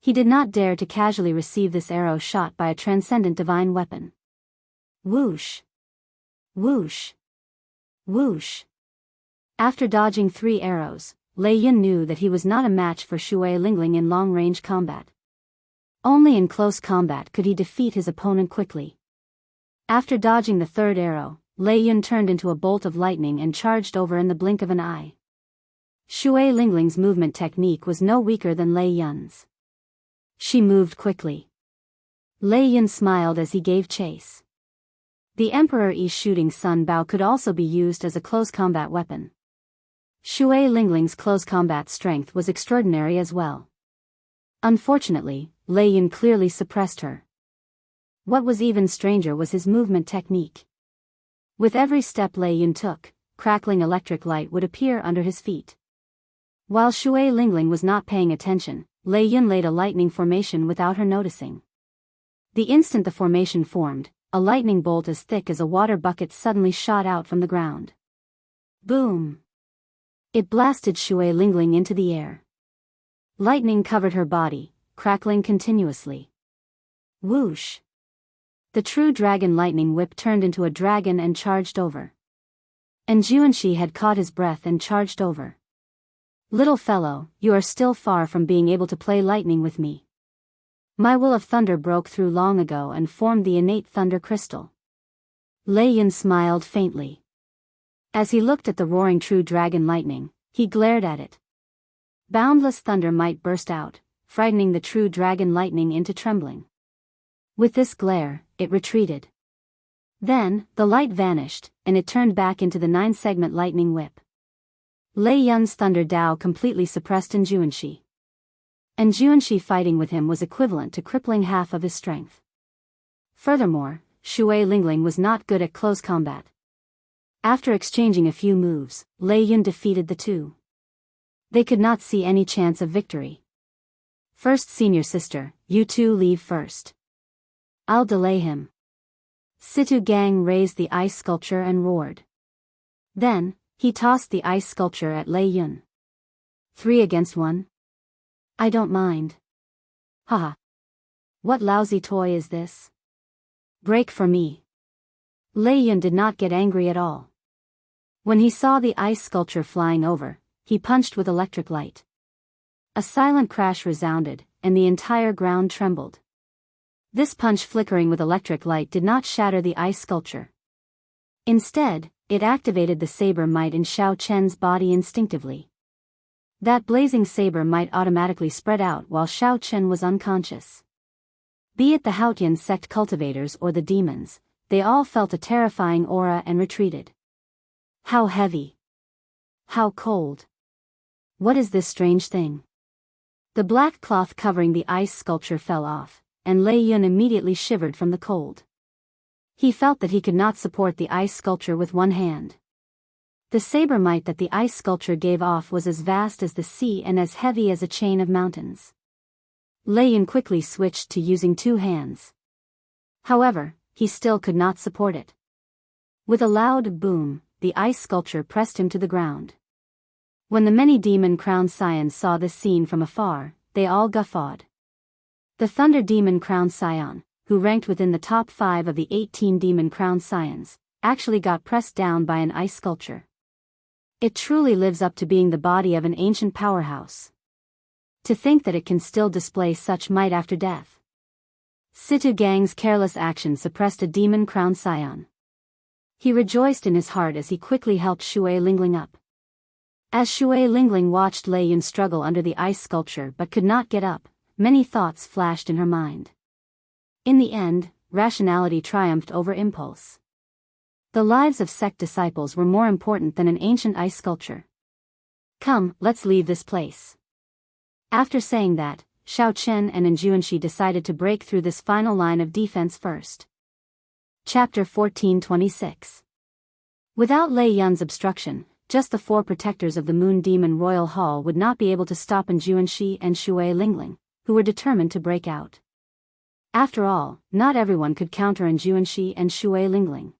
He did not dare to casually receive this arrow shot by a transcendent divine weapon. Whoosh! Whoosh! Whoosh! After dodging 3 arrows, Lei Yun knew that he was not a match for Shui Lingling in long-range combat. Only in close combat could he defeat his opponent quickly. After dodging the 3rd arrow, Lei Yun turned into a bolt of lightning and charged over in the blink of an eye. Shui Lingling's movement technique was no weaker than Lei Yun's. She moved quickly. Lei Yun smiled as he gave chase. The Emperor Yi's shooting sun bow could also be used as a close combat weapon. Shui Lingling's close combat strength was extraordinary as well. Unfortunately, Lei Yun clearly suppressed her. What was even stranger was his movement technique. With every step Lei Yun took, crackling electric light would appear under his feet. While Shui Lingling was not paying attention, Lei Yun laid a lightning formation without her noticing. The instant the formation formed, a lightning bolt as thick as a water bucket suddenly shot out from the ground. Boom! It blasted Shui Lingling into the air. Lightning covered her body, crackling continuously. Whoosh! The true dragon lightning whip turned into a dragon and charged over. Enjuanshi had caught his breath and charged over. Little fellow, you are still far from being able to play lightning with me. My will of thunder broke through long ago and formed the innate thunder crystal. Lei Yun smiled faintly. As he looked at the roaring true dragon lightning, he glared at it. Boundless thunder might burst out, frightening the true dragon lightning into trembling. With this glare, it retreated. Then, the light vanished, and it turned back into the 9-segment lightning whip. Lei Yun's thunder Dao completely suppressed Enjuanshi. Enjuanshi fighting with him was equivalent to crippling half of his strength. Furthermore, Shui Lingling was not good at close combat. After exchanging a few moves, Lei Yun defeated the two. They could not see any chance of victory. First senior sister, you two leave first. I'll delay him. Situ Gang raised the ice sculpture and roared. Then, he tossed the ice sculpture at Lei Yun. 3 against 1? I don't mind. Haha. What lousy toy is this? Break for me. Lei Yun did not get angry at all. When he saw the ice sculpture flying over, he punched with electric light. A silent crash resounded, and the entire ground trembled. This punch flickering with electric light did not shatter the ice sculpture. Instead, it activated the saber might in Xiao Chen's body instinctively. That blazing saber might automatically spread out while Xiao Chen was unconscious. Be it the Haotian sect cultivators or the demons, they all felt a terrifying aura and retreated. How heavy! How cold! What is this strange thing? The black cloth covering the ice sculpture fell off, and Lei Yun immediately shivered from the cold. He felt that he could not support the ice sculpture with one hand. The saber might that the ice sculpture gave off was as vast as the sea and as heavy as a chain of mountains. Lei Yun quickly switched to using two hands. However, he still could not support it. With a loud boom, the ice sculpture pressed him to the ground. When the many demon-crowned scions saw this scene from afar, they all guffawed. The Thunder Demon-crowned scion, who ranked within the top 5 of the 18 demon-crowned scions, actually got pressed down by an ice sculpture. It truly lives up to being the body of an ancient powerhouse. To think that it can still display such might after death. Situ Gang's careless action suppressed a demon-crowned scion. He rejoiced in his heart as he quickly helped Shui Lingling up. As Shui Lingling watched Lei Yun struggle under the ice sculpture but could not get up, many thoughts flashed in her mind. In the end, rationality triumphed over impulse. The lives of sect disciples were more important than an ancient ice sculpture. Come, let's leave this place. After saying that, Xiao Chen and Enjuanshi decided to break through this final line of defense first. Chapter 1426. Without Lei Yun's obstruction, just the 4 protectors of the Moon Demon Royal Hall would not be able to stop Enjuanshi and Shui Lingling, who were determined to break out. After all, not everyone could counter Enjuanshi and Shui Lingling.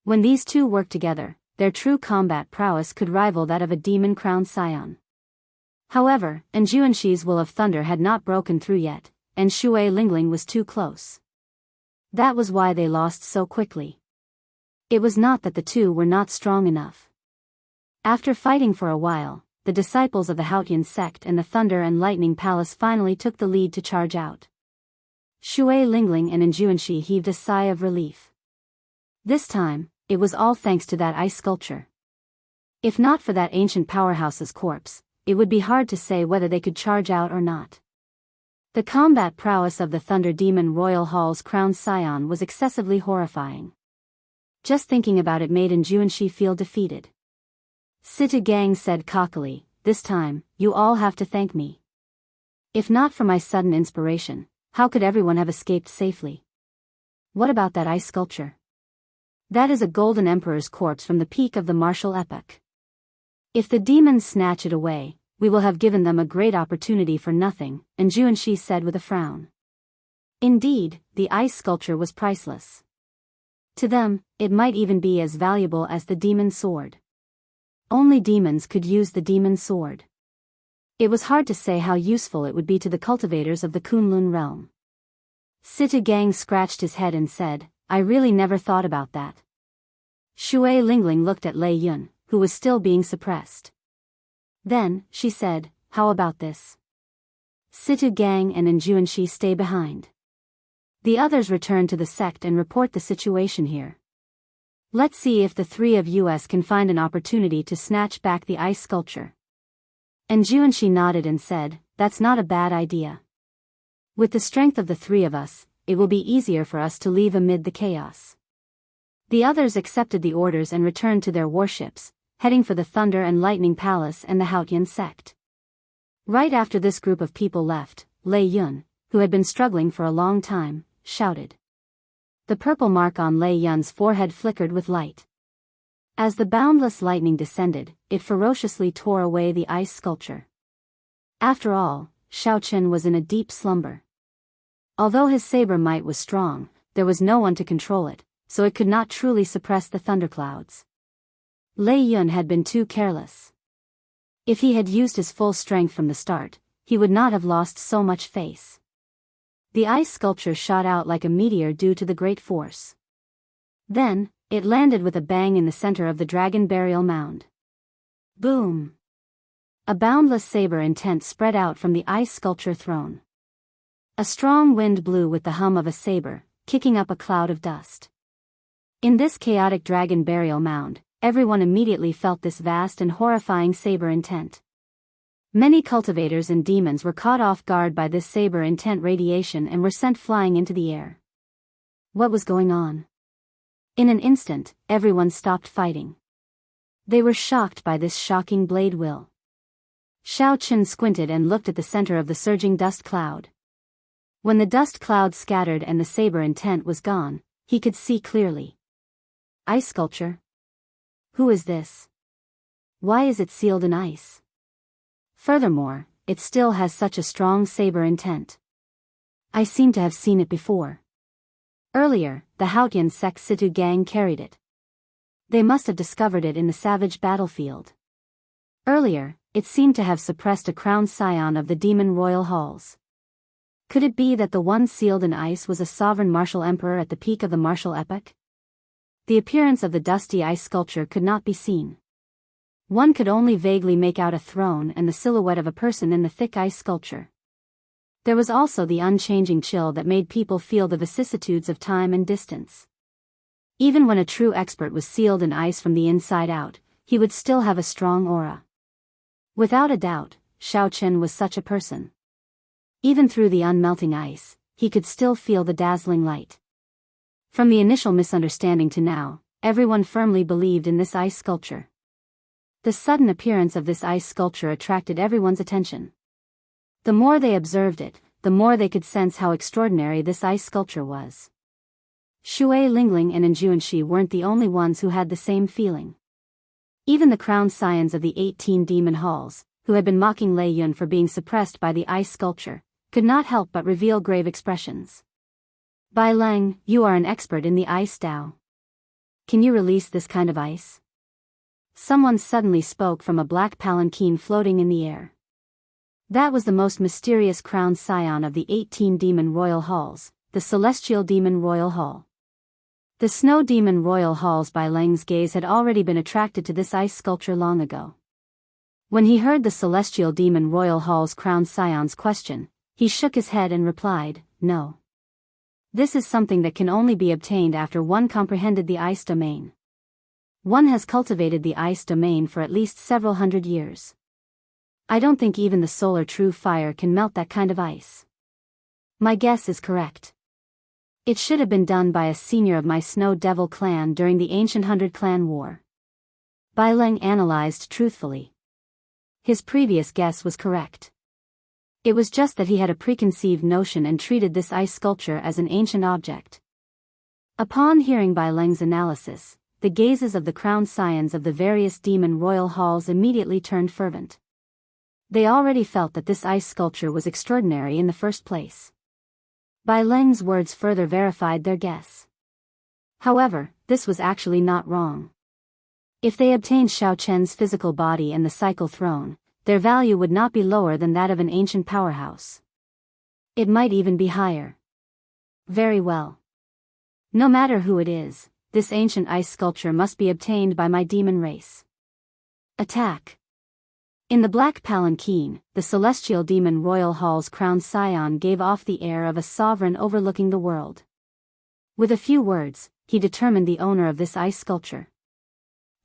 When these two worked together, their true combat prowess could rival that of a demon-crowned scion. However, Enjuanshi's will of thunder had not broken through yet, and Shui Lingling was too close. That was why they lost so quickly. It was not that the two were not strong enough. After fighting for a while, the disciples of the Haotian sect and the Thunder and Lightning Palace finally took the lead to charge out. Shui Lingling and Enjuanshi heaved a sigh of relief. This time, it was all thanks to that ice sculpture. If not for that ancient powerhouse's corpse, it would be hard to say whether they could charge out or not. The combat prowess of the Thunder Demon Royal Hall's crowned scion was excessively horrifying. Just thinking about it made Enjuanshi feel defeated. Situ Gang said cockily, "This time, you all have to thank me. If not for my sudden inspiration, how could everyone have escaped safely? What about that ice sculpture? That is a golden emperor's corpse from the peak of the martial epoch. If the demons snatch it away, we will have given them a great opportunity for nothing," Enjuanshi said with a frown. Indeed, the ice sculpture was priceless. To them, it might even be as valuable as the demon sword. Only demons could use the demon sword. It was hard to say how useful it would be to the cultivators of the Kunlun realm. Situ Gang scratched his head and said, "I really never thought about that." Shui Lingling looked at Lei Yun, who was still being suppressed. Then, she said, "How about this? Situ Gang and Enjuanshi stay behind. The others return to the sect and report the situation here. Let's see if the 3 of us can find an opportunity to snatch back the ice sculpture." Enjuanshi nodded and said, "That's not a bad idea. With the strength of the 3 of us, it will be easier for us to leave amid the chaos." The others accepted the orders and returned to their warships, heading for the Thunder and Lightning Palace and the Haotian sect. Right after this group of people left, Lei Yun, who had been struggling for a long time, shouted. The purple mark on Lei Yun's forehead flickered with light. As the boundless lightning descended, it ferociously tore away the ice sculpture. After all, Xiao Chen was in a deep slumber. Although his saber might was strong, there was no one to control it, so it could not truly suppress the thunderclouds. Lei Yun had been too careless. If he had used his full strength from the start, he would not have lost so much face. The ice sculpture shot out like a meteor due to the great force. Then, it landed with a bang in the center of the dragon burial mound. Boom! A boundless saber intent spread out from the ice sculpture throne. A strong wind blew with the hum of a saber, kicking up a cloud of dust. In this chaotic dragon burial mound, everyone immediately felt this vast and horrifying saber intent. Many cultivators and demons were caught off guard by this saber intent radiation and were sent flying into the air. What was going on? In an instant, everyone stopped fighting. They were shocked by this shocking blade will. Xiao Chen squinted and looked at the center of the surging dust cloud. When the dust cloud scattered and the saber intent was gone, he could see clearly. Ice sculpture? Who is this? Why is it sealed in ice? Furthermore, it still has such a strong saber intent. I seem to have seen it before. Earlier, the Hautian Sek Situ gang carried it. They must have discovered it in the savage battlefield. Earlier, it seemed to have suppressed a crowned scion of the demon royal halls. Could it be that the one sealed in ice was a sovereign martial emperor at the peak of the martial epoch? The appearance of the dusty ice sculpture could not be seen. One could only vaguely make out a throne and the silhouette of a person in the thick ice sculpture. There was also the unchanging chill that made people feel the vicissitudes of time and distance. Even when a true expert was sealed in ice from the inside out, he would still have a strong aura. Without a doubt, Xiao Chen was such a person. Even through the unmelting ice, he could still feel the dazzling light. From the initial misunderstanding to now, everyone firmly believed in this ice sculpture. The sudden appearance of this ice sculpture attracted everyone's attention. The more they observed it, the more they could sense how extraordinary this ice sculpture was. Shui Lingling and Enjuanshi weren't the only ones who had the same feeling. Even the crowned scions of the 18 demon halls, who had been mocking Lei Yun for being suppressed by the ice sculpture, could not help but reveal grave expressions. Bai Lang, you are an expert in the ice Tao. Can you release this kind of ice? Someone suddenly spoke from a black palanquin floating in the air. That was the most mysterious crowned scion of the 18 demon royal halls, the celestial demon royal hall. The snow demon royal halls. Bai Lang's gaze had already been attracted to this ice sculpture long ago. When he heard the celestial demon royal hall's crowned scion's question, he shook his head and replied, no. This is something that can only be obtained after one comprehended the ice domain. One has cultivated the ice domain for at least several hundred years. I don't think even the solar true fire can melt that kind of ice. My guess is correct. It should have been done by a senior of my Snow Devil clan during the ancient 100-clan war. Bai Lang analyzed truthfully. His previous guess was correct. It was just that he had a preconceived notion and treated this ice sculpture as an ancient object. Upon hearing Bai Lang's analysis, the gazes of the crowned scions of the various demon royal halls immediately turned fervent. They already felt that this ice sculpture was extraordinary in the first place. Bai Lang's words further verified their guess. However, this was actually not wrong. If they obtained Xiao Chen's physical body and the cycle throne, their value would not be lower than that of an ancient powerhouse. It might even be higher. Very well. No matter who it is, this ancient ice sculpture must be obtained by my demon race. Attack! In the black palanquin, the celestial demon royal hall's crowned scion gave off the air of a sovereign overlooking the world. With a few words, he determined the owner of this ice sculpture.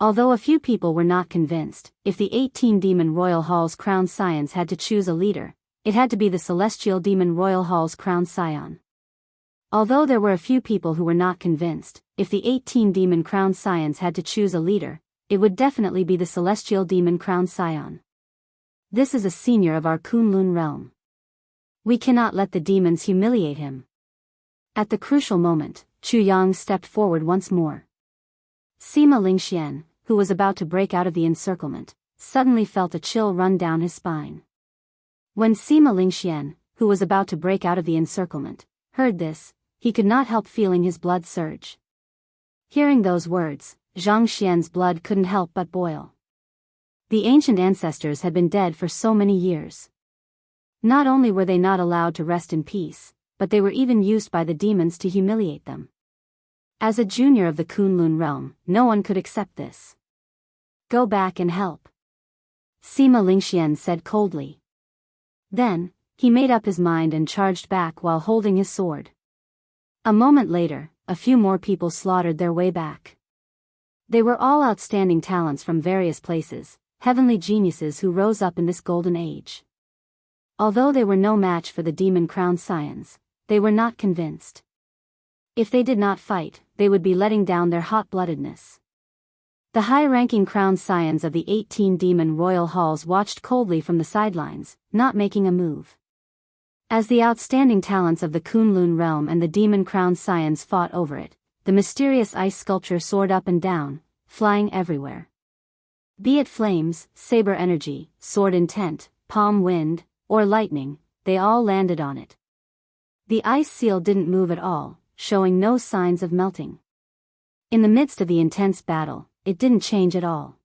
Although a few people were not convinced, if the 18 demon royal hall's crowned scions had to choose a leader, it had to be the celestial demon royal hall's crowned scion. Although there were a few people who were not convinced, if the 18 demon crowned scions had to choose a leader, it would definitely be the celestial demon crowned scion. This is a senior of our Kunlun realm. We cannot let the demons humiliate him. At the crucial moment, Chu Yang stepped forward once more. Sima Lingxian, who was about to break out of the encirclement, suddenly felt a chill run down his spine. When Sima Lingxian, who was about to break out of the encirclement, heard this, he could not help feeling his blood surge. Hearing those words, Zhang Xian's blood couldn't help but boil. The ancient ancestors had been dead for so many years. Not only were they not allowed to rest in peace, but they were even used by the demons to humiliate them. As a junior of the Kunlun realm, no one could accept this. Go back and help. Sima Lingxian said coldly. Then, he made up his mind and charged back while holding his sword. A moment later, a few more people slaughtered their way back. They were all outstanding talents from various places, heavenly geniuses who rose up in this golden age. Although they were no match for the demon crowned scions, they were not convinced. If they did not fight, they would be letting down their hot-bloodedness. The high-ranking crowned scions of the 18 demon royal halls watched coldly from the sidelines, not making a move. As the outstanding talents of the Kunlun realm and the demon-crowned scions fought over it, the mysterious ice sculpture soared up and down, flying everywhere. Be it flames, saber energy, sword intent, palm wind, or lightning, they all landed on it. The ice seal didn't move at all, showing no signs of melting. In the midst of the intense battle, it didn't change at all.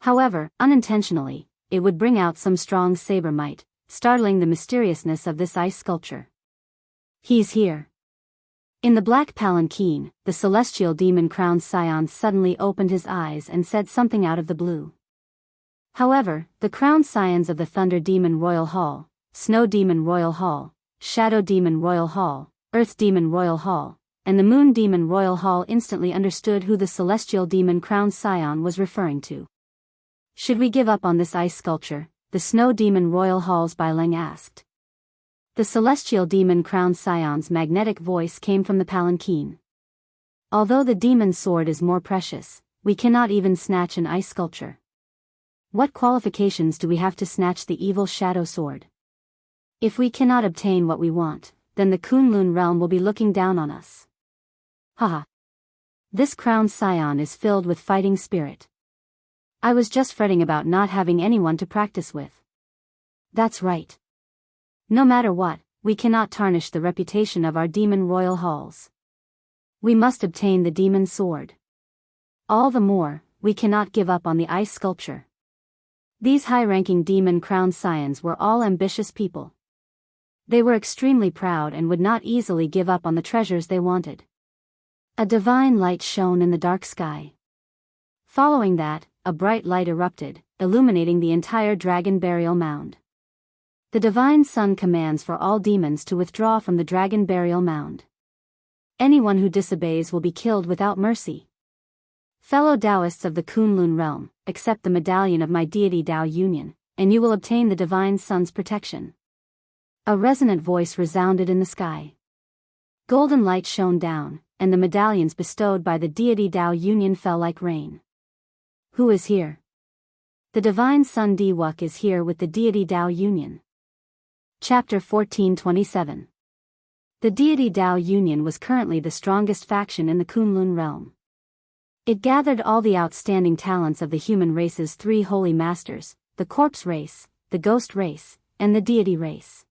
However, unintentionally, it would bring out some strong saber might, startling the mysteriousness of this ice sculpture. He's here. In the black palanquin, the celestial demon-crowned scion suddenly opened his eyes and said something out of the blue. However, the crowned scions of the Thunder Demon Royal Hall, Snow Demon Royal Hall, Shadow Demon Royal Hall, Earth Demon Royal Hall, and the Moon Demon Royal Hall instantly understood who the celestial demon-crowned scion was referring to. Should we give up on this ice sculpture? The Snow Demon Royal Hall's Baileng asked. The celestial demon-crowned scion's magnetic voice came from the palanquin. Although the demon's sword is more precious, we cannot even snatch an ice sculpture. What qualifications do we have to snatch the evil shadow sword? If we cannot obtain what we want, then the Kunlun realm will be looking down on us. Haha. This crowned scion is filled with fighting spirit. I was just fretting about not having anyone to practice with. That's right. No matter what, we cannot tarnish the reputation of our demon royal halls. We must obtain the demon sword. All the more, we cannot give up on the ice sculpture. These high-ranking demon-crowned scions were all ambitious people. They were extremely proud and would not easily give up on the treasures they wanted. A divine light shone in the dark sky. Following that, a bright light erupted, illuminating the entire dragon burial mound. The divine sun commands for all demons to withdraw from the dragon burial mound. Anyone who disobeys will be killed without mercy. Fellow Taoists of the Kunlun realm, accept the medallion of my deity Tao Union, and you will obtain the divine sun's protection. A resonant voice resounded in the sky. Golden light shone down, and the medallions bestowed by the deity Tao Union fell like rain. Who is here? The divine sun Diwuk is here with the deity Tao Union. Chapter 1427. The deity Tao Union was currently the strongest faction in the Kunlun realm. It gathered all the outstanding talents of the human race's three holy masters, the corpse race, the ghost race, and the deity race.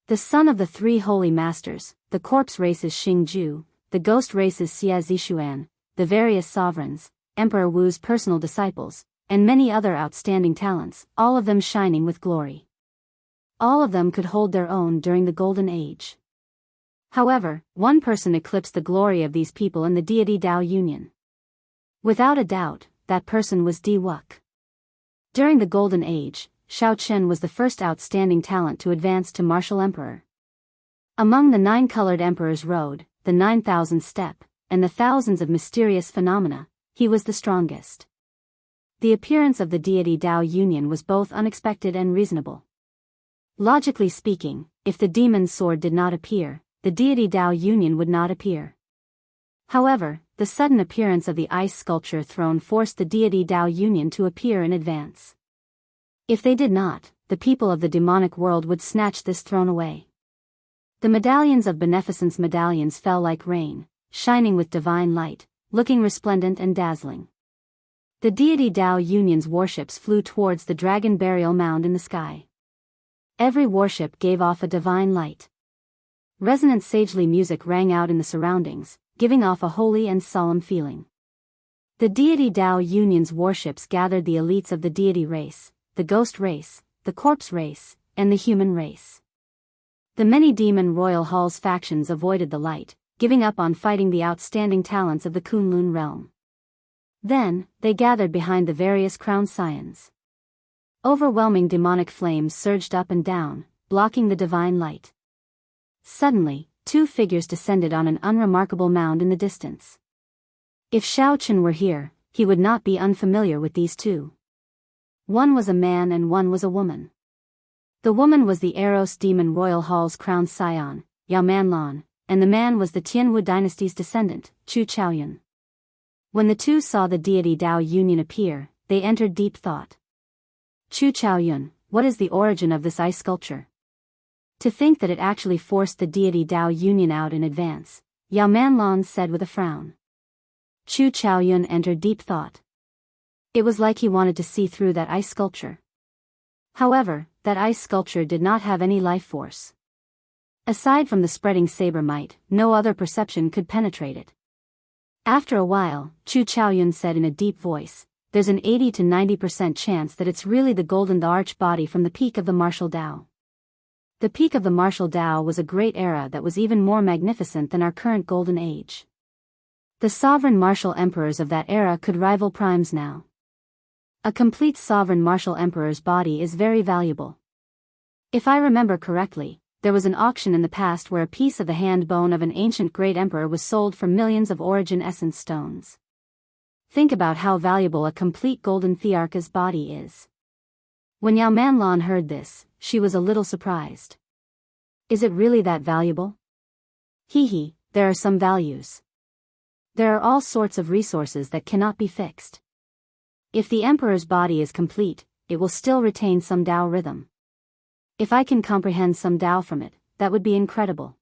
The son of the three holy masters, the corpse race is Xingju, the ghost race is Xia Zishuan, the various sovereigns, Emperor Wu's personal disciples, and many other outstanding talents, all of them shining with glory. All of them could hold their own during the Golden Age. However, one person eclipsed the glory of these people in the deity Tao Union. Without a doubt, that person was Diwuk. During the Golden Age, Shao Chen was the first outstanding talent to advance to martial emperor. Among the 9-colored emperor's road, the 9,000 step, and the thousands of mysterious phenomena, he was the strongest. The appearance of the deity Tao Union was both unexpected and reasonable. Logically speaking, if the demon's sword did not appear, the deity Tao Union would not appear. However, the sudden appearance of the ice sculpture throne forced the deity Tao Union to appear in advance. If they did not, the people of the demonic world would snatch this throne away. The medallions of beneficence medallions fell like rain, shining with divine light, looking resplendent and dazzling. The deity Tao Union's warships flew towards the dragon burial mound in the sky. Every warship gave off a divine light. Resonant sagely music rang out in the surroundings, giving off a holy and solemn feeling. The deity Tao Union's warships gathered the elites of the deity race, the ghost race, the corpse race, and the human race. The many demon royal halls factions avoided the light, giving up on fighting the outstanding talents of the Kunlun realm. Then, they gathered behind the various crowned scions. Overwhelming demonic flames surged up and down, blocking the divine light. Suddenly, 2 figures descended on an unremarkable mound in the distance. If Shao Chen were here, he would not be unfamiliar with these 2. One was a man and one was a woman. The woman was the Eros Demon Royal Hall's crowned scion, Yao Manlan, and the man was the Tianwu dynasty's descendant, Chu Chaoyun. When the 2 saw the deity Tao Union appear, they entered deep thought. Chu Chaoyun, what is the origin of this ice sculpture? To think that it actually forced the deity Dao Union out in advance, Yao Manlan said with a frown. Chu Chaoyun entered deep thought. It was like he wanted to see through that ice sculpture. However, that ice sculpture did not have any life force. Aside from the spreading saber might, no other perception could penetrate it. After a while, Chu Chaoyun said in a deep voice, "There's an 80 to 90% chance that it's really the golden arch body from the peak of the martial Dao." The peak of the martial Dao was a great era that was even more magnificent than our current golden age. The sovereign martial emperors of that era could rival primes now. A complete sovereign martial emperor's body is very valuable. If I remember correctly, there was an auction in the past where a piece of the hand bone of an ancient great emperor was sold for millions of origin essence stones. Think about how valuable a complete golden Thearcha's body is. When Yao Manlan heard this, she was a little surprised. Is it really that valuable? Hee, there are some values. There are all sorts of resources that cannot be fixed. If the emperor's body is complete, it will still retain some Dao rhythm. If I can comprehend some Dao from it, that would be incredible.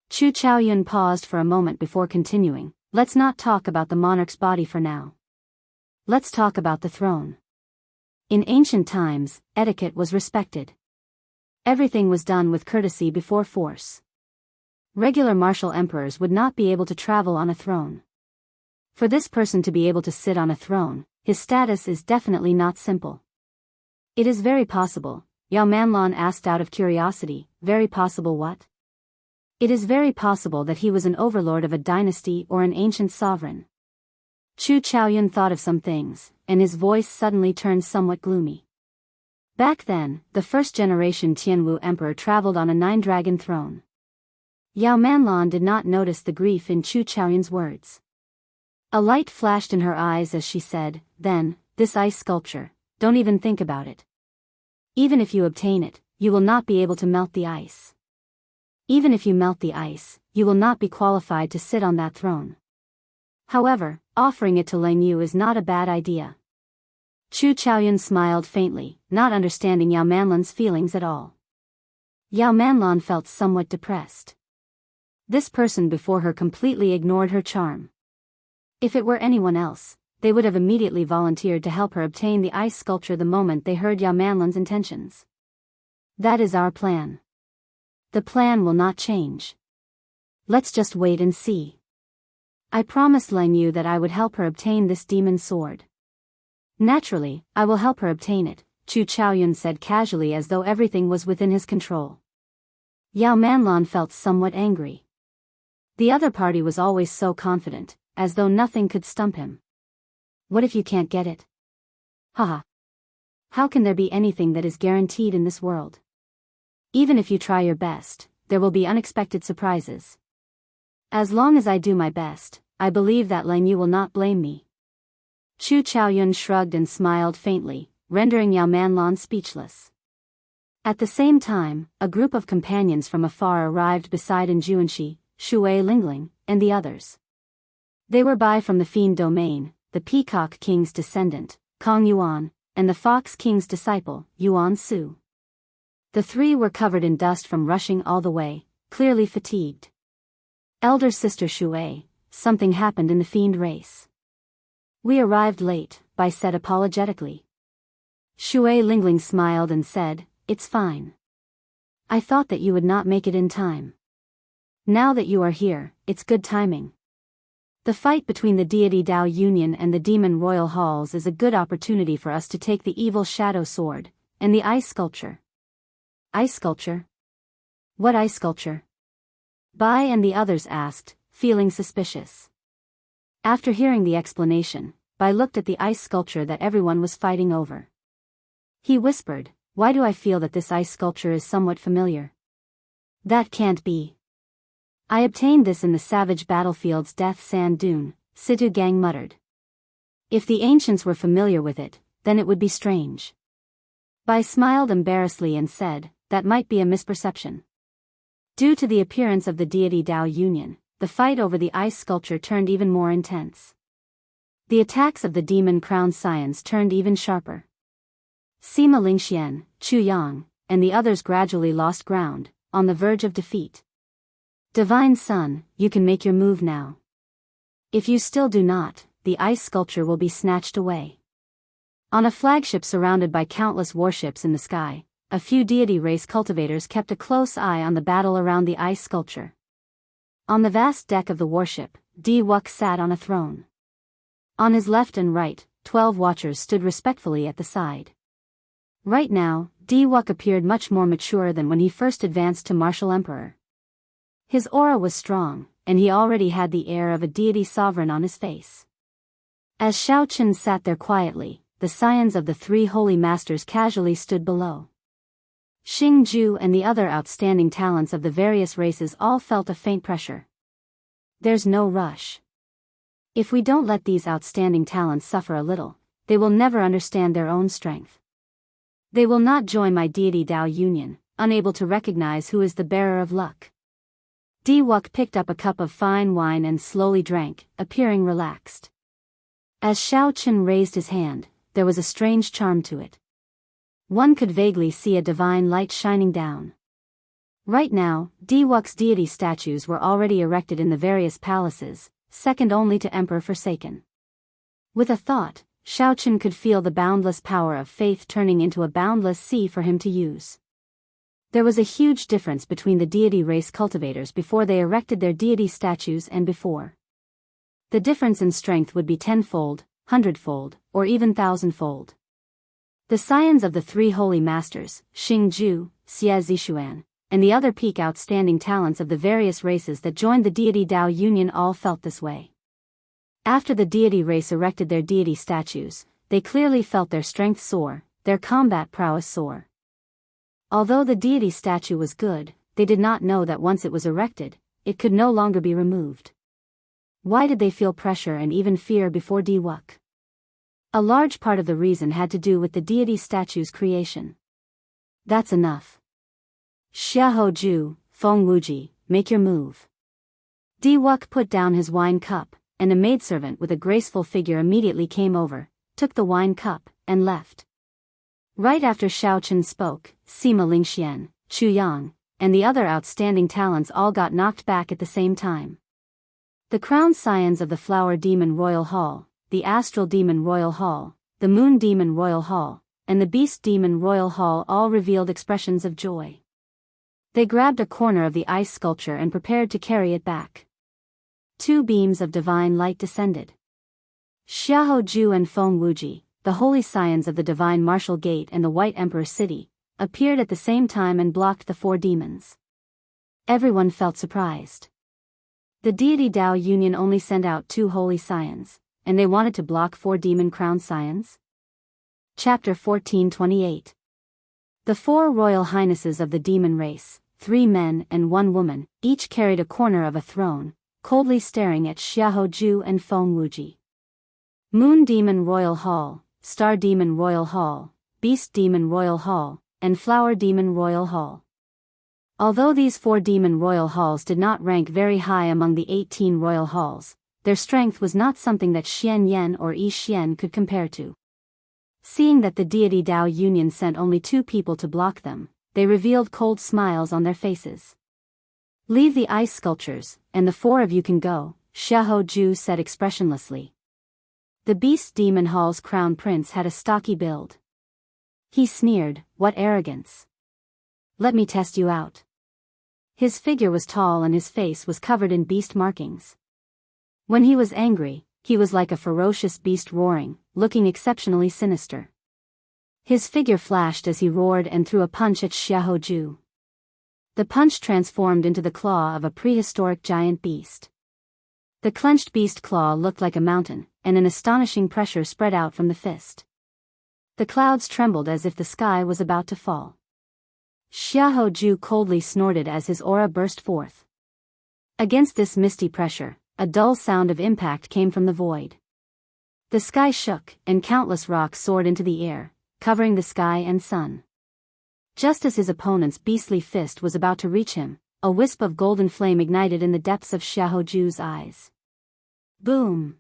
Chu Chaoyun paused for a moment before continuing. Let's not talk about the monarch's body for now. Let's talk about the throne. In ancient times, etiquette was respected. Everything was done with courtesy before force. Regular martial emperors would not be able to travel on a throne. For this person to be able to sit on a throne, his status is definitely not simple. It is very possible, Yao Manlan asked out of curiosity. Very possible what? It is very possible that he was an overlord of a dynasty or an ancient sovereign. Chu Chaoyun thought of some things, and his voice suddenly turned somewhat gloomy. Back then, the first-generation Tianwu emperor traveled on a 9-dragon throne. Yao Manlan did not notice the grief in Chu Chaoyun's words. A light flashed in her eyes as she said, "Then, this ice sculpture, don't even think about it. Even if you obtain it, you will not be able to melt the ice. Even if you melt the ice, you will not be qualified to sit on that throne. However, offering it to Lang Yu is not a bad idea." Chu Chaoyun smiled faintly, not understanding Yao Manlan's feelings at all. Yao Manlan felt somewhat depressed. This person before her completely ignored her charm. If it were anyone else, they would have immediately volunteered to help her obtain the ice sculpture the moment they heard Yao Manlan's intentions. That is our plan. The plan will not change. Let's just wait and see. I promised Lang Yu that I would help her obtain this demon sword. Naturally, I will help her obtain it, Chu Chaoyun said casually as though everything was within his control. Yao Manlan felt somewhat angry. The other party was always so confident, as though nothing could stump him. What if you can't get it? Haha. How can there be anything that is guaranteed in this world? Even if you try your best, there will be unexpected surprises. As long as I do my best, I believe that Lang Yu will not blame me. Chu Chaoyun shrugged and smiled faintly, rendering Yao Manlan speechless. At the same time, a group of companions from afar arrived beside Enjuanshi, Shui Lingling, and the others. They were by from the Fiend Domain, the Peacock King's descendant, Kong Yuan, and the Fox King's disciple, Yuan Su. The three were covered in dust from rushing all the way, clearly fatigued. Elder sister Shui, something happened in the fiend race. We arrived late, Bai said apologetically. Shui Lingling smiled and said, "It's fine. I thought that you would not make it in time. Now that you are here, it's good timing. The fight between the deity Dao Union and the demon royal halls is a good opportunity for us to take the evil shadow sword, and the ice sculpture." Ice sculpture? What ice sculpture? Bai and the others asked, feeling suspicious. After hearing the explanation, Bai looked at the ice sculpture that everyone was fighting over. He whispered, "Why do I feel that this ice sculpture is somewhat familiar? That can't be. I obtained this in the savage battlefield's death sand dune," Situ Gang muttered. If the ancients were familiar with it, then it would be strange. Bai smiled embarrassedly and said, "That might be a misperception." Due to the appearance of the deity Dao Union, the fight over the ice sculpture turned even more intense. The attacks of the demon crown scions turned even sharper. Sima Lingxian, Chu Yang, and the others gradually lost ground, on the verge of defeat. Divine Son, you can make your move now. If you still do not, the ice sculpture will be snatched away. On a flagship surrounded by countless warships in the sky, a few deity race cultivators kept a close eye on the battle around the ice sculpture. On the vast deck of the warship, Di-Wuk sat on a throne. On his left and right, 12 watchers stood respectfully at the side. Right now, Di-Wuk appeared much more mature than when he first advanced to martial emperor. His aura was strong, and he already had the air of a deity sovereign on his face. As Shao Chen sat there quietly, the scions of the 3 holy masters casually stood below. Xing Ju and the other outstanding talents of the various races all felt a faint pressure. There's no rush. If we don't let these outstanding talents suffer a little, they will never understand their own strength. They will not join my deity Dao union, unable to recognize who is the bearer of luck. Di-Wuk picked up a cup of fine wine and slowly drank, appearing relaxed. As Shao Chen raised his hand, there was a strange charm to it. One could vaguely see a divine light shining down. Right now, Di-Wuk's deity statues were already erected in the various palaces, second only to Emperor Forsaken. With a thought, Shao Chen could feel the boundless power of faith turning into a boundless sea for him to use. There was a huge difference between the deity race cultivators before they erected their deity statues and before. The difference in strength would be 10-fold, 100-fold, or even 1,000-fold. The scions of the 3 holy masters, Xing Ju, Xie Zishuan, and the other peak outstanding talents of the various races that joined the deity Dao union all felt this way. After the deity race erected their deity statues, they clearly felt their strength soar, their combat prowess soar. Although the deity statue was good, they did not know that once it was erected, it could no longer be removed. Why did they feel pressure and even fear before Di-Wuk? A large part of the reason had to do with the deity statue's creation. That's enough. Xiahou Ju, Feng Wuji, make your move. Di-Wuk put down his wine cup, and a maidservant with a graceful figure immediately came over, took the wine cup, and left. Right after Shao Chen spoke, Sima Lingxian, Chu Yang, and the other outstanding talents all got knocked back at the same time. The crowned scions of the Flower Demon Royal Hall, the Astral Demon Royal Hall, the Moon Demon Royal Hall, and the Beast Demon Royal Hall all revealed expressions of joy. They grabbed a corner of the ice sculpture and prepared to carry it back. 2 beams of divine light descended. Xiahou Ju and Feng Wuji, the holy scions of the divine martial gate and the White Emperor City, appeared at the same time and blocked the 4 demons. Everyone felt surprised. The deity Dao union only sent out 2 holy scions, and they wanted to block 4 demon-crowned scions? Chapter 14:28. The 4 royal highnesses of the demon race, 3 men and 1 woman, each carried a corner of a throne, coldly staring at Xiahou Ju and Feng Wuji. Moon Demon Royal Hall, Star Demon Royal Hall, Beast Demon Royal Hall, and Flower Demon Royal Hall. Although these 4 demon royal halls did not rank very high among the 18 royal halls, their strength was not something that Xian Yan or Yi Xian could compare to. Seeing that the deity Dao union sent only 2 people to block them, they revealed cold smiles on their faces. Leave the ice sculptures, and the 4 of you can go, Xiahou Ju said expressionlessly. The Beast Demon Hall's crown prince had a stocky build. He sneered, "What arrogance! Let me test you out." His figure was tall and his face was covered in beast markings. When he was angry, he was like a ferocious beast roaring, looking exceptionally sinister. His figure flashed as he roared and threw a punch at Xiahou Ju. The punch transformed into the claw of a prehistoric giant beast. The clenched beast claw looked like a mountain, and an astonishing pressure spread out from the fist. The clouds trembled as if the sky was about to fall. Xiahou Ju coldly snorted as his aura burst forth. Against this misty pressure, a dull sound of impact came from the void. The sky shook, and countless rocks soared into the air, covering the sky and sun. Just as his opponent's beastly fist was about to reach him, a wisp of golden flame ignited in the depths of Xiahou Ju's eyes. Boom!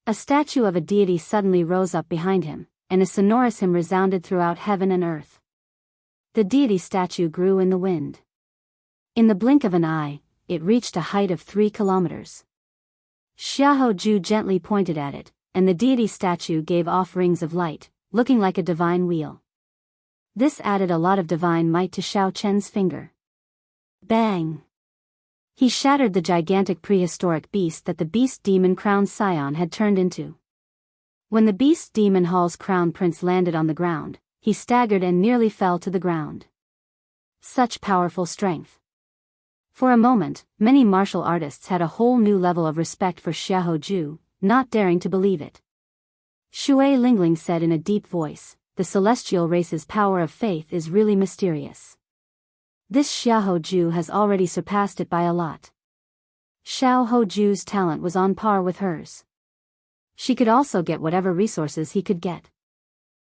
A statue of a deity suddenly rose up behind him, and a sonorous hymn resounded throughout heaven and earth. The deity statue grew in the wind. In the blink of an eye, it reached a height of 3 kilometers. Xiaoju gently pointed at it, and the deity statue gave off rings of light, looking like a divine wheel. This added a lot of divine might to Xiao Chen's finger. Bang! He shattered the gigantic prehistoric beast that the beast demon crown scion had turned into. When the beast demon hall's crown prince landed on the ground, he staggered and nearly fell to the ground. Such powerful strength. For a moment, many martial artists had a whole new level of respect for Xiaoju, not daring to believe it. Shui Lingling said in a deep voice, "The celestial race's power of faith is really mysterious. This Xiaoju has already surpassed it by a lot." Xiaoju's talent was on par with hers. She could also get whatever resources he could get.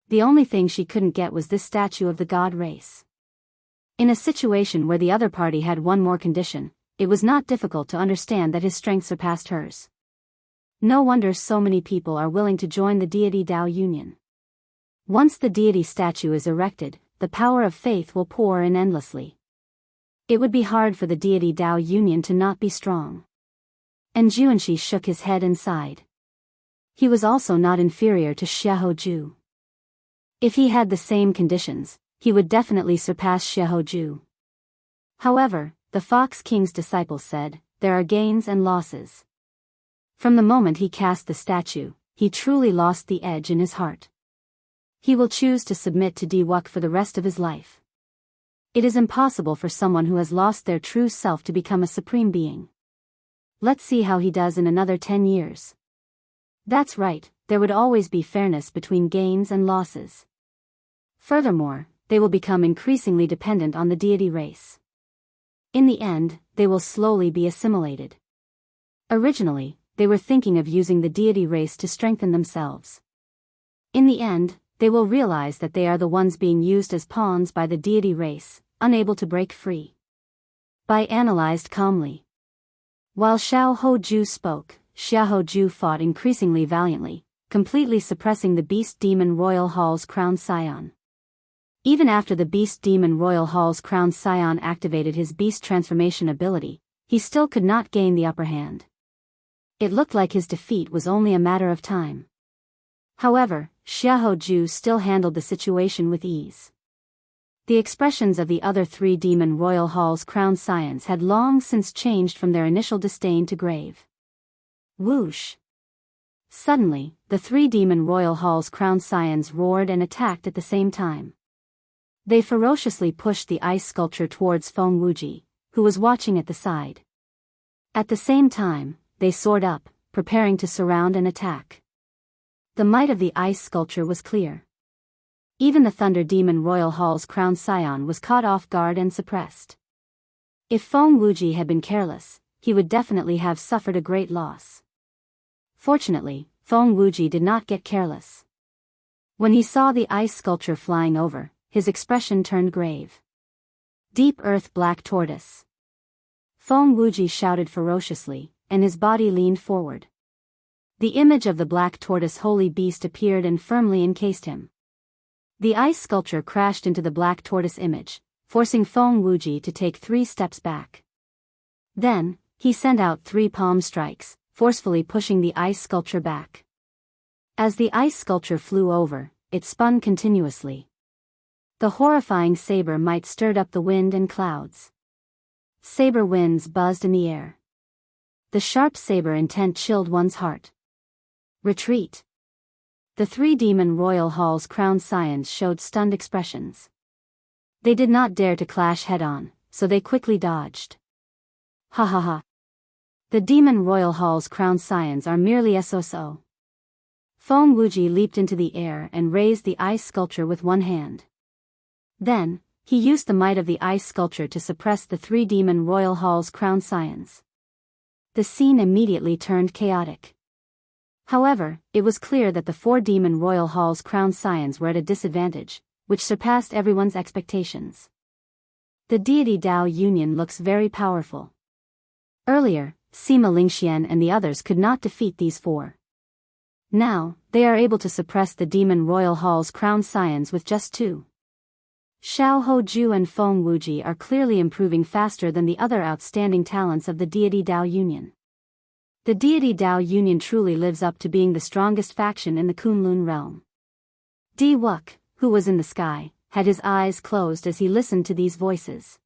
The only thing she couldn't get was this statue of the god race. In a situation where the other party had one more condition, it was not difficult to understand that his strength surpassed hers. No wonder so many people are willing to join the deity Dao Union. Once the deity statue is erected, the power of faith will pour in endlessly. It would be hard for the deity Dao Union to not be strong. And Juanxi shook his head and sighed. He was also not inferior to Xiaoju. If he had the same conditions, he would definitely surpass Xiaoju. However, the Fox King's disciple said, there are gains and losses. From the moment he cast the statue, he truly lost the edge in his heart. He will choose to submit to Diwuk for the rest of his life. It is impossible for someone who has lost their true self to become a supreme being. Let's see how he does in another 10 years. That's right, there would always be fairness between gains and losses. Furthermore, they will become increasingly dependent on the deity race. In the end, they will slowly be assimilated. Originally, they were thinking of using the deity race to strengthen themselves. In the end, they will realize that they are the ones being used as pawns by the deity race, unable to break free. Bai analyzed calmly. While Xiaoju spoke, Xiaoju fought increasingly valiantly, completely suppressing the Beast Demon Royal Hall's Crown Scion. Even after the Beast Demon Royal Hall's Crown Scion activated his beast transformation ability, he still could not gain the upper hand. It looked like his defeat was only a matter of time. However, Xiaoju still handled the situation with ease. The expressions of the other 3 Demon Royal Hall's Crown Scions had long since changed from their initial disdain to grave. Whoosh! Suddenly, the 3 Demon Royal Hall's Crown Scions roared and attacked at the same time. They ferociously pushed the ice sculpture towards Feng Wuji, who was watching at the side. At the same time, they soared up, preparing to surround and attack. The might of the ice sculpture was clear. Even the Thunder Demon Royal Hall's Crown Scion was caught off guard and suppressed. If Feng Wuji had been careless, he would definitely have suffered a great loss. Fortunately, Feng Wuji did not get careless. When he saw the ice sculpture flying over, his expression turned grave. Deep Earth Black Tortoise. Feng Wuji shouted ferociously, and his body leaned forward. The image of the black tortoise holy beast appeared and firmly encased him. The ice sculpture crashed into the black tortoise image, forcing Feng Wuji to take 3 steps back. Then, he sent out 3 palm strikes, forcefully pushing the ice sculpture back. As the ice sculpture flew over, it spun continuously. The horrifying saber might stirred up the wind and clouds. Saber winds buzzed in the air. The sharp saber intent chilled one's heart. Retreat. The 3 Demon Royal Hall's Crown Scions showed stunned expressions. They did not dare to clash head-on, so they quickly dodged. Ha ha ha. The Demon Royal Hall's Crown Scions are merely SOSO. Feng Wuji leaped into the air and raised the ice sculpture with one hand. Then, he used the might of the ice sculpture to suppress the 3 Demon Royal Hall's Crown Scions. The scene immediately turned chaotic. However, it was clear that the 4 Demon Royal Hall's Crown Scions were at a disadvantage, which surpassed everyone's expectations. The deity Dao Union looks very powerful. Earlier, Sima Lingxian and the others could not defeat these 4. Now, they are able to suppress the Demon Royal Hall's Crown Scions with just 2. Xiao Hoju and Feng Wuji are clearly improving faster than the other outstanding talents of the deity Dao Union. The deity Dao Union truly lives up to being the strongest faction in the Kunlun realm. Di Wuk, who was in the sky, had his eyes closed as he listened to these voices.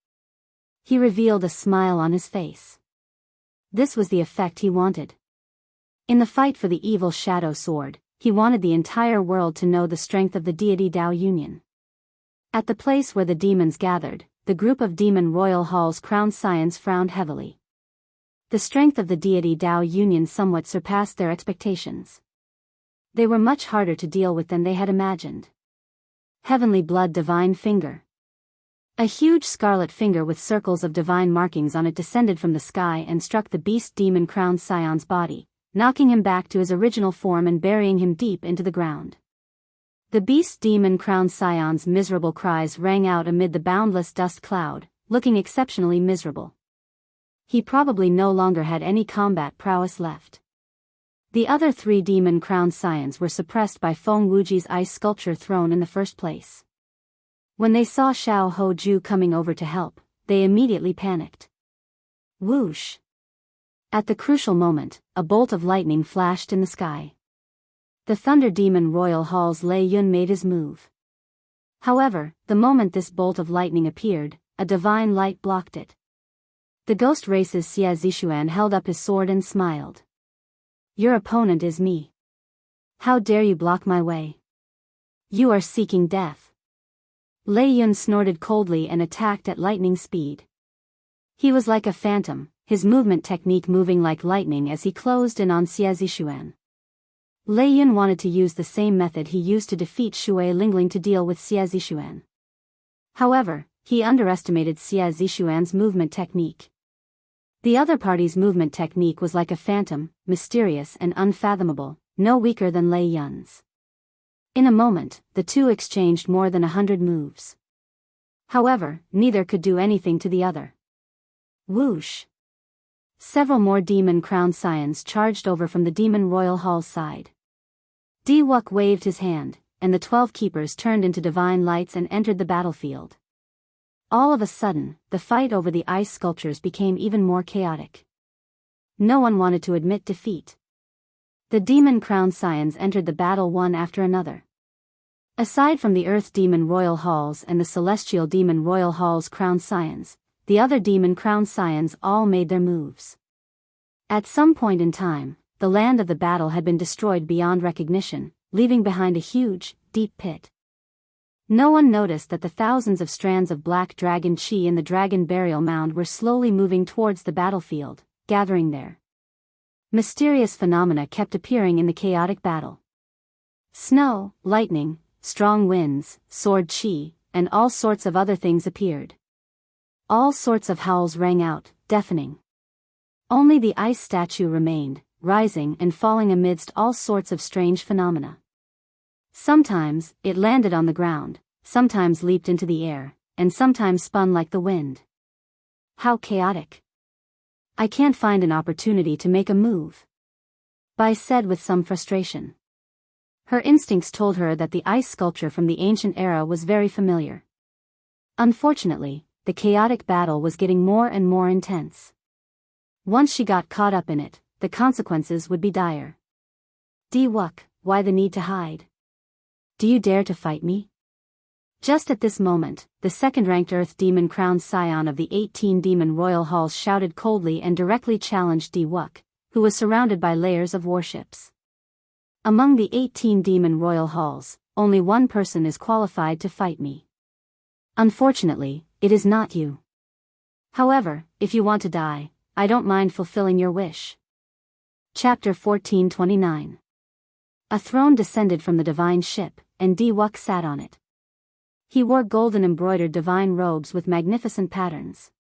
He revealed a smile on his face. This was the effect he wanted. In the fight for the evil shadow sword, he wanted the entire world to know the strength of the deity Dao Union. At the place where the demons gathered, the group of demon royal hall's crowned scions frowned heavily. The strength of the deity Dao Union somewhat surpassed their expectations. They were much harder to deal with than they had imagined. Heavenly Blood Divine Finger. A huge scarlet finger with circles of divine markings on it descended from the sky and struck the beast demon crowned scion's body, knocking him back to his original form and burying him deep into the ground. The beast demon crowned scion's miserable cries rang out amid the boundless dust cloud, looking exceptionally miserable. He probably no longer had any combat prowess left. The other 3 demon crowned scions were suppressed by Feng Wuji's ice sculpture throne in the first place. When they saw Xiao Hoju coming over to help, they immediately panicked. Whoosh! At the crucial moment, a bolt of lightning flashed in the sky. The Thunder Demon Royal Hall's Lei Yun made his move. However, the moment this bolt of lightning appeared, a divine light blocked it. The Ghost Race's Xie Zishuan held up his sword and smiled. Your opponent is me. How dare you block my way? You are seeking death. Lei Yun snorted coldly and attacked at lightning speed. He was like a phantom, his movement technique moving like lightning as he closed in on Xie Zishuan. Lei Yun wanted to use the same method he used to defeat Shui Lingling to deal with Xie Zishuan. However, he underestimated Xie Zishuan's movement technique. The other party's movement technique was like a phantom, mysterious and unfathomable, no weaker than Lei Yun's. In a moment, the two exchanged more than 100 moves. However, neither could do anything to the other. Whoosh! Several more demon crowned scions charged over from the demon royal hall's side. Di Wuk waved his hand, and the 12 keepers turned into divine lights and entered the battlefield. All of a sudden, the fight over the ice sculptures became even more chaotic. No one wanted to admit defeat. The demon crowned scions entered the battle one after another. Aside from the Earth Demon Royal Halls and the Celestial Demon Royal Halls crowned scions, the other demon crowned scions all made their moves. At some point in time, the land of the battle had been destroyed beyond recognition, leaving behind a huge, deep pit. No one noticed that the thousands of strands of black dragon chi in the dragon burial mound were slowly moving towards the battlefield, gathering there. Mysterious phenomena kept appearing in the chaotic battle. Snow, lightning, strong winds, sword chi, and all sorts of other things appeared. All sorts of howls rang out, deafening. Only the ice statue remained, rising and falling amidst all sorts of strange phenomena. Sometimes, it landed on the ground, sometimes leaped into the air, and sometimes spun like the wind. How chaotic. I can't find an opportunity to make a move, Bai said with some frustration. Her instincts told her that the ice sculpture from the ancient era was very familiar. Unfortunately, the chaotic battle was getting more and more intense. Once she got caught up in it, the consequences would be dire. Di Wuk, why the need to hide? Do you dare to fight me? Just at this moment, the second-ranked Earth Demon crowned scion of the 18 Demon Royal Halls shouted coldly and directly challenged Di Wuk, who was surrounded by layers of warships. Among the 18 Demon Royal Halls, only one person is qualified to fight me. Unfortunately, it is not you. However, if you want to die, I don't mind fulfilling your wish. Chapter 1429. A throne descended from the divine ship, and Di Wuk sat on it. He wore golden embroidered divine robes with magnificent patterns.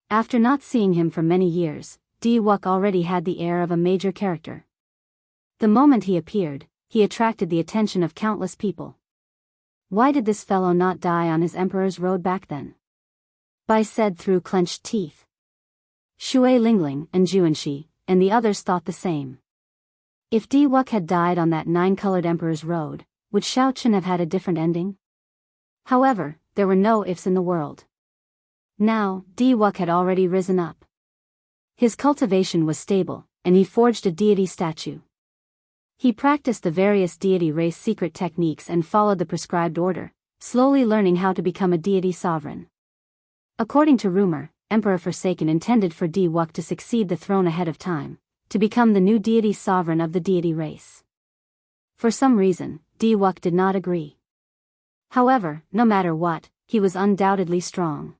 After not seeing him for many years, Di Wuk already had the air of a major character. The moment he appeared, he attracted the attention of countless people. Why did this fellow not die on his emperor's road back then? Bai said through clenched teeth. Shui Lingling and Juanxi, and the others thought the same. If Di Wuk had died on that 9-colored emperor's road, would Xiao Chen have had a different ending? However, there were no ifs in the world. Now, Diwuk had already risen up. His cultivation was stable, and he forged a deity statue. He practiced the various deity race secret techniques and followed the prescribed order, slowly learning how to become a deity sovereign. According to rumor, Emperor Forsaken intended for Diwuk to succeed the throne ahead of time, to become the new deity sovereign of the deity race. For some reason, Diwuk did not agree. However, no matter what, he was undoubtedly strong.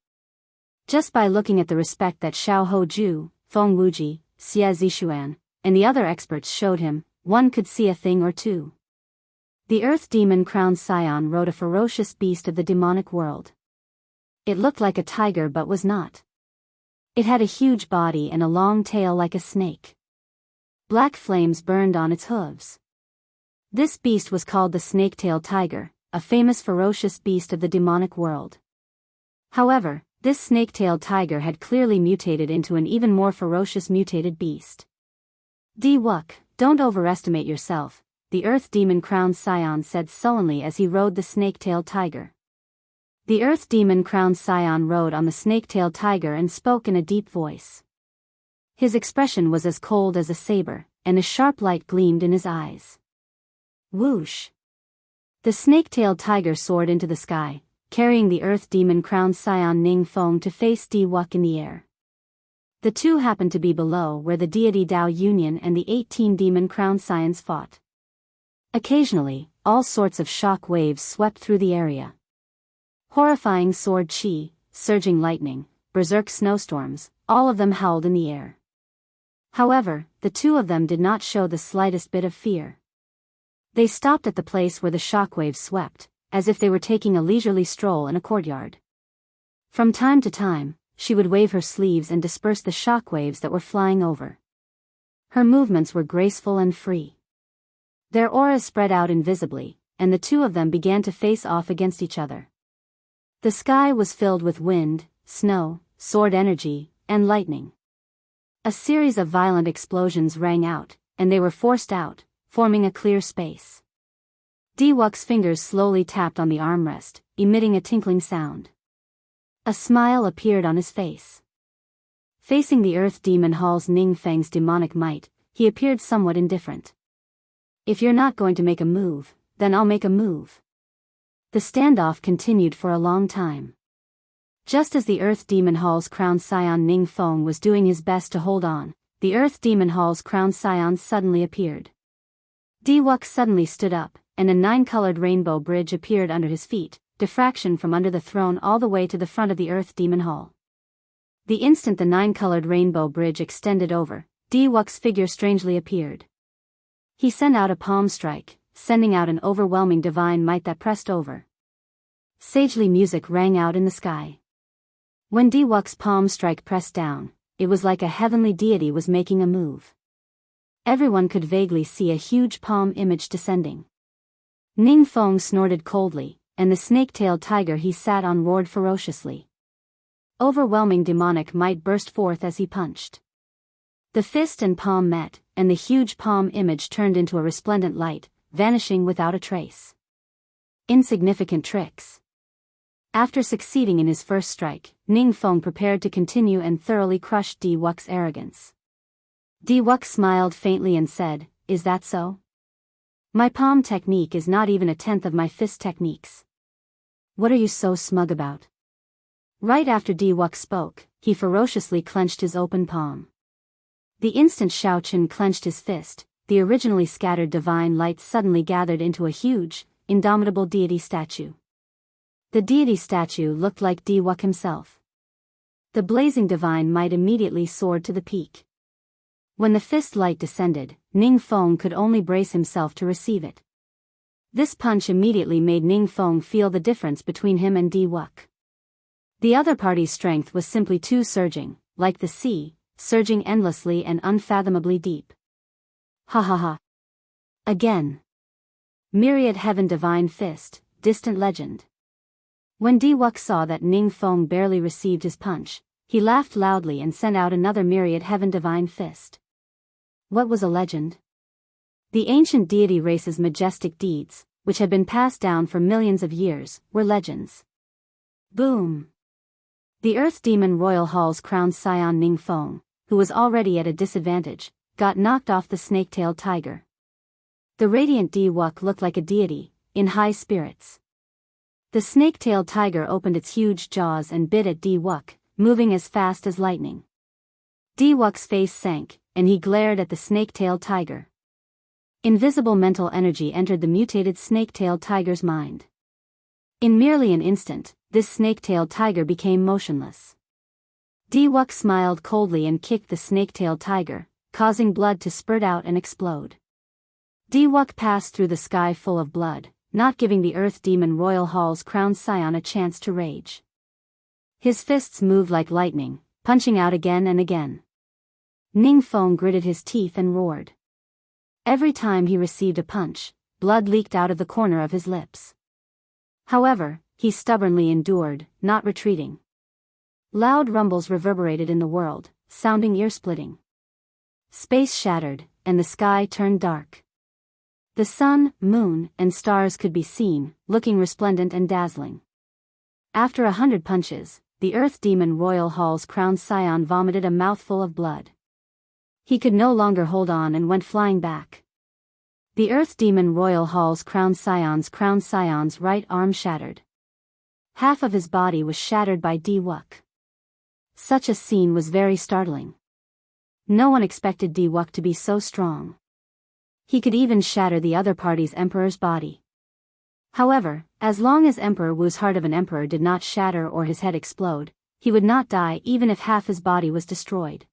Just by looking at the respect that Xiao Hoju, Feng Wuji, Xie Zishuan, and the other experts showed him, one could see a thing or two. The earth demon crowned scion rode a ferocious beast of the demonic world. It looked like a tiger but was not. It had a huge body and a long tail like a snake. Black flames burned on its hooves. This beast was called the snake-tailed tiger, a famous ferocious beast of the demonic world. However, this snake-tailed tiger had clearly mutated into an even more ferocious mutated beast. Diwuk, don't overestimate yourself, the earth demon crowned scion said sullenly as he rode the snake-tailed tiger. The earth demon crowned scion rode on the snake-tailed tiger and spoke in a deep voice. His expression was as cold as a saber, and a sharp light gleamed in his eyes. Whoosh! The snake-tailed tiger soared into the sky, carrying the earth demon crowned scion Ning Feng to face Diwuk in the air. The two happened to be below where the deity Dao Union and the 18 demon crowned scions fought. Occasionally, all sorts of shock waves swept through the area. Horrifying sword chi, surging lightning, berserk snowstorms, all of them howled in the air. However, the two of them did not show the slightest bit of fear. They stopped at the place where the shockwaves swept, as if they were taking a leisurely stroll in a courtyard. From time to time, she would wave her sleeves and disperse the shockwaves that were flying over. Her movements were graceful and free. Their auras spread out invisibly, and the two of them began to face off against each other. The sky was filled with wind, snow, sword energy, and lightning. A series of violent explosions rang out, and they were forced out, forming a clear space. Diwuk's fingers slowly tapped on the armrest, emitting a tinkling sound. A smile appeared on his face. Facing the earth demon hall's Ning Feng's demonic might, he appeared somewhat indifferent. If you're not going to make a move, then I'll make a move. The standoff continued for a long time. Just as the earth demon hall's crowned scion Ning Feng was doing his best to hold on, the earth demon hall's crowned scion suddenly appeared. Diwuk suddenly stood up, and a 9-colored rainbow bridge appeared under his feet, diffraction from under the throne all the way to the front of the earth demon hall. The instant the 9-colored rainbow bridge extended over, Diwuk's figure strangely appeared. He sent out a palm strike, sending out an overwhelming divine might that pressed over. Sagely music rang out in the sky. When Diwuk's palm strike pressed down, it was like a heavenly deity was making a move. Everyone could vaguely see a huge palm image descending. Ning Feng snorted coldly, and the snake-tailed tiger he sat on roared ferociously. Overwhelming demonic might burst forth as he punched. The fist and palm met, and the huge palm image turned into a resplendent light, vanishing without a trace. Insignificant tricks. After succeeding in his first strike, Ning Feng prepared to continue and thoroughly crush Diwuk's arrogance. Diwuk smiled faintly and said, "Is that so? My palm technique is not even a tenth of my fist techniques. What are you so smug about?" Right after Diwuk spoke, he ferociously clenched his open palm. The instant Xiao Chen clenched his fist, the originally scattered divine light suddenly gathered into a huge, indomitable deity statue. The deity statue looked like Diwuk himself. The blazing divine might immediately soared to the peak. When the fist light descended, Ning Feng could only brace himself to receive it. This punch immediately made Ning Feng feel the difference between him and Diwuk. The other party's strength was simply too surging, like the sea, surging endlessly and unfathomably deep. Ha ha ha. Again. Myriad Heaven Divine Fist, Distant Legend. When Diwuk saw that Ning Feng barely received his punch, he laughed loudly and sent out another Myriad Heaven Divine Fist. What was a legend? The ancient deity race's majestic deeds, which had been passed down for millions of years, were legends. Boom! The Earth Demon Royal Hall's crowned scion Ningfeng, who was already at a disadvantage, got knocked off the snake-tailed tiger. The radiant Di-Wuk looked like a deity, in high spirits. The snake-tailed tiger opened its huge jaws and bit at Di-Wuk, moving as fast as lightning. Di-Wuk's face sank, and he glared at the snake-tailed tiger. Invisible mental energy entered the mutated snake-tailed tiger's mind. In merely an instant, this snake-tailed tiger became motionless. Di-Wuk smiled coldly and kicked the snake-tailed tiger, causing blood to spurt out and explode. Di-Wuk passed through the sky full of blood, not giving the Earth Demon Royal Hall's crowned scion a chance to rage. His fists moved like lightning, punching out again and again. Ningfeng gritted his teeth and roared. Every time he received a punch, blood leaked out of the corner of his lips. However, he stubbornly endured, not retreating. Loud rumbles reverberated in the world, sounding ear-splitting. Space shattered, and the sky turned dark. The sun, moon, and stars could be seen, looking resplendent and dazzling. After 100 punches, the Earth Demon Royal Hall's crowned scion vomited a mouthful of blood. He could no longer hold on and went flying back. The Earth Demon Royal Hall's crowned scion's right arm shattered. Half of his body was shattered by Di-Wuk. Such a scene was very startling. No one expected Di-Wuk to be so strong. He could even shatter the other party's emperor's body. However, as long as Emperor Wu's heart of an emperor did not shatter or his head explode, he would not die even if half his body was destroyed.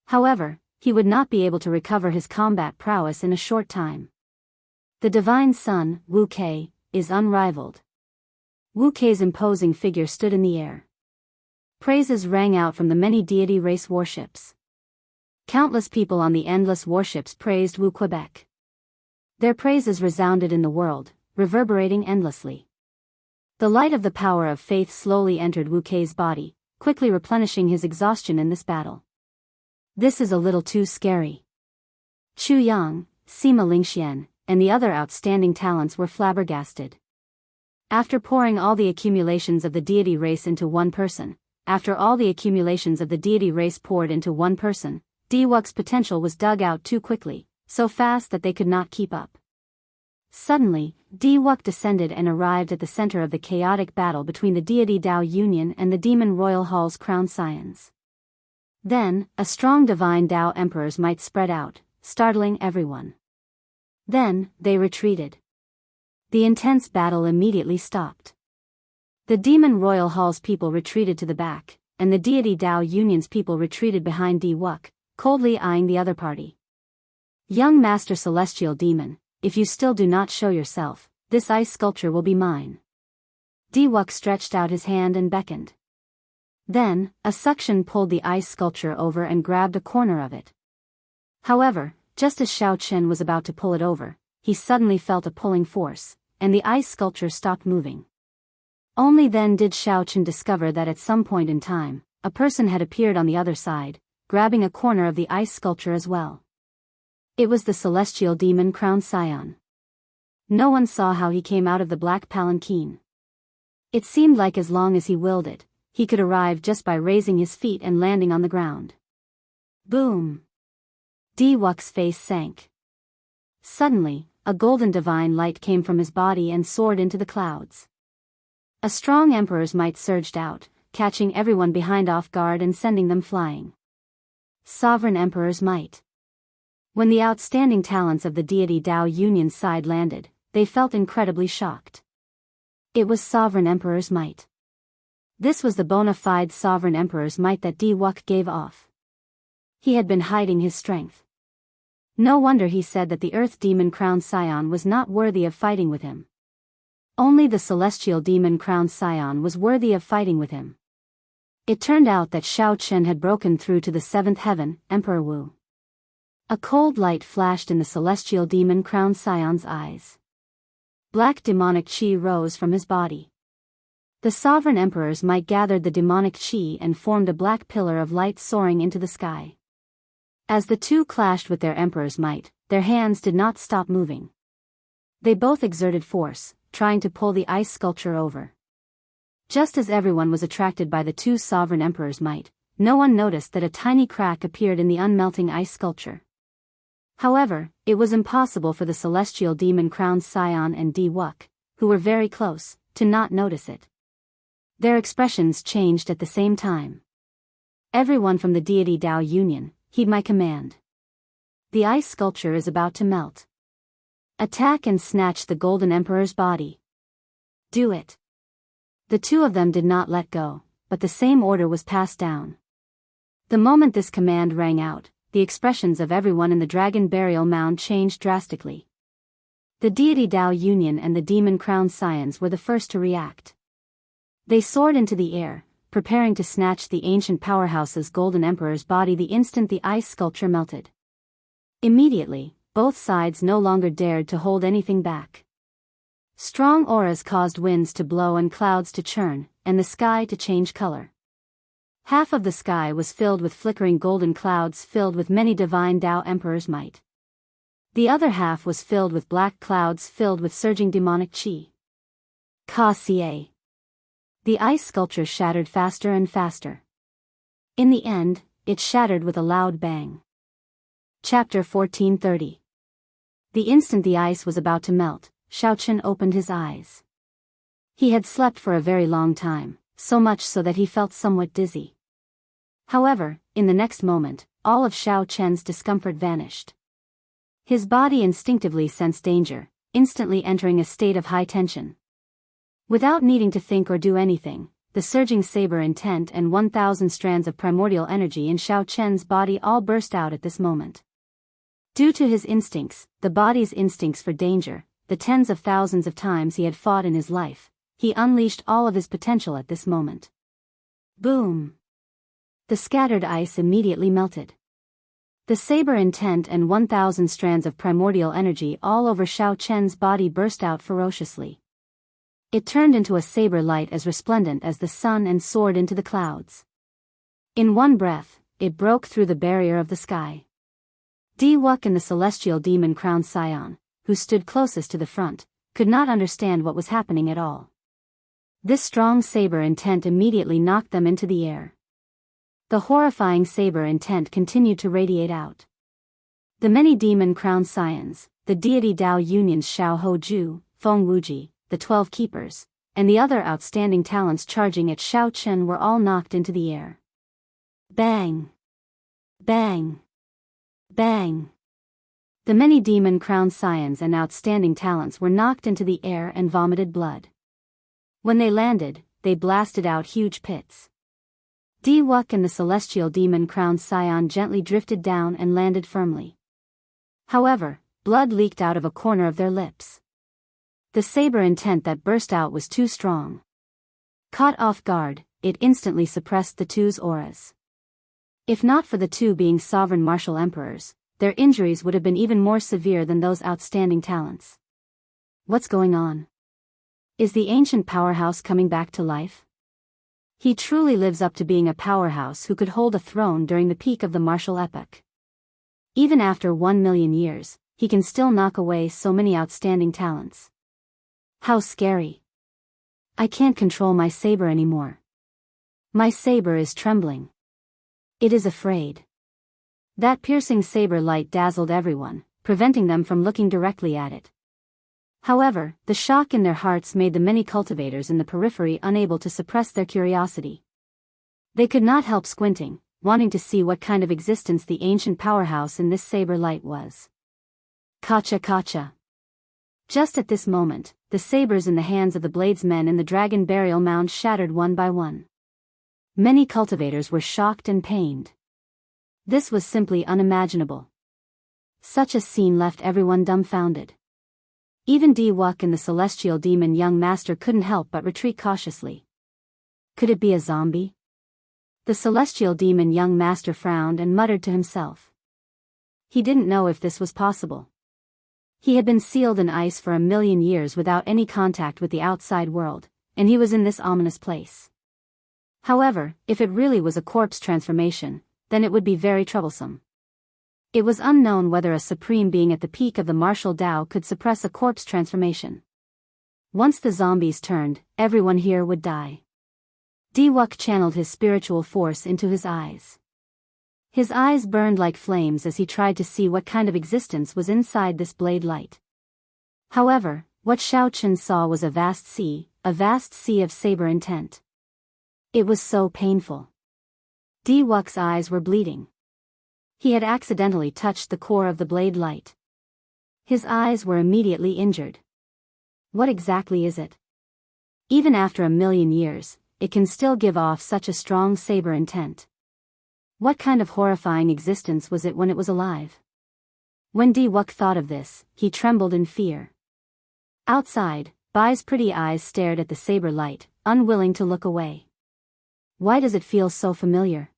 However, he would not be able to recover his combat prowess in a short time. The divine son, Wu Kei, is unrivaled. Wu Kei's imposing figure stood in the air. Praises rang out from the many deity race warships. Countless people on the endless warships praised Wu Quebec. Their praises resounded in the world, reverberating endlessly. The light of the power of faith slowly entered Wu Kei's body, quickly replenishing his exhaustion in this battle. This is a little too scary. Chu Yang, Sima Lingxian, and the other outstanding talents were flabbergasted. After pouring all the accumulations of the deity race into one person, after all the accumulations of the deity race poured into one person, Di-Wuk's potential was dug out too quickly, so fast that they could not keep up. Suddenly, Di-Wuk descended and arrived at the center of the chaotic battle between the deity Dao Union and the Demon Royal Hall's crowned scions. Then, a strong divine Dao Emperor's might spread out, startling everyone. Then, they retreated. The intense battle immediately stopped. The Demon Royal Hall's people retreated to the back, and the deity Dao Union's people retreated behind Di-Wuk, coldly eyeing the other party. Young Master Celestial Demon, if you still do not show yourself, this ice sculpture will be mine. Di-Wuk stretched out his hand and beckoned. Then, a suction pulled the ice sculpture over and grabbed a corner of it. However, just as Xiao Chen was about to pull it over, he suddenly felt a pulling force, and the ice sculpture stopped moving. Only then did Xiao Chen discover that at some point in time, a person had appeared on the other side, grabbing a corner of the ice sculpture as well. It was the celestial demon crowned scion. No one saw how he came out of the black palanquin. It seemed like as long as he willed it, he could arrive just by raising his feet and landing on the ground. Boom! Di-Wuk's face sank. Suddenly, a golden divine light came from his body and soared into the clouds. A strong emperor's might surged out, catching everyone behind off guard and sending them flying. Sovereign Emperor's might. When the outstanding talents of the deity Dao Union side landed, they felt incredibly shocked. It was Sovereign Emperor's might. This was the bona fide Sovereign Emperor's might that Di-Wuk gave off. He had been hiding his strength. No wonder he said that the Earth Demon Crowned Scion was not worthy of fighting with him. Only the Celestial Demon Crowned Scion was worthy of fighting with him. It turned out that Xiao Chen had broken through to the seventh heaven, Emperor Wu. A cold light flashed in the Celestial Demon Crowned Scion's eyes. Black demonic qi rose from his body. The Sovereign Emperor's might gathered the demonic qi and formed a black pillar of light soaring into the sky. As the two clashed with their Emperor's might, their hands did not stop moving. They both exerted force, trying to pull the ice sculpture over. Just as everyone was attracted by the two sovereign emperors' might, no one noticed that a tiny crack appeared in the unmelting ice sculpture. However, it was impossible for the celestial demon-crowned scion and Di-Wuk, who were very close, to not notice it. Their expressions changed at the same time. Everyone from the deity Dao Union, heed my command. The ice sculpture is about to melt. Attack and snatch the Golden Emperor's body. Do it. The two of them did not let go, but the same order was passed down. The moment this command rang out, the expressions of everyone in the dragon burial mound changed drastically. The deity Dao Union and the demon-crowned scions were the first to react. They soared into the air, preparing to snatch the ancient powerhouse's Golden Emperor's body the instant the ice sculpture melted. Immediately, both sides no longer dared to hold anything back. Strong auras caused winds to blow and clouds to churn, and the sky to change color. Half of the sky was filled with flickering golden clouds filled with many divine Dao Emperor's might. The other half was filled with black clouds filled with surging demonic qi. Ka-ca. The ice sculpture shattered faster and faster. In the end, it shattered with a loud bang. Chapter 1430. The instant the ice was about to melt, Xiaochen opened his eyes. He had slept for a very long time, so much so that he felt somewhat dizzy. However, in the next moment, all of Xiaochen's discomfort vanished. His body instinctively sensed danger, instantly entering a state of high tension. Without needing to think or do anything, the surging saber intent and 1,000 strands of primordial energy in Xiaochen's body all burst out at this moment. Due to his instincts, the body's instincts for danger, the tens of thousands of times he had fought in his life, he unleashed all of his potential at this moment. Boom! The scattered ice immediately melted. The saber intent and 1,000 strands of primordial energy all over Xiaochen's body burst out ferociously. It turned into a saber light as resplendent as the sun and soared into the clouds. In one breath, it broke through the barrier of the sky. Di-Wuk and the celestial demon-crowned scion, who stood closest to the front, could not understand what was happening at all. This strong saber intent immediately knocked them into the air. The horrifying saber intent continued to radiate out. The many demon-crowned scions, the deity Dao Union's Xiao Hoju, Feng Wuji, the 12 keepers, and the other outstanding talents charging at Xiaochen were all knocked into the air. Bang! Bang! Bang! The many demon-crowned scions and outstanding talents were knocked into the air and vomited blood. When they landed, they blasted out huge pits. Di-Wuk and the celestial demon-crowned scion gently drifted down and landed firmly. However, blood leaked out of a corner of their lips. The saber intent that burst out was too strong. Caught off guard, it instantly suppressed the two's auras. If not for the two being sovereign martial emperors, their injuries would have been even more severe than those outstanding talents. What's going on? Is the ancient powerhouse coming back to life? He truly lives up to being a powerhouse who could hold a throne during the peak of the martial epoch. Even after 1,000,000 years, he can still knock away so many outstanding talents. How scary. I can't control my saber anymore. My saber is trembling. It is afraid. That piercing saber light dazzled everyone, preventing them from looking directly at it. However, the shock in their hearts made the many cultivators in the periphery unable to suppress their curiosity. They could not help squinting, wanting to see what kind of existence the ancient powerhouse in this saber light was. Kacha. Just at this moment, the sabers in the hands of the bladesmen in the dragon burial mound shattered one by one. Many cultivators were shocked and pained. This was simply unimaginable. Such a scene left everyone dumbfounded. Even Di-Wuk and the celestial demon young master couldn't help but retreat cautiously. Could it be a zombie? The celestial demon young master frowned and muttered to himself. He didn't know if this was possible. He had been sealed in ice for 1,000,000 years without any contact with the outside world, and he was in this ominous place. However, if it really was a corpse transformation, then it would be very troublesome. It was unknown whether a supreme being at the peak of the martial Dao could suppress a corpse transformation. Once the zombies turned, everyone here would die. Diwuk channeled his spiritual force into his eyes. His eyes burned like flames as he tried to see what kind of existence was inside this blade light. However, what Shao Chen saw was a vast sea of saber intent. It was so painful. Diwuk's eyes were bleeding. He had accidentally touched the core of the blade light. His eyes were immediately injured. What exactly is it? Even after 1,000,000 years, it can still give off such a strong saber intent. What kind of horrifying existence was it when it was alive? When Diwuk thought of this, he trembled in fear. Outside, Bai's pretty eyes stared at the saber light, unwilling to look away. Why does it feel so familiar?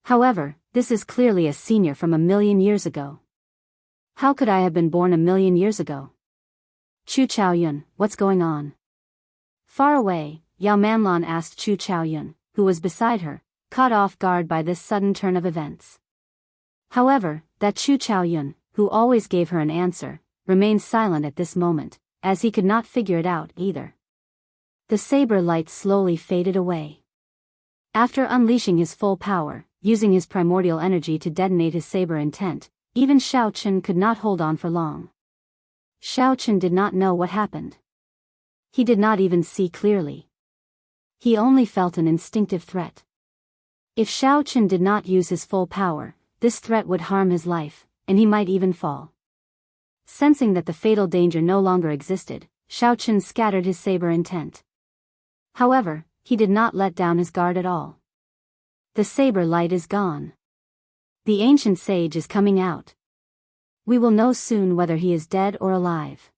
However, this is clearly a senior from 1,000,000 years ago. How could I have been born 1,000,000 years ago? Chu Chaoyun, what's going on? Far away, Yao Manlan asked Chu Chaoyun, who was beside her, caught off guard by this sudden turn of events. However, that Chu Chaoyun, who always gave her an answer, remained silent at this moment, as he could not figure it out either. The saber light slowly faded away. After unleashing his full power, using his primordial energy to detonate his saber intent, even Shao Chen could not hold on for long. Shao Chen did not know what happened. He did not even see clearly. He only felt an instinctive threat. If Shao Chen did not use his full power, this threat would harm his life, and he might even fall. Sensing that the fatal danger no longer existed, Shao Chen scattered his saber intent. However, he did not let down his guard at all. The saber light is gone. The ancient sage is coming out. We will know soon whether he is dead or alive.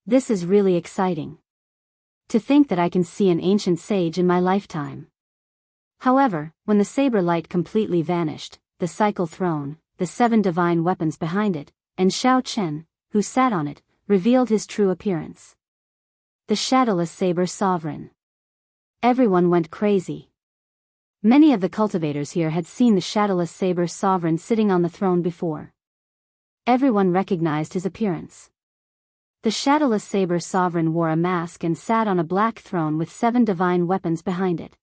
This is really exciting. To think that I can see an ancient sage in my lifetime. However, when the saber light completely vanished, the cycle throne, the 7 divine weapons behind it, and Shao Chen, who sat on it, revealed his true appearance. The shadowless saber sovereign. Everyone went crazy. Many of the cultivators here had seen the shadowless saber sovereign sitting on the throne before. Everyone recognized his appearance. The shadowless saber sovereign wore a mask and sat on a black throne with 7 divine weapons behind it.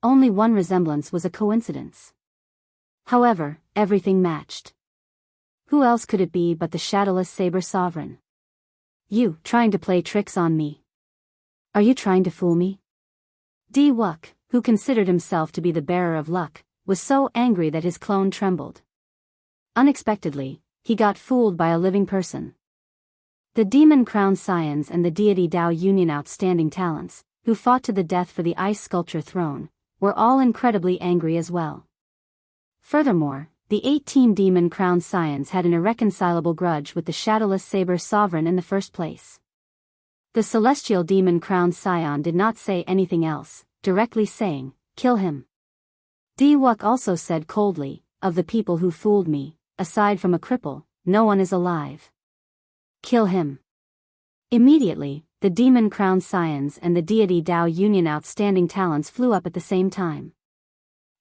Only one resemblance was a coincidence. However, everything matched. Who else could it be but the shadowless saber sovereign? You, trying to play tricks on me? Are you trying to fool me? Diwuk, who considered himself to be the bearer of luck, was so angry that his clone trembled. Unexpectedly, he got fooled by a living person. The demon crown scions and the deity Dao Union outstanding talents, who fought to the death for the ice sculpture throne, were all incredibly angry as well. Furthermore, the 18 demon crown scions had an irreconcilable grudge with the shadowless saber sovereign in the first place. The celestial demon crown scion did not say anything else, directly saying, "Kill him." Diwuk also said coldly, "Of the people who fooled me, aside from a cripple, no one is alive. Kill him." Immediately, the demon crown scions and the deity Dao Union outstanding talents flew up at the same time.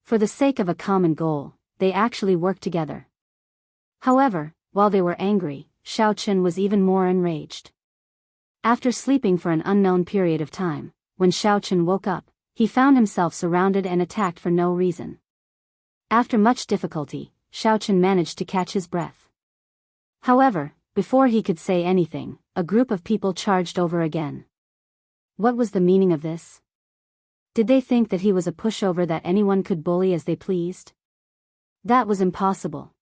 For the sake of a common goal, they actually worked together. However, while they were angry, Shao Chen was even more enraged. After sleeping for an unknown period of time, when Shao Chen woke up, he found himself surrounded and attacked for no reason. After much difficulty, Shao Chen managed to catch his breath. However, before he could say anything, a group of people charged over again. What was the meaning of this? Did they think that he was a pushover that anyone could bully as they pleased? That was impossible.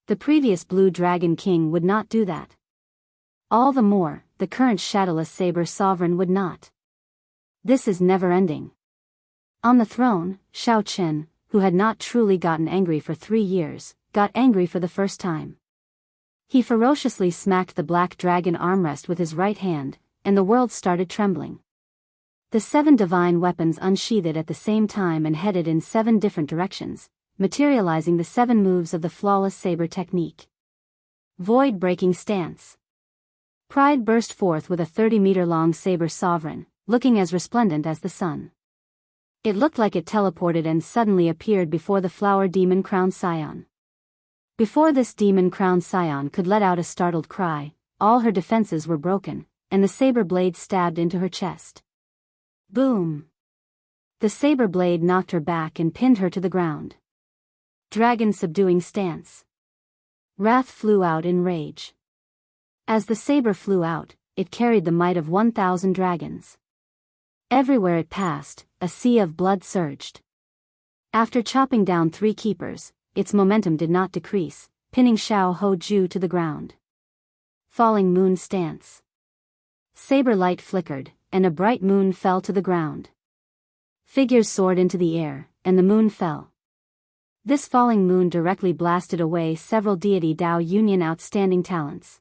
The previous Blue Dragon King would not do that. All the more, the current shadowless saber sovereign would not. This is never-ending. On the throne, Shao Chen, who had not truly gotten angry for 3 years, got angry for the first time. He ferociously smacked the black dragon armrest with his right hand, and the world started trembling. The 7 divine weapons unsheathed at the same time and headed in 7 different directions, materializing the 7 moves of the flawless saber technique. Void-breaking stance. Pride burst forth with a 30-meter-long saber sovereign, looking as resplendent as the sun. It looked like it teleported and suddenly appeared before the flower demon crown scion. Before this demon crown scion could let out a startled cry, all her defenses were broken, and the saber blade stabbed into her chest. Boom! The saber blade knocked her back and pinned her to the ground. Dragon subduing stance. Wrath flew out in rage. As the saber flew out, it carried the might of 1,000 dragons. Everywhere it passed, a sea of blood surged. After chopping down 3 keepers, its momentum did not decrease, pinning Xiao Hoju to the ground. Falling moon stance. Saber light flickered, and a bright moon fell to the ground. Figures soared into the air, and the moon fell. This falling moon directly blasted away several deity Dao Union outstanding talents.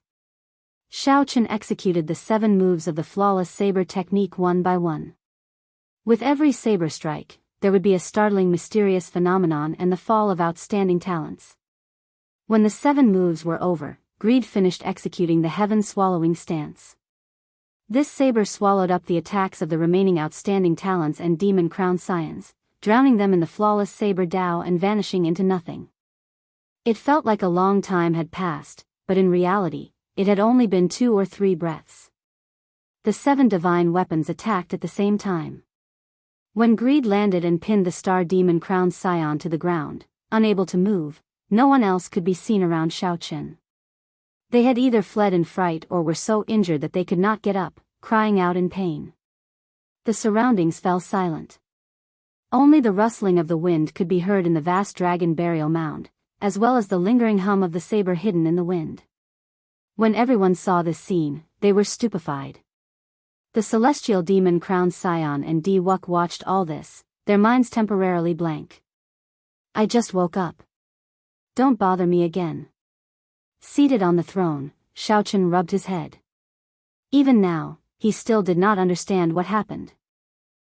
Xiao Chen executed the 7 moves of the flawless saber technique one by one. With every saber strike, there would be a startling mysterious phenomenon and the fall of outstanding talents. When the 7 moves were over, Greed finished executing the heaven-swallowing stance. This saber swallowed up the attacks of the remaining outstanding talents and demon crown scions, drowning them in the flawless saber Dao and vanishing into nothing. It felt like a long time had passed, but in reality, it had only been 2 or 3 breaths. The 7 divine weapons attacked at the same time. When Greed landed and pinned the star demon crown scion to the ground, unable to move, no one else could be seen around Xiao Chen. They had either fled in fright or were so injured that they could not get up, crying out in pain. The surroundings fell silent. Only the rustling of the wind could be heard in the vast dragon burial mound, as well as the lingering hum of the saber hidden in the wind. When everyone saw this scene, they were stupefied. The celestial demon crowned scion and Di Wuk watched all this, their minds temporarily blank. I just woke up. Don't bother me again. Seated on the throne, Xiao Chen rubbed his head. Even now, he still did not understand what happened.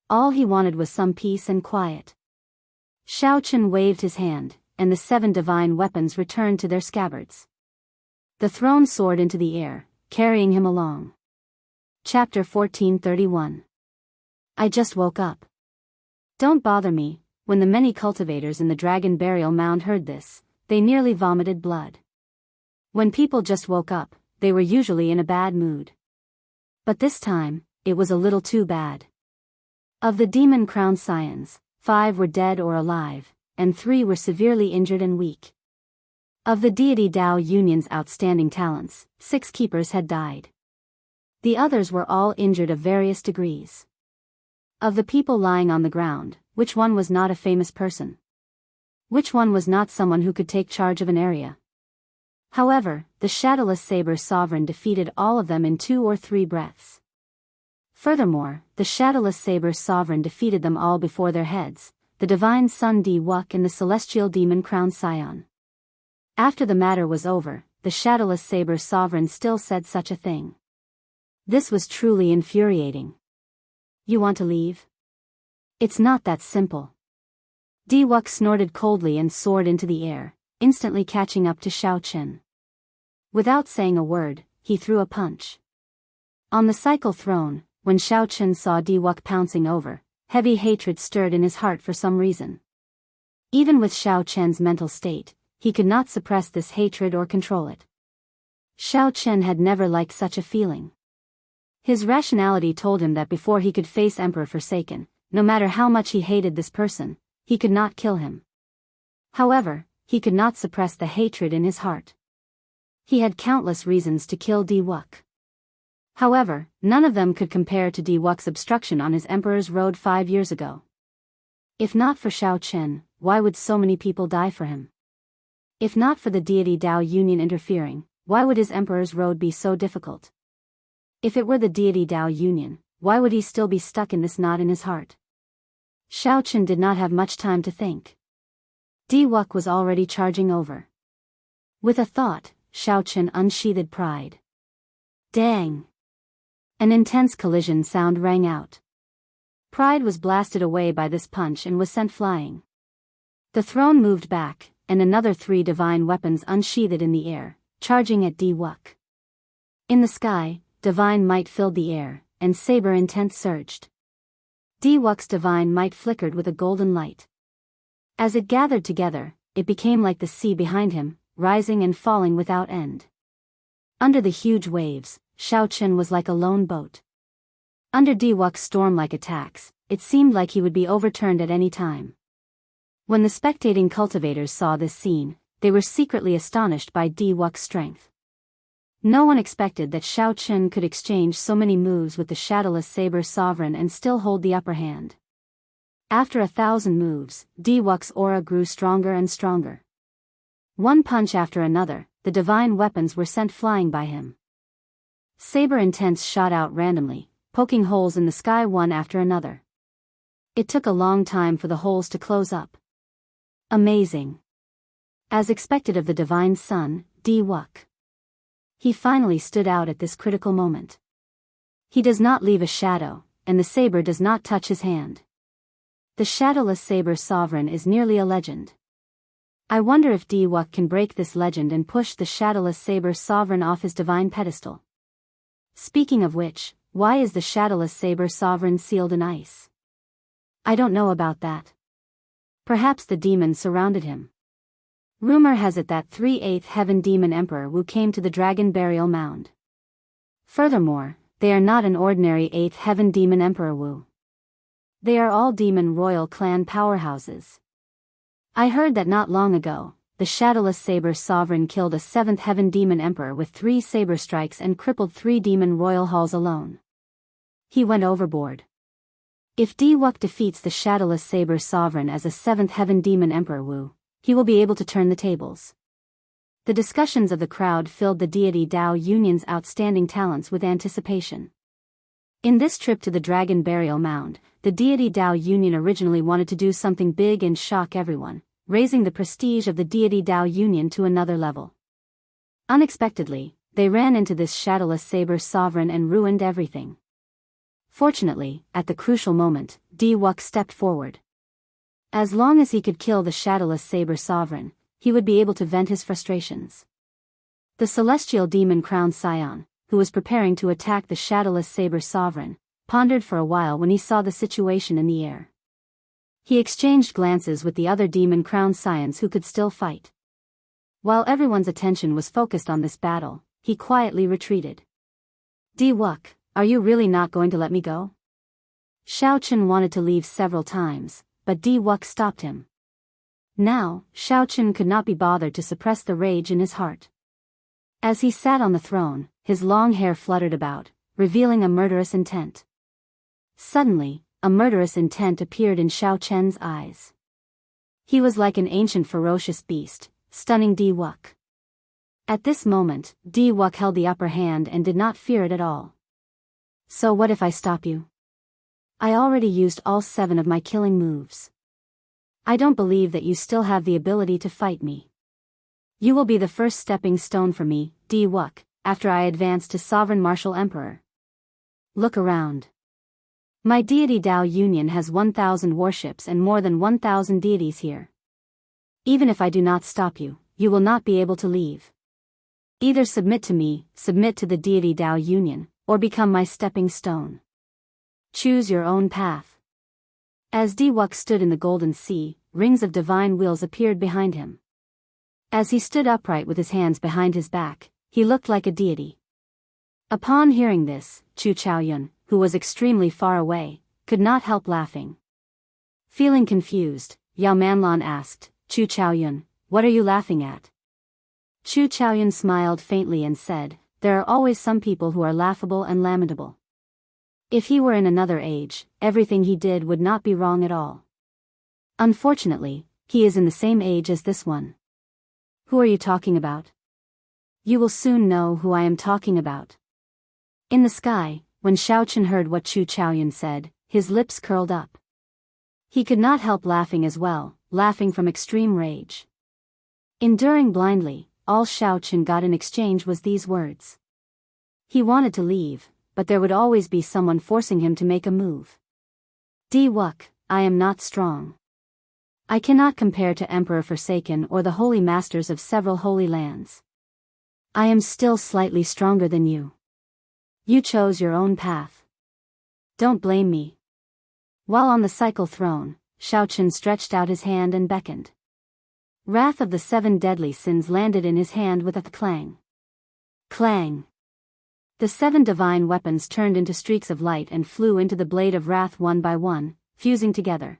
All he wanted was some peace and quiet. Xiao Chen waved his hand, and the 7 divine weapons returned to their scabbards. The throne soared into the air, carrying him along. Chapter 1431. I just woke up. Don't bother me. When the many cultivators in the dragon burial mound heard this, they nearly vomited blood. When people just woke up, they were usually in a bad mood. But this time, it was a little too bad. Of the demon crown scions, 5 were dead or alive, and 3 were severely injured and weak. Of the deity Dao Union's outstanding talents, 6 keepers had died. The others were all injured of various degrees. Of the people lying on the ground, which one was not a famous person? Which one was not someone who could take charge of an area? However, the shadowless saber sovereign defeated all of them in 2 or 3 breaths. Furthermore, the shadowless saber sovereign defeated them all before their heads, the divine sun Di Wuk and the celestial demon crown scion. After the matter was over, the shadowless saber sovereign still said such a thing. This was truly infuriating. You want to leave? It's not that simple. Di Wuk snorted coldly and soared into the air, instantly catching up to Xiao Chen. Without saying a word, he threw a punch. On the cycle throne, when Xiao Chen saw Di Wuk pouncing over, heavy hatred stirred in his heart for some reason. Even with Xiao Chen's mental state, he could not suppress this hatred or control it. Xiao Chen had never liked such a feeling. His rationality told him that before he could face Emperor Forsaken, no matter how much he hated this person, he could not kill him. However, he could not suppress the hatred in his heart. He had countless reasons to kill Di Wuk. However, none of them could compare to Di Wuk's obstruction on his Emperor's Road 5 years ago. If not for Xiao Chen, why would so many people die for him? If not for the deity Dao Union interfering, why would his Emperor's Road be so difficult? If it were the deity Dao Union, why would he still be stuck in this knot in his heart? Xiao Chen did not have much time to think. Di Wuk was already charging over. With a thought, Xiao Chen unsheathed pride. Dang! An intense collision sound rang out. Pride was blasted away by this punch and was sent flying. The throne moved back, and another 3 divine weapons unsheathed in the air, charging at Di Wuk. In the sky, divine might filled the air, and saber intent surged. Di Wuk's divine might flickered with a golden light. As it gathered together, it became like the sea behind him, rising and falling without end. Under the huge waves, Xiao Chen was like a lone boat. Under Di Wuk's storm-like attacks, it seemed like he would be overturned at any time. When the spectating cultivators saw this scene, they were secretly astonished by Di-Wuk's strength. No one expected that Shao Chun could exchange so many moves with the shadowless saber sovereign and still hold the upper hand. After 1,000 moves, Di-Wuk's aura grew stronger and stronger. One punch after another, the divine weapons were sent flying by him. Saber intents shot out randomly, poking holes in the sky one after another. It took a long time for the holes to close up. Amazing. As expected of the divine son, Di-Wuk. He finally stood out at this critical moment. He does not leave a shadow, and the saber does not touch his hand. The shadowless saber sovereign is nearly a legend. I wonder if Di-Wuk can break this legend and push the shadowless saber sovereign off his divine pedestal. Speaking of which, why is the shadowless saber sovereign sealed in ice? I don't know about that. Perhaps the demons surrounded him. Rumor has it that 3/8 Heaven Demon Emperor Wu came to the dragon burial mound. Furthermore, they are not an ordinary 8th Heaven Demon Emperor Wu. They are all demon royal clan powerhouses. I heard that not long ago, the shadowless saber sovereign killed a 7th Heaven Demon Emperor with 3 saber strikes and crippled 3 demon royal halls alone. He went overboard. If Di-Wuk defeats the shadowless saber sovereign as a 7th Heaven Demon Emperor Wu, he will be able to turn the tables. The discussions of the crowd filled the deity Dao Union's outstanding talents with anticipation. In this trip to the dragon burial mound, the deity Dao Union originally wanted to do something big and shock everyone, raising the prestige of the deity Dao Union to another level. Unexpectedly, they ran into this shadowless saber sovereign and ruined everything. Fortunately, at the crucial moment, Di-Wuk stepped forward. As long as he could kill the shadowless saber sovereign, he would be able to vent his frustrations. The celestial demon crowned scion, who was preparing to attack the shadowless saber sovereign, pondered for a while when he saw the situation in the air. He exchanged glances with the other demon crowned scions who could still fight. While everyone's attention was focused on this battle, he quietly retreated. Di-Wuk, are you really not going to let me go? Shao Chun wanted to leave several times, but Di-Wuk stopped him. Now, Shao Chun could not be bothered to suppress the rage in his heart. As he sat on the throne, his long hair fluttered about, revealing a murderous intent. Suddenly, a murderous intent appeared in Shao Chun's eyes. He was like an ancient ferocious beast, stunning Di-Wuk. At this moment, Di-Wuk held the upper hand and did not fear it at all. So what if I stop you? I already used all 7 of my killing moves. I don't believe that you still have the ability to fight me. You will be the first stepping stone for me, Di-Wuk, after I advance to Sovereign Martial Emperor. Look around. My deity Dao Union has 1,000 warships and more than 1,000 deities here. Even if I do not stop you, you will not be able to leave. Either submit to me, submit to the deity Dao Union, or become my stepping stone. Choose your own path. As Di-Wuk stood in the golden sea, rings of divine wheels appeared behind him. As he stood upright with his hands behind his back, he looked like a deity. Upon hearing this, Chu Chaoyun, who was extremely far away, could not help laughing. Feeling confused, Yao Manlan asked, Chu Chaoyun, what are you laughing at? Chu Chaoyun smiled faintly and said, there are always some people who are laughable and lamentable. If he were in another age, everything he did would not be wrong at all. Unfortunately, he is in the same age as this one. Who are you talking about? You will soon know who I am talking about. In the sky, when Shao Chun heard what Chu Chaoyun said, his lips curled up. He could not help laughing as well, laughing from extreme rage. Enduring blindly, all Shao Chun got in exchange was these words. He wanted to leave, but there would always be someone forcing him to make a move. Di-Wuk, I am not strong. I cannot compare to Emperor Forsaken or the holy masters of several holy lands. I am still slightly stronger than you. You chose your own path. Don't blame me. While on the cycle throne, Shao Chun stretched out his hand and beckoned. Wrath of the 7 deadly sins landed in his hand with a clang. Clang. The 7 divine weapons turned into streaks of light and flew into the blade of wrath one by one, fusing together.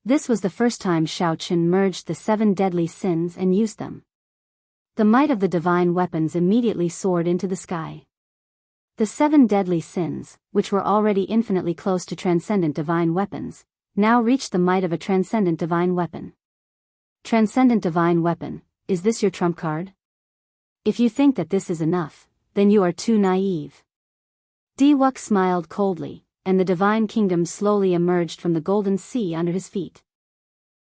This was the first time Shao Chen merged the 7 deadly sins and used them. The might of the divine weapons immediately soared into the sky. The 7 deadly sins, which were already infinitely close to transcendent divine weapons, now reached the might of a transcendent divine weapon. Transcendent divine weapon, is this your trump card? If you think that this is enough, then you are too naive. Diwuk smiled coldly, and the divine kingdom slowly emerged from the golden sea under his feet.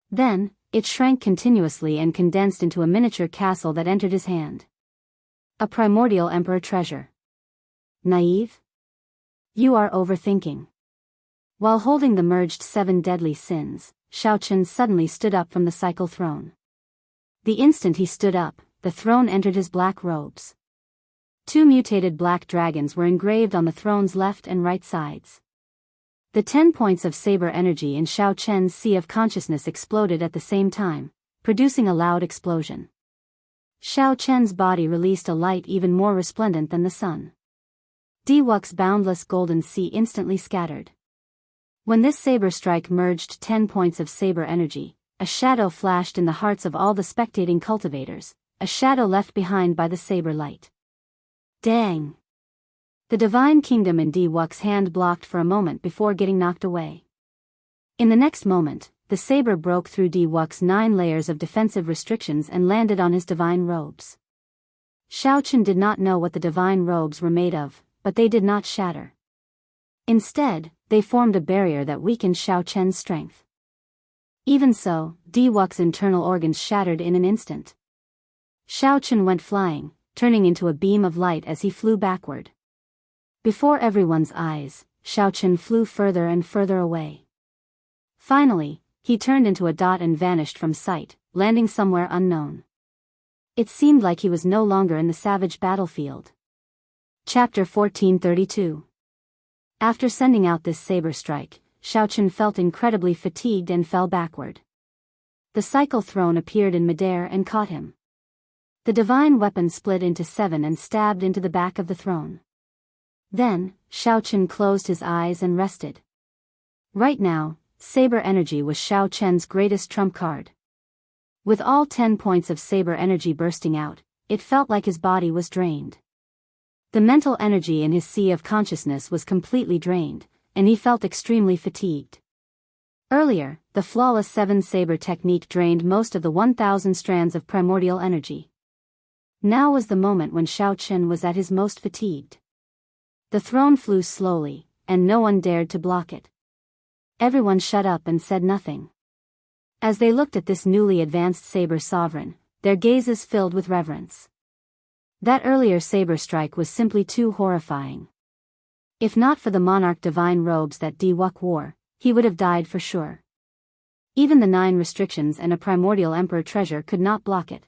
Then, it shrank continuously and condensed into a miniature castle that entered his hand. A primordial emperor treasure. Naive? You are overthinking. While holding the merged 7 deadly sins, Shao Chen suddenly stood up from the cycle throne. The instant he stood up, the throne entered his black robes. 2 mutated black dragons were engraved on the throne's left and right sides. The 10 points of saber energy in Shao Chen's sea of consciousness exploded at the same time, producing a loud explosion. Shao Chen's body released a light even more resplendent than the sun. Diwuk's boundless golden sea instantly scattered. When this saber strike merged 10 points of saber energy, a shadow flashed in the hearts of all the spectating cultivators, a shadow left behind by the saber light. Dang! The divine kingdom in Diwuk's hand blocked for a moment before getting knocked away. In the next moment, the saber broke through Diwuk's 9 layers of defensive restrictions and landed on his divine robes. Shao Chen did not know what the divine robes were made of, but they did not shatter. Instead, they formed a barrier that weakened Shao Chen's strength. Even so, Diwuk's internal organs shattered in an instant. Shao Chen went flying, turning into a beam of light as he flew backward. Before everyone's eyes, Shao Chen flew further and further away. Finally, he turned into a dot and vanished from sight, landing somewhere unknown. It seemed like he was no longer in the savage battlefield. Chapter 1432. After sending out this saber strike, Shao Chen felt incredibly fatigued and fell backward. The cycle throne appeared in midair and caught him. The divine weapon split into 7 and stabbed into the back of the throne. Then, Shao Chen closed his eyes and rested. Right now, saber energy was Shao Chen's greatest trump card. With all 10 points of saber energy bursting out, it felt like his body was drained. The mental energy in his sea of consciousness was completely drained, and he felt extremely fatigued. Earlier, the flawless 7 saber technique drained most of the 1,000 strands of primordial energy. Now was the moment when Shao Chen was at his most fatigued. The throne flew slowly, and no one dared to block it. Everyone shut up and said nothing. As they looked at this newly advanced saber sovereign, their gazes filled with reverence. That earlier saber strike was simply too horrifying. If not for the monarch divine robes that Diwuk wore, he would have died for sure. Even the 9 restrictions and a primordial emperor treasure could not block it.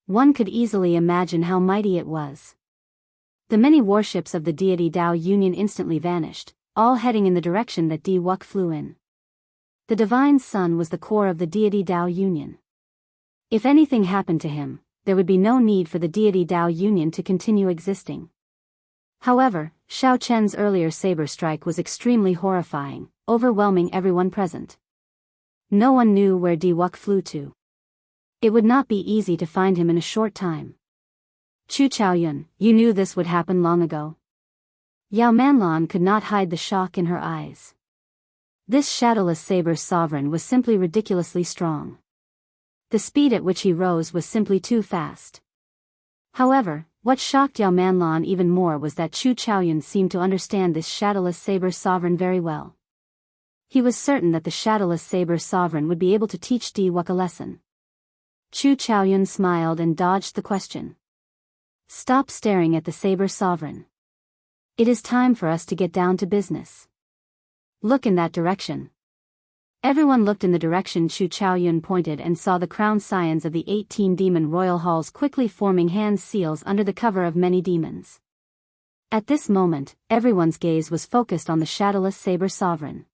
One could easily imagine how mighty it was. The many warships of the deity Dao Union instantly vanished, all heading in the direction that Diwuk flew in. The divine sun was the core of the deity Dao Union. If anything happened to him, there would be no need for the deity Dao Union to continue existing. However, Shao Chen's earlier saber strike was extremely horrifying, overwhelming everyone present. No one knew where Diwuk flew to. It would not be easy to find him in a short time. Chu Chaoyun, you knew this would happen long ago. Yao Manlan could not hide the shock in her eyes. This shadowless saber sovereign was simply ridiculously strong. The speed at which he rose was simply too fast. However, what shocked Yao Manlan even more was that Chu Chaoyun seemed to understand this shadowless saber sovereign very well. He was certain that the shadowless saber sovereign would be able to teach Diwuk a lesson. Chu Chaoyun smiled and dodged the question. Stop staring at the saber sovereign. It is time for us to get down to business. Look in that direction. Everyone looked in the direction Chu Chaoyun pointed and saw the crowned scions of the 18 demon royal halls quickly forming hand seals under the cover of many demons. At this moment, everyone's gaze was focused on the shadowless saber sovereign.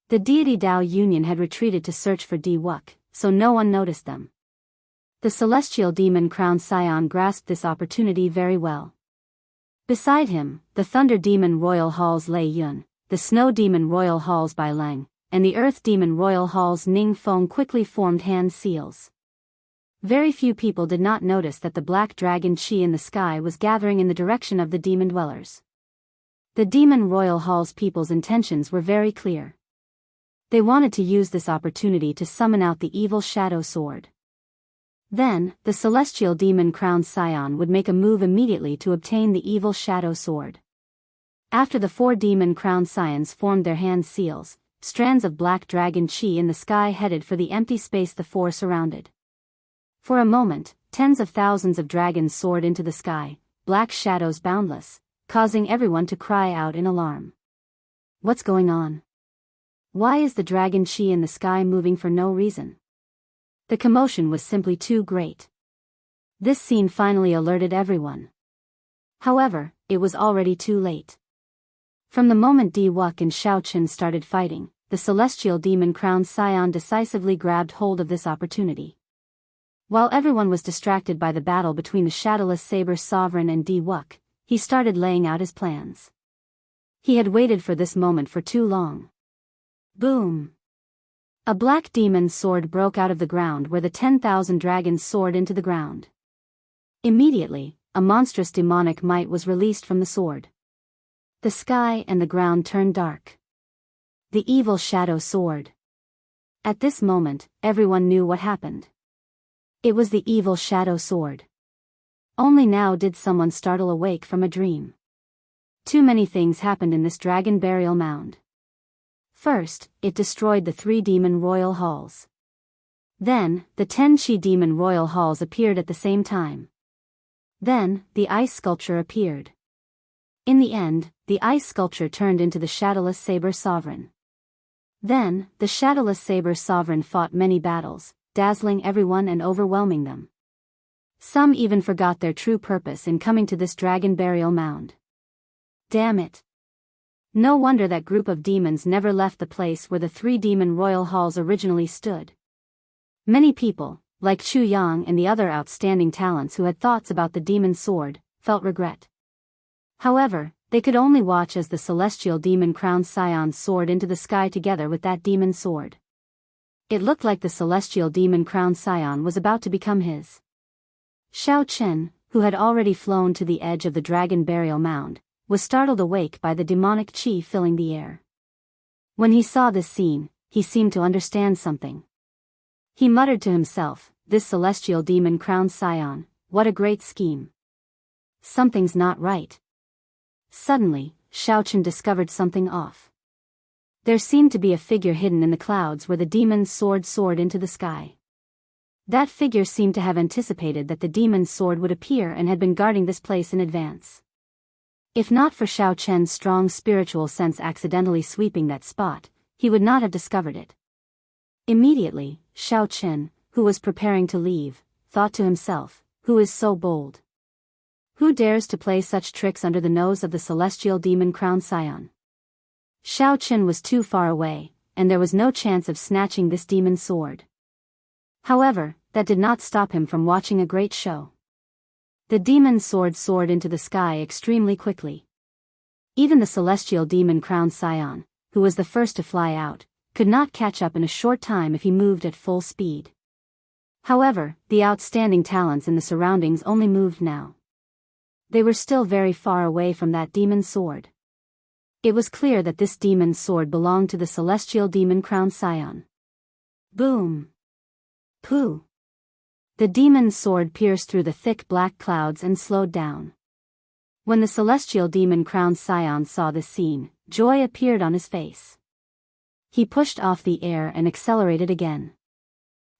The deity Dao Union had retreated to search for Diwuk, so no one noticed them. The celestial demon crowned scion grasped this opportunity very well. Beside him, the thunder demon royal hall's Lei Yun, the Snow Demon Royal Halls Bai Lang, and the Earth Demon Royal Halls Ning Feng quickly formed hand seals. Very few people did not notice that the black dragon Qi in the sky was gathering in the direction of the demon dwellers. The Demon Royal Hall's people's intentions were very clear. They wanted to use this opportunity to summon out the evil shadow sword. Then, the celestial demon crowned scion would make a move immediately to obtain the evil shadow sword. After the 4 demon crowned scions formed their hand seals, strands of black dragon Qi in the sky headed for the empty space the 4 surrounded. For a moment, tens of thousands of dragons soared into the sky, black shadows boundless, causing everyone to cry out in alarm. What's going on? Why is the dragon Qi in the sky moving for no reason? The commotion was simply too great. This scene finally alerted everyone. However, it was already too late. From the moment Di Wuk and Shao Chen started fighting, the celestial demon crowned scion decisively grabbed hold of this opportunity. While everyone was distracted by the battle between the shadowless saber sovereign and Di Wuk, he started laying out his plans. He had waited for this moment for too long. Boom! A black demon sword broke out of the ground where the 10,000 dragons soared into the ground. Immediately, a monstrous demonic might was released from the sword. The sky and the ground turned dark. The evil shadow sword. At this moment, everyone knew what happened. It was the evil shadow sword. Only now did someone startle awake from a dream. Too many things happened in this dragon burial mound. First, it destroyed the 3 demon royal halls. Then, the 10 Qi demon royal halls appeared at the same time. Then, the ice sculpture appeared. In the end, the ice sculpture turned into the shadowless saber sovereign. Then, the shadowless saber sovereign fought many battles, dazzling everyone and overwhelming them. Some even forgot their true purpose in coming to this dragon burial mound. Damn it! No wonder that group of demons never left the place where the 3 demon royal halls originally stood. Many people, like Chu Yang and the other outstanding talents who had thoughts about the demon sword, felt regret. However, they could only watch as the celestial demon crowned scion soared into the sky together with that demon sword. It looked like the celestial demon crowned scion was about to become his. Shao Chen, who had already flown to the edge of the dragon burial mound, was startled awake by the demonic qi filling the air. When he saw this scene, he seemed to understand something. He muttered to himself, "This celestial demon crowned scion, what a great scheme. Something's not right." Suddenly, Shao Chen discovered something off. There seemed to be a figure hidden in the clouds where the demon's sword soared into the sky. That figure seemed to have anticipated that the demon's sword would appear and had been guarding this place in advance. If not for Shao Chen's strong spiritual sense accidentally sweeping that spot, he would not have discovered it. Immediately, Shao Chen, who was preparing to leave, thought to himself, "Who is so bold? Who dares to play such tricks under the nose of the celestial demon crowned scion?" Shao Chen was too far away, and there was no chance of snatching this demon's sword. However, that did not stop him from watching a great show. The demon's sword soared into the sky extremely quickly. Even the celestial demon crowned scion, who was the first to fly out, could not catch up in a short time if he moved at full speed. However, the outstanding talents in the surroundings only moved now. They were still very far away from that demon's sword. It was clear that this demon's sword belonged to the celestial demon crowned scion. Boom! Pooh! The demon's sword pierced through the thick black clouds and slowed down. When the celestial demon crowned scion saw this scene, joy appeared on his face. He pushed off the air and accelerated again.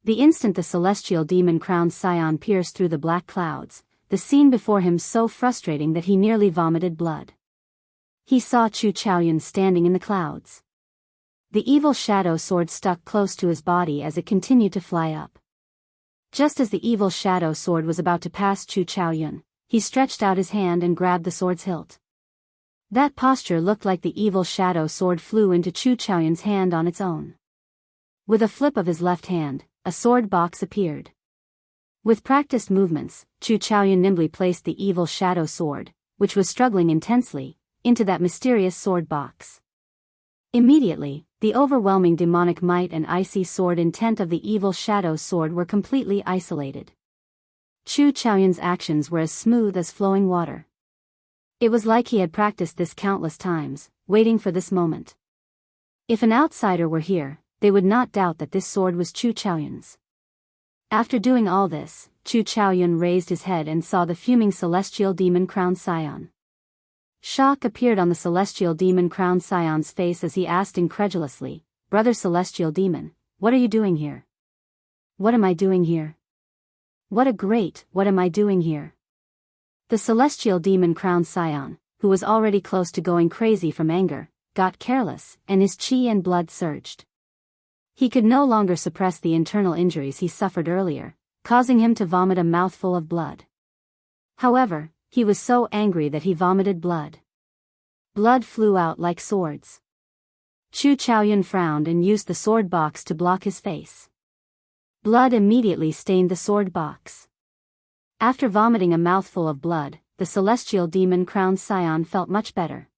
The instant the celestial demon crowned scion pierced through the black clouds, the scene before him so frustrating that he nearly vomited blood. He saw Chu Chaoyun standing in the clouds. The evil shadow sword stuck close to his body as it continued to fly up. Just as the evil shadow sword was about to pass Chu Chaoyun, he stretched out his hand and grabbed the sword's hilt. That posture looked like the evil shadow sword flew into Chu Chaoyun's hand on its own. With a flip of his left hand, a sword box appeared. With practiced movements, Chu Chaoyun nimbly placed the evil shadow sword, which was struggling intensely, into that mysterious sword box. Immediately, the overwhelming demonic might and icy sword intent of the evil shadow sword were completely isolated. Chu Chaoyun's actions were as smooth as flowing water. It was like he had practiced this countless times, waiting for this moment. If an outsider were here, they would not doubt that this sword was Chu Chaoyun's. After doing all this, Chu Chaoyun raised his head and saw the fuming celestial demon-crowned scion. Shock appeared on the celestial demon-crowned scion's face as he asked incredulously, "Brother celestial demon, what are you doing here?" "What am I doing here? What am I doing here?" The celestial demon-crowned scion, who was already close to going crazy from anger, got careless, and his chi and blood surged. He could no longer suppress the internal injuries he suffered earlier, causing him to vomit a mouthful of blood. However, he was so angry that he vomited blood. Blood flew out like swords. Chu Chaoyun frowned and used the sword box to block his face. Blood immediately stained the sword box. After vomiting a mouthful of blood, the celestial demon-crowned scion felt much better.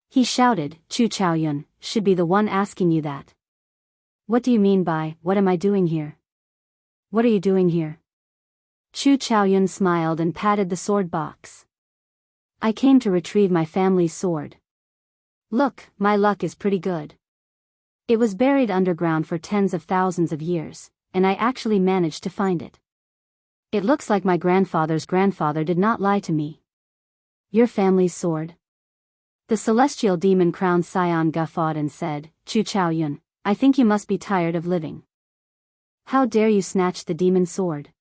He shouted, "Chu Chaoyun should be the one asking you that. What do you mean by, what am I doing here? What are you doing here?" Chu Chaoyun smiled and patted the sword box. "I came to retrieve my family's sword. Look, my luck is pretty good. It was buried underground for tens of thousands of years, and I actually managed to find it. It looks like my grandfather's grandfather did not lie to me." "Your family's sword?" The celestial demon-crowned scion guffawed and said, "Chu Chaoyun, I think you must be tired of living. How dare you snatch the demon sword?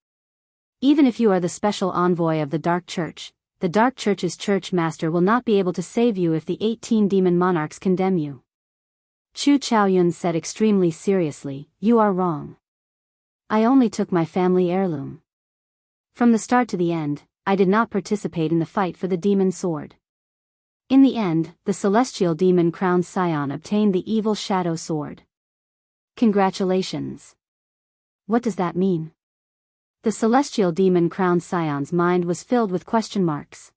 Even if you are the special envoy of the Dark Church, the Dark Church's church master will not be able to save you if the 18 demon monarchs condemn you." Chu Chaoyun said extremely seriously, "You are wrong. I only took my family heirloom. From the start to the end, I did not participate in the fight for the demon sword." In the end, the celestial demon-crowned scion obtained the evil shadow sword. "Congratulations. What does that mean?" The celestial demon-crowned scion's mind was filled with question marks.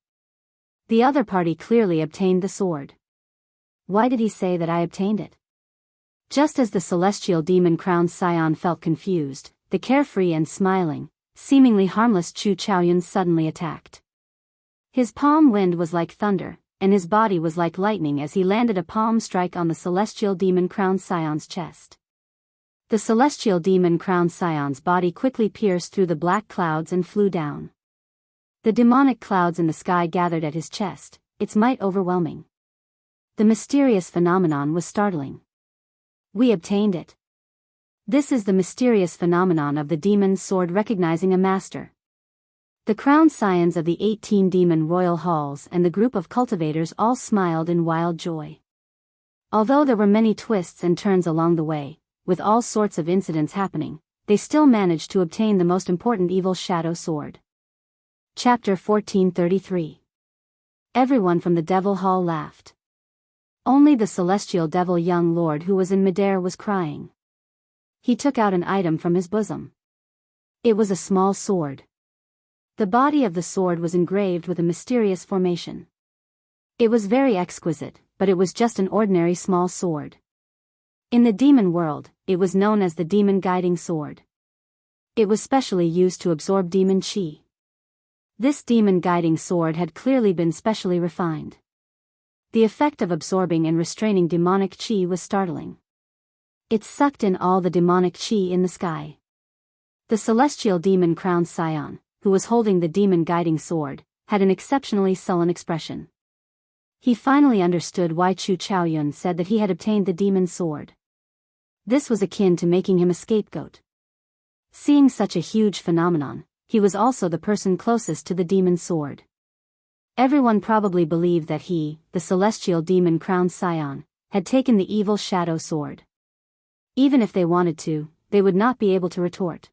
The other party clearly obtained the sword. Why did he say that I obtained it? Just as the celestial demon-crowned scion felt confused, the carefree and smiling, seemingly harmless Chu Chaoyun suddenly attacked. His palm wind was like thunder, and his body was like lightning as he landed a palm strike on the celestial demon-crowned scion's chest. The celestial demon-crowned scion's body quickly pierced through the black clouds and flew down. The demonic clouds in the sky gathered at his chest, its might overwhelming. The mysterious phenomenon was startling. "We obtained it. This is the mysterious phenomenon of the demon's sword recognizing a master." The crowned scions of the 18 demon royal halls and the group of cultivators all smiled in wild joy. Although there were many twists and turns along the way, with all sorts of incidents happening, they still managed to obtain the most important evil shadow sword. Chapter 1433. Everyone from the Devil Hall laughed. Only the celestial devil young lord who was in midair was crying. He took out an item from his bosom. It was a small sword. The body of the sword was engraved with a mysterious formation. It was very exquisite, but it was just an ordinary small sword. In the demon world, it was known as the demon guiding sword. It was specially used to absorb demon chi. This demon guiding sword had clearly been specially refined. The effect of absorbing and restraining demonic chi was startling. It sucked in all the demonic chi in the sky. The celestial demon-crowned scion, who was holding the demon guiding sword, had an exceptionally sullen expression. He finally understood why Chu Chaoyun said that he had obtained the demon sword. This was akin to making him a scapegoat. Seeing such a huge phenomenon, he was also the person closest to the demon sword. Everyone probably believed that he, the celestial demon-crowned scion, had taken the evil shadow sword. Even if they wanted to, they would not be able to retort.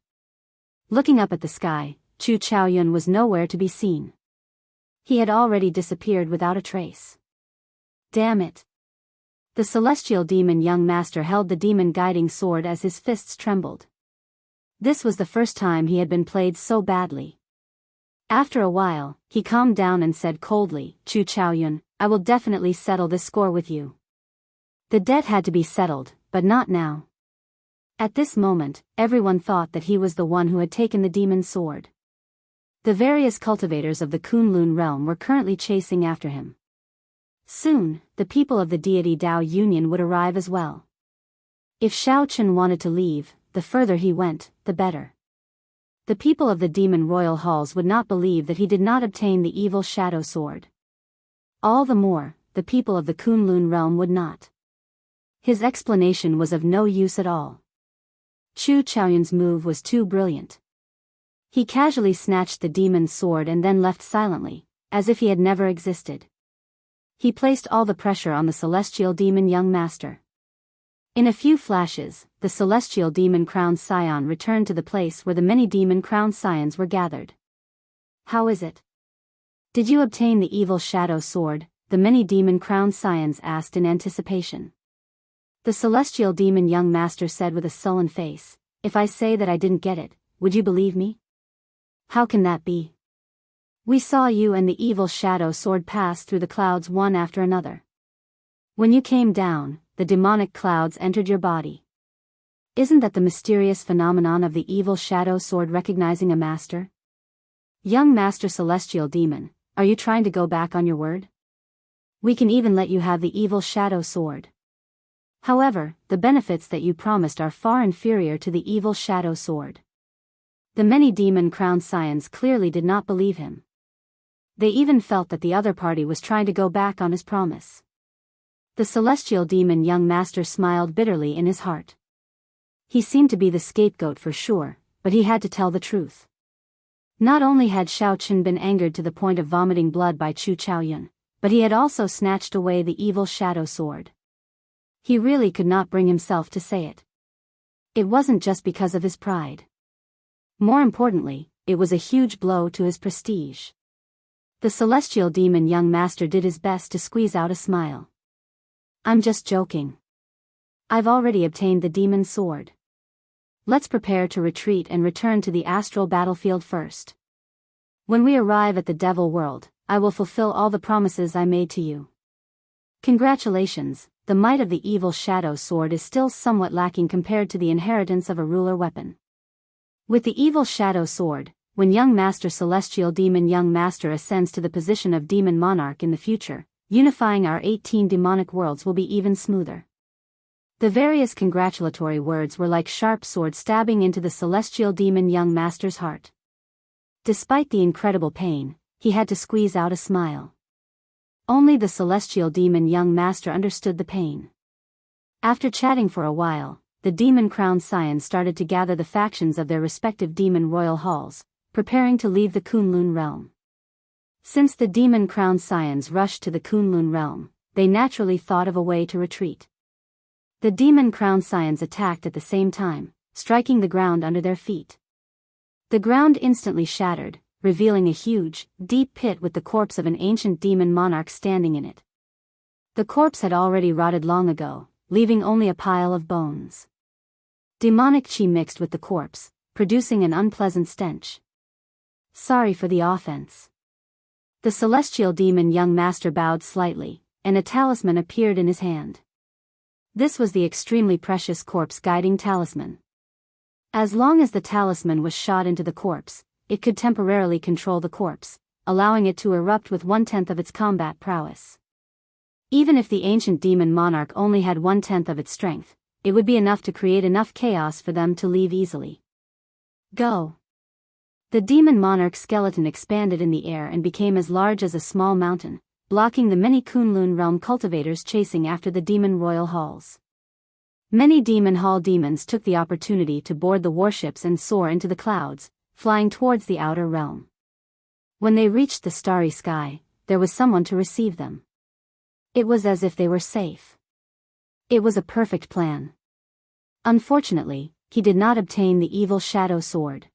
Looking up at the sky, Chu Chaoyun was nowhere to be seen. He had already disappeared without a trace. Damn it! The celestial demon young master held the demon guiding sword as his fists trembled. This was the first time he had been played so badly. After a while, he calmed down and said coldly, "Chu Chaoyun, I will definitely settle this score with you. The debt had to be settled, but not now. At this moment, everyone thought that he was the one who had taken the demon's sword. The various cultivators of the Kunlun realm were currently chasing after him. Soon, the people of the deity Dao Union would arrive as well. If Xiaochen wanted to leave, the further he went, the better. The people of the demon royal halls would not believe that he did not obtain the evil shadow sword. All the more, the people of the Kunlun realm would not. His explanation was of no use at all. Chu Chaoyun's move was too brilliant. He casually snatched the demon's sword and then left silently, as if he had never existed. He placed all the pressure on the celestial demon young master. In a few flashes, the celestial demon-crowned scion returned to the place where the many demon-crowned scions were gathered. "How is it? Did you obtain the evil shadow sword?" the many demon-crowned scions asked in anticipation. The celestial demon young master said with a sullen face, "If I say that I didn't get it, would you believe me? How can that be? We saw you and the evil shadow sword pass through the clouds one after another. When you came down, the demonic clouds entered your body. Isn't that the mysterious phenomenon of the evil shadow sword recognizing a master? Young master celestial demon, are you trying to go back on your word? We can even let you have the evil shadow sword. However, the benefits that you promised are far inferior to the evil shadow sword." The many demon-crowned scions clearly did not believe him. They even felt that the other party was trying to go back on his promise. The celestial demon young master smiled bitterly in his heart. He seemed to be the scapegoat for sure, but he had to tell the truth. Not only had Xiaochen been angered to the point of vomiting blood by Chu Chaoyun, but he had also snatched away the evil shadow sword. He really could not bring himself to say it. It wasn't just because of his pride. More importantly, it was a huge blow to his prestige. The celestial demon young master did his best to squeeze out a smile. "I'm just joking. I've already obtained the demon's sword. Let's prepare to retreat and return to the astral battlefield first. When we arrive at the devil world, I will fulfill all the promises I made to you. Congratulations, the might of the evil shadow sword is still somewhat lacking compared to the inheritance of a ruler weapon. With the evil shadow sword, when young master celestial demon young master ascends to the position of demon monarch in the future, unifying our 18 demonic worlds will be even smoother." The various congratulatory words were like sharp swords stabbing into the celestial demon young master's heart. Despite the incredible pain, he had to squeeze out a smile. Only the celestial demon young master understood the pain. After chatting for a while, the demon-crowned scions started to gather the factions of their respective demon royal halls, preparing to leave the Kunlun realm. Since the demon-crowned scions rushed to the Kunlun realm, they naturally thought of a way to retreat. The demon-crowned scions attacked at the same time, striking the ground under their feet. The ground instantly shattered, revealing a huge, deep pit with the corpse of an ancient demon monarch standing in it. The corpse had already rotted long ago, leaving only a pile of bones. Demonic chi mixed with the corpse, producing an unpleasant stench. "Sorry for the offense." The celestial demon young master bowed slightly, and a talisman appeared in his hand. This was the extremely precious corpse guiding talisman. As long as the talisman was shot into the corpse, it could temporarily control the corpse, allowing it to erupt with 1/10 of its combat prowess. Even if the ancient demon monarch only had 1/10 of its strength, it would be enough to create enough chaos for them to leave easily. Go! The demon monarch's skeleton expanded in the air and became as large as a small mountain, blocking the many Kunlun realm cultivators chasing after the demon royal halls. Many demon hall demons took the opportunity to board the warships and soar into the clouds, flying towards the outer realm. When they reached the starry sky, there was someone to receive them. It was as if they were safe. It was a perfect plan. Unfortunately, he did not obtain the evil shadow sword.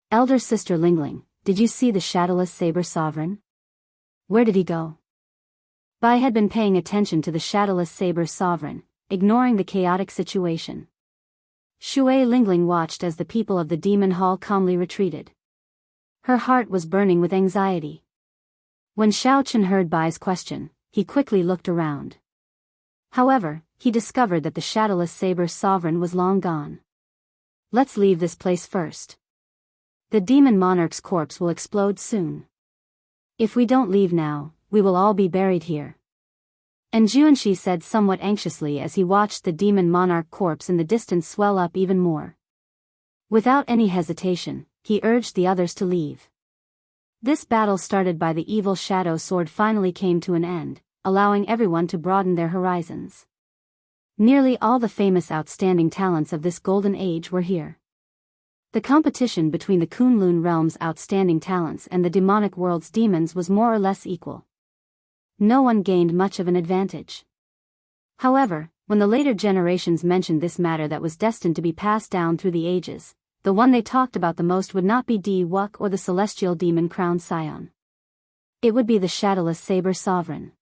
"Elder sister Lingling, did you see the shadowless saber sovereign? Where did he go?" Bai had been paying attention to the shadowless saber sovereign, ignoring the chaotic situation. Shui Lingling watched as the people of the demon hall calmly retreated. Her heart was burning with anxiety. When Xiao Chen heard Bai's question, he quickly looked around. However, he discovered that the shadowless saber sovereign was long gone. Let's leave this place first. The demon monarch's corpse will explode soon. If we don't leave now, we will all be buried here. And Juanshi said somewhat anxiously as he watched the demon monarch corpse in the distance swell up even more. Without any hesitation, he urged the others to leave. This battle started by the evil shadow sword finally came to an end, allowing everyone to broaden their horizons. Nearly all the famous outstanding talents of this golden age were here. The competition between the Kunlun realm's outstanding talents and the demonic world's demons was more or less equal. No one gained much of an advantage. However, when the later generations mentioned this matter that was destined to be passed down through the ages, the one they talked about the most would not be Di Wuk or the celestial demon crowned scion. It would be the shadowless saber sovereign.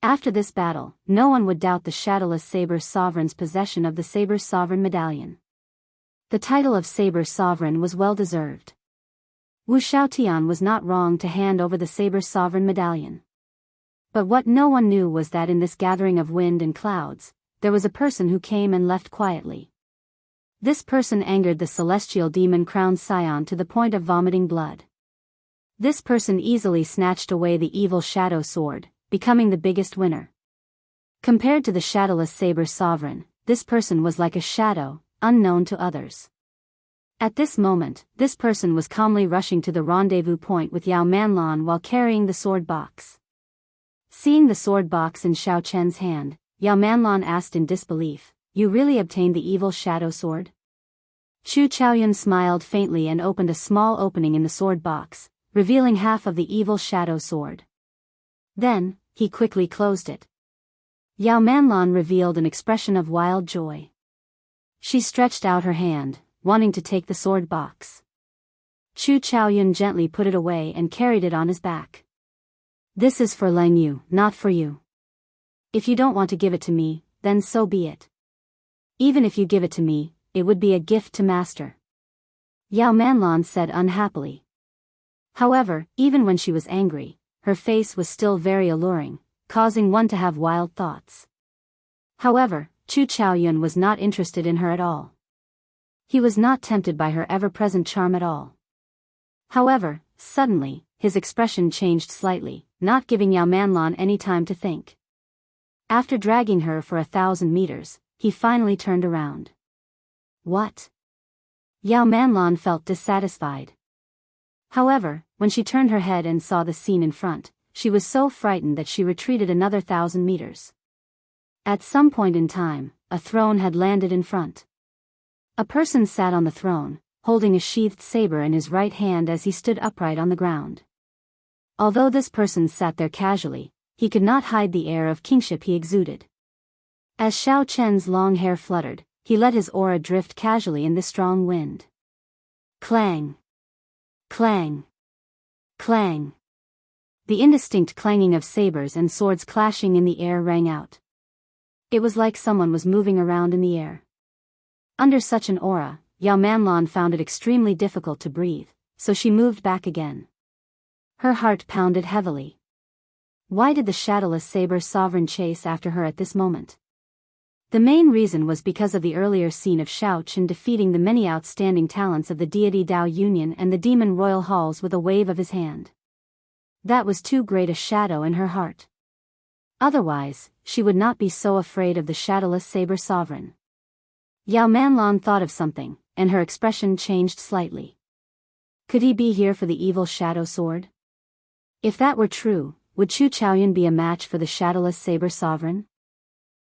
After this battle, no one would doubt the shadowless saber sovereign's possession of the saber sovereign medallion. The title of saber sovereign was well deserved. Wu Shaotian was not wrong to hand over the saber sovereign medallion. But what no one knew was that in this gathering of wind and clouds, there was a person who came and left quietly. This person angered the celestial demon crowned scion to the point of vomiting blood. This person easily snatched away the evil shadow sword, becoming the biggest winner. Compared to the shadowless saber sovereign, this person was like a shadow, unknown to others. At this moment, this person was calmly rushing to the rendezvous point with Yao Manlan while carrying the sword box. Seeing the sword box in Xiao Chen's hand, Yao Manlan asked in disbelief, "You really obtained the evil shadow sword?" Chu Chaoyun smiled faintly and opened a small opening in the sword box, revealing half of the evil shadow sword. Then, he quickly closed it. Yao Manlan revealed an expression of wild joy. She stretched out her hand, wanting to take the sword box. Chu Chaoyun gently put it away and carried it on his back. "This is for Lang Yu, not for you. If you don't want to give it to me, then so be it. Even if you give it to me, it would be a gift to master," Yao Manlan said unhappily. However, even when she was angry, her face was still very alluring, causing one to have wild thoughts. However, Chu Chaoyun was not interested in her at all. He was not tempted by her ever-present charm at all. However, suddenly, his expression changed slightly, not giving Yao Manlan any time to think. After dragging her for 1,000 meters, he finally turned around. "What?" Yao Manlan felt dissatisfied. However, when she turned her head and saw the scene in front, she was so frightened that she retreated another 1,000 meters. At some point in time, a throne had landed in front. A person sat on the throne, holding a sheathed saber in his right hand as he stood upright on the ground. Although this person sat there casually, he could not hide the air of kingship he exuded. As Xiao Chen's long hair fluttered, he let his aura drift casually in the strong wind. Clang! Clang! Clang! The indistinct clanging of sabers and swords clashing in the air rang out. It was like someone was moving around in the air. Under such an aura, Yao Manlan found it extremely difficult to breathe, so she moved back again. Her heart pounded heavily. Why did the shadowless saber sovereign chase after her at this moment? The main reason was because of the earlier scene of Xiao Chen defeating the many outstanding talents of the deity Dao Union and the demon royal halls with a wave of his hand. That was too great a shadow in her heart. Otherwise, she would not be so afraid of the shadowless saber sovereign. Yao Manlan thought of something, and her expression changed slightly. Could he be here for the evil shadow sword? If that were true, would Chu Chaoyun be a match for the shadowless saber sovereign?